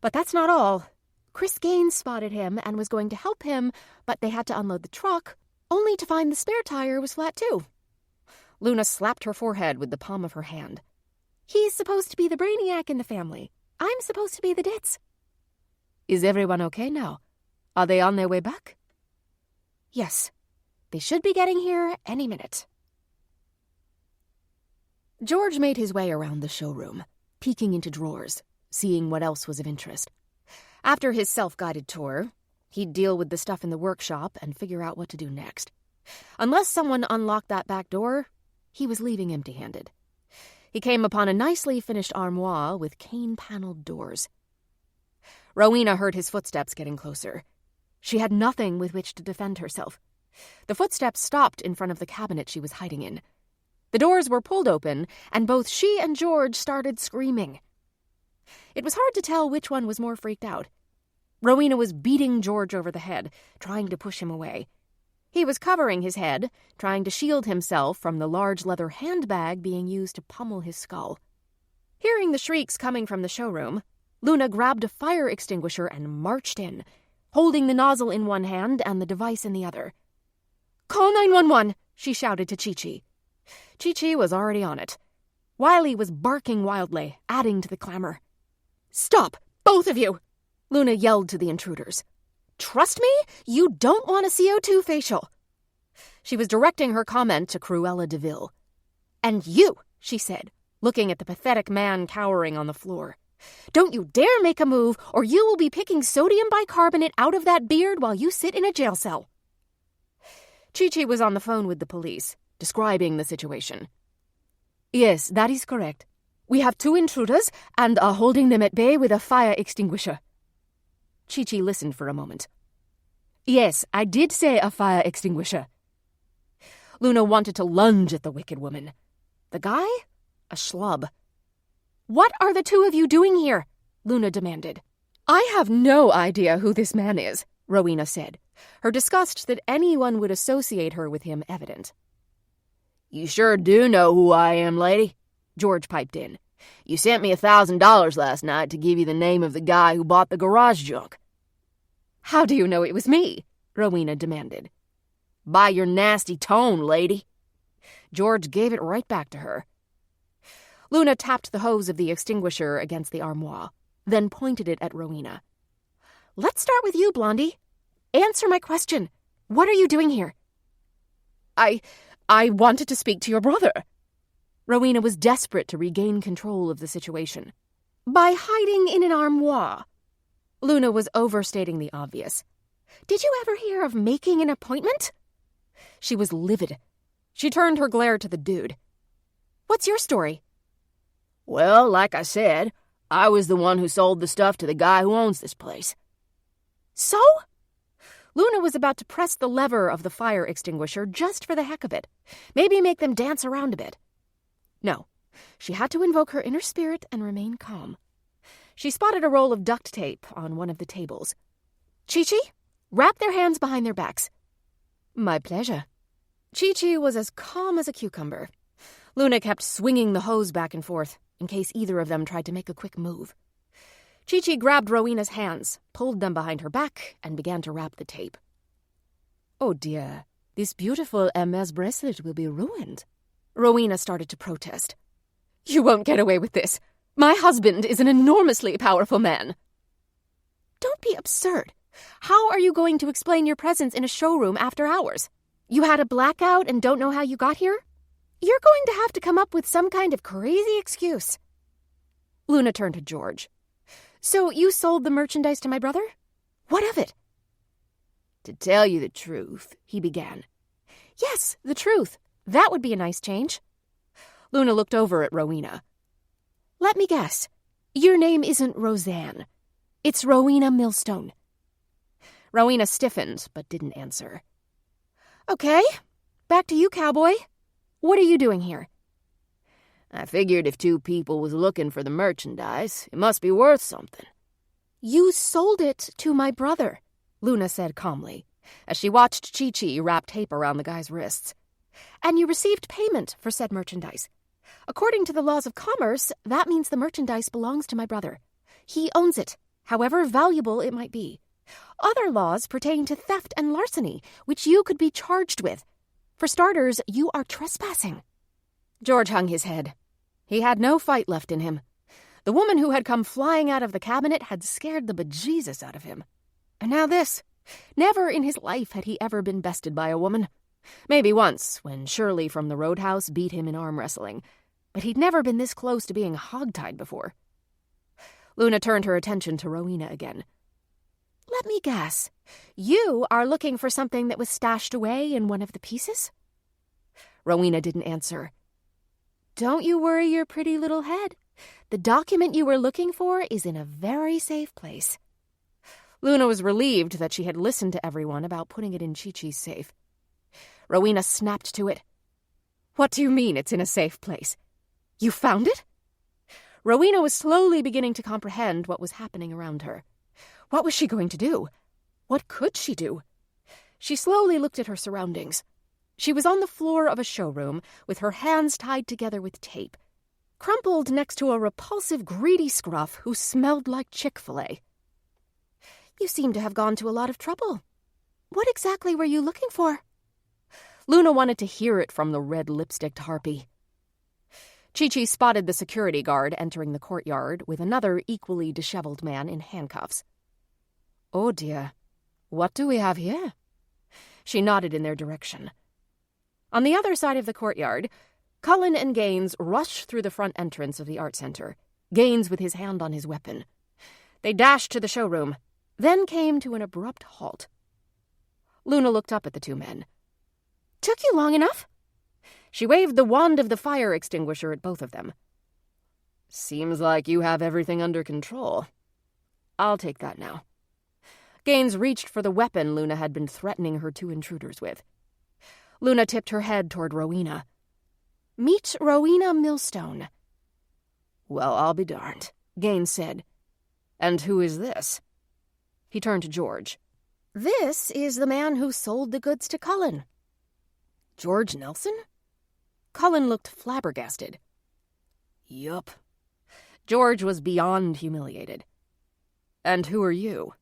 But that's not all. Chris Gaines spotted him and was going to help him, but they had to unload the truck, only to find the spare tire was flat too." Luna slapped her forehead with the palm of her hand. "He's supposed to be the brainiac in the family. I'm supposed to be the ditz." "Is everyone okay now? Are they on their way back?" "Yes. They should be getting here any minute." George made his way around the showroom, peeking into drawers, seeing what else was of interest. After his self-guided tour, he'd deal with the stuff in the workshop and figure out what to do next. Unless someone unlocked that back door, he was leaving empty-handed. He came upon a nicely finished armoire with cane-paneled doors. Rowena heard his footsteps getting closer. She had nothing with which to defend herself. The footsteps stopped in front of the cabinet she was hiding in. The doors were pulled open, and both she and George started screaming. It was hard to tell which one was more freaked out. Rowena was beating George over the head, trying to push him away. He was covering his head, trying to shield himself from the large leather handbag being used to pummel his skull. Hearing the shrieks coming from the showroom, Luna grabbed a fire extinguisher and marched in, holding the nozzle in one hand and the device in the other. "Call 911!" she shouted to Chi-Chi. Chi-Chi was already on it. Wiley was barking wildly, adding to the clamor. "Stop, both of you!" Luna yelled to the intruders. "Trust me, you don't want a CO2 facial." She was directing her comment to Cruella DeVille. "And you," she said, looking at the pathetic man cowering on the floor. "Don't you dare make a move, or you will be picking sodium bicarbonate out of that beard while you sit in a jail cell." Chi-Chi was on the phone with the police, describing the situation. "Yes, that is correct. We have 2 intruders and are holding them at bay with a fire extinguisher." Chi-Chi listened for a moment. "Yes, I did say a fire extinguisher." Luna wanted to lunge at the wicked woman. The guy? A schlub. "What are the 2 of you doing here?" Luna demanded. "I have no idea who this man is," Rowena said, her disgust that anyone would associate her with him evident. "You sure do know who I am, lady," George piped in. "You sent me $1,000 last night to give you the name of the guy who bought the garage junk." "How do you know it was me?" Rowena demanded. "By your nasty tone, lady." George gave it right back to her. Luna tapped the hose of the extinguisher against the armoire, then pointed it at Rowena. "Let's start with you, Blondie. Answer my question. What are you doing here?" I wanted to speak to your brother." Rowena was desperate to regain control of the situation. "By hiding in an armoire." Luna was overstating the obvious. "Did you ever hear of making an appointment?" She was livid. She turned her glare to the dude. "What's your story?" "Well, like I said, I was the one who sold the stuff to the guy who owns this place." "So?" Luna was about to press the lever of the fire extinguisher just for the heck of it. Maybe make them dance around a bit. No, she had to invoke her inner spirit and remain calm. She spotted a roll of duct tape on one of the tables. "Chi-Chi, wrap their hands behind their backs." "My pleasure." Chi-Chi was as calm as a cucumber. Luna kept swinging the hose back and forth in case either of them tried to make a quick move. Chi-Chi grabbed Rowena's hands, pulled them behind her back, and began to wrap the tape. "Oh dear, this beautiful Hermes bracelet will be ruined." Rowena started to protest. "You won't get away with this. My husband is an enormously powerful man." "Don't be absurd. How are you going to explain your presence in a showroom after hours? You had a blackout and don't know how you got here? You're going to have to come up with some kind of crazy excuse." Luna turned to George. "So you sold the merchandise to my brother? What of it?" "To tell you the truth," he began. "Yes, the truth. That would be a nice change." Luna looked over at Rowena. "Let me guess. Your name isn't Roseanne. It's Rowena Millstone." Rowena stiffened, but didn't answer. "Okay, back to you, cowboy. What are you doing here?" "I figured if 2 people was looking for the merchandise, it must be worth something." "You sold it to my brother," Luna said calmly, as she watched Chi-Chi wrap tape around the guy's wrists. "And you received payment for said merchandise. According to the laws of commerce, that means the merchandise belongs to my brother. He owns it, however valuable it might be. Other laws pertain to theft and larceny, which you could be charged with. For starters, you are trespassing." George hung his head. He had no fight left in him. The woman who had come flying out of the cabinet had scared the bejesus out of him. And now this. Never in his life had he ever been bested by a woman. Maybe once, when Shirley from the roadhouse beat him in arm wrestling. but he'd never been this close to being hogtied before. Luna turned her attention to Rowena again. "Let me guess. You are looking for something that was stashed away in one of the pieces?" Rowena didn't answer. "Don't you worry your pretty little head. The document you were looking for is in a very safe place." Luna was relieved that she had listened to everyone about putting it in Chi-Chi's safe. Rowena snapped to it. "What do you mean it's in a safe place? You found it?" Rowena was slowly beginning to comprehend what was happening around her. What was she going to do? What could she do? She slowly looked at her surroundings. She was on the floor of a showroom with her hands tied together with tape, crumpled next to a repulsive, greedy scruff who smelled like Chick-fil-A. "You seem to have gone to a lot of trouble. What exactly were you looking for?" Luna wanted to hear it from the red-lipsticked harpy. Chi-Chi spotted the security guard entering the courtyard with another equally disheveled man in handcuffs. "Oh dear, what do we have here?" She nodded in their direction. On the other side of the courtyard, Cullen and Gaines rushed through the front entrance of the art center, Gaines with his hand on his weapon. They dashed to the showroom, then came to an abrupt halt. Luna looked up at the two men. "Took you long enough?" She waved the wand of the fire extinguisher at both of them. "Seems like you have everything under control. I'll take that now." Gaines reached for the weapon Luna had been threatening her two intruders with. Luna tipped her head toward Rowena. "Meet Rowena Millstone." "Well, I'll be darned," Gaines said. "And who is this?" He turned to George. "This is the man who sold the goods to Cullen." "George Nelson?" Cullen looked flabbergasted. "Yup." George was beyond humiliated. "And who are you?"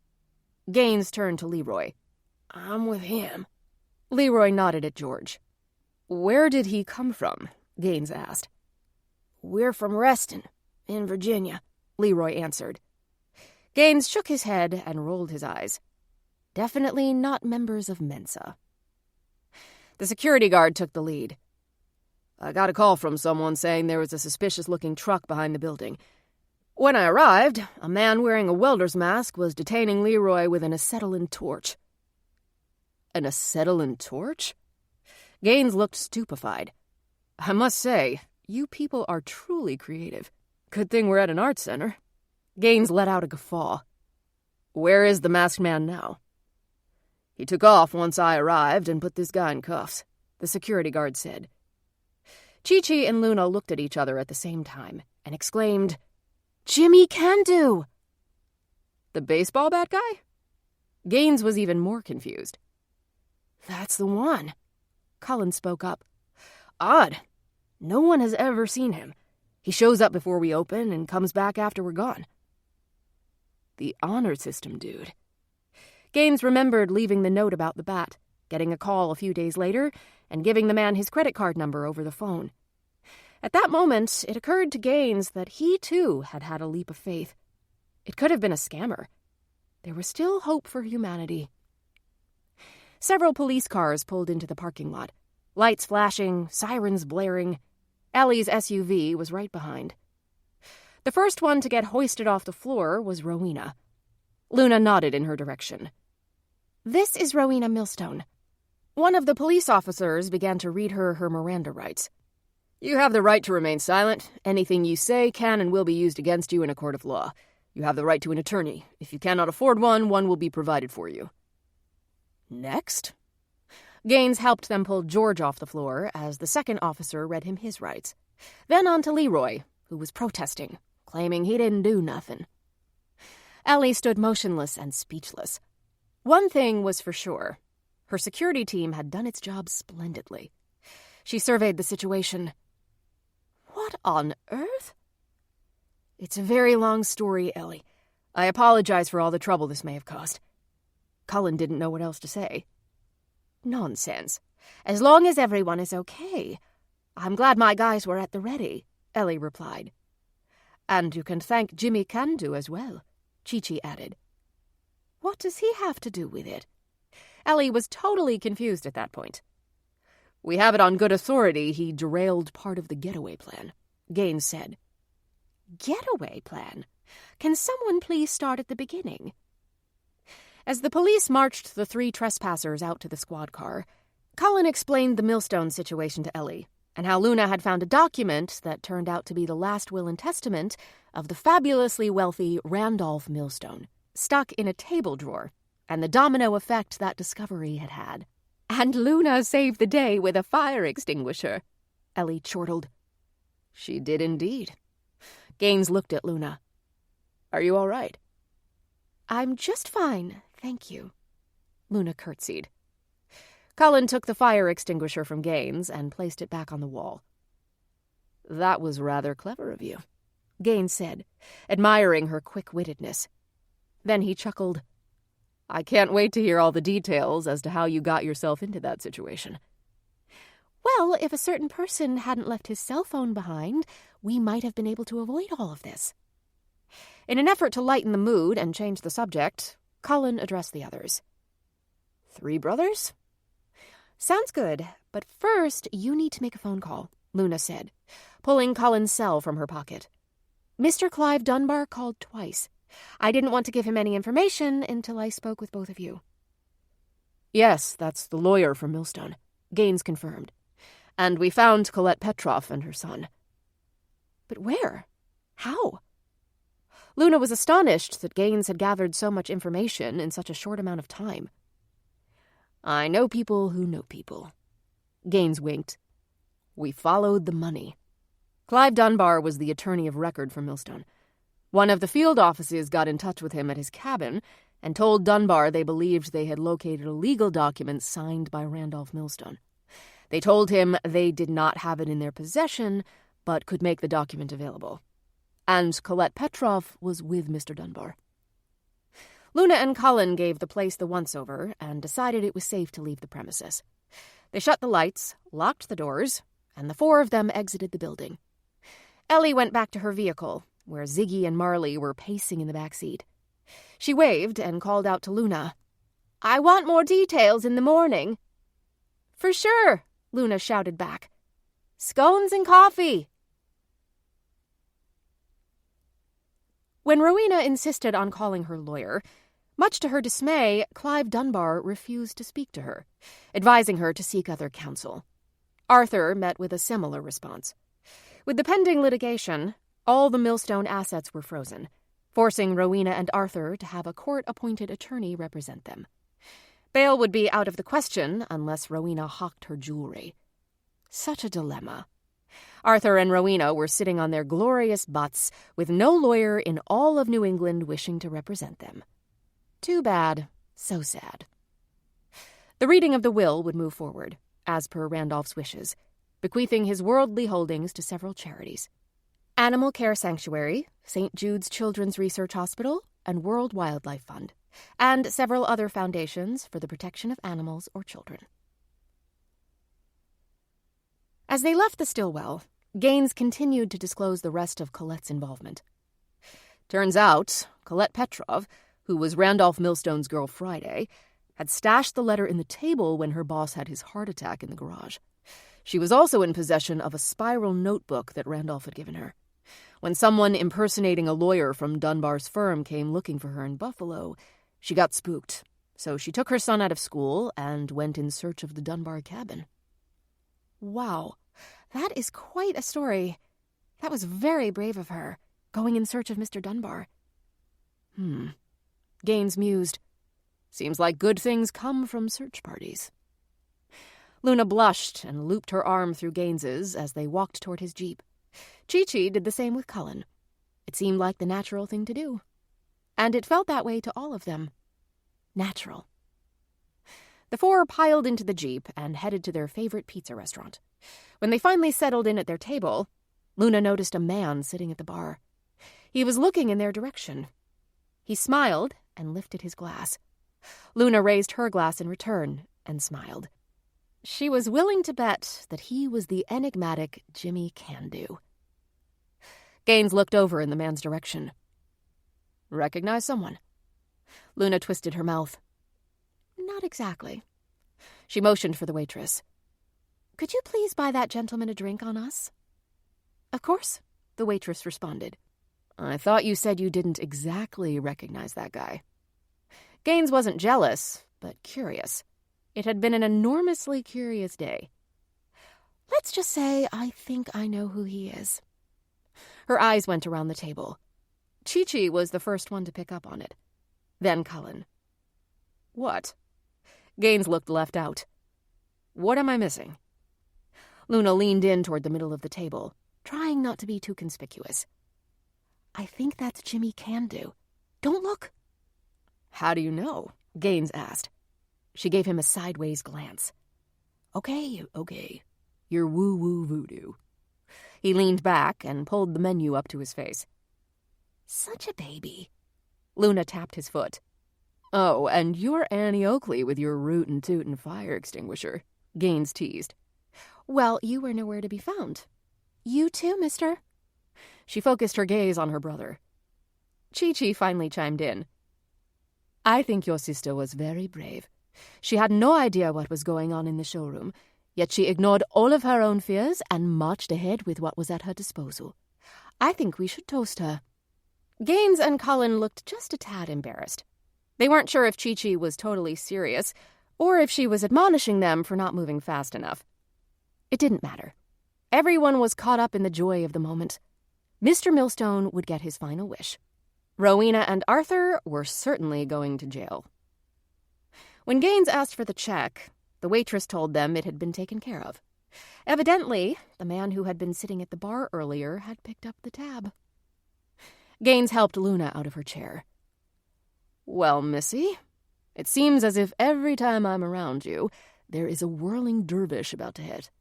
Gaines turned to Leroy. "I'm with him." Leroy nodded at George. "Where did he come from?" Gaines asked. "We're from Reston, in Virginia," Leroy answered. Gaines shook his head and rolled his eyes. Definitely not members of Mensa. The security guard took the lead. "I got a call from someone saying there was a suspicious-looking truck behind the building. When I arrived, a man wearing a welder's mask was detaining Leroy with an acetylene torch." "An acetylene torch?" Gaines looked stupefied. "I must say, you people are truly creative. Good thing we're at an art center." Gaines let out a guffaw. "Where is the masked man now?" "He took off once I arrived and put this guy in cuffs," the security guard said. Chi-Chi and Luna looked at each other at the same time and exclaimed, "Jimmy Can-Do!" "The baseball bat guy?" Gaines was even more confused. "That's the one." Cullen spoke up. "Odd. No one has ever seen him. He shows up before we open and comes back after we're gone." "The honor system dude." Gaines remembered leaving the note about the bat, getting a call a few days later, and giving the man his credit card number over the phone. At that moment, it occurred to Gaines that he, too, had had a leap of faith. It could have been a scammer. There was still hope for humanity. Several police cars pulled into the parking lot, lights flashing, sirens blaring. Ellie's SUV was right behind. The first one to get hoisted off the floor was Rowena. Luna nodded in her direction. "This is Rowena Millstone." One of the police officers began to read her Miranda rights. "You have the right to remain silent. Anything you say can and will be used against you in a court of law. You have the right to an attorney. If you cannot afford one, one will be provided for you." "Next?" Gaines helped them pull George off the floor as the second officer read him his rights. Then on to Leroy, who was protesting, claiming he didn't do nothing. Ellie stood motionless and speechless. One thing was for sure. Her security team had done its job splendidly. She surveyed the situation. "What on earth?" "It's a very long story, Ellie. I apologize for all the trouble this may have caused." Cullen didn't know what else to say. "Nonsense. As long as everyone is okay. I'm glad my guys were at the ready," Ellie replied. "And you can thank Jimmy Can-Do as well," Chi-Chi added. "What does he have to do with it?" Ellie was totally confused at that point. "We have it on good authority he derailed part of the getaway plan." Gaines said. Getaway plan? Can someone please start at the beginning? As the police marched the 3 trespassers out to the squad car, Cullen explained the millstone situation to Ellie, and how Luna had found a document that turned out to be the last will and testament of the fabulously wealthy Randolph Millstone, stuck in a table drawer, and the domino effect that discovery had had. And Luna saved the day with a fire extinguisher, Ellie chortled. She did indeed. Gaines looked at Luna. Are you all right? I'm just fine, thank you, Luna curtsied. Cullen took the fire extinguisher from Gaines and placed it back on the wall. That was rather clever of you, Gaines said, admiring her quick-wittedness. Then he chuckled. I can't wait to hear all the details as to how you got yourself into that situation. Well, if a certain person hadn't left his cell phone behind, we might have been able to avoid all of this. In an effort to lighten the mood and change the subject, Cullen addressed the others. 3 brothers? Sounds good, but first you need to make a phone call, Luna said, pulling Cullen's cell from her pocket. Mr. Clive Dunbar called twice. I didn't want to give him any information until I spoke with both of you. Yes, that's the lawyer from Millstone, Gaines confirmed. And we found Colette Petroff and her son. But where? How? Luna was astonished that Gaines had gathered so much information in such a short amount of time. I know people who know people. Gaines winked. We followed the money. Clive Dunbar was the attorney of record for Millstone. One of the field offices got in touch with him at his cabin and told Dunbar they believed they had located a legal document signed by Randolph Millstone. They told him they did not have it in their possession, but could make the document available. And Colette Petroff was with Mr. Dunbar. Luna and Cullen gave the place the once-over and decided it was safe to leave the premises. They shut the lights, locked the doors, and the 4 of them exited the building. Ellie went back to her vehicle, where Ziggy and Marley were pacing in the back seat. She waved and called out to Luna. I want more details in the morning. For sure, Luna shouted back. Scones and coffee. When Rowena insisted on calling her lawyer, much to her dismay, Clive Dunbar refused to speak to her, advising her to seek other counsel. Arthur met with a similar response. With the pending litigation, all the Millstone assets were frozen, forcing Rowena and Arthur to have a court-appointed attorney represent them. Bail would be out of the question unless Rowena hawked her jewelry. Such a dilemma. Arthur and Rowena were sitting on their glorious butts with no lawyer in all of New England wishing to represent them. Too bad, so sad. The reading of the will would move forward, as per Randolph's wishes, bequeathing his worldly holdings to several charities. Animal Care Sanctuary, St. Jude's Children's Research Hospital, and World Wildlife Fund, and several other foundations for the protection of animals or children. As they left the Stillwell, Gaines continued to disclose the rest of Colette's involvement. Turns out, Colette Petrov, who was Randolph Millstone's girl Friday, had stashed the letter in the table when her boss had his heart attack in the garage. She was also in possession of a spiral notebook that Randolph had given her. When someone impersonating a lawyer from Dunbar's firm came looking for her in Buffalo, she got spooked, so she took her son out of school and went in search of the Dunbar cabin. Wow, that is quite a story. That was very brave of her, going in search of Mr. Dunbar. Gaines mused. Seems like good things come from search parties. Luna blushed and looped her arm through Gaines's as they walked toward his jeep. Chi-Chi did the same with Cullen. It seemed like the natural thing to do. And it felt that way to all of them. Natural. The 4 piled into the jeep and headed to their favorite pizza restaurant. When they finally settled in at their table, Luna noticed a man sitting at the bar. He was looking in their direction. He smiled and lifted his glass. Luna raised her glass in return and smiled. She was willing to bet that he was the enigmatic Jimmy Can-Do. Gaines looked over in the man's direction. Recognize someone? Luna twisted her mouth. Not exactly. She motioned for the waitress. Could you please buy that gentleman a drink on us? "Of course," the waitress responded. "I thought you said you didn't exactly recognize that guy." Gaines wasn't jealous, but curious. It had been an enormously curious day. "Let's just say I think I know who he is." Her eyes went around the table. Chi-Chi was the first one to pick up on it. Then Cullen. "What?" Gaines looked left out. "What am I missing?" Luna leaned in toward the middle of the table, trying not to be too conspicuous. "I think that's Jimmy Can-Do. Don't look." "How do you know?" Gaines asked. She gave him a sideways glance. Okay. You're woo-woo voodoo." He leaned back and pulled the menu up to his face. "Such a baby." Luna tapped his foot. "Oh, and you're Annie Oakley with your rootin' tootin' fire extinguisher," Gaines teased. "Well, you were nowhere to be found." "You too, mister." She focused her gaze on her brother. Chi-Chi finally chimed in. "I think your sister was very brave. She had no idea what was going on in the showroom, yet she ignored all of her own fears and marched ahead with what was at her disposal. I think we should toast her." Gaines and Cullen looked just a tad embarrassed. They weren't sure if Chi-Chi was totally serious or if she was admonishing them for not moving fast enough. It didn't matter. Everyone was caught up in the joy of the moment. Mr. Millstone would get his final wish. Rowena and Arthur were certainly going to jail. When Gaines asked for the check, the waitress told them it had been taken care of. Evidently, the man who had been sitting at the bar earlier had picked up the tab. Gaines helped Luna out of her chair. "Well, Missy, it seems as if every time I'm around you, there is a whirling dervish about to hit."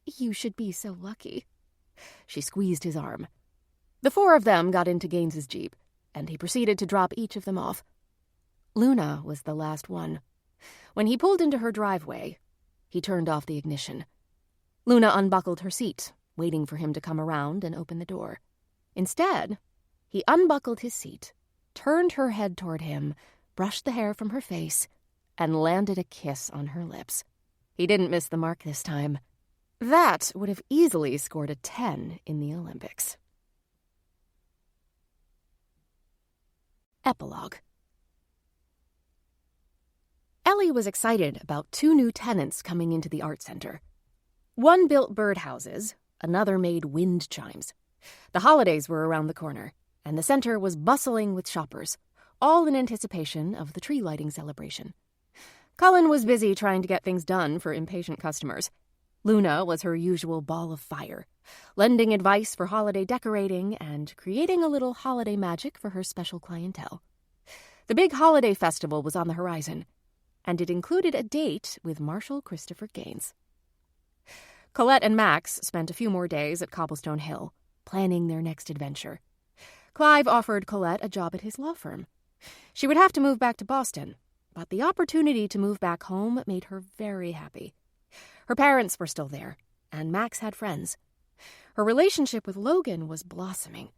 "You should be so lucky." She squeezed his arm. The four of them got into Gaines's Jeep, and he proceeded to drop each of them off. Luna was the last one. When he pulled into her driveway, he turned off the ignition. Luna unbuckled her seat, waiting for him to come around and open the door. Instead, he unbuckled his seat, turned her head toward him, brushed the hair from her face, and landed a kiss on her lips. He didn't miss the mark this time. That would have easily scored a 10 in the Olympics. Epilogue. Ellie was excited about 2 new tenants coming into the art center. One built birdhouses, another made wind chimes. The holidays were around the corner, and the center was bustling with shoppers, all in anticipation of the tree lighting celebration. Cullen was busy trying to get things done for impatient customers. Luna was her usual ball of fire, lending advice for holiday decorating and creating a little holiday magic for her special clientele. The big holiday festival was on the horizon, and it included a date with Marshal Christopher Gaines. Colette and Max spent a few more days at Cobblestone Hill, planning their next adventure. Clive offered Colette a job at his law firm. She would have to move back to Boston, but the opportunity to move back home made her very happy. Her parents were still there, and Max had friends. Her relationship with Logan was blossoming.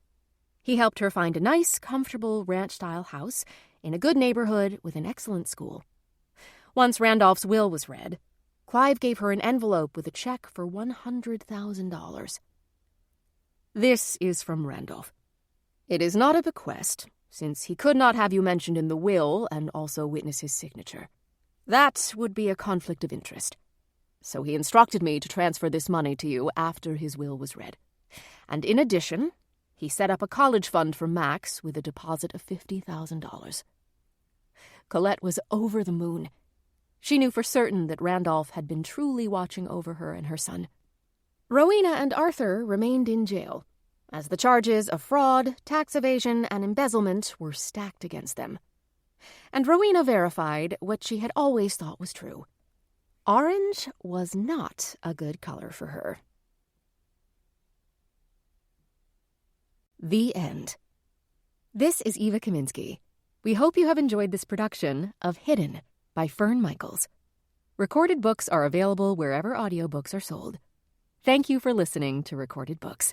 He helped her find a nice, comfortable ranch-style house in a good neighborhood with an excellent school. Once Randolph's will was read, Clive gave her an envelope with a check for $100,000. "This is from Randolph. It is not a bequest, since he could not have you mentioned in the will and also witness his signature. That would be a conflict of interest. So he instructed me to transfer this money to you after his will was read. And in addition, he set up a college fund for Max with a deposit of $50,000. Colette was over the moon. She knew for certain that Randolph had been truly watching over her and her son. Rowena and Arthur remained in jail, as the charges of fraud, tax evasion, and embezzlement were stacked against them. And Rowena verified what she had always thought was true. Orange was not a good color for her. The end. This is Eva Kaminsky. We hope you have enjoyed this production of Hidden by Fern Michaels. Recorded books are available wherever audiobooks are sold. Thank you for listening to Recorded Books.